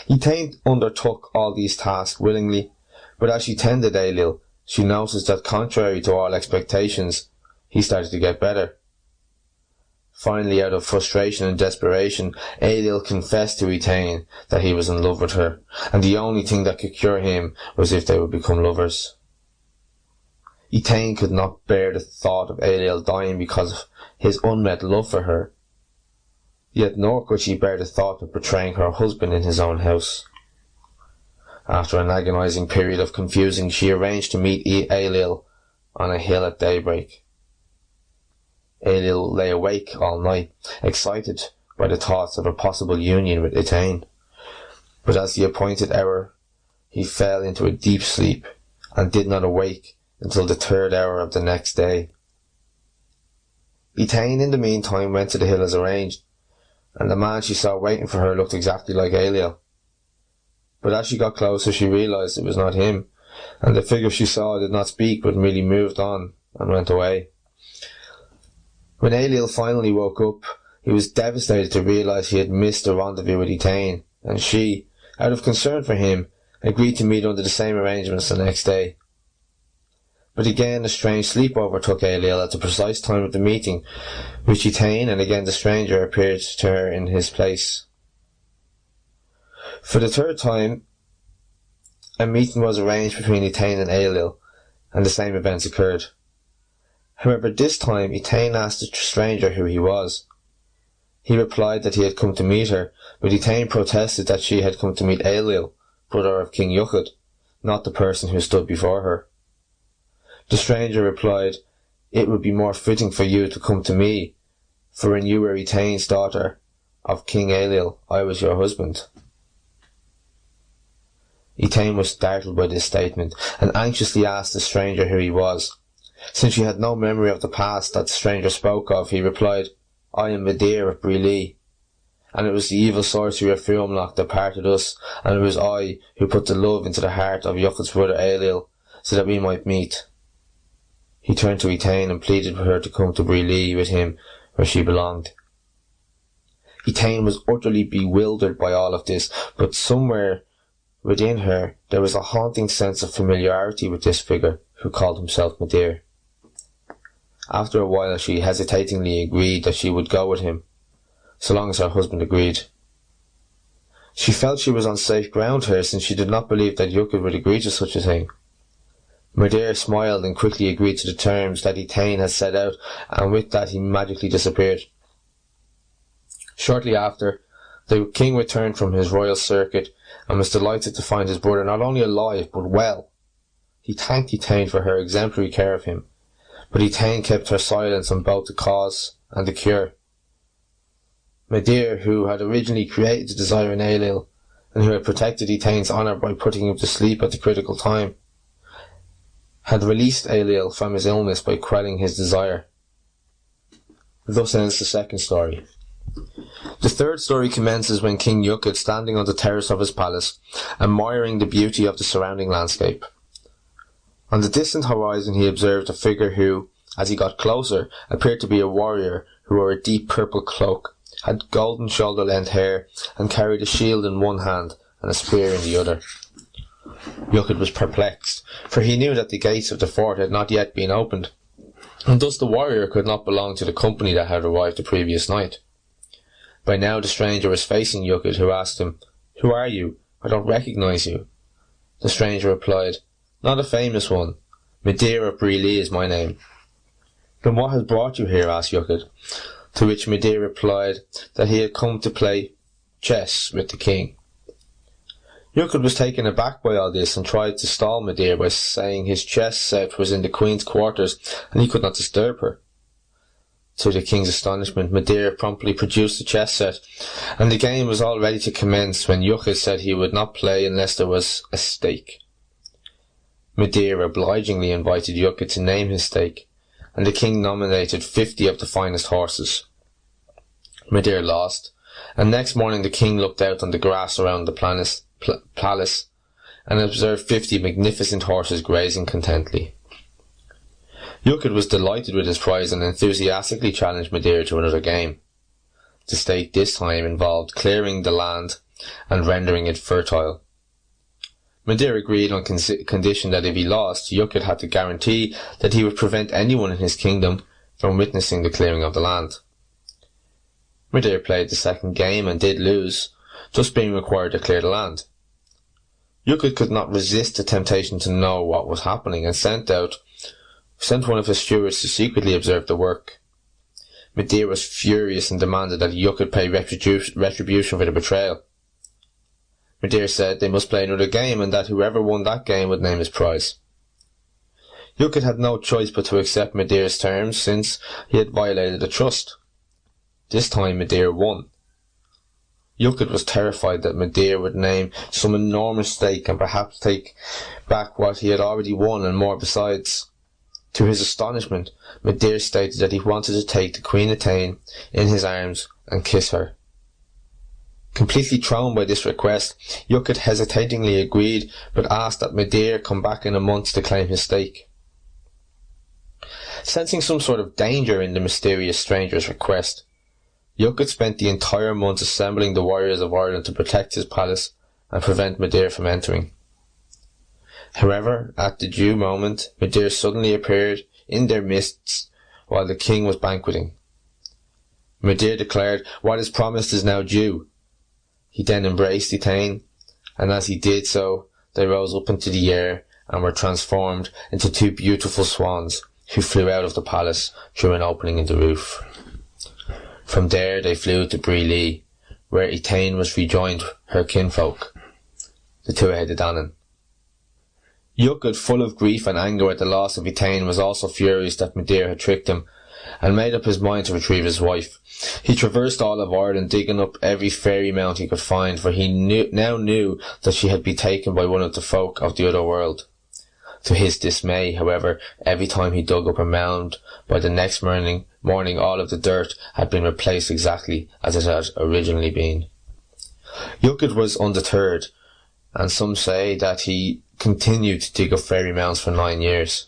Etain undertook all these tasks willingly, but as she tended Ailill, she noticed that contrary to all expectations, he started to get better. Finally, out of frustration and desperation, Ailill confessed to Etain that he was in love with her, and the only thing that could cure him was if they would become lovers. Etain could not bear the thought of Ailill dying because of his unmet love for her, yet nor could she bear the thought of betraying her husband in his own house. After an agonizing period of confusing, she arranged to meet Ailill on a hill at daybreak. Ailill lay awake all night, excited by the thoughts of a possible union with Etain. But as the appointed hour, he fell into a deep sleep and did not awake until the 3rd hour of the next day. Etain in the meantime went to the hill as arranged, and the man she saw waiting for her looked exactly like Ailill. But as she got closer she realised it was not him, and the figure she saw did not speak but merely moved on and went away. When Ailill finally woke up, he was devastated to realise he had missed the rendezvous with Etain, and she, out of concern for him, agreed to meet under the same arrangements the next day. But again a strange sleep overtook Ailill at the precise time of the meeting, which Etain and again the stranger appeared to her in his place. For the 3rd time, a meeting was arranged between Etain and Ailill, and the same events occurred. However, this time Etain asked the stranger who he was. He replied that he had come to meet her, but Etain protested that she had come to meet Ailill, brother of King Yukad, not the person who stood before her. The stranger replied, "It would be more fitting for you to come to me, for when you were Etain's daughter of King Ailill, I was your husband." Etain was startled by this statement, and anxiously asked the stranger who he was. Since she had no memory of the past that the stranger spoke of, he replied, "I am Medea of Brehon, and it was the evil sorcery of Fuamloch that parted us, and it was I who put the love into the heart of Yukad's brother Ailill, so that we might meet." He turned to Etain and pleaded for her to come to Brehon with him, where she belonged. Etain was utterly bewildered by all of this, but somewhere within her there was a haunting sense of familiarity with this figure, who called himself Medea. After a while she hesitatingly agreed that she would go with him, so long as her husband agreed. She felt she was on safe ground here, since she did not believe that Yukad would agree to such a thing. Medea smiled and quickly agreed to the terms that Etain had set out, and with that he magically disappeared. Shortly after, the king returned from his royal circuit and was delighted to find his brother not only alive but well. He thanked Etain for her exemplary care of him, but Etain kept her silence on both the cause and the cure. Medea, who had originally created the desire in Ailill, and who had protected Etain's honour by putting him to sleep at the critical time, had released Ailill from his illness by quelling his desire. Thus ends the 2nd story. The 3rd story commences when King Yukad, standing on the terrace of his palace, admiring the beauty of the surrounding landscape. On the distant horizon he observed a figure who, as he got closer, appeared to be a warrior who wore a deep purple cloak, had golden shoulder-length hair, and carried a shield in one hand and a spear in the other. Yukid was perplexed, for he knew that the gates of the fort had not yet been opened, and thus the warrior could not belong to the company that had arrived the previous night. By now the stranger was facing Yukid, who asked him, "Who are you? I don't recognize you." The stranger replied, "Not a famous one. Midir of Brehon is my name." "Then what has brought you here?" asked Yukid, to which Midir replied that he had come to play chess with the king. Yukid was taken aback by all this and tried to stall Midir by saying his chess set was in the queen's quarters and he could not disturb her. To the king's astonishment, Midir promptly produced the chess set, and the game was all ready to commence when Yukid said he would not play unless there was a stake. Midir obligingly invited Yukid to name his stake, and the king nominated 50 of the finest horses. Midir lost, and next morning the king looked out on the grass around the palace and observed 50 magnificent horses grazing contently. Yukid was delighted with his prize and enthusiastically challenged Midir to another game. The stake this time involved clearing the land and rendering it fertile. Midir agreed on condition that if he lost, Yukid had to guarantee that he would prevent anyone in his kingdom from witnessing the clearing of the land. Midir played the second game and did lose, thus being required to clear the land. Yukid could not resist the temptation to know what was happening and sent one of his stewards to secretly observe the work. Midir was furious and demanded that Yukid pay retribution for the betrayal. Midir said they must play another game and that whoever won that game would name his prize. Yukid had no choice but to accept Midir's terms, since he had violated a trust. This time Midir won. Yukid was terrified that Midir would name some enormous stake and perhaps take back what he had already won and more besides. To his astonishment, Midir stated that he wanted to take the Queen Érenn in his arms and kiss her. Completely thrown by this request, Yukid hesitatingly agreed, but asked that Midir come back in a month to claim his stake. Sensing some sort of danger in the mysterious stranger's request, Yukid spent the entire month assembling the warriors of Ireland to protect his palace and prevent Midir from entering. However, at the due moment, Midir suddenly appeared in their midst while the king was banqueting. Midir declared, "What is promised is now due." He then embraced Érenn, and as he did so, they rose up into the air and were transformed into two beautiful swans, who flew out of the palace through an opening in the roof. From there they flew to Brehon, where Érenn was rejoined her kinfolk, the Tuatha Danann. Yukid, full of grief and anger at the loss of Érenn, was also furious that Midir had tricked him, and made up his mind to retrieve his wife. He traversed all of Ireland, digging up every fairy mount he could find, for he now knew that she had been taken by one of the folk of the other world. To his dismay, however, every time he dug up a mound, by the next morning all of the dirt had been replaced exactly as it had originally been. Yukid was undeterred, and some say that he continued to dig up fairy mounds for 9 years.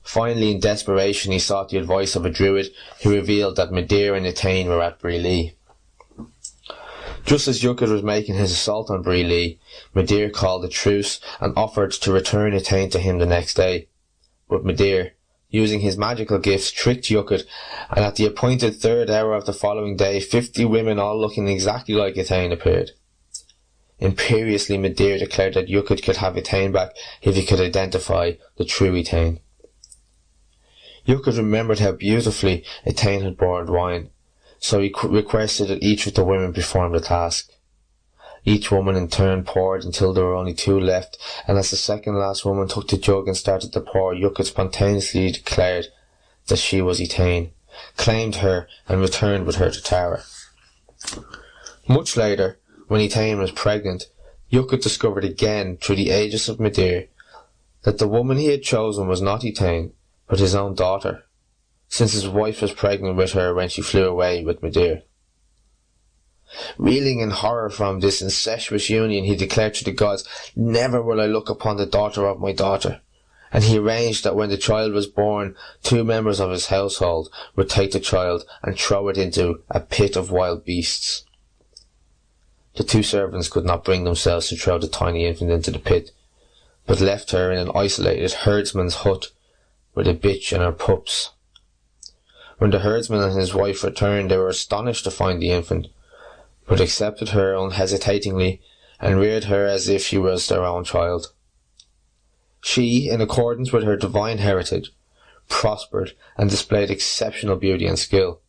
Finally, in desperation, he sought the advice of a druid, who revealed that Midir and Érenn were at Brehon. Just as Yukid was making his assault on Brehon, Midir called a truce and offered to return Érenn to him the next day. But Midir, using his magical gifts, tricked Yukid, and at the appointed third hour of the following day, 50 women all looking exactly like Érenn appeared. Imperiously, Midir declared that Yukid could have Érenn back if he could identify the true Érenn. Yukid remembered how beautifully Érenn had poured wine, so he requested that each of the women perform the task. Each woman in turn poured until there were only 2 left, and as the second last woman took the jug and started to pour, Yukid spontaneously declared that she was Érenn, claimed her, and returned with her to Tara. Much later, when Érenn was pregnant, Yukid discovered again, through the aegis of Midir, that the woman he had chosen was not Érenn, but his own daughter, since his wife was pregnant with her when she flew away with Midir. Reeling in horror from this incestuous union, he declared to the gods, "Never will I look upon the daughter of my daughter," and he arranged that when the child was born, 2 members of his household would take the child and throw it into a pit of wild beasts. the two servants could not bring themselves to throw the tiny infant into the pit, but left her in an isolated herdsman's hut with a bitch and her pups. When the herdsman and his wife returned, they were astonished to find the infant, but accepted her unhesitatingly and reared her as if she was their own child. She, in accordance with her divine heritage, prospered and displayed exceptional beauty and skill.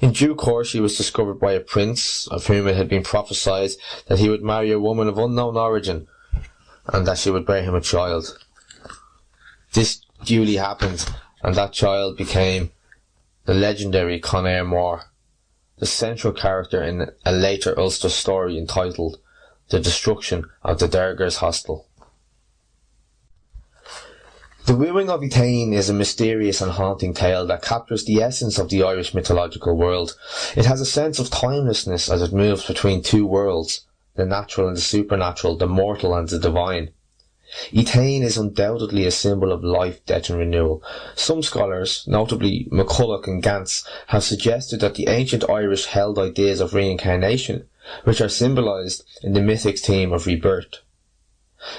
In due course she was discovered by a prince, of whom it had been prophesied that he would marry a woman of unknown origin, and that she would bear him a child. This duly happened, and that child became the legendary Conair Mór, the central character in a later Ulster story entitled The Destruction of the Dergers Hostel. The Wooing of Étaín is a mysterious and haunting tale that captures the essence of the Irish mythological world. It has a sense of timelessness as it moves between two worlds, the natural and the supernatural, the mortal and the divine. Étaín is undoubtedly a symbol of life, death and renewal. Some scholars, notably McCulloch and Gantz, have suggested that the ancient Irish held ideas of reincarnation, which are symbolised in the mythic theme of rebirth.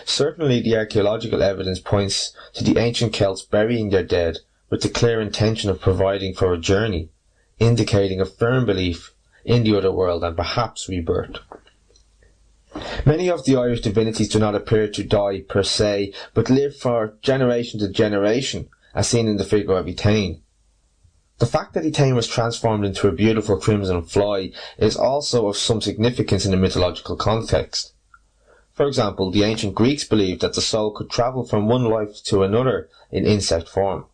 Certainly the archaeological evidence points to the ancient Celts burying their dead with the clear intention of providing for a journey, indicating a firm belief in the other world and perhaps rebirth. Many of the Irish divinities do not appear to die per se, but live for generation to generation, as seen in the figure of Étaín. The fact that Étaín was transformed into a beautiful crimson fly is also of some significance in the mythological context. For example, the ancient Greeks believed that the soul could travel from one life to another in insect form.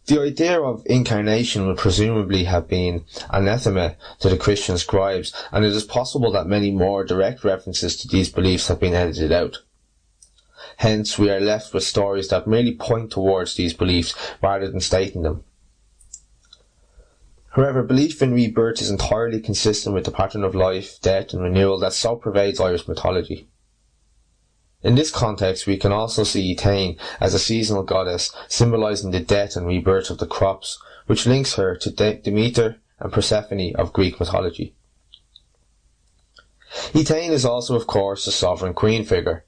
The idea of incarnation would presumably have been anathema to the Christian scribes, and it is possible that many more direct references to these beliefs have been edited out. Hence, we are left with stories that merely point towards these beliefs rather than stating them. However, belief in rebirth is entirely consistent with the pattern of life, death and renewal that so pervades Irish mythology. In this context, we can also see Étaín as a seasonal goddess, symbolising the death and rebirth of the crops, which links her to Demeter and Persephone of Greek mythology. Étaín is also, of course, a sovereign queen figure.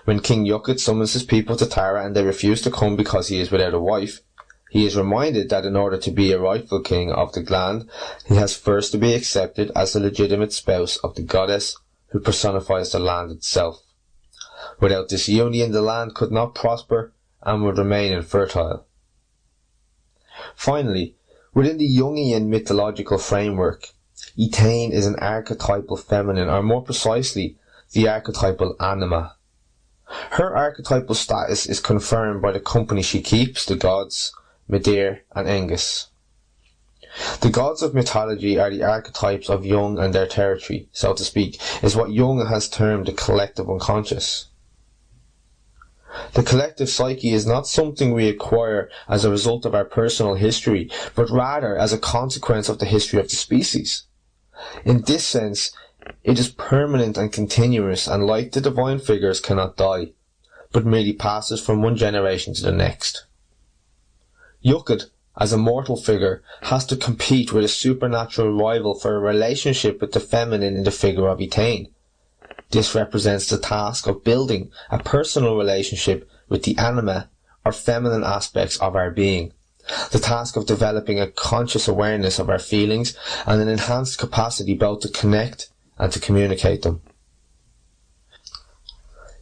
When King Yuccat summons his people to Tara and they refuse to come because he is without a wife, he is reminded that in order to be a rightful king of the land, he has first to be accepted as the legitimate spouse of the goddess who personifies the land itself. Without this union, the land could not prosper and would remain infertile. Finally, within the Jungian mythological framework, Étaín is an archetypal feminine, or more precisely, the archetypal anima. Her archetypal status is confirmed by the company she keeps, the gods, Medea and Angus. The gods of mythology are the archetypes of Jung and their territory, so to speak, is what Jung has termed the collective unconscious. The collective psyche is not something we acquire as a result of our personal history, but rather as a consequence of the history of the species. In this sense, it is permanent and continuous, and like the divine figures cannot die, but merely passes from one generation to the next. Yuccat, as a mortal figure, has to compete with a supernatural rival for a relationship with the feminine in the figure of Étaín. This represents the task of building a personal relationship with the anima, or feminine aspects of our being, the task of developing a conscious awareness of our feelings and an enhanced capacity both to connect and to communicate them.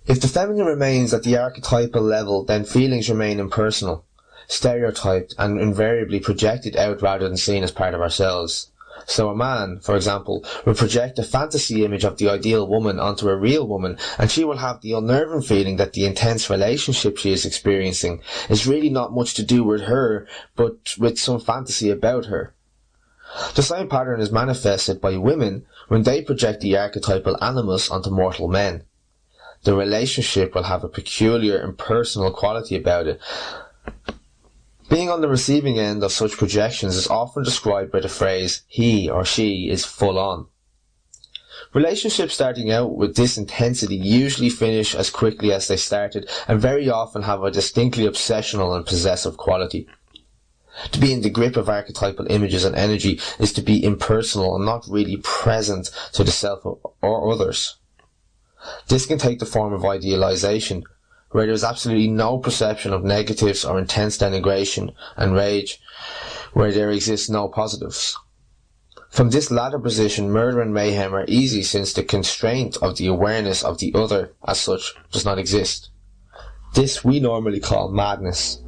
If the feminine remains at the archetypal level, then feelings remain impersonal, stereotyped and invariably projected out rather than seen as part of ourselves. So a man, for example, will project a fantasy image of the ideal woman onto a real woman, and she will have the unnerving feeling that the intense relationship she is experiencing is really not much to do with her, but with some fantasy about her. The same pattern is manifested by women when they project the archetypal animus onto mortal men. The relationship will have a peculiar impersonal quality about it. Being on the receiving end of such projections is often described by the phrase, he or she is full on. Relationships starting out with this intensity usually finish as quickly as they started, and very often have a distinctly obsessional and possessive quality. To be in the grip of archetypal images and energy is to be impersonal and not really present to the self or others. This can take the form of idealization, where there is absolutely no perception of negatives or intense denigration and rage, where there exists no positives. From this latter position, murder and mayhem are easy since the constraint of the awareness of the other as such does not exist. This we normally call madness.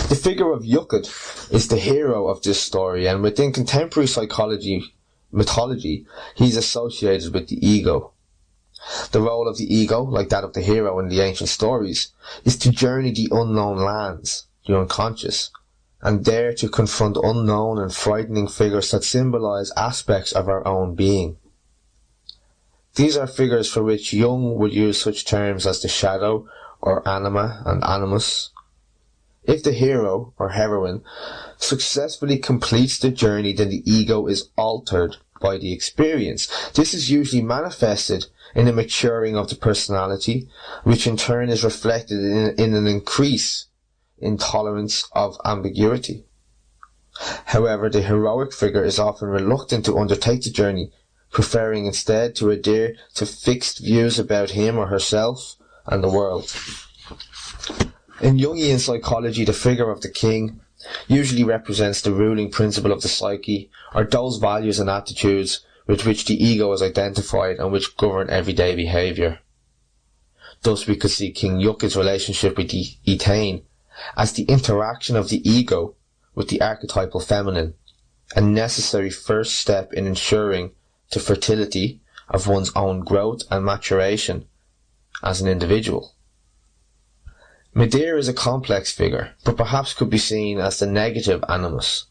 The figure of Yukid is the hero of this story, and within contemporary mythology, he is associated with the ego. The role of the ego, like that of the hero in the ancient stories, is to journey the unknown lands, the unconscious, and there to confront unknown and frightening figures that symbolize aspects of our own being. These are figures for which Jung would use such terms as the shadow, or anima and animus. If the hero, or heroine, successfully completes the journey, then the ego is altered by the experience. This is usually manifested in a maturing of the personality, which in turn is reflected in an increase in tolerance of ambiguity. However, the heroic figure is often reluctant to undertake the journey, preferring instead to adhere to fixed views about him or herself and the world. In Jungian psychology, the figure of the king usually represents the ruling principle of the psyche, or those values and attitudes with which the ego is identified and which govern everyday behaviour. Thus we could see King Yukid's relationship with Érenn as the interaction of the ego with the archetypal feminine, a necessary first step in ensuring the fertility of one's own growth and maturation as an individual. Medea is a complex figure, but perhaps could be seen as the negative animus.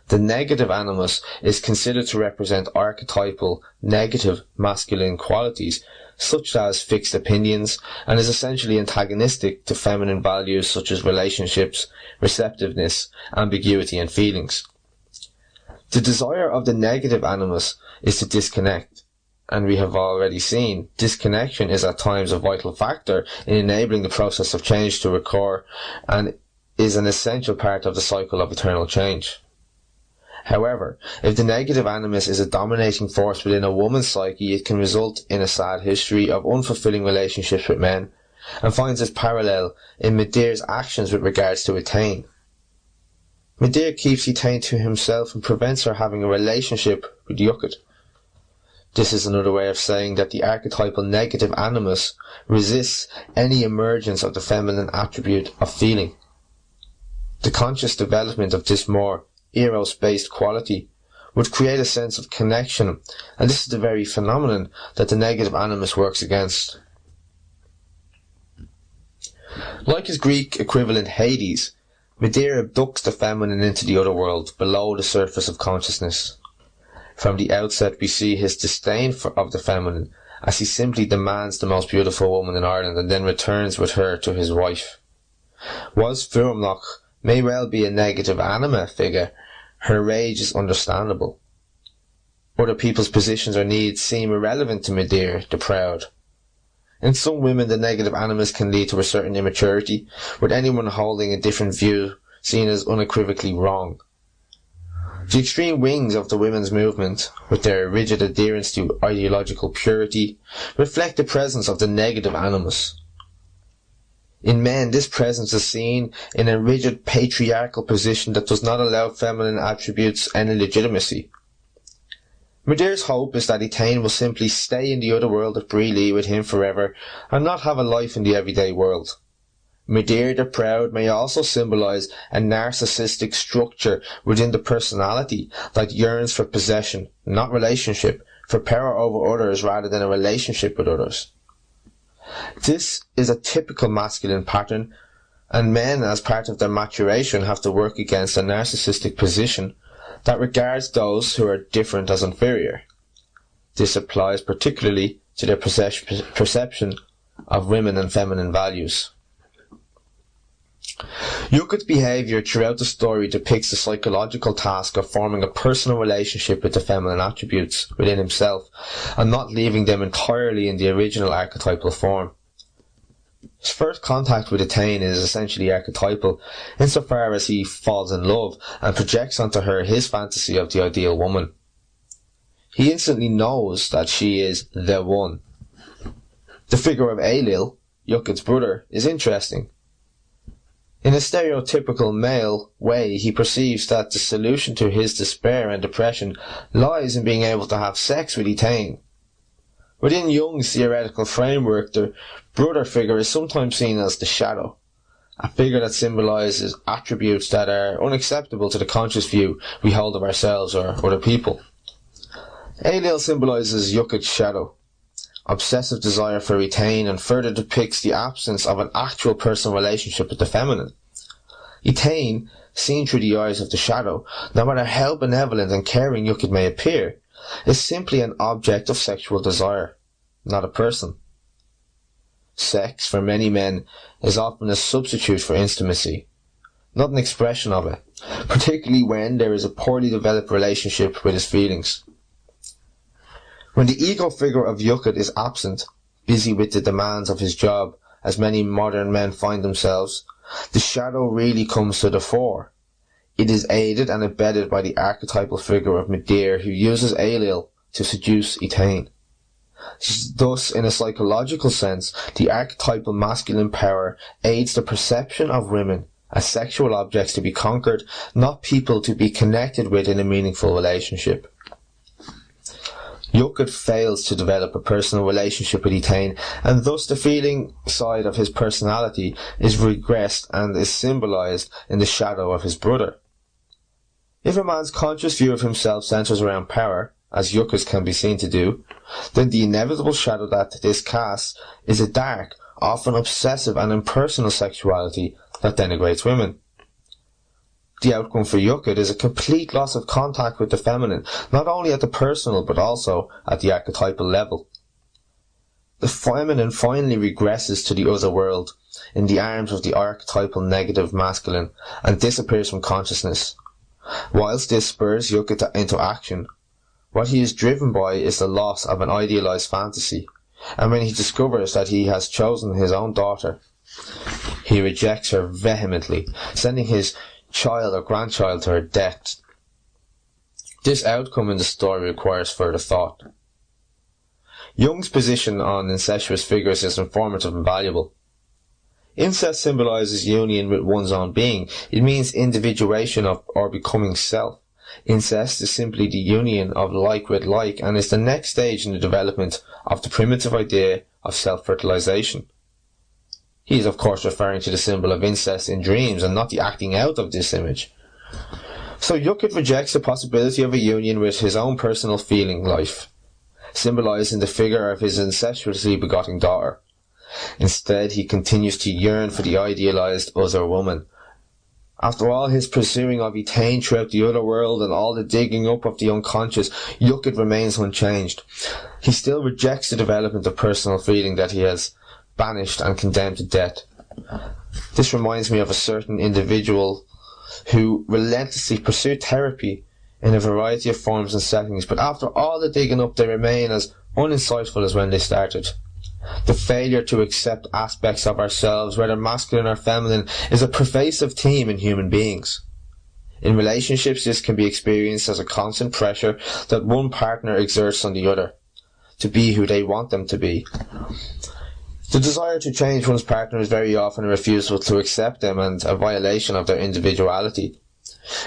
The negative animus is considered to represent archetypal, negative masculine qualities, such as fixed opinions, and is essentially antagonistic to feminine values such as relationships, receptiveness, ambiguity, and feelings. The desire of the negative animus is to disconnect, and we have already seen disconnection is at times a vital factor in enabling the process of change to occur and is an essential part of the cycle of eternal change. However, if the negative animus is a dominating force within a woman's psyche, it can result in a sad history of unfulfilling relationships with men, and finds its parallel in Medea's actions with regards to Érenn. Medea keeps Érenn to himself and prevents her having a relationship with Yukid. This is another way of saying that the archetypal negative animus resists any emergence of the feminine attribute of feeling. The conscious development of this more eros-based quality would create a sense of connection, and this is the very phenomenon that the negative animus works against. Like his Greek equivalent Hades, Medea abducts the feminine into the other world, below the surface of consciousness. From the outset we see his disdain of the feminine, as he simply demands the most beautiful woman in Ireland and then returns with her to his wife. Whilst Fuamnach may well be a negative anima figure, her rage is understandable. Other people's positions or needs seem irrelevant to Medea, the proud. In some women, the negative animus can lead to a certain immaturity, with anyone holding a different view seen as unequivocally wrong. The extreme wings of the women's movement, with their rigid adherence to ideological purity, reflect the presence of the negative animus. In men, this presence is seen in a rigid patriarchal position that does not allow feminine attributes any legitimacy. Medea's hope is that Érenn will simply stay in the other world of Brehon with him forever and not have a life in the everyday world. Medea the proud may also symbolize a narcissistic structure within the personality that yearns for possession, not relationship, for power over others rather than a relationship with others. This is a typical masculine pattern, and men as part of their maturation have to work against a narcissistic position that regards those who are different as inferior. This applies particularly to their perception of women and feminine values. Yukid's behaviour throughout the story depicts the psychological task of forming a personal relationship with the feminine attributes within himself and not leaving them entirely in the original archetypal form. His first contact with Érenn is essentially archetypal, insofar as he falls in love and projects onto her his fantasy of the ideal woman. He instantly knows that she is the one. The figure of Ailill, Iocud's brother, is interesting. In a stereotypical male way, he perceives that the solution to his despair and depression lies in being able to have sex with Érenn. Within Jung's theoretical framework, the brother figure is sometimes seen as the shadow, a figure that symbolises attributes that are unacceptable to the conscious view we hold of ourselves or other people. Ailill symbolises Iocud's shadow, obsessive desire for Érenn, and further depicts the absence of an actual personal relationship with the feminine. Érenn, seen through the eyes of the shadow, no matter how benevolent and caring Iocud may appear, is simply an object of sexual desire, not a person. Sex, for many men, is often a substitute for intimacy, not an expression of it, particularly when there is a poorly developed relationship with his feelings. When the ego figure of Iocud is absent, busy with the demands of his job, as many modern men find themselves, the shadow really comes to the fore. It is aided and abetted by the archetypal figure of Medea, who uses Ailill to seduce Érenn. Thus, in a psychological sense, the archetypal masculine power aids the perception of women as sexual objects to be conquered, not people to be connected with in a meaningful relationship. Iocud fails to develop a personal relationship with Érenn, and thus the feeling side of his personality is regressed and is symbolised in the shadow of his brother. If a man's conscious view of himself centres around power, as Iocud's can be seen to do, then the inevitable shadow that this casts is a dark, often obsessive and impersonal sexuality that denigrates women. The outcome for Iocud is a complete loss of contact with the feminine, not only at the personal but also at the archetypal level. The feminine finally regresses to the other world, in the arms of the archetypal negative masculine, and disappears from consciousness. Whilst this spurs Iocud into action, what he is driven by is the loss of an idealized fantasy, and when he discovers that he has chosen his own daughter, he rejects her vehemently, sending his child or grandchild to her death. This outcome in the story requires further thought. Jung's position on incestuous figures is informative and valuable. Incest symbolises union with one's own being. It means individuation of or becoming self. Incest is simply the union of like with like, and is the next stage in the development of the primitive idea of self-fertilization. He is of course referring to the symbol of incest in dreams and not the acting out of this image. So Iocud rejects the possibility of a union with his own personal feeling life, symbolised in the figure of his incestuously begotten daughter. Instead, he continues to yearn for the idealised other woman. After all his pursuing of Érenn throughout the other world and all the digging up of the unconscious, Iocud remains unchanged. He still rejects the development of personal feeling that he has banished and condemned to death. This reminds me of a certain individual who relentlessly pursued therapy in a variety of forms and settings, but after all the digging up they remain as uninsightful as when they started. The failure to accept aspects of ourselves, whether masculine or feminine, is a pervasive theme in human beings. In relationships, this can be experienced as a constant pressure that one partner exerts on the other, to be who they want them to be. The desire to change one's partner is very often a refusal to accept them and a violation of their individuality.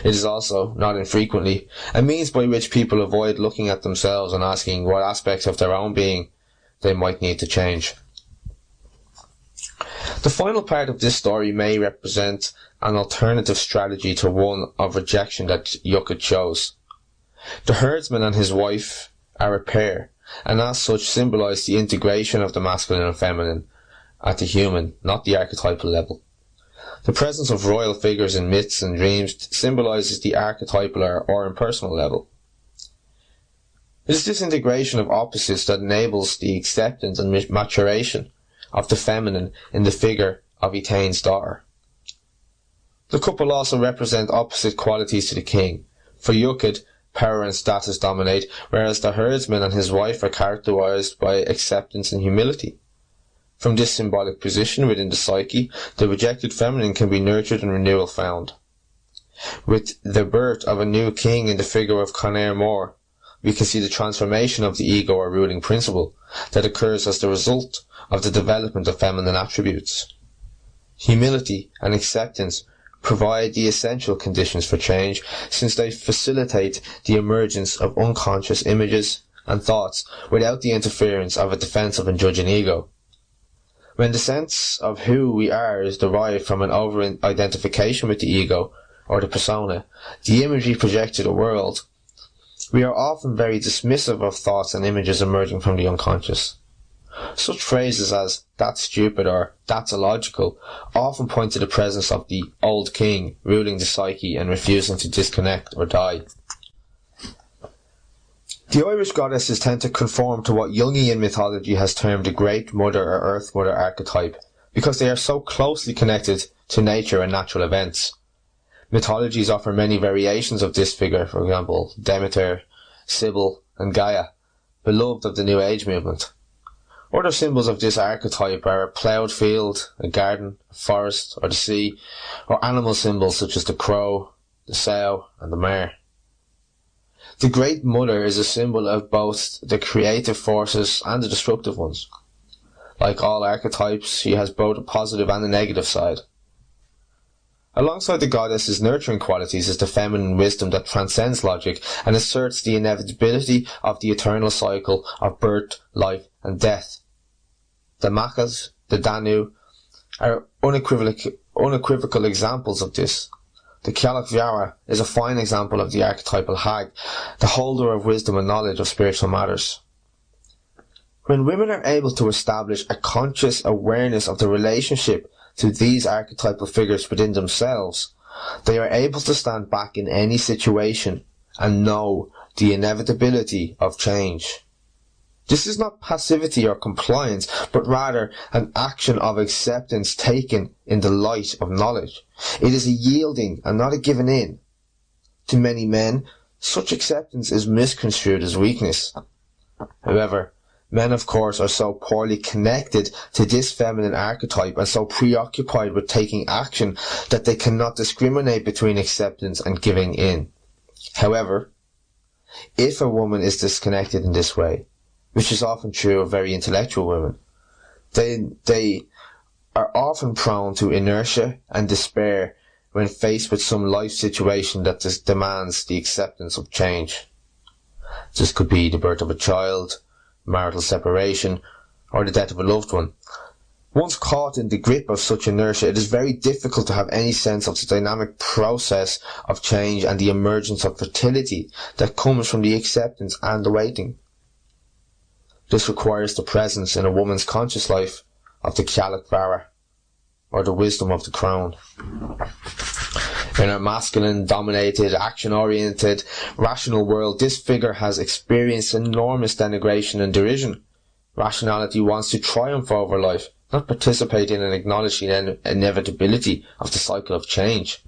It is also, not infrequently, a means by which people avoid looking at themselves and asking what aspects of their own being they might need to change. The final part of this story may represent an alternative strategy to one of rejection that Iocud chose. The herdsman and his wife are a pair, and as such symbolise the integration of the masculine and feminine at the human, not the archetypal level. The presence of royal figures in myths and dreams symbolises the archetypal or impersonal level. It is this integration of opposites that enables the acceptance and maturation of the feminine in the figure of Étein's daughter. The couple also represent opposite qualities to the king. For Iocud, power and status dominate, whereas the herdsman and his wife are characterised by acceptance and humility. From this symbolic position within the psyche, the rejected feminine can be nurtured and renewal found. With the birth of a new king in the figure of Conair Mór, we can see the transformation of the ego or ruling principle that occurs as the result of the development of feminine attributes. Humility and acceptance provide the essential conditions for change, since they facilitate the emergence of unconscious images and thoughts without the interference of a defensive and judging ego. When the sense of who we are is derived from an over-identification with the ego or the persona, the imagery projected to the world, we are often very dismissive of thoughts and images emerging from the unconscious. Such phrases as, "that's stupid" or "that's illogical" often point to the presence of the old king ruling the psyche and refusing to disconnect or die. The Irish goddesses tend to conform to what Jungian mythology has termed the Great Mother or Earth Mother archetype, because they are so closely connected to nature and natural events. Mythologies offer many variations of this figure, for example, Demeter, Sibyl, and Gaia, beloved of the New Age movement. Other symbols of this archetype are a ploughed field, a garden, a forest, or the sea, or animal symbols such as the crow, the sow, and the mare. The Great Mother is a symbol of both the creative forces and the destructive ones. Like all archetypes, she has both a positive and a negative side. Alongside the goddess's nurturing qualities is the feminine wisdom that transcends logic and asserts the inevitability of the eternal cycle of birth, life, and death. The Machas, the Danu, are unequivocal examples of this. The Gaelic is a fine example of the archetypal hag, the holder of wisdom and knowledge of spiritual matters. When women are able to establish a conscious awareness of the relationship to these archetypal figures within themselves, they are able to stand back in any situation and know the inevitability of change. This is not passivity or compliance, but rather an action of acceptance taken in the light of knowledge. It is a yielding and not a giving in. To many men, such acceptance is misconstrued as weakness. However, men, of course, are so poorly connected to this feminine archetype and so preoccupied with taking action that they cannot discriminate between acceptance and giving in. However, if a woman is disconnected in this way, which is often true of very intellectual women, they are often prone to inertia and despair when faced with some life situation that demands the acceptance of change. This could be the birth of a child, marital separation, or the death of a loved one. Once caught in the grip of such inertia, it is very difficult to have any sense of the dynamic process of change and the emergence of fertility that comes from the acceptance and the waiting. This requires the presence in a woman's conscious life of the Gaelic Vara, or the wisdom of the crown. In our masculine-dominated, action-oriented, rational world, this figure has experienced enormous denigration and derision. Rationality wants to triumph over life, not participate in and acknowledge the inevitability of the cycle of change.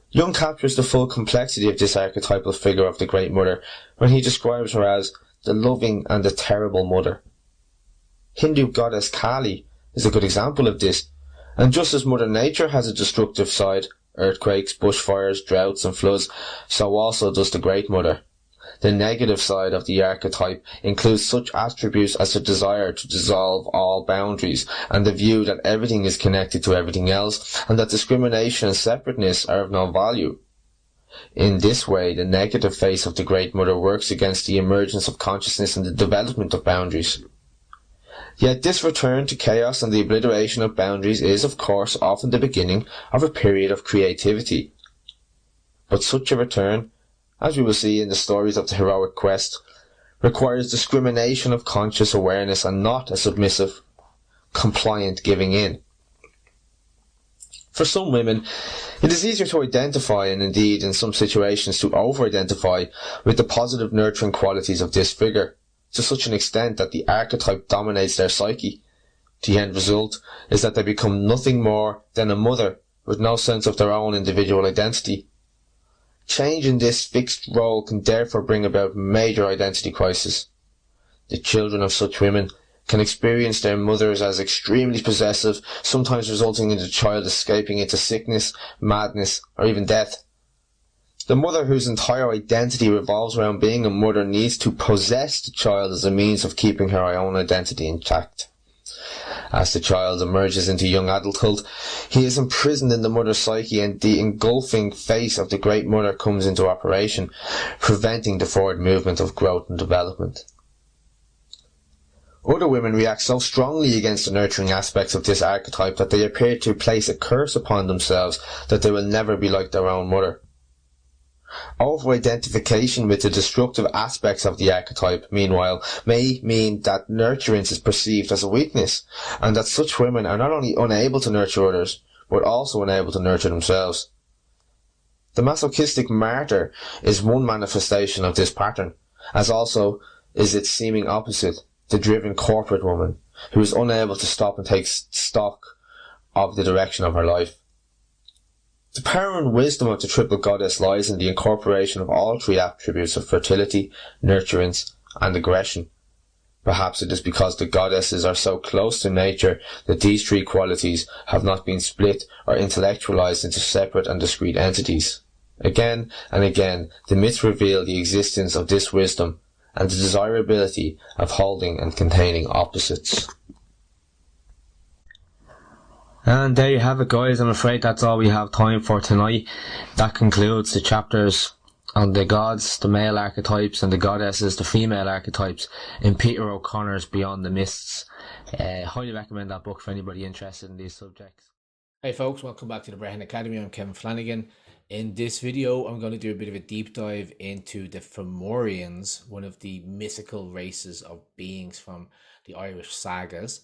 Jung captures the full complexity of this archetypal figure of the Great Mother when he describes her as the loving and the terrible mother. Hindu goddess Kali is a good example of this, and just as Mother Nature has a destructive side, earthquakes, bushfires, droughts and floods, so also does the Great Mother. The negative side of the archetype includes such attributes as a desire to dissolve all boundaries and the view that everything is connected to everything else and that discrimination and separateness are of no value. In this way, the negative face of the Great Mother works against the emergence of consciousness and the development of boundaries. Yet this return to chaos and the obliteration of boundaries is, of course, often the beginning of a period of creativity. But such a return, as we will see in the stories of the heroic quest, requires discrimination of conscious awareness and not a submissive, compliant giving in. For some women, it is easier to identify, and indeed in some situations to over-identify, with the positive nurturing qualities of this figure, to such an extent that the archetype dominates their psyche. The end result is that they become nothing more than a mother with no sense of their own individual identity. Change in this fixed role can therefore bring about major identity crisis. The children of such women can experience their mothers as extremely possessive, sometimes resulting in the child escaping into sickness, madness, or even death. The mother, whose entire identity revolves around being a mother, needs to possess the child as a means of keeping her own identity intact. As the child emerges into young adulthood, he is imprisoned in the mother's psyche, and the engulfing face of the Great Mother comes into operation, preventing the forward movement of growth and development. Other women react so strongly against the nurturing aspects of this archetype that they appear to place a curse upon themselves that they will never be like their own mother. Over-identification with the destructive aspects of the archetype, meanwhile, may mean that nurturance is perceived as a weakness, and that such women are not only unable to nurture others, but also unable to nurture themselves. The masochistic martyr is one manifestation of this pattern, as also is its seeming opposite, the driven corporate woman, who is unable to stop and take stock of the direction of her life. The power and wisdom of the triple goddess lies in the incorporation of all three attributes of fertility, nurturance, and aggression. Perhaps it is because the goddesses are so close to nature that these three qualities have not been split or intellectualized into separate and discrete entities. Again and again, the myths reveal the existence of this wisdom and the desirability of holding and containing opposites. And there you have it, guys. I'm afraid that's all we have time for tonight. That concludes the chapters on the gods, the male archetypes, and the goddesses, the female archetypes, in Peter O'Connor's Beyond the Mists. Highly recommend that book for anybody interested in these subjects. Hey folks, welcome back to the Brehon Academy. I'm Kevin Flanagan. In this video, I'm going to do a bit of a deep dive into the Fomorians, one of the mythical races of beings from the Irish sagas.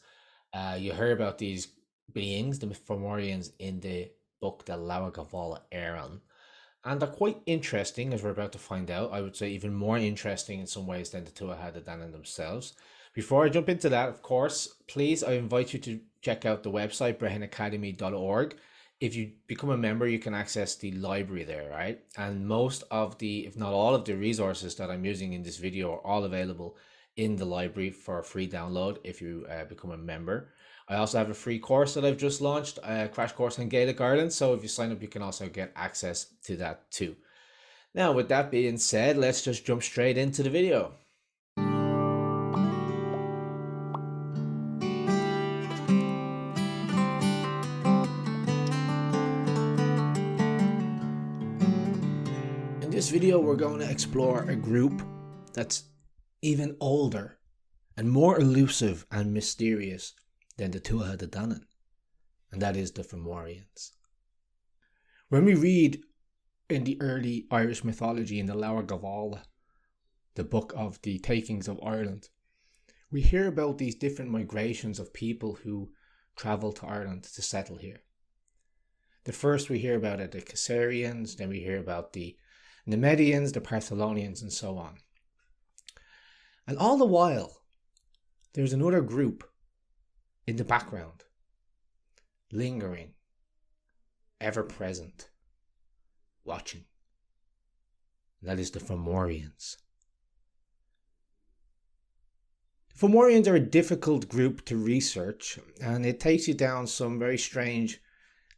You heard about these beings, the Fomorians, in the book The Gabála Érenn, and they're quite interesting, as we're about to find out. I would say even more interesting in some ways than the Tuatha De Danann themselves. Before I jump into that, of course, please, I invite you to check out the website brehonacademy.org. If you become a member, you can access the library there, right? And most of the, if not all of the resources that I'm using in this video are all available in the library for a free download if you become a member. I also have a free course that I've just launched, a crash course on Gaelic Ireland. So if you sign up, you can also get access to that too. Now, with that being said, let's just jump straight into the video. In this video, we're going to explore a group that's even older and more elusive and mysterious than the Tuatha De Danann, and that is the Fomorians. When we read in the early Irish mythology in the Gabála, the book of the takings of Ireland, we hear about these different migrations of people who travel to Ireland to settle here. The first we hear about are the COURSESIrians, then we hear about the Nemedians, the Partholonians, and so on. And all the while, there's another group in the background, lingering, ever present, watching. That is the Fomorians. The Fomorians are a difficult group to research, and it takes you down some very strange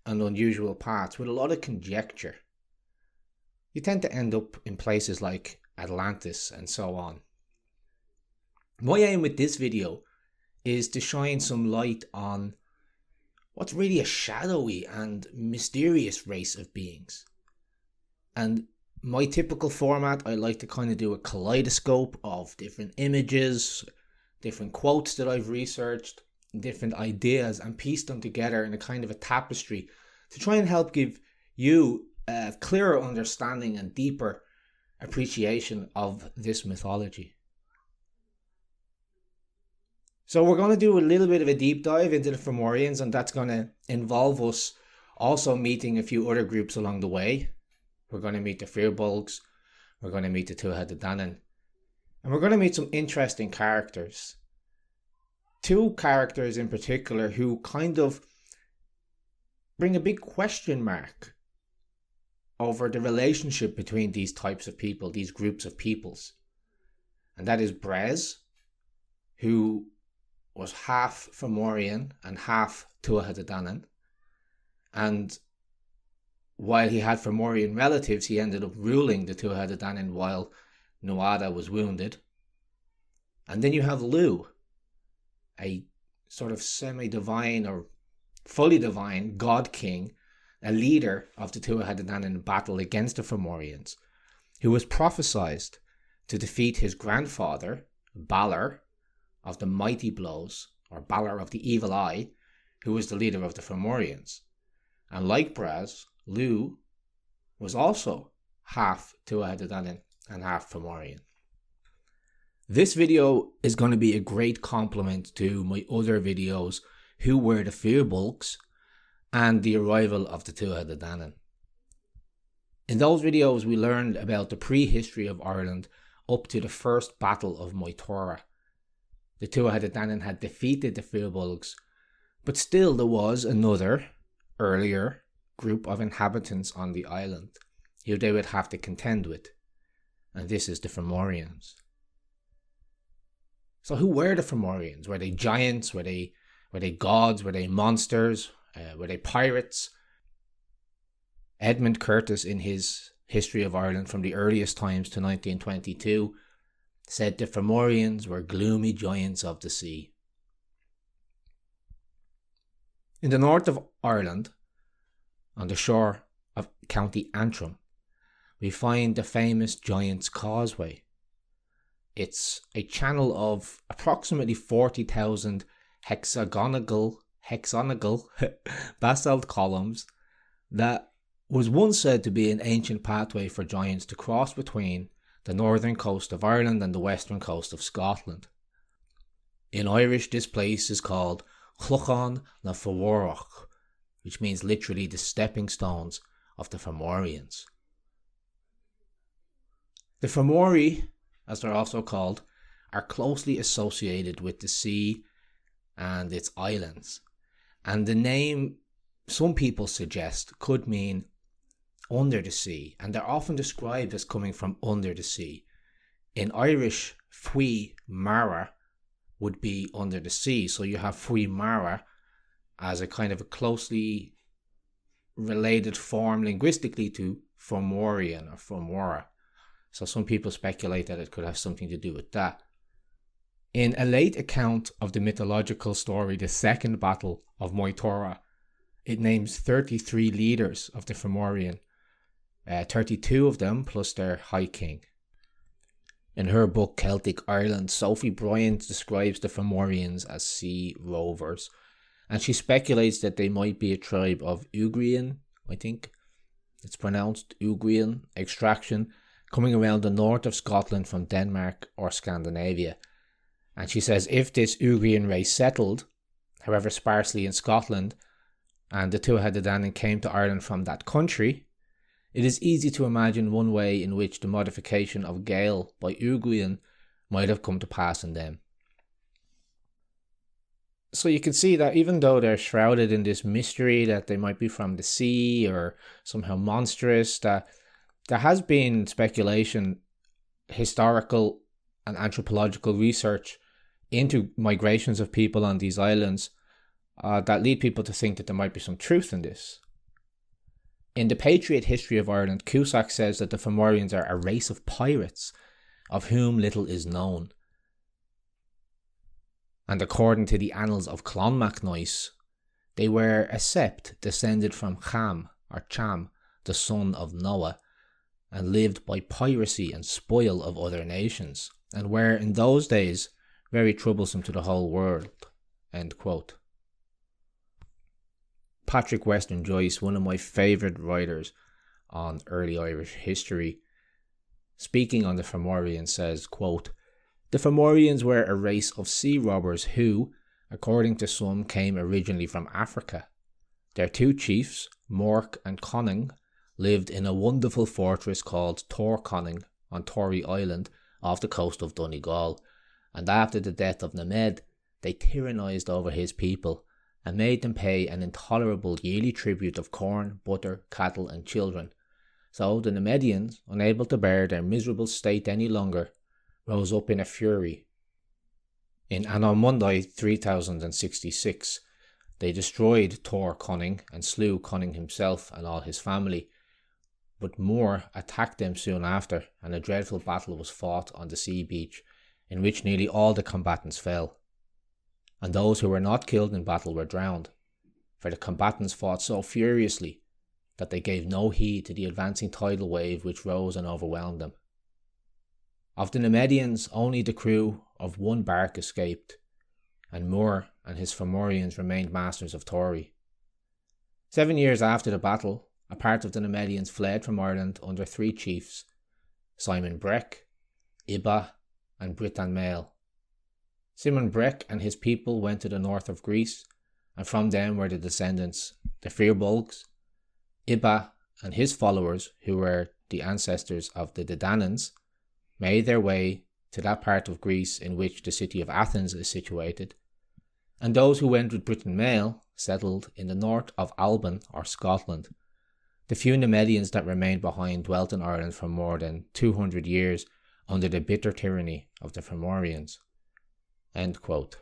and unusual paths with a lot of conjecture. You tend to end up in places like Atlantis and so on. My aim with this video is to shine some light on what's really a shadowy and mysterious race of beings. And my typical format, I like to kind of do a kaleidoscope of different images, different quotes that I've researched, different ideas, and piece them together in a kind of a tapestry to try and help give you a clearer understanding and deeper appreciation of this mythology. So we're going to do a little bit of a deep dive into the Fomorians, and that's going to involve us also meeting a few other groups along the way. We're going to meet the Firbolgs, we're going to meet the Tuatha De Danann, and we're going to meet some interesting characters. Two characters in particular who kind of bring a big question mark over the relationship between these types of people, these groups of peoples. And that is Brez, who was half Fomorian and half Tuatha De Danann. And while he had Fomorian relatives, he ended up ruling the Tuatha De Danann while Nuada was wounded. And then you have Lu, a sort of semi-divine or fully divine god king, a leader of the Tuatha De Danann in battle against the Fomorians, who was prophesied to defeat his grandfather, Balor, of the Mighty Blows, or Balor of the Evil Eye, who was the leader of the Fomorians. And like Braz, Lu was also half Tuatha De Danann and half Fomorian. This video is going to be a great complement to my other videos, Who Were the Firbolgs, and the arrival of the Tuatha De Danann. In those videos we learned about the prehistory of Ireland up to the first battle of Moytura. The Tuatha De Danann had defeated the Firbolgs, but still there was another, earlier, group of inhabitants on the island who they would have to contend with, and this is the Fomorians. So who were the Fomorians? Were they giants? Were they gods? Were they monsters? Were they pirates? Edmund Curtis, in his History of Ireland from the earliest times to 1922, said the Fomorians were gloomy giants of the sea. In the north of Ireland, on the shore of County Antrim, we find the famous Giant's Causeway. It's a channel of approximately 40,000 hexagonal basalt columns that was once said to be an ancient pathway for giants to cross between the northern coast of Ireland and the western coast of Scotland. In Irish, this place is called Chluchan na Fomorach, which means literally the stepping stones of the Fomorians. The Fomori, as they're also called, are closely associated with the sea and its islands. And the name, some people suggest, could mean under the sea, and they're often described as coming from under the sea. In Irish, Fui Mara would be under the sea, so you have Fui Mara as a kind of a closely related form linguistically to Fomorian or Fomora. So some people speculate that it could have something to do with that. In a late account of the mythological story, the Second Battle of Moytura, it names 33 leaders of the Fomorian, 32 of them plus their High King. In her book Celtic Ireland, Sophie Bryant describes the Fomorians as sea rovers, and she speculates that they might be a tribe of Ugrian, I think it's pronounced Ugrian, extraction, coming around the north of Scotland from Denmark or Scandinavia. And she says if this Ugrian race settled, however sparsely, in Scotland, and the Tuatha De Danann came to Ireland from that country, it is easy to imagine one way in which the modification of Gael by Ugrian might have come to pass in them. So you can see that even though they're shrouded in this mystery that they might be from the sea or somehow monstrous, that there has been speculation, historical and anthropological research into migrations of people on these islands that lead people to think that there might be some truth in this. In the Patriot History of Ireland, Cusack says that the Fomorians are a race of pirates of whom little is known. And according to the annals of Clonmacnoise, they were a sept descended from Cham or Cham, the son of Noah, and lived by piracy and spoil of other nations, and were in those days very troublesome to the whole world. End quote. Patrick Weston Joyce, one of my favourite writers on early Irish history, speaking on the Fomorians, says, quote, "The Fomorians were a race of sea robbers who, according to some, came originally from Africa. Their two chiefs, Mork and Conning, lived in a wonderful fortress called Torconning on Tory Island off the coast of Donegal, and after the death of Nemed, they tyrannised over his people and made them pay an intolerable yearly tribute of corn, butter, cattle and children. So the Nemedians, unable to bear their miserable state any longer, rose up in a fury In Anno Mundi 3066, they destroyed Tor Cunning and slew Cunning himself and all his family, but More attacked them soon after, and a dreadful battle was fought on the sea beach, in which nearly all the combatants fell, and those who were not killed in battle were drowned, for the combatants fought so furiously that they gave no heed to the advancing tidal wave which rose and overwhelmed them. Of the Nemedians, only the crew of one bark escaped, and More and his Fomorians remained masters of Tory. 7 years after the battle, a part of the Nemedians fled from Ireland under 3 chiefs, Simon Breck, Ibba, and Brehon Law. Simon Breck and his people went to the north of Greece, and from them were the descendants, the Firbolgs. Ibba and his followers, who were the ancestors of the Dananns, made their way to that part of Greece in which the city of Athens is situated, and those who went with Brehon Law settled in the north of Alban or Scotland. The few Nemedians that remained behind dwelt in Ireland for more than 200 years under the bitter tyranny of the Fomorians. End quote.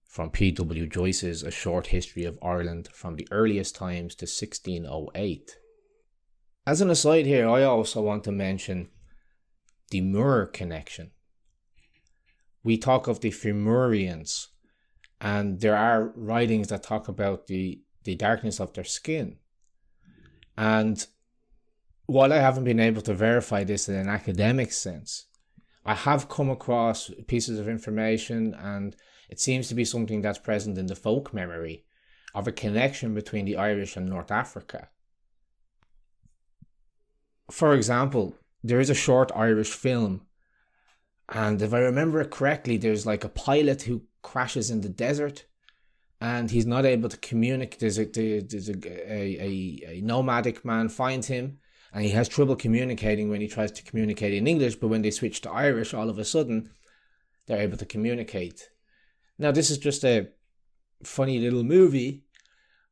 From P.W. Joyce's A Short History of Ireland from the Earliest Times to 1608. As an aside here, I also want to mention the Moor connection. We talk of the Fomorians, and there are writings that talk about the darkness of their skin. And while I haven't been able to verify this in an academic sense, I have come across pieces of information, and it seems to be something that's present in the folk memory of a connection between the Irish and North Africa. For example, there is a short Irish film, and if I remember it correctly, there's like a pilot who crashes in the desert, and he's not able to communicate. There's a nomadic man finds him, and he has trouble communicating when he tries to communicate in English, but when they switch to Irish, all of a sudden, they're able to communicate. Now, this is just a funny little movie,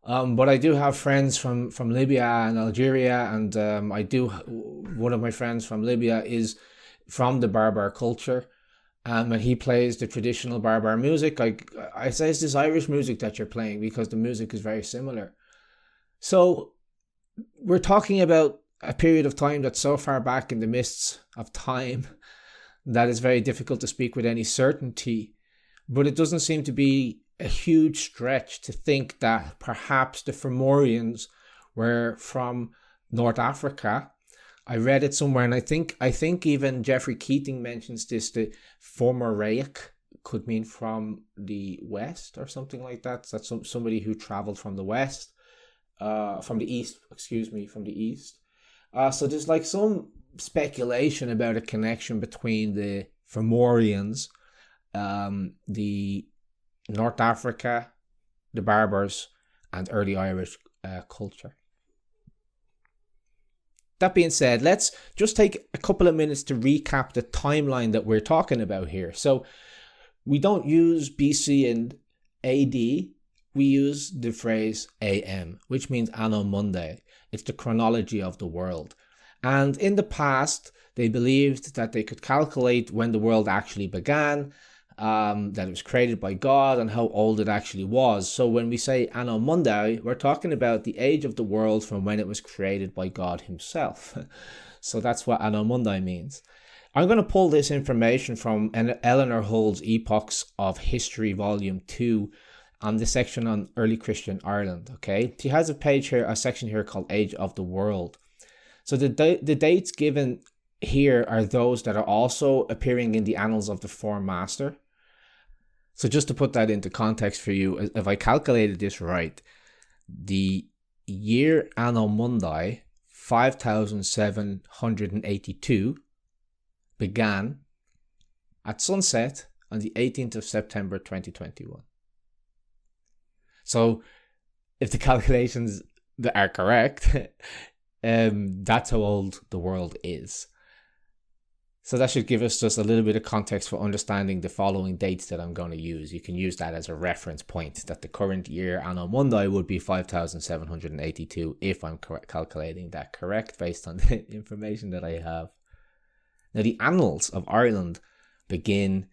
but I do have friends from Libya and Algeria, and one of my friends from Libya is from the Berber culture, and he plays the traditional Berber music. I say it's this Irish music that you're playing because the music is very similar. So we're talking about a period of time that's so far back in the mists of time that it's very difficult to speak with any certainty. But it doesn't seem to be a huge stretch to think that perhaps the Fomorians were from North Africa. I read it somewhere, and I think even Geoffrey Keating mentions this. The Fomoraic could mean from the west or something like that. That's somebody who traveled from the west, from the east. So there's like some speculation about a connection between the Fomorians, the North Africa, the Berbers, and early Irish culture. That being said, let's just take a couple of minutes to recap the timeline that we're talking about here. So we don't use BC and AD, we use the phrase AM, which means Anno Mundi. It's the chronology of the world. And in the past, they believed that they could calculate when the world actually began, that it was created by God, and how old it actually was. So when we say Anno Mundi, we're talking about the age of the world from when it was created by God himself. So that's what Anno Mundi means. I'm going to pull this information from Eleanor Hull's Epochs of History, Volume 2, on the section on early Christian Ireland. Okay, she has a section here called Age of the World. So the dates given here are those that are also appearing in the Annals of the Four Master. So just to put that into context for you, if I calculated this right, the year Anno Mundi 5782 began at sunset on the 18th of September 2021. So if the calculations are correct, that's how old the world is. So that should give us just a little bit of context for understanding the following dates that I'm going to use. You can use that as a reference point, that the current year Anno Mundi would be 5782 if I'm calculating that correct based on the information that I have. Now, the Annals of Ireland begin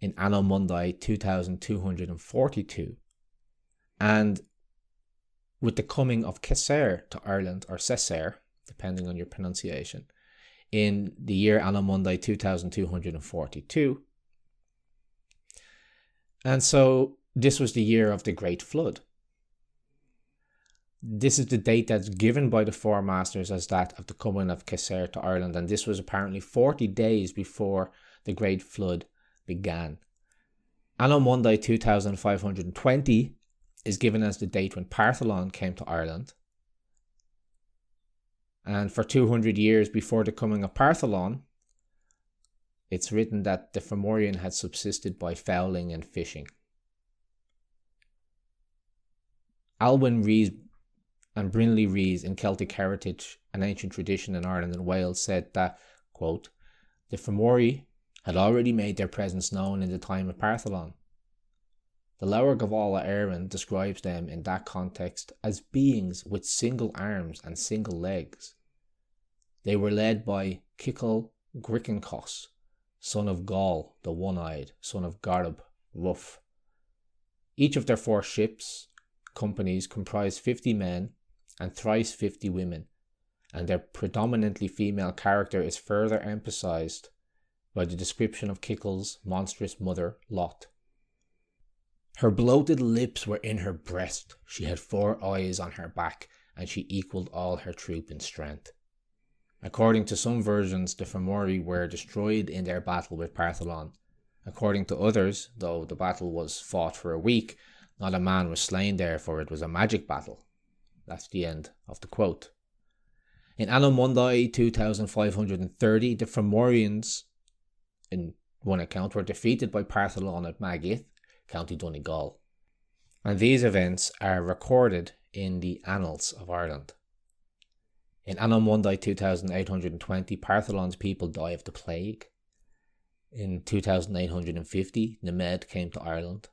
in Anno Mundi 2242. And with the coming of Cessair to Ireland, or Cessair, depending on your pronunciation, in the year Anno Mundi 2242. And so this was the year of the Great Flood. This is the date that's given by the Four Masters as that of the coming of Cessair to Ireland, and this was apparently 40 days before the Great Flood began. Anno Mundi 2520 is given as the date when Partholon came to Ireland. And for 200 years before the coming of Partholon, it's written that the Fomorian had subsisted by fowling and fishing. Alwyn Rees and Brinley Rees in Celtic Heritage, an ancient tradition in Ireland and Wales, said that, quote, the Fomori had already made their presence known in the time of Partholon. The Lower Gabála Érenn describes them in that context as beings with single arms and single legs. They were led by Cichal Gricancos, son of Gaul, the one-eyed, son of Garib, rough. Each of their 4 ships companies comprised 50 men and thrice 50 women, and their predominantly female character is further emphasized by the description of Cichal's monstrous mother, Lot. Her bloated lips were in her breast, she had 4 eyes on her back, and she equalled all her troop in strength. According to some versions, the Fomori were destroyed in their battle with Partholon. According to others, though the battle was fought for a week, not a man was slain there, for it was a magic battle. That's the end of the quote. In Anno Mundi 2530, the Fomorians, in one account, were defeated by Partholon at Magith, County Donegal. And these events are recorded in the Annals of Ireland. In Anno Mundi 2820, Partholon's people die of the plague. In 2850, Nemed came to Ireland.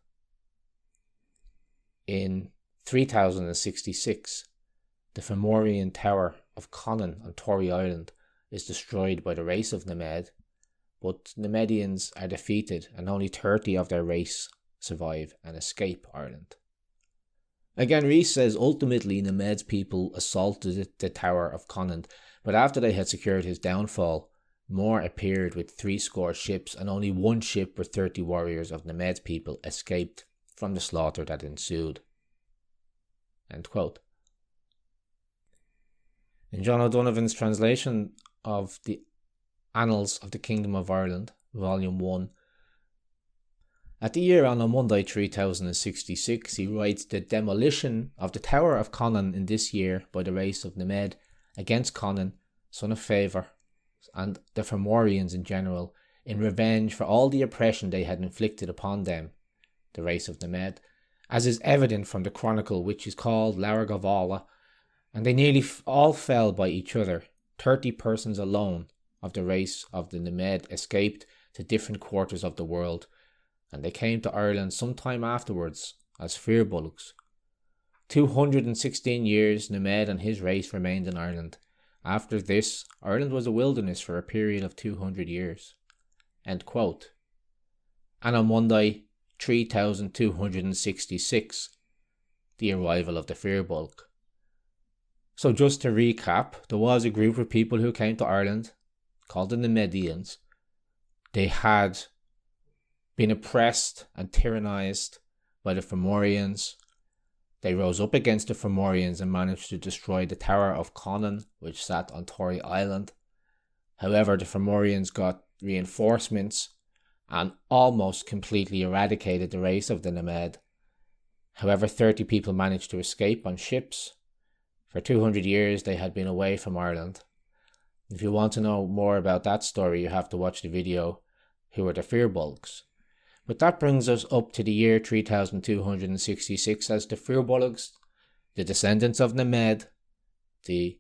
In 3066, the Fomorian Tower of Conan on Tory Island is destroyed by the race of Nemed, but Nemedians are defeated and only 30 of their race survive and escape Ireland. Again, Rees says ultimately Nemed's people assaulted the Tower of Conan, but after they had secured his downfall, More appeared with 70 ships, and only 1 ship with 30 warriors of Nemed's people escaped from the slaughter that ensued. End quote. In John O'Donovan's translation of the Annals of the Kingdom of Ireland, Volume 1, at the year Anno Mundi 3066, he writes, the demolition of the Tower of Conan in this year by the race of Nemed against Conan, son of Favour, and the Fomorians in general, in revenge for all the oppression they had inflicted upon them, the race of Nemed, as is evident from the chronicle which is called Lower Gabála, and they nearly all fell by each other. 30 persons alone of the race of the Nemed escaped to different quarters of the world, and they came to Ireland some time afterwards as Firbolgs. 216 years Nemed and his race remained in Ireland. After this, Ireland was a wilderness for a period of 200 years. End quote. Anno Mundi 3266, the arrival of the Firbolg. So just to recap, there was a group of people who came to Ireland called the Nemedians. They had been oppressed and tyrannized by the Fomorians. They rose up against the Fomorians and managed to destroy the Tower of Conan, which sat on Tory Island. However, the Fomorians got reinforcements and almost completely eradicated the race of the Nemed. However, 30 people managed to escape on ships. For 200 years they had been away from Ireland. If you want to know more about that story, you have to watch the video, Who Were the Firbolgs? But that brings us up to the year 3266 as the Firbolgs, the descendants of Nemed, the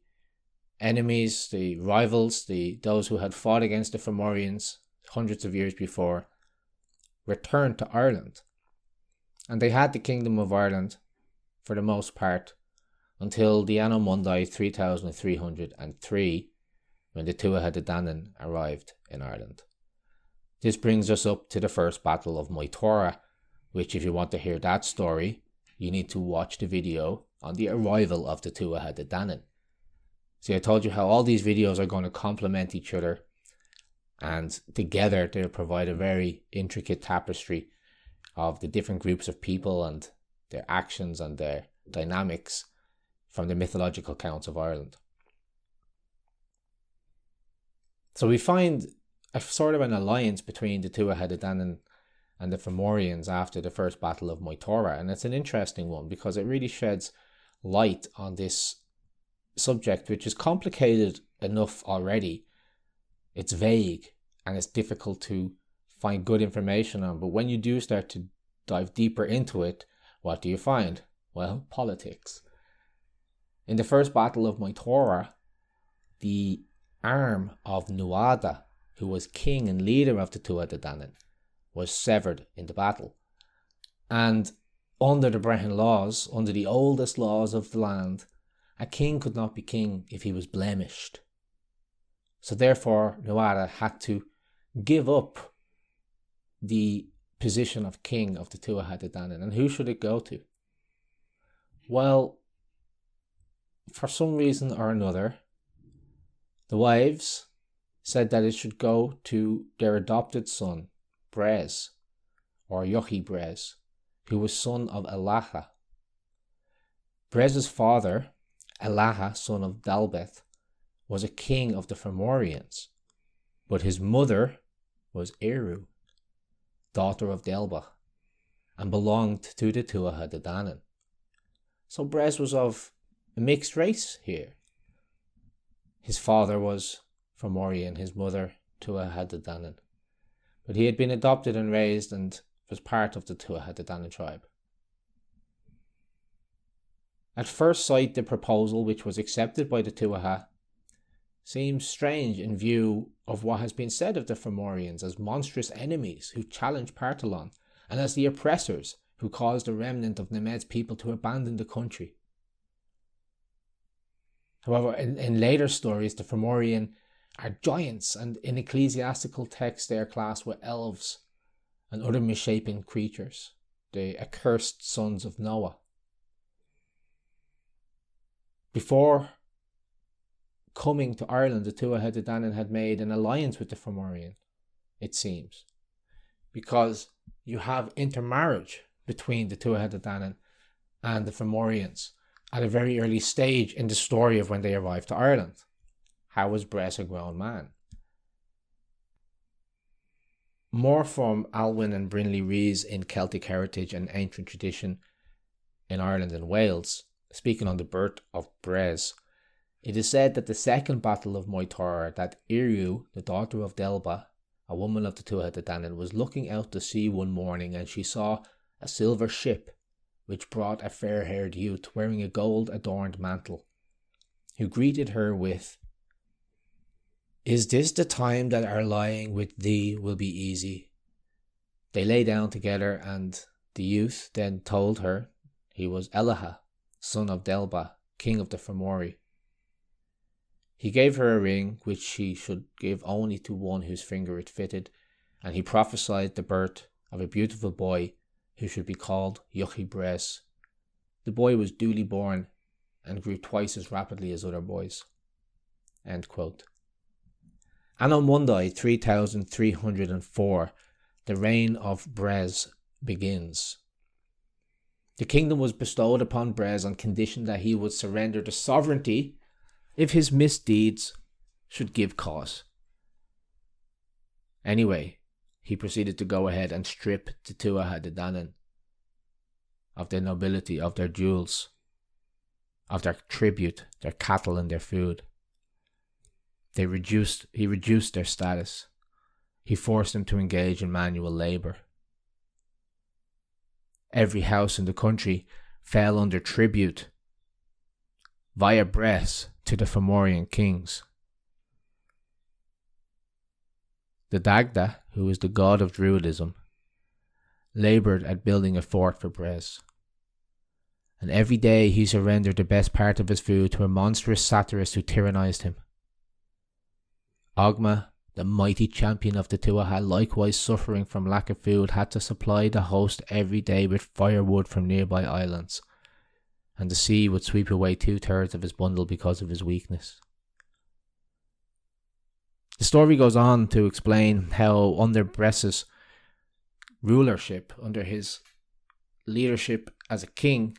enemies, the rivals, those who had fought against the Fomorians hundreds of years before, returned to Ireland. And they had the Kingdom of Ireland, for the most part, until the Anno Mundi 3303, when the Tuatha de Danann arrived in Ireland. This brings us up to the first battle of Moytura, which, if you want to hear that story, you need to watch the video on the arrival of the Tuatha De Danann. See, I told you how all these videos are going to complement each other, and together they'll provide a very intricate tapestry of the different groups of people and their actions and their dynamics from the mythological accounts of Ireland. So we find a sort of an alliance between the Tuatha De Danann and the Fomorians after the first battle of Moytura, and it's an interesting one because it really sheds light on this subject, which is complicated enough already. It's vague and it's difficult to find good information on, but when you do start to dive deeper into it, what do you find? Well, politics. In the first battle of Moytura, the arm of Tuatha, who was king and leader of the Tuatha De Danann, was severed in the battle. And under the Brehon laws, under the oldest laws of the land, a king could not be king if he was blemished. So therefore, Tuatha had to give up the position of king of the Tuatha De Danann. And who should it go to? Well, for some reason or another, the wives said that it should go to their adopted son, Bres, or Yochi Bres, who was son of Elaha. Bres's father, Elaha, son of Dalbeth, was a king of the Fomorians, but his mother was Érenn, daughter of Delbach, and belonged to the Tuatha De Danann. So Bres was of a mixed race here. His father was Fomorian, his mother Tuatha De Danann, but he had been adopted and raised and was part of the Tuatha De Danann tribe. At first sight, the proposal, which was accepted by the Tuatha, seems strange in view of what has been said of the Fomorians as monstrous enemies who challenged Partholon, and as the oppressors who caused a remnant of Nemed's people to abandon the country. However, in later stories, the Fomorian are giants, and in ecclesiastical texts they are classed with elves and other misshapen creatures, the accursed sons of Noah. Before coming to Ireland, the Tuatha De Danann had made an alliance with the Fomorian, it seems, because you have intermarriage between the Tuatha De Danann and the Fomorians at a very early stage in the story of when they arrived to Ireland. How was Bres a grown man? More from Alwyn and Brinley Rees in Celtic Heritage and Ancient Tradition in Ireland and Wales, speaking on the birth of Bres, it is said that the second battle of Moytura, that Érenn, the daughter of Delbach, a woman of the Tuatha De Danann, was looking out to sea one morning, and she saw a silver ship which brought a fair-haired youth wearing a gold-adorned mantle, who greeted her with, "Is this the time that our lying with thee will be easy?" They lay down together, and the youth then told her he was Elaha, son of Delbach, king of the Fomori. He gave her a ring, which she should give only to one whose finger it fitted, and he prophesied the birth of a beautiful boy who should be called Yochi Bres. The boy was duly born and grew twice as rapidly as other boys. End quote. Anno Mundi 3304, the reign of Bres begins. The kingdom was bestowed upon Bres on condition that he would surrender the sovereignty if his misdeeds should give cause. Anyway, he proceeded to go ahead and strip the Tuatha De Danann of their nobility, of their jewels, of their tribute, their cattle and their food. He reduced their status. He forced them to engage in manual labour. Every house in the country fell under tribute via Bres to the Fomorian kings. The Dagda, who is the god of Druidism, laboured at building a fort for Bres, and every day he surrendered the best part of his food to a monstrous satirist who tyrannised him. Ogma the mighty champion of the Tuatha, likewise suffering from lack of food, had to supply the host every day with firewood from nearby islands, and the sea would sweep away 2/3 of his bundle because of his weakness. The story goes on to explain how under Bress's rulership, under his leadership as a king,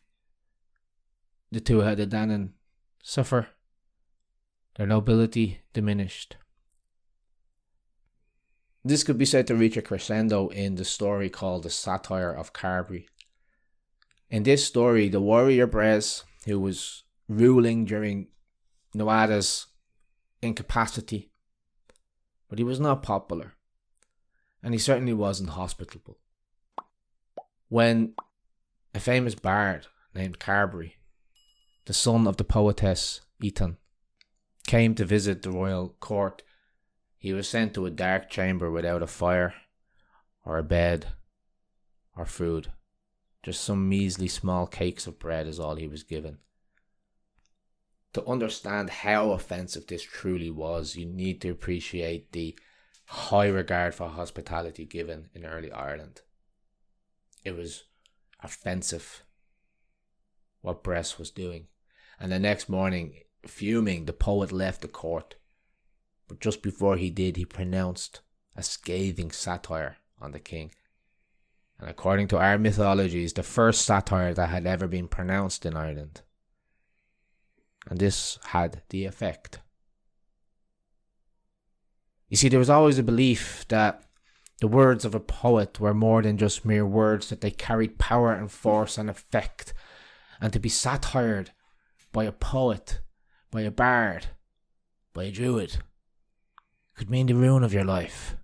the Tuatha De Danann suffer, their nobility diminished. This could be said to reach a crescendo in the story called the Satire of Carbery. In this story, the warrior Bres, who was ruling during Nuada's incapacity, but he was not popular, and he certainly wasn't hospitable. When a famous bard named Carbery, the son of the poetess Érenn, came to visit the royal court, he was sent to a dark chamber without a fire, or a bed, or food. Just some measly small cakes of bread is all he was given. To understand how offensive this truly was, you need to appreciate the high regard for hospitality given in early Ireland. It was offensive what Bress was doing. And the next morning, fuming, the poet left the court. But just before he did, he pronounced a scathing satire on the king. And according to our mythologies, the first satire that had ever been pronounced in Ireland. And this had the effect. You see, there was always a belief that the words of a poet were more than just mere words, that they carried power and force and effect. And to be satired by a poet, by a bard, by a druid, could mean the ruin of your life.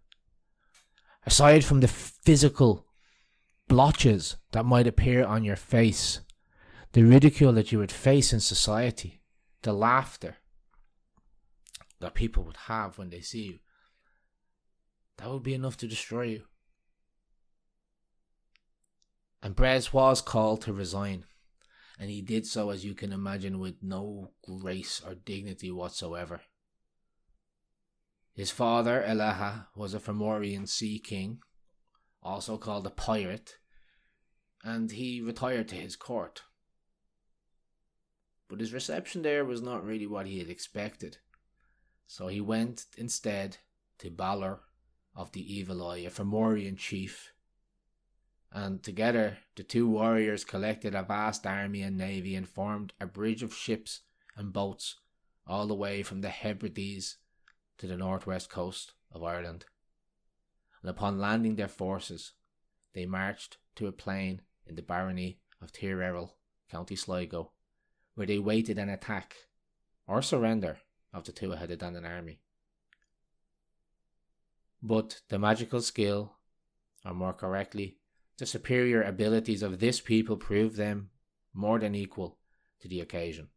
Aside from the physical blotches that might appear on your face, the ridicule that you would face in society, the laughter that people would have when they see you, that would be enough to destroy you. And Bres was called to resign, and he did so, as you can imagine, with no grace or dignity whatsoever. His father, Elaha, was a Fomorian sea king, also called a pirate, and he retired to his court. But his reception there was not really what he had expected, so he went instead to Balor of the Evil Eye, a Fomorian chief, and together the two warriors collected a vast army and navy and formed a bridge of ships and boats all the way from the Hebrides to the northwest coast of Ireland. And upon landing their forces, they marched to a plain in the barony of Tir Errol, County Sligo, where they waited an attack or surrender of the Tuatha De Danann army. But the magical skill, or more correctly, the superior abilities of this people proved them more than equal to the occasion.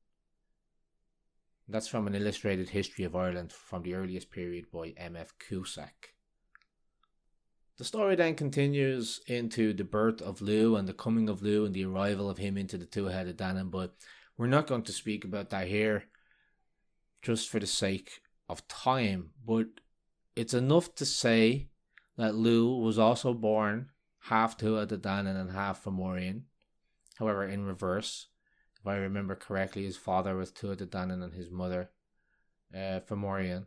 That's from an illustrated history of Ireland from the earliest period by M.F. Cusack. The story then continues into the birth of Lugh and the coming of Lugh and the arrival of him into the Tuatha De Danann, but we're not going to speak about that here just for the sake of time. But it's enough to say that Lugh was also born half Tuatha De Danann and half Fomorian, however in reverse. If I remember correctly, his father was Tuatha De Danann and his mother Fomorian.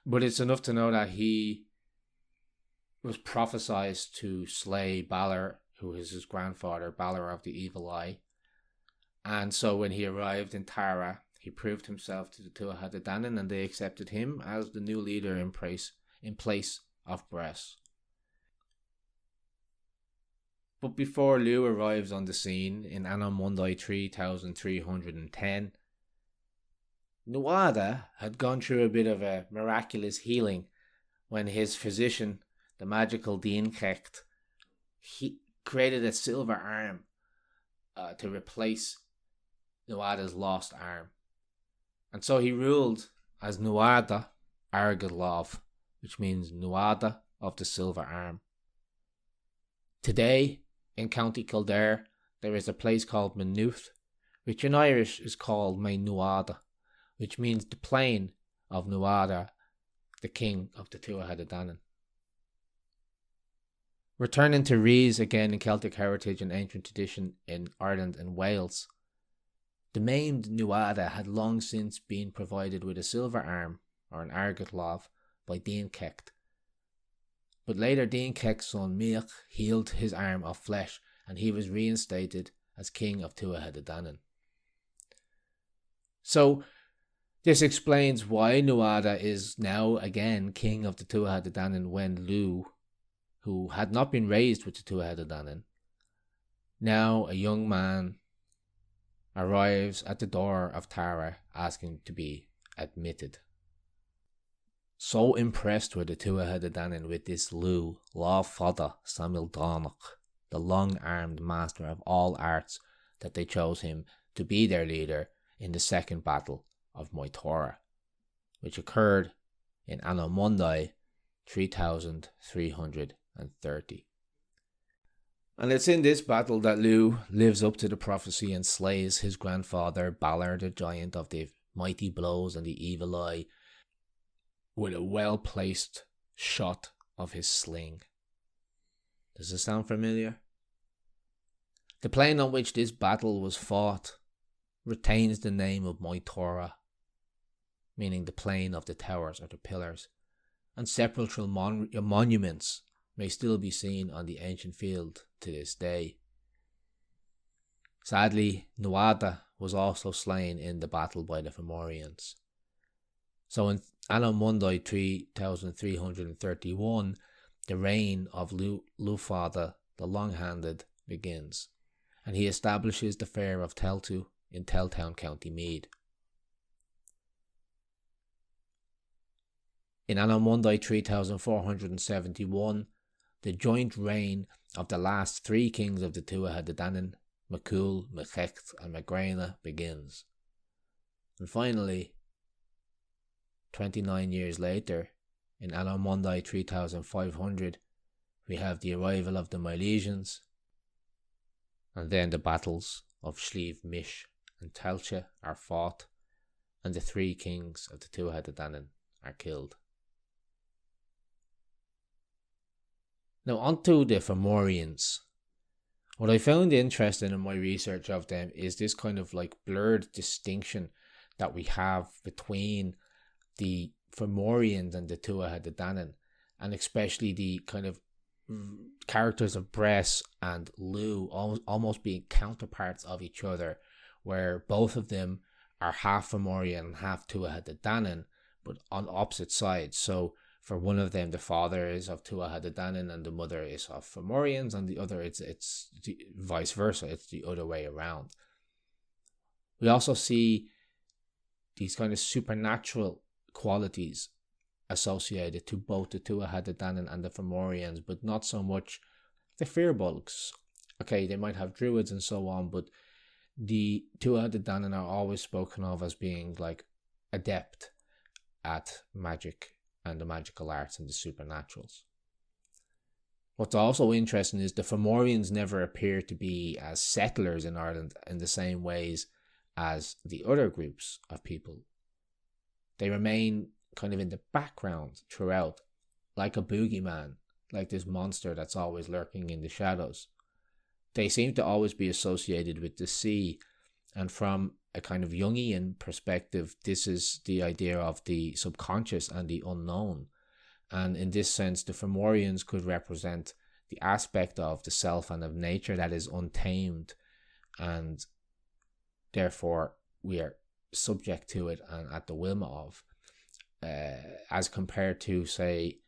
But it's enough to know that he was prophesied to slay Balor, who is his grandfather, Balor of the Evil Eye. And so when he arrived in Tara, he proved himself to the Tuatha De Danann, and they accepted him as the new leader in place of Bres. But before Lugh arrives on the scene in Anno Mundi 3310, Nuada had gone through a bit of a miraculous healing when his physician, the magical Dienkhecht, he created a silver arm to replace Nuada's lost arm. And so he ruled as Nuada Argylov, which means Nuada of the silver arm. Today, in County Kildare, there is a place called Maynooth, which in Irish is called May Nuada, which means the plain of Nuada, the king of the Tuatha De Danann. Returning to Rhys again in Celtic heritage and ancient tradition in Ireland and Wales, the maimed Nuada had long since been provided with a silver arm, or an argot love, by Dain Cecht. But later Dain Cecht's son Meach healed his arm of flesh, and he was reinstated as king of Tuatha De Danann. So this explains why Nuada is now again king of the Tuatha De Danann when Lugh, who had not been raised with the Tuatha De Danann, now a young man, arrives at the door of Tara asking to be admitted. So impressed were the Tuatha De Danann with this Lugh, Lá Fada Samuel Dánach, the long-armed master of all arts, that they chose him to be their leader in the Second Battle of Moytura, which occurred in Anno Mundi 3330. And it's in this battle that Lugh lives up to the prophecy and slays his grandfather Balor, the giant of the mighty blows and the evil eye, with a well-placed shot of his sling. Does this sound familiar? The plain on which this battle was fought retains the name of Moytura, meaning the plain of the towers or the pillars, and sepulchral monuments may still be seen on the ancient field to this day. Sadly, Nuada was also slain in the battle by the Fomorians. So in Anno Mundi 3331, the reign of Lufada the Long-Handed begins, and he establishes the fair of Teltu in Teltown, County Meath. In Anno Mundi 3471, the joint reign of the last three kings of the Tuatha De Danann, MacCool, Machecht and Magrana, begins. And finally, 29 years later, in Anno Mundi 3500, we have the arrival of the Milesians, and then the battles of Slieve Mish and Telcha are fought, and the three kings of the Tuatha De Danann are killed. Now onto the Fomorians. What I found interesting in my research of them is this kind of like blurred distinction that we have between the Fomorians and the Tuatha De Danann, and especially the kind of characters of Bress and Lugh almost being counterparts of each other, where both of them are half Fomorian and half Tuatha De Danann, but on opposite sides. So for one of them, the father is of Tuatha De Danann and the mother is of Fomorians, and the other it's the vice versa. It's the other way around. We also see these kind of supernatural qualities associated to both the Tuatha De Danann and the Fomorians, but not so much the Firbolgs. Okay, they might have druids and so on, but the Tuatha De Danann are always spoken of as being like adept at magic and the magical arts and the supernaturals. What's also interesting is the Fomorians never appear to be as settlers in Ireland in the same ways as the other groups of people. They remain kind of in the background throughout, like a boogeyman, like this monster that's always lurking in the shadows. They seem to always be associated with the sea, and from a kind of Jungian perspective, this is the idea of the subconscious and the unknown. And in this sense, the Fomorians could represent the aspect of the self and of nature that is untamed, and therefore we are subject to it and at the whim of, as compared to, say,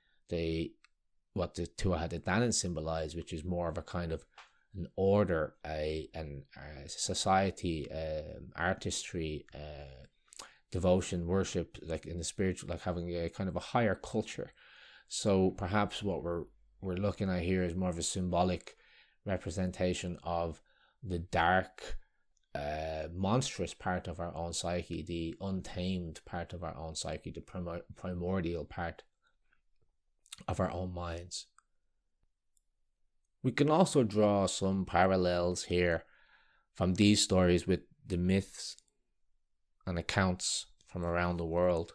what the Tuatha De Danann symbolize, which is more of a kind of an order, a society, artistry, devotion, worship, like in the spiritual, like having a kind of a higher culture. So perhaps what we're looking at here is more of a symbolic representation of the dark, monstrous part of our own psyche, the untamed part of our own psyche, the primordial part of our own minds. We can also draw some parallels here from these stories with the myths and accounts from around the world.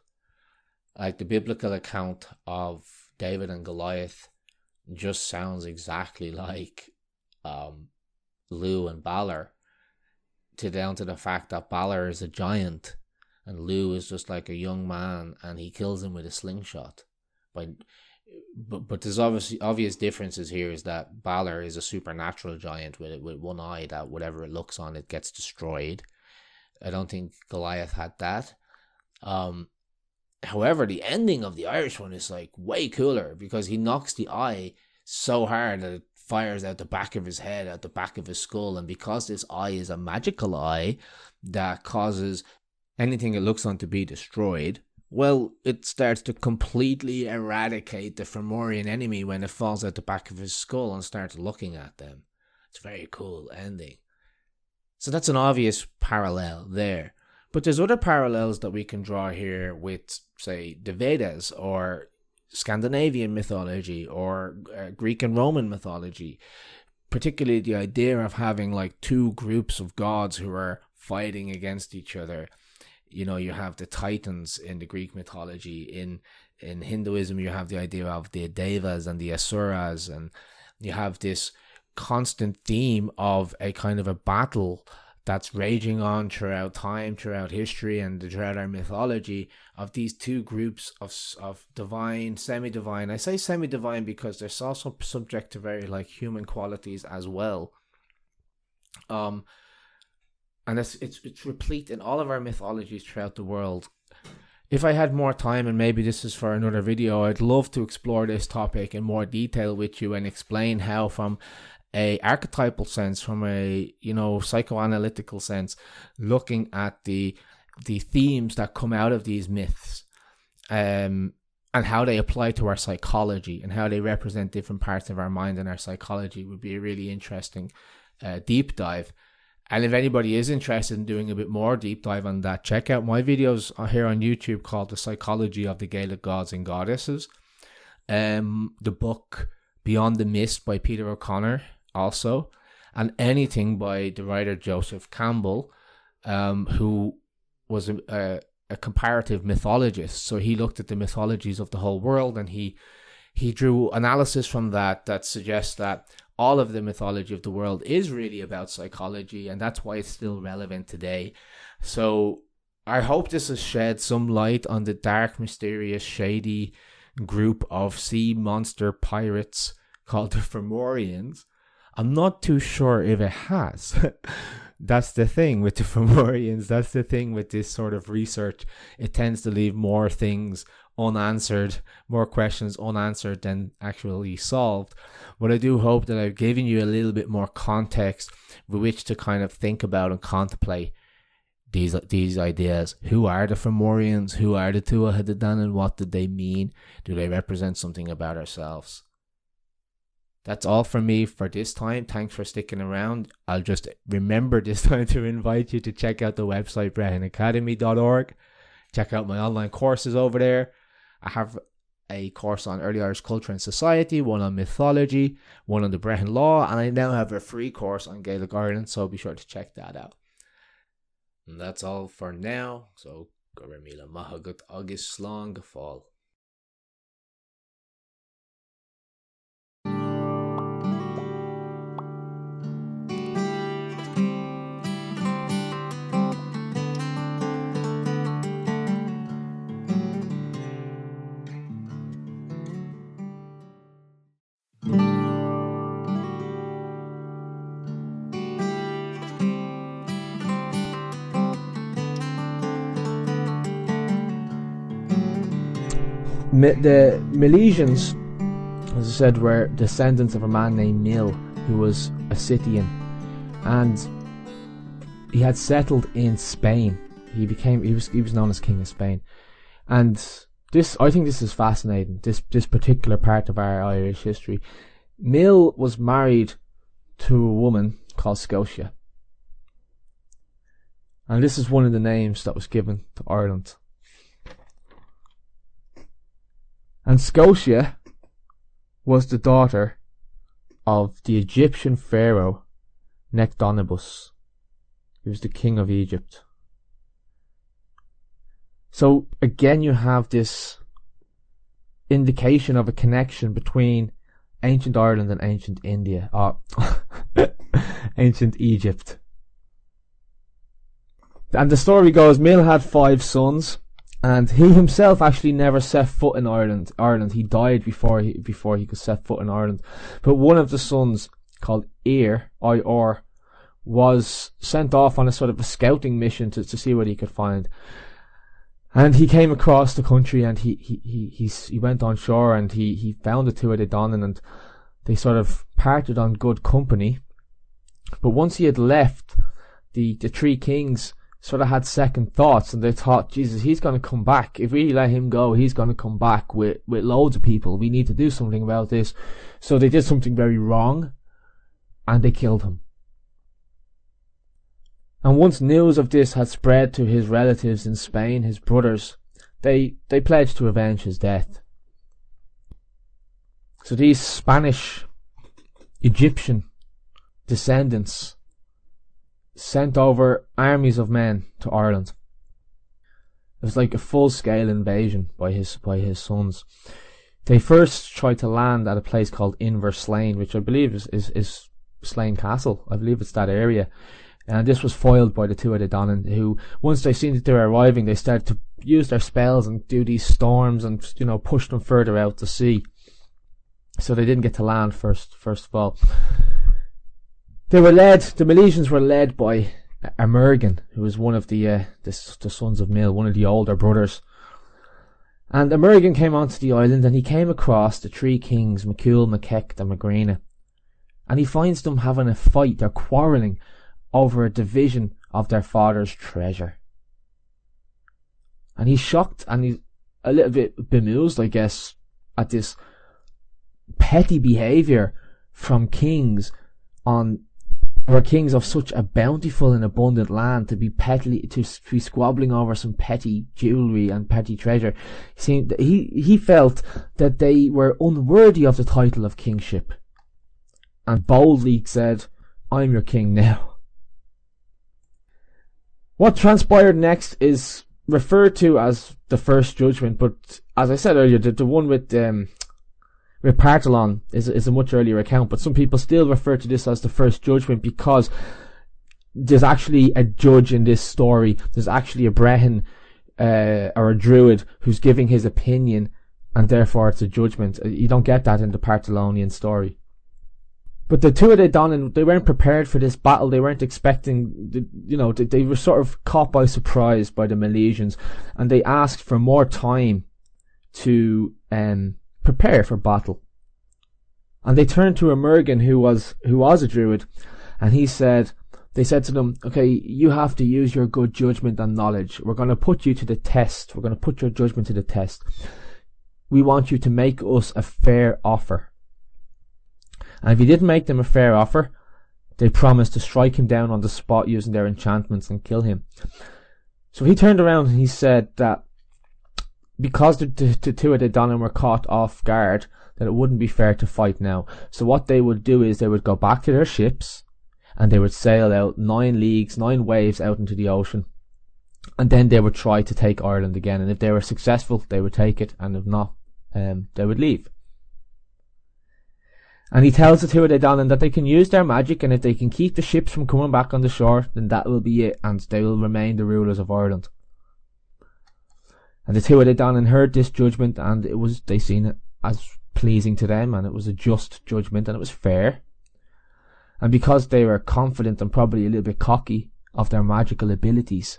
Like the biblical account of David and Goliath just sounds exactly like Lugh and Balor, down to the fact that Balor is a giant and Lugh is just like a young man, and he kills him with a slingshot. But there's obvious differences here. Is that Balor is a supernatural giant with one eye that whatever it looks on, it gets destroyed. I don't think Goliath had that. However, the ending of the Irish one is like way cooler, because he knocks the eye so hard that it fires out the back of his head, out the back of his skull, and because this eye is a magical eye that causes anything it looks on to be destroyed, well, it starts to completely eradicate the Fomorian enemy when it falls out the back of his skull and starts looking at them. It's a very cool ending. So that's an obvious parallel there. But there's other parallels that we can draw here with, say, the Vedas or Scandinavian mythology or Greek and Roman mythology. Particularly the idea of having like two groups of gods who are fighting against each other. You know, you have the Titans in the Greek mythology. In Hinduism, you have the idea of the Devas and the Asuras. And you have this constant theme of a kind of a battle that's raging on throughout time, throughout history, and throughout our mythology, of these two groups of divine, semi-divine. I say semi-divine because they're also subject to very like human qualities as well. And it's replete in all of our mythologies throughout the world. If I had more time, and maybe this is for another video, I'd love to explore this topic in more detail with you and explain how, from a archetypal sense, from a psychoanalytical sense, looking at the themes that come out of these myths, and how they apply to our psychology and how they represent different parts of our mind and our psychology, would be a really interesting deep dive. And if anybody is interested in doing a bit more deep dive on that, check out my videos here on YouTube called The Psychology of the Gaelic Gods and Goddesses. The book Beyond the Mist by Peter O'Connor also, and anything by the writer Joseph Campbell, who was a comparative mythologist. So he looked at the mythologies of the whole world, and he drew analysis from that suggests that all of the mythology of the world is really about psychology, and that's why it's still relevant today. So I hope this has shed some light on the dark, mysterious, shady group of sea monster pirates called the Fomorians. I'm not too sure if it has. That's the thing with the Fomorians. That's the thing with this sort of research. It tends to leave more things unanswered, more questions unanswered than actually solved. But I do hope that I've given you a little bit more context with which to kind of think about and contemplate these ideas. Who are the Fomorians? Who are the Tuatha De Danann? What did they mean? Do they represent something about ourselves? That's all from me for this time. Thanks for sticking around. I'll just remember this time to invite you to check out the website brehonacademy.org. Check out my online courses over there. I have a course on early Irish culture and society, one on mythology, one on the Brehon Law, and I now have a free course on Gaelic Ireland, so be sure to check that out. And that's all for now. So, go Mila Mahagut August Slán Gafal. The Milesians, as I said, were descendants of a man named Mil, who was a Scythian, and he had settled in Spain. He was known as King of Spain, and I think this is fascinating. This particular part of our Irish history. Mil was married to a woman called Scotia, and this is one of the names that was given to Ireland. And Scotia was the daughter of the Egyptian pharaoh Nectanebus. He was the king of Egypt. So again, you have this indication of a connection between ancient Ireland and ancient India, or ancient Egypt. And the story goes, Mill had 5 sons, and he himself actually never set foot in Ireland. He died before he could set foot in Ireland. But one of the sons, called Ir, was sent off on a sort of a scouting mission to see what he could find. And he came across the country, and he went on shore, and he found the Tuatha Danann, and they sort of parted on good company. But once he had left, the 3 kings sort of had second thoughts, and they thought, Jesus, he's going to come back. If we let him go, he's going to come back with loads of people. We need to do something about this. So they did something very wrong, and they killed him. And once news of this had spread to his relatives in Spain, his brothers, they pledged to avenge his death. So these Spanish, Egyptian descendants sent over armies of men to Ireland. It was like a full-scale invasion by his sons. They first tried to land at a place called Inverslane, which I believe is Slane Castle. I believe it's that area. And this was foiled by the Tuatha Danann, who, once they seen that they were arriving, they started to use their spells and do these storms and, push them further out to sea. So they didn't get to land first of all. The Milesians were led by Emergan, who was one of the sons of Mill, one of the older brothers. And Emergan came onto the island, and he came across the 3 kings, McCool, MacKecht and Magrina. And he finds them having a fight, they're quarrelling over a division of their father's treasure. And he's shocked, and he's a little bit bemused, I guess, at this petty behaviour from kings who are kings of such a bountiful and abundant land to be squabbling over some petty jewellery and petty treasure. He felt that they were unworthy of the title of kingship, and boldly said, I'm your king now. What transpired next is referred to as the First Judgment, but as I said earlier, the one with Partalon is a much earlier account, but some people still refer to this as the First Judgment because there's actually a judge in this story. There's actually a Brehon or a druid who's giving his opinion, and therefore it's a judgment. You don't get that in the Partalonian story. But the Tuatha Danann, they weren't prepared for this battle. They weren't expecting, they were sort of caught by surprise by the Milesians, and they asked for more time to prepare for battle. And they turned to Emergan, who was a druid, and they said to them, okay, you have to use your good judgment and knowledge. We're going to put you to the test. We're going to put your judgment to the test. We want you to make us a fair offer. And if you didn't make them a fair offer, they promised to strike him down on the spot using their enchantments and kill him. So he turned around and he said that because the Tuatha Danann were caught off guard, that it wouldn't be fair to fight now. So what they would do is they would go back to their ships, and they would sail out 9 leagues, 9 waves out into the ocean, and then they would try to take Ireland again. And if they were successful, they would take it, and if not, they would leave. And he tells the Tuatha Danann that they can use their magic, and if they can keep the ships from coming back on the shore, then that will be it, and they will remain the rulers of Ireland. And the Tuatha Danann heard this judgment, and they seen it as pleasing to them, and it was a just judgment, and it was fair. And because they were confident and probably a little bit cocky of their magical abilities,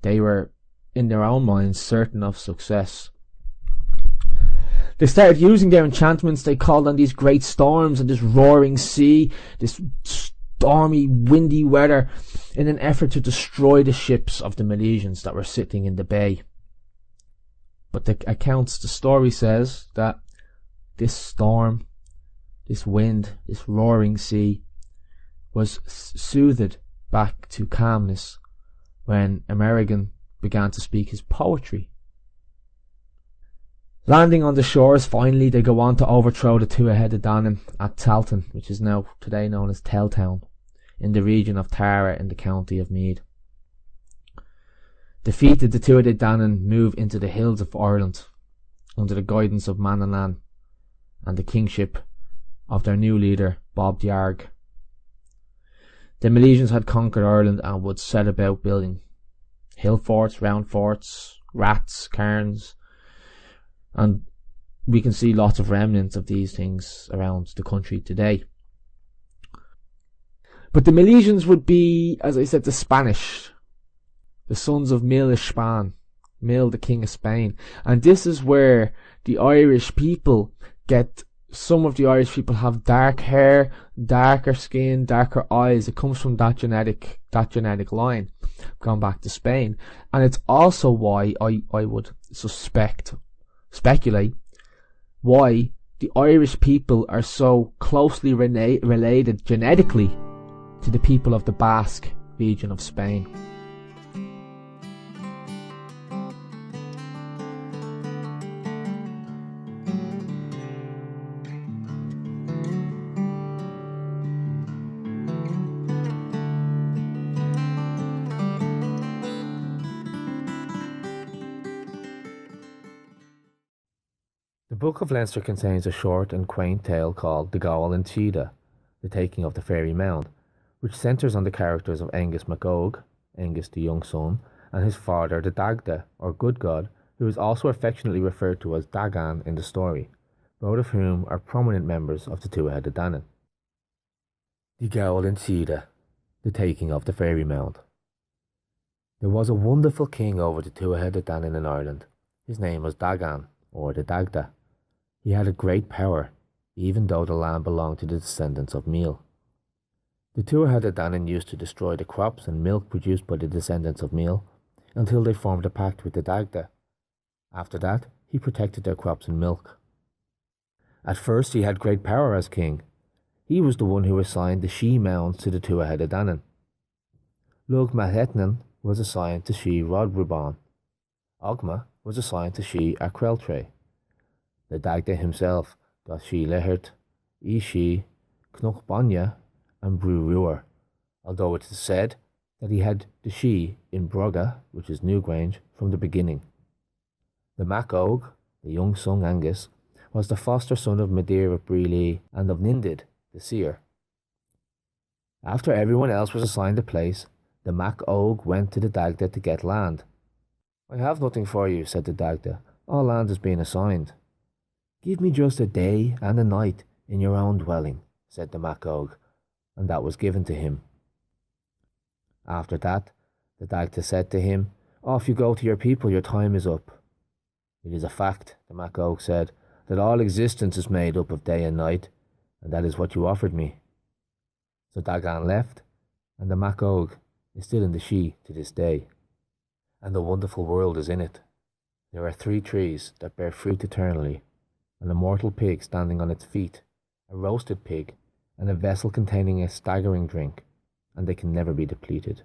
they were, in their own minds, certain of success. They started using their enchantments. They called on these great storms and this roaring sea, this stormy, windy weather, in an effort to destroy the ships of the Milesians that were sitting in the bay. But the story says that this storm, this wind, this roaring sea, was soothed back to calmness when Emergan began to speak his poetry. Landing on the shores, finally, they go on to overthrow the Tuatha Danann at Talton, which is now today known as Telltown, in the region of Tara in the county of Meath. Defeated, the Tuatha Danann move into the hills of Ireland, under the guidance of Danann and the kingship of their new leader, Bob the Arg. The Milesians had conquered Ireland and would set about building hill forts, round forts, rats, cairns, and we can see lots of remnants of these things around the country today. But the Milesians would be, as I said, the Spanish, the sons of Mil the king of Spain. And this is where the Irish people get, some of the Irish people have dark hair, darker skin, darker eyes. It comes from that genetic line, gone back to Spain. And it's also why I would speculate, why the Irish people are so closely related genetically to the people of the Basque region of Spain. The Book of Leinster contains a short and quaint tale called The Gael Tuatha, The Taking of the Fairy Mound, which centres on the characters of Angus MacOg, Angus the young son, and his father the Dagda, or good god, who is also affectionately referred to as Dagan in the story, both of whom are prominent members of the Tuatha de Danann. The Gael Tuatha, The Taking of the Fairy Mound. There was a wonderful king over the Tuatha de Danann in Ireland. His name was Dagan, or the Dagda. He had a great power, even though the land belonged to the descendants of Mil. The Tuatha de Danann used to destroy the crops and milk produced by the descendants of Mil until they formed a pact with the Dagda. After that, he protected their crops and milk. At first, he had great power as king. He was the one who assigned the She Mounds to the Tuatha de Danann. Lug Mahetnan was assigned to She Rodruban. Ogma was assigned to She Akreltre. The Dagda himself got She Lehert, Ishi, Knochbanya, and Brúruar, although it is said that he had the She in Brugga, which is Newgrange, from the beginning. The MacOg, the young son Angus, was the foster son of Madir of Bree and of Nindid, the seer. After everyone else was assigned a place, the MacOg went to the Dagda to get land. "I have nothing for you," said the Dagda. "All land has been assigned." "Give me just a day and a night in your own dwelling," said the MacOg, and that was given to him. After that, the Dagda said to him, "Off you go to your people, your time is up." "It is a fact," the MacOg said, "that all existence is made up of day and night, and that is what you offered me." So Dagan left, and the MacOg is still in the She to this day. And a wonderful world is in it. There are 3 trees that bear fruit eternally, an immortal pig standing on its feet, a roasted pig, and a vessel containing a staggering drink, and they can never be depleted.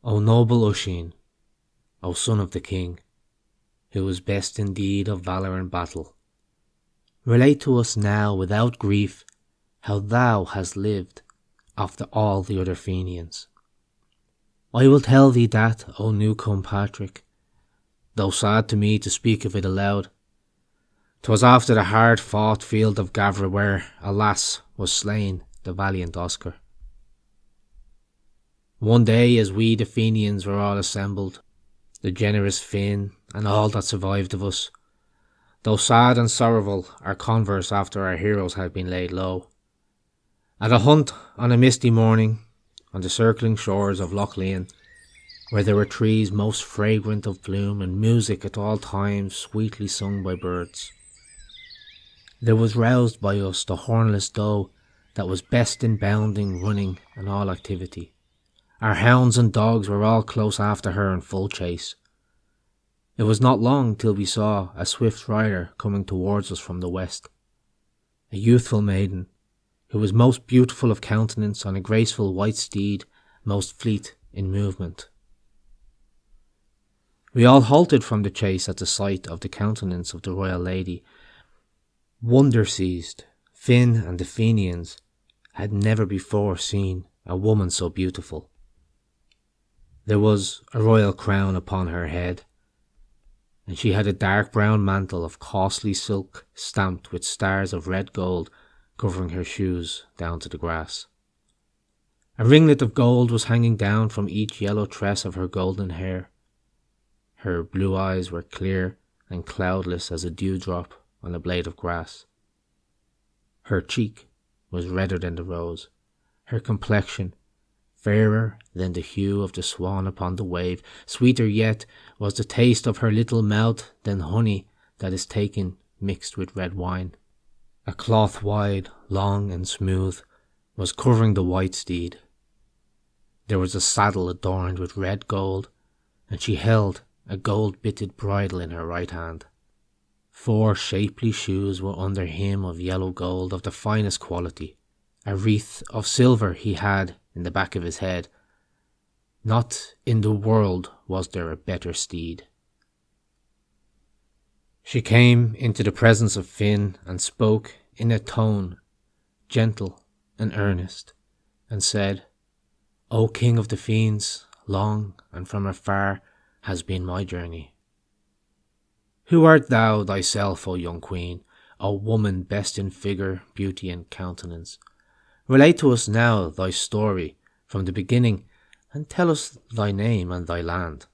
O noble Osín, O son of the king, who is best indeed of valour and battle, relate to us now without grief how thou hast lived after all the other Fenians. I will tell thee that, O new come Patrick, though sad to me to speak of it aloud. 'Twas after the hard-fought field of Gavra where, alas, was slain the valiant Oscar. One day as we the Fenians were all assembled, the generous Finn and all that survived of us, though sad and sorrowful our converse after our heroes had been laid low, at a hunt on a misty morning on the circling shores of Loch Lean, where there were trees most fragrant of bloom and music at all times sweetly sung by birds. There was roused by us the hornless doe that was best in bounding, running, and all activity. Our hounds and dogs were all close after her in full chase. It was not long till we saw a swift rider coming towards us from the west, a youthful maiden, who was most beautiful of countenance on a graceful white steed, most fleet in movement. We all halted from the chase at the sight of the countenance of the royal lady. Wonder seized, Finn and the Fenians had never before seen a woman so beautiful. There was a royal crown upon her head, and she had a dark brown mantle of costly silk stamped with stars of red gold covering her shoes down to the grass. A ringlet of gold was hanging down from each yellow tress of her golden hair. Her blue eyes were clear and cloudless as a dewdrop on a blade of grass. Her cheek was redder than the rose, her complexion fairer than the hue of the swan upon the wave. Sweeter yet was the taste of her little mouth than honey that is taken mixed with red wine. A cloth wide, long and smooth was covering the white steed. There was a saddle adorned with red gold, and she held a gold-bitted bridle in her right hand. 4 shapely shoes were under him of yellow gold of the finest quality. A wreath of silver he had in the back of his head. Not in the world was there a better steed. She came into the presence of Finn and spoke in a tone gentle and earnest, and said, "O King of the Fiends, long and from afar has been my journey. Who art thou thyself, O young queen, O woman best in figure, beauty, and countenance? Relate to us now thy story from the beginning, and tell us thy name and thy land."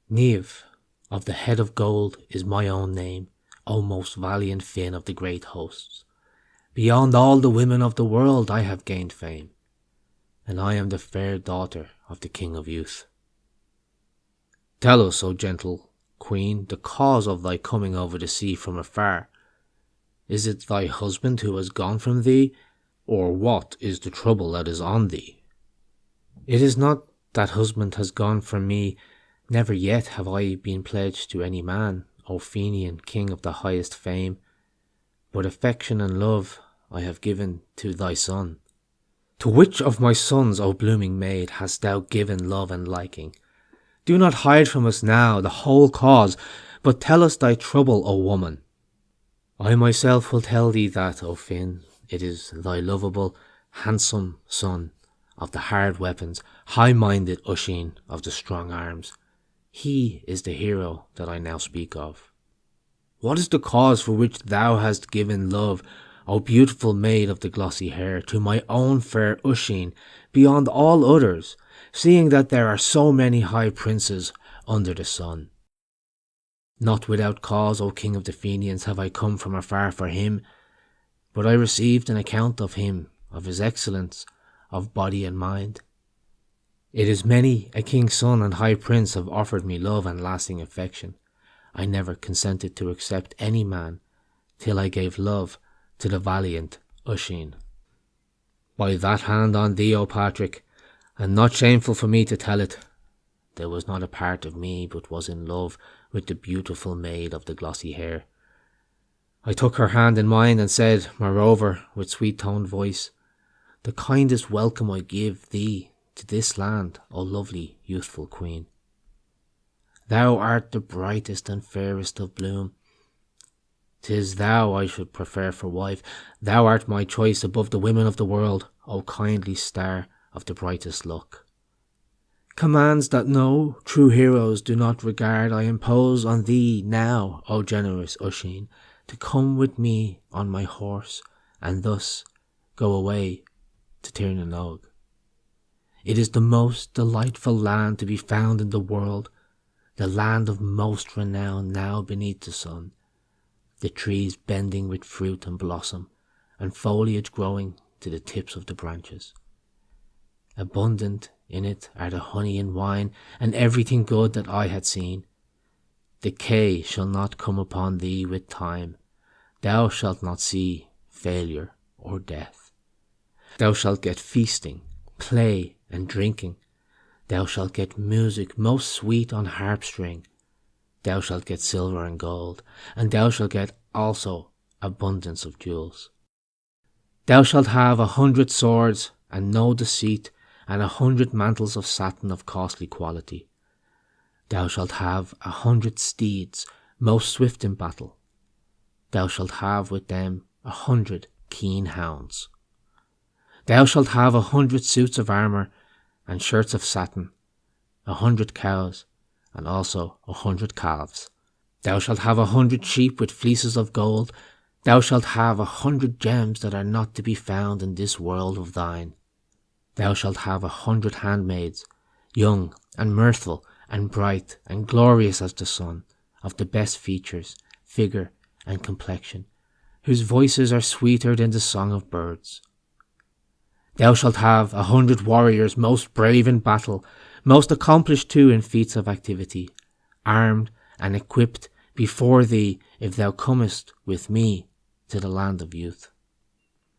"Niamh of the head of gold is my own name, O most valiant Finn of the great hosts. Beyond all the women of the world I have gained fame, and I am the fair daughter of the King of Youth." "Tell us, O gentle Queen, the cause of thy coming over the sea from afar. Is it thy husband who has gone from thee, or what is the trouble that is on thee?" "It is not that husband has gone from me. Never yet have I been pledged to any man, O Fenian, king of the highest fame, but affection and love I have given to thy son." "To which of my sons, O blooming maid, hast thou given love and liking? Do not hide from us now the whole cause, but tell us thy trouble, O woman." "I myself will tell thee that, O Finn. It is thy lovable, handsome son of the hard weapons, high-minded Osín of the strong arms. He is the hero that I now speak of. What is the cause for which thou hast given love, O beautiful maid of the glossy hair, to my own fair Osín beyond all others, seeing that there are so many high princes under the sun? Not without cause, O King of the Fenians, have I come from afar for him, but I received an account of him, of his excellence of body and mind. It is many a king's son and high prince have offered me love and lasting affection. I never consented to accept any man till I gave love to the valiant Osín. By that hand on thee, O Patrick, and not shameful for me to tell it, there was not a part of me but was in love with the beautiful maid of the glossy hair. I took her hand in mine and said, moreover, with sweet-toned voice, the kindest welcome I give thee to this land, O lovely, youthful queen. Thou art the brightest and fairest of bloom. 'Tis thou I should prefer for wife. Thou art my choice above the women of the world, O kindly star of the brightest luck. Commands that no true heroes do not regard I impose on thee now, O generous Osín, to come with me on my horse, and thus go away to Tir na Nog. It is the most delightful land to be found in the world, the land of most renown now beneath the sun, the trees bending with fruit and blossom, and foliage growing to the tips of the branches. Abundant in it are the honey and wine, and everything good that I had seen. Decay shall not come upon thee with time. Thou shalt not see failure or death. Thou shalt get feasting, play, and drinking. Thou shalt get music most sweet on harp string. Thou shalt get silver and gold, and thou shalt get also abundance of jewels. Thou shalt have 100 swords, and no deceit, and 100 mantles of satin of costly quality. Thou shalt have 100 steeds, most swift in battle. Thou shalt have with them 100 keen hounds. Thou shalt have 100 suits of armour, and shirts of satin, 100 cows, and also 100 calves. Thou shalt have 100 sheep with fleeces of gold. Thou shalt have 100 gems that are not to be found in this world of thine. Thou shalt have 100 handmaids, young and mirthful and bright and glorious as the sun, of the best features, figure, and complexion, whose voices are sweeter than the song of birds. Thou shalt have 100 warriors most brave in battle, most accomplished too in feats of activity, armed and equipped before thee if thou comest with me to the land of youth.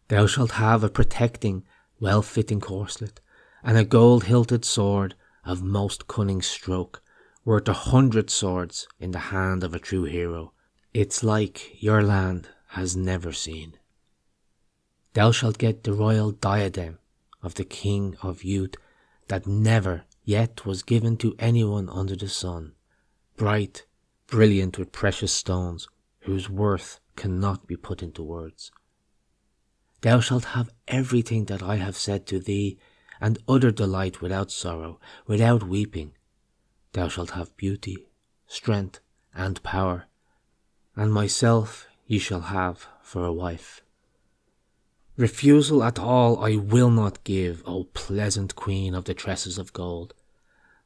Thou shalt have a protecting, well-fitting corslet, and a gold-hilted sword of most cunning stroke, worth 100 swords in the hand of a true hero, its like your land has never seen. Thou shalt get the royal diadem of the King of Youth that never yet was given to anyone under the sun, bright, brilliant with precious stones, whose worth cannot be put into words. Thou shalt have everything that I have said to thee, and utter delight without sorrow, without weeping. Thou shalt have beauty, strength, and power, and myself ye shall have for a wife. Refusal at all I will not give, O pleasant queen of the tresses of gold.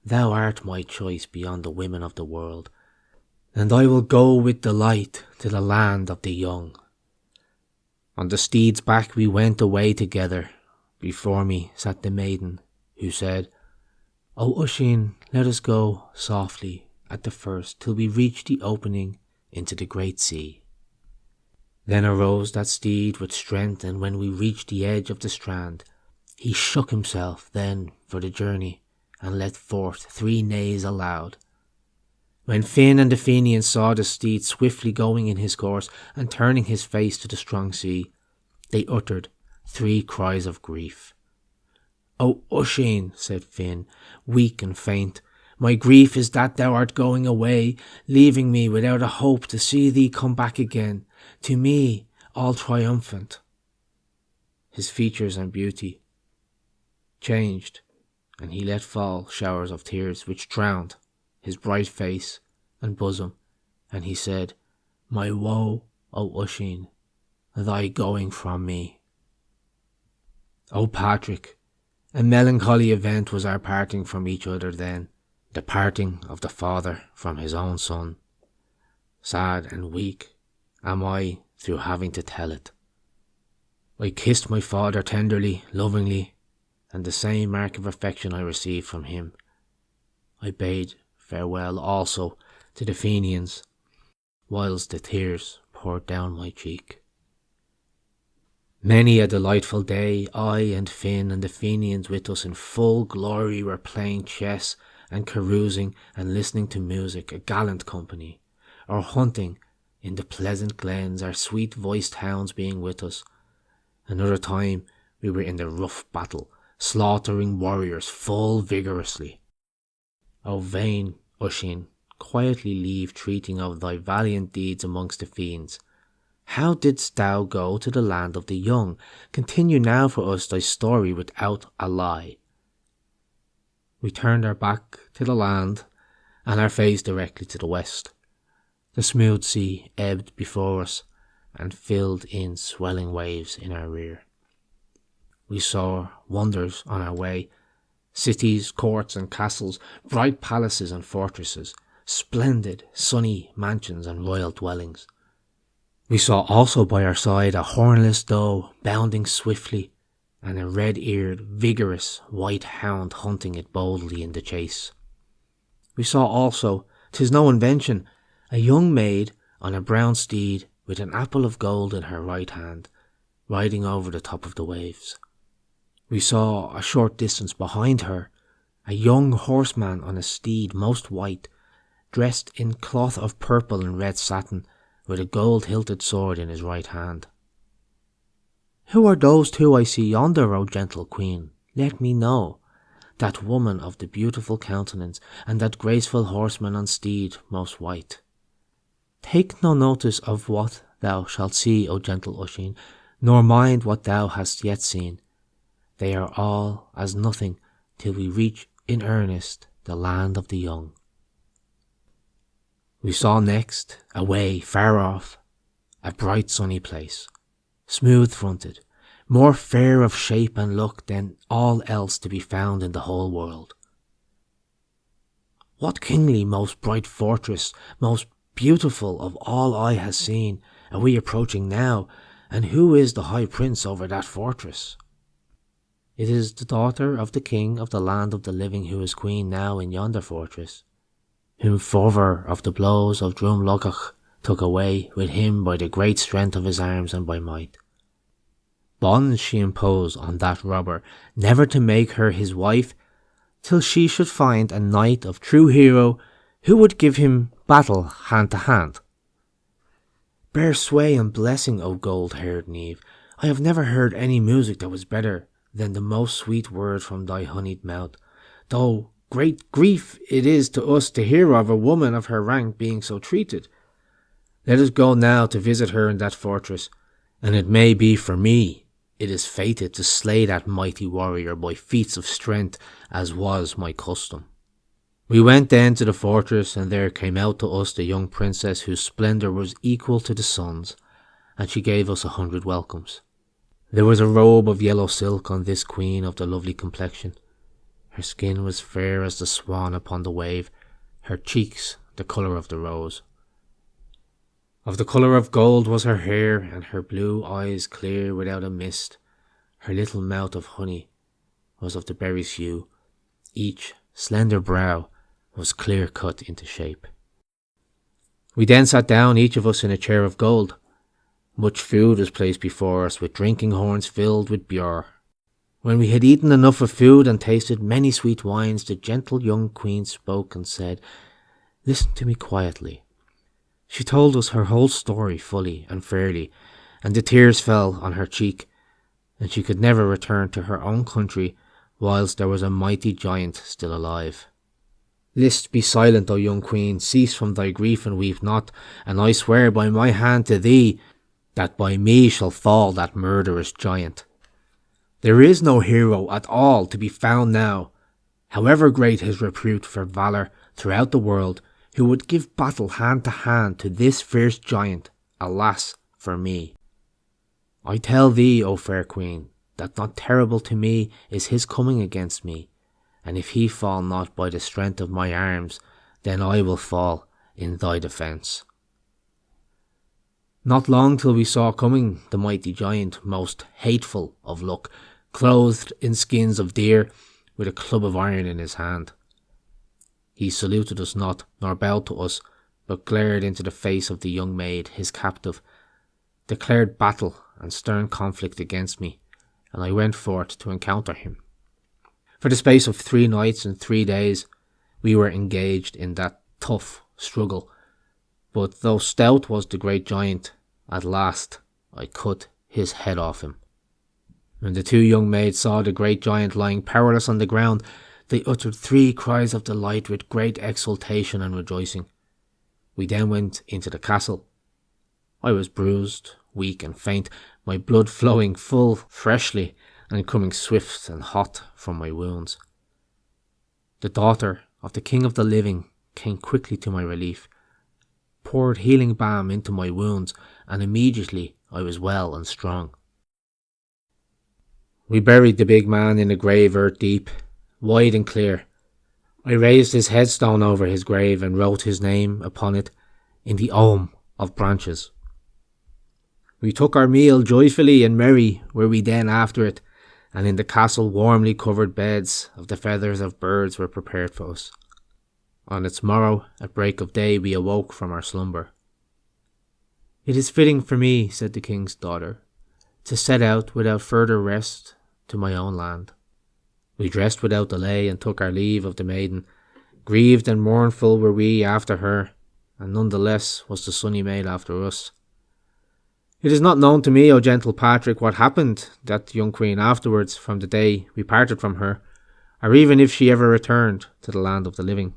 Thou art my choice beyond the women of the world, and I will go with delight to the land of the young. On the steed's back we went away together. Before me sat the maiden, who said, O Osín, let us go softly at the first till we reach the opening into the great sea. Then arose that steed with strength, and when we reached the edge of the strand, he shook himself then for the journey, and let forth 3 neighs aloud. When Finn and the Fenians saw the steed swiftly going in his course, and turning his face to the strong sea, they uttered 3 cries of grief. O Osín, said Finn, weak and faint, my grief is that thou art going away, leaving me without a hope to see thee come back again, to me all triumphant. His features and beauty changed, and he let fall showers of tears which drowned his bright face and bosom, and he said, My woe, O Osín, thy going from me. O Patrick, a melancholy event was our parting from each other then, the parting of the father from his own son. Sad and weak am I through having to tell it. I kissed my father tenderly, lovingly, and the same mark of affection I received from him. I bade farewell also to the Fenians, whilst the tears poured down my cheek. Many a delightful day, I and Finn and the Fenians with us in full glory were playing chess and carousing and listening to music, a gallant company, or hunting in the pleasant glens, our sweet-voiced hounds being with us. Another time we were in the rough battle, slaughtering warriors full vigorously. O vain Osín, quietly leave treating of thy valiant deeds amongst the fiends. How didst thou go to the land of the young? Continue now for us thy story without a lie. We turned our back to the land and our face directly to the west. The smooth sea ebbed before us and filled in swelling waves in our rear. We saw wonders on our way, cities, courts and castles, bright palaces and fortresses, splendid, sunny mansions and royal dwellings. We saw also by our side a hornless doe bounding swiftly, and a red-eared, vigorous white hound hunting it boldly in the chase. We saw also, 'tis no invention, a young maid on a brown steed with an apple of gold in her right hand, riding over the top of the waves. We saw, a short distance behind her, a young horseman on a steed most white, dressed in cloth of purple and red satin, with a gold-hilted sword in his right hand. Who are those two I see yonder, O gentle queen? Let me know. That woman of the beautiful countenance, and that graceful horseman on steed most white. Take no notice of what thou shalt see, O gentle Osín, nor mind what thou hast yet seen. They are all as nothing till we reach in earnest the land of the young. We saw next, away, far off, a bright sunny place, smooth-fronted, more fair of shape and look than all else to be found in the whole world. What kingly, most bright fortress, most beautiful of all eye has seen, are we approaching now, and who is the high prince over that fortress? It is the daughter of the king of the land of the living who is queen now in yonder fortress, whom Forver of the blows of Drumlochach took away with him by the great strength of his arms and by might. Bonds she imposed on that robber, never to make her his wife, till she should find a knight of true hero who would give him battle hand to hand. Bear sway and blessing, O gold-haired Niamh. I have never heard any music that was better than the most sweet word from thy honeyed mouth, though great grief it is to us to hear of a woman of her rank being so treated. Let us go now to visit her in that fortress, and it may be for me it is fated to slay that mighty warrior by feats of strength, as was my custom. We went then to the fortress, and there came out to us the young princess whose splendour was equal to the sun's, and she gave us 100 welcomes. There was a robe of yellow silk on this queen of the lovely complexion. Her skin was fair as the swan upon the wave, her cheeks the colour of the rose. Of the colour of gold was her hair, and her blue eyes clear without a mist. Her little mouth of honey was of the berry's hue. Each slender brow was clear cut into shape. We then sat down, each of us in a chair of gold. Much food was placed before us, with drinking horns filled with beer. When we had eaten enough of food and tasted many sweet wines, the gentle young queen spoke and said, "Listen to me quietly." She told us her whole story fully and fairly, and the tears fell on her cheek, and she could never return to her own country whilst there was a mighty giant still alive. "List, be silent, O young queen, cease from thy grief and weep not, and I swear by my hand to thee that by me shall fall that murderous giant. There is no hero at all to be found now, however great his repute for valour throughout the world, who would give battle hand to hand to this fierce giant. Alas for me! I tell thee, O fair queen, that not terrible to me is his coming against me, and if he fall not by the strength of my arms, then I will fall in thy defence." Not long till we saw coming the mighty giant, most hateful of look, clothed in skins of deer, with a club of iron in his hand. He saluted us not, nor bowed to us, but glared into the face of the young maid, his captive, declared battle and stern conflict against me, and I went forth to encounter him. For the space of 3 nights and 3 days, we were engaged in that tough struggle, but though stout was the great giant, at last I cut his head off him. When the 2 young maids saw the great giant lying powerless on the ground, they uttered 3 cries of delight with great exultation and rejoicing. We then went into the castle. I was bruised, weak and faint, my blood flowing full freshly and coming swift and hot from my wounds. the daughter of the King of the Living, came quickly to my relief, poured healing balm into my wounds, and immediately I was well and strong. We buried the big man in a grave earth deep, wide and clear. I raised his headstone over his grave and wrote his name upon it in the Ogham of branches. We took our meal joyfully and merry were we then after it, and in the castle warmly covered beds of the feathers of birds were prepared for us. On its morrow, at break of day, we awoke from our slumber. "It is fitting for me," said the king's daughter, "to set out without further rest to my own land." We dressed without delay and took our leave of the maiden. Grieved and mournful were we after her, and none the less was the sunny maid after us. It is not known to me, O gentle Patrick, what happened that young queen afterwards from the day we parted from her, or even if she ever returned to the land of the living.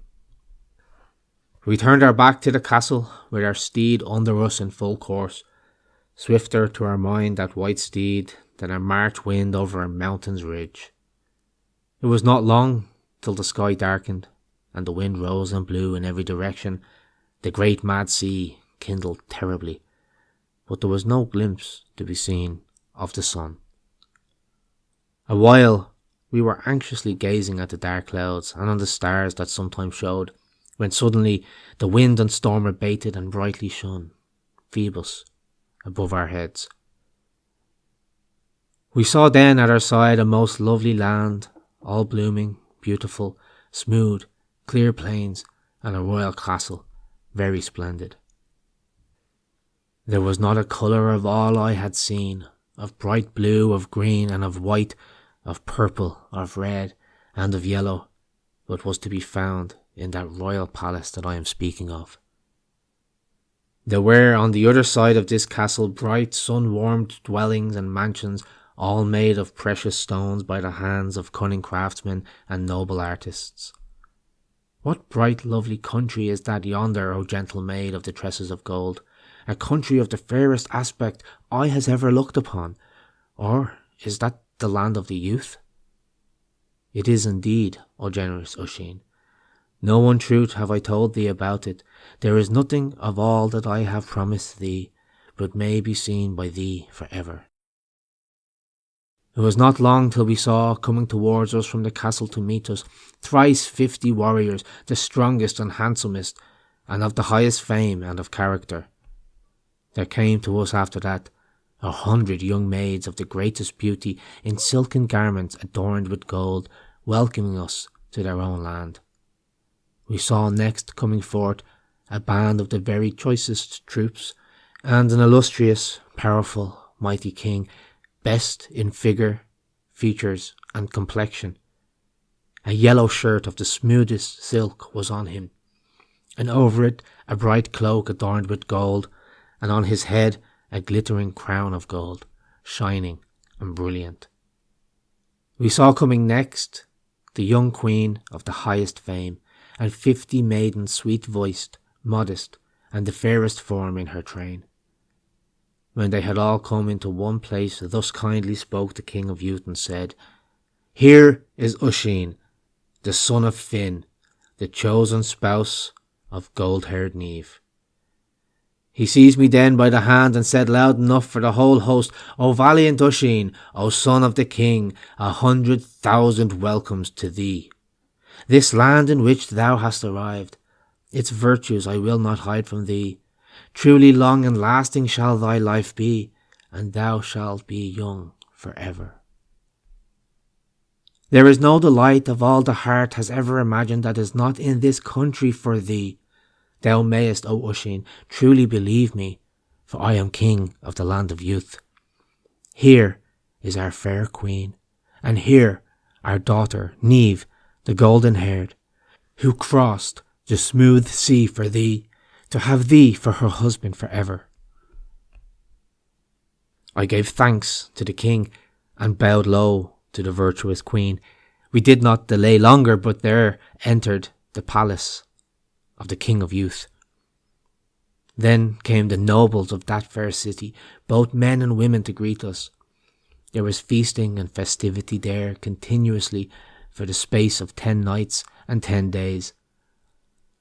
We turned our back to the castle, with our steed under us in full course, swifter to our mind that white steed than a March wind over a mountain's ridge. It was not long till the sky darkened, and the wind rose and blew in every direction. The great mad sea kindled terribly, but there was no glimpse to be seen of the sun. A while we were anxiously gazing at the dark clouds and on the stars that sometimes showed, when suddenly the wind and storm abated and brightly shone, Phoebus, above our heads. We saw then at our side a most lovely land, all blooming, beautiful, smooth, clear plains, and a royal castle, very splendid. There was not a colour of all I had seen, of bright blue, of green, and of white, of purple, of red, and of yellow, but was to be found in that royal palace that I am speaking of. There were on the other side of this castle bright sun-warmed dwellings and mansions, all made of precious stones by the hands of cunning craftsmen and noble artists. What bright lovely country is that yonder, O gentle maid of the tresses of gold, a country of the fairest aspect eye has ever looked upon, or is that the land of the youth? It is indeed, O generous Osín. No untruth have I told thee about it. There is nothing of all that I have promised thee, but may be seen by thee for ever. It was not long till we saw, coming towards us from the castle to meet us, thrice 50 warriors, the strongest and handsomest, and of the highest fame and of character. There came to us after that 100 young maids of the greatest beauty, in silken garments adorned with gold, welcoming us to their own land. We saw next coming forth a band of the very choicest troops, and an illustrious, powerful, mighty king, best in figure, features, and complexion. A yellow shirt of the smoothest silk was on him, and over it a bright cloak adorned with gold, and on his head a glittering crown of gold, shining and brilliant. We saw coming next the young queen of the highest fame, and 50 maidens sweet-voiced, modest, and the fairest form in her train. When they had all come into one place, thus kindly spoke the King of Youth and said, "Here is Osín, the son of Finn, the chosen spouse of gold-haired Niamh." He seized me then by the hand and said loud enough for the whole host, "O valiant Osín, O son of the king, 100,000 welcomes to thee. This land in which thou hast arrived, its virtues I will not hide from thee. Truly long and lasting shall thy life be, and thou shalt be young for ever. There is no delight of all the heart has ever imagined that is not in this country for thee. Thou mayest, O Osín, truly believe me, for I am king of the land of youth. Here is our fair queen, and here our daughter Niamh, the golden-haired, who crossed the smooth sea for thee, to have thee for her husband for ever." I gave thanks to the king and bowed low to the virtuous queen. We did not delay longer, but there entered the palace of the King of Youth. Then came the nobles of that fair city, both men and women, to greet us. There was feasting and festivity there continuously for the space of 10 nights, and 10 days.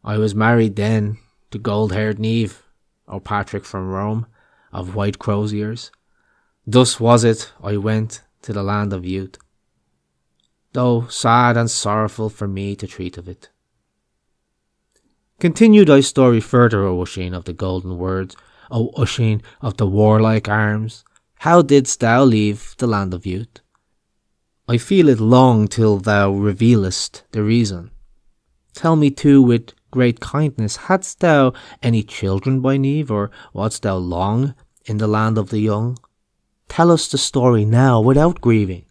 I was married then to gold-haired Niamh, O Patrick from Rome, of white crow's ears. Thus was it I went to the land of youth, though sad and sorrowful for me to treat of it. Continue thy story further, O Osín of the golden words, O Osín of the warlike arms. How didst thou leave the land of youth? I feel it long till thou revealest the reason. Tell me too with great kindness, hadst thou any children by Niamh, or wast thou long in the land of the young? Tell us the story now without grieving.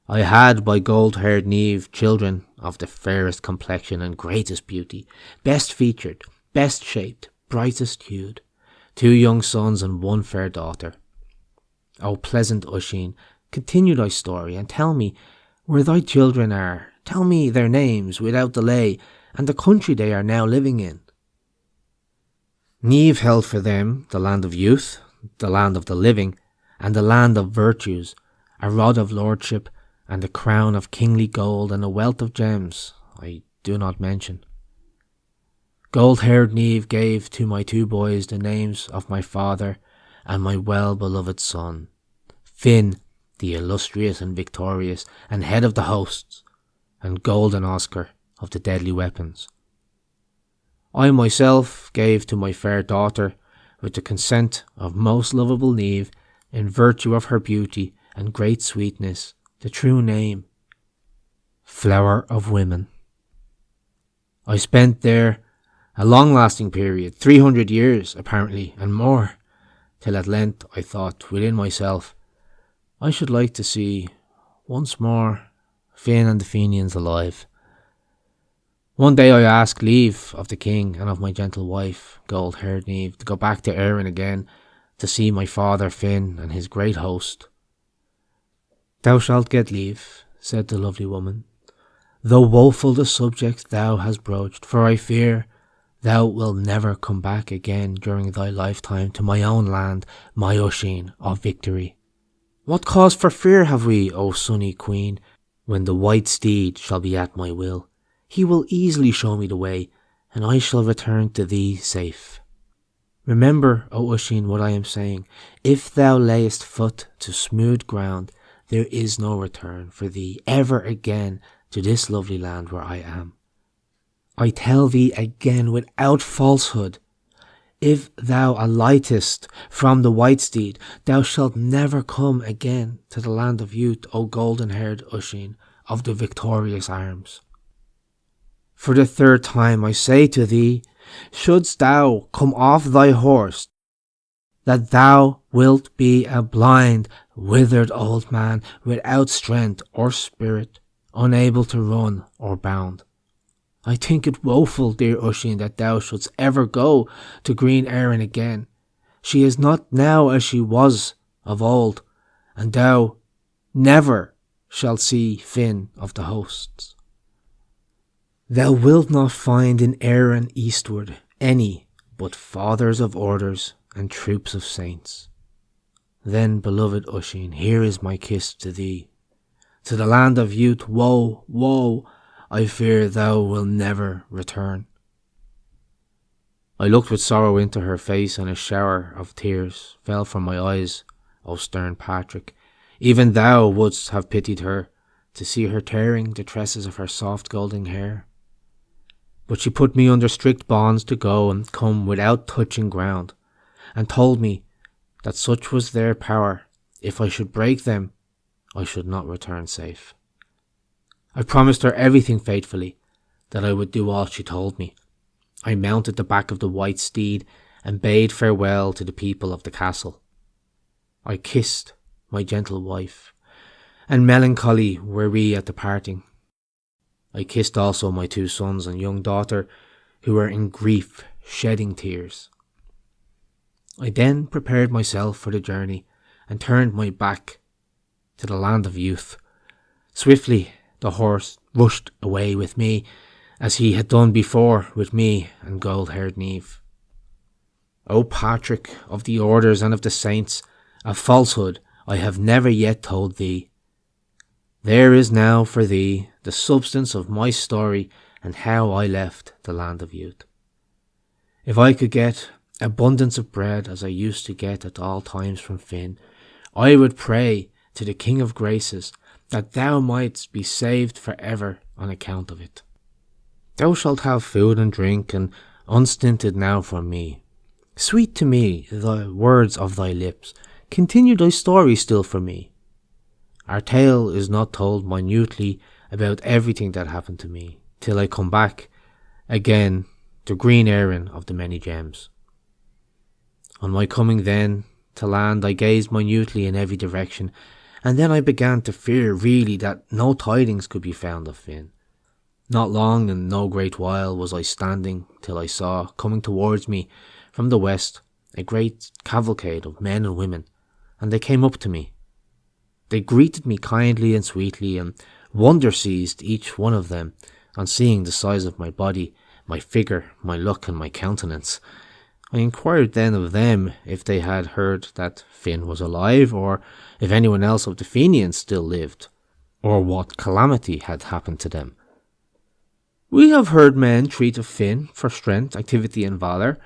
I had by gold-haired Niamh children of the fairest complexion and greatest beauty, best featured, best shaped, brightest hued, 2 young sons and 1 fair daughter. O pleasant Osín, continue thy story, and tell me where thy children are. Tell me their names without delay, and the country they are now living in. Niamh held for them the land of youth, the land of the living, and the land of virtues, a rod of lordship, and a crown of kingly gold, and a wealth of gems I do not mention. Gold-haired Niamh gave to my 2 boys the names of my father and my well-beloved son, Finn, the illustrious and victorious, and head of the hosts, and Golden Oscar of the deadly weapons. I myself gave to my fair daughter, with the consent of most lovable Niamh, in virtue of her beauty and great sweetness, the true name, Flower of Women. I spent there a long-lasting period, 300 years apparently, and more, till at length I thought within myself, I should like to see once more Finn and the Fenians alive. One day I asked leave of the king and of my gentle wife, gold-haired Niamh, to go back to Érenn again to see my father Finn and his great host. Thou shalt get leave, said the lovely woman, though woeful the subject thou hast broached, for I fear thou wilt never come back again during thy lifetime to my own land, my Osín of victory. What cause for fear have we, O sunny queen, when the white steed shall be at my will? He will easily show me the way, and I shall return to thee safe. Remember, O Osín, what I am saying. If thou layest foot to smooth ground, there is no return for thee ever again to this lovely land where I am. I tell thee again without falsehood, if thou alightest from the white steed, thou shalt never come again to the land of youth, O golden-haired Osín of the victorious arms. For the 3rd time I say to thee, shouldst thou come off thy horse, that thou wilt be a blind, withered old man without strength or spirit, unable to run or bound. I think it woeful, dear Osín, that thou shouldst ever go to green Érenn again. She is not now as she was of old, and thou never shalt see Finn of the hosts. Thou wilt not find in Érenn eastward any but fathers of orders and troops of saints. Then, beloved Osín, here is my kiss to thee. To the land of youth, woe, woe, I fear thou wilt never return. I looked with sorrow into her face, and a shower of tears fell from my eyes, O stern Patrick. Even thou wouldst have pitied her, to see her tearing the tresses of her soft golden hair. But she put me under strict bonds to go and come without touching ground, and told me that such was their power, if I should break them, I should not return safe. I promised her everything faithfully, that I would do all she told me. I mounted the back of the white steed and bade farewell to the people of the castle. I kissed my gentle wife, and melancholy were we at the parting. I kissed also my 2 sons and young daughter, who were in grief, shedding tears. I then prepared myself for the journey, and turned my back to the land of youth. Swiftly the horse rushed away with me, as he had done before with me and gold-haired Niamh. O Patrick of the orders and of the saints, a falsehood I have never yet told thee. There is now for thee the substance of my story and how I left the land of youth. If I could get abundance of bread as I used to get at all times from Finn, I would pray to the King of Graces that thou mightst be saved for ever on account of it. Thou shalt have food and drink and unstinted now from me. Sweet to me the words of thy lips, continue thy story still for me. Our tale is not told minutely about everything that happened to me, till I come back again to green Érenn of the many gems. On my coming then to land I gazed minutely in every direction, and then I began to fear really that no tidings could be found of Finn. Not long and no great while was I standing till I saw, coming towards me from the west, a great cavalcade of men and women, and they came up to me. They greeted me kindly and sweetly, and wonder seized each one of them on seeing the size of my body, my figure, my look, and my countenance. I inquired then of them if they had heard that Finn was alive, or if anyone else of the Fenians still lived, or what calamity had happened to them. We have heard men treat of Finn for strength, activity, and valour,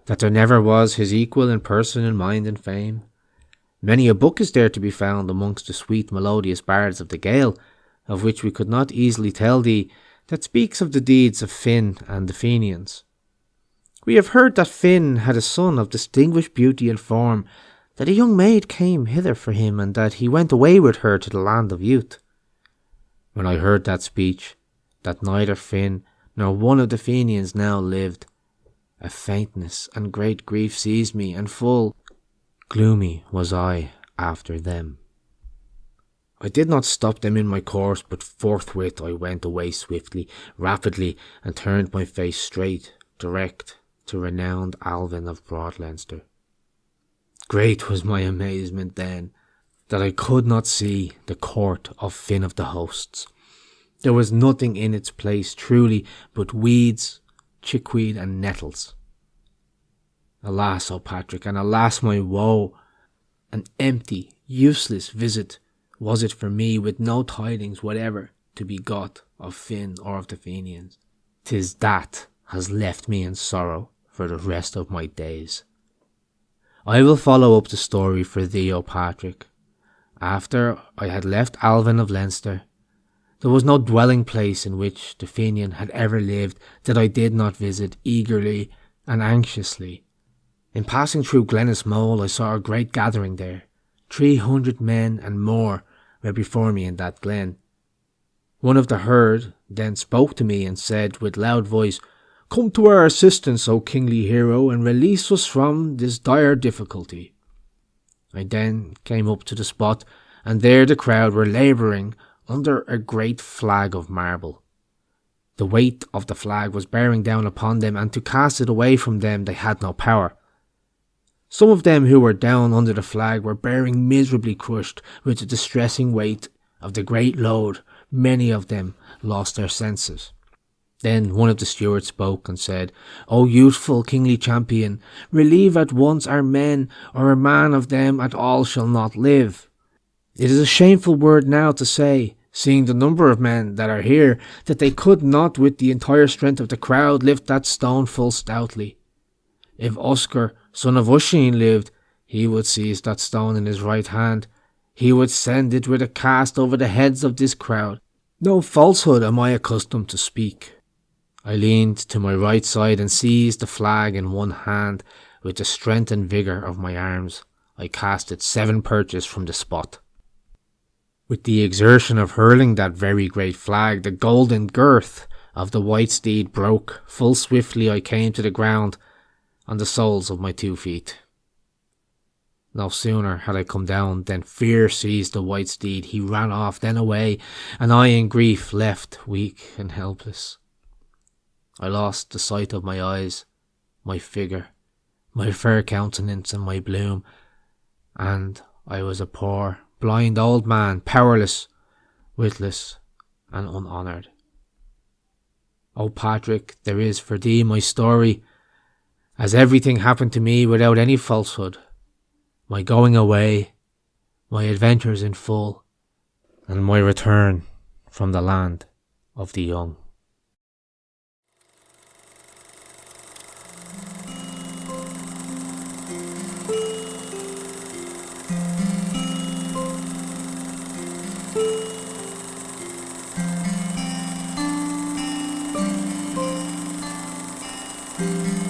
that there never was his equal in person and mind and fame. Many a book is there to be found amongst the sweet melodious bards of the Gael, of which we could not easily tell thee, that speaks of the deeds of Finn and the Fenians. We have heard that Finn had a son of distinguished beauty and form, that a young maid came hither for him, and that he went away with her to the land of youth. When I heard that speech, that neither Finn nor one of the Fenians now lived, a faintness and great grief seized me, and full gloomy was I after them. I did not stop them in my course, but forthwith I went away swiftly, rapidly, and turned my face straight, direct, to renowned Alvin of broad Leinster. Great was my amazement then, that I could not see the court of Finn of the hosts. There was nothing in its place truly but weeds, chickweed, and nettles. Alas, O Patrick, and alas my woe! An empty, useless visit was it for me, with no tidings whatever to be got of Finn or of the Fenians. 'Tis that has left me in sorrow for the rest of my days. I will follow up the story for thee, O Patrick. After I had left Alvin of Leinster, there was no dwelling place in which the Fenian had ever lived that I did not visit eagerly and anxiously. In passing through Glennis Mole, I saw a great gathering there. 300 men and more were before me in that glen. One of the herd then spoke to me and said with loud voice, "Come to our assistance, O kingly hero, and release us from this dire difficulty." I then came up to the spot, and there the crowd were labouring under a great flag of marble. The weight of the flag was bearing down upon them, and to cast it away from them they had no power. Some of them who were down under the flag were bearing miserably crushed with the distressing weight of the great load. Many of them lost their senses. Then one of the stewards spoke and said, "O youthful kingly champion, relieve at once our men, or a man of them at all shall not live. It is a shameful word now to say, seeing the number of men that are here, that they could not with the entire strength of the crowd lift that stone full stoutly. If Oscar, son of Osín, lived, he would seize that stone in his right hand. He would send it with a cast over the heads of this crowd. No falsehood am I accustomed to speak." I leaned to my right side and seized the flag in one hand. With the strength and vigour of my arms, I cast it 7 perches from the spot. With the exertion of hurling that very great flag, the golden girth of the white steed broke. Full swiftly I came to the ground on the soles of my 2 feet. No sooner had I come down than fear seized the white steed. He ran off, then away, and I in grief left weak and helpless. I lost the sight of my eyes, my figure, my fair countenance, and my bloom, and I was a poor, blind old man, powerless, witless, and unhonoured. O Patrick, there is for thee my story, as everything happened to me without any falsehood. My going away, my adventures in full, and my return from the land of the young. Thank you.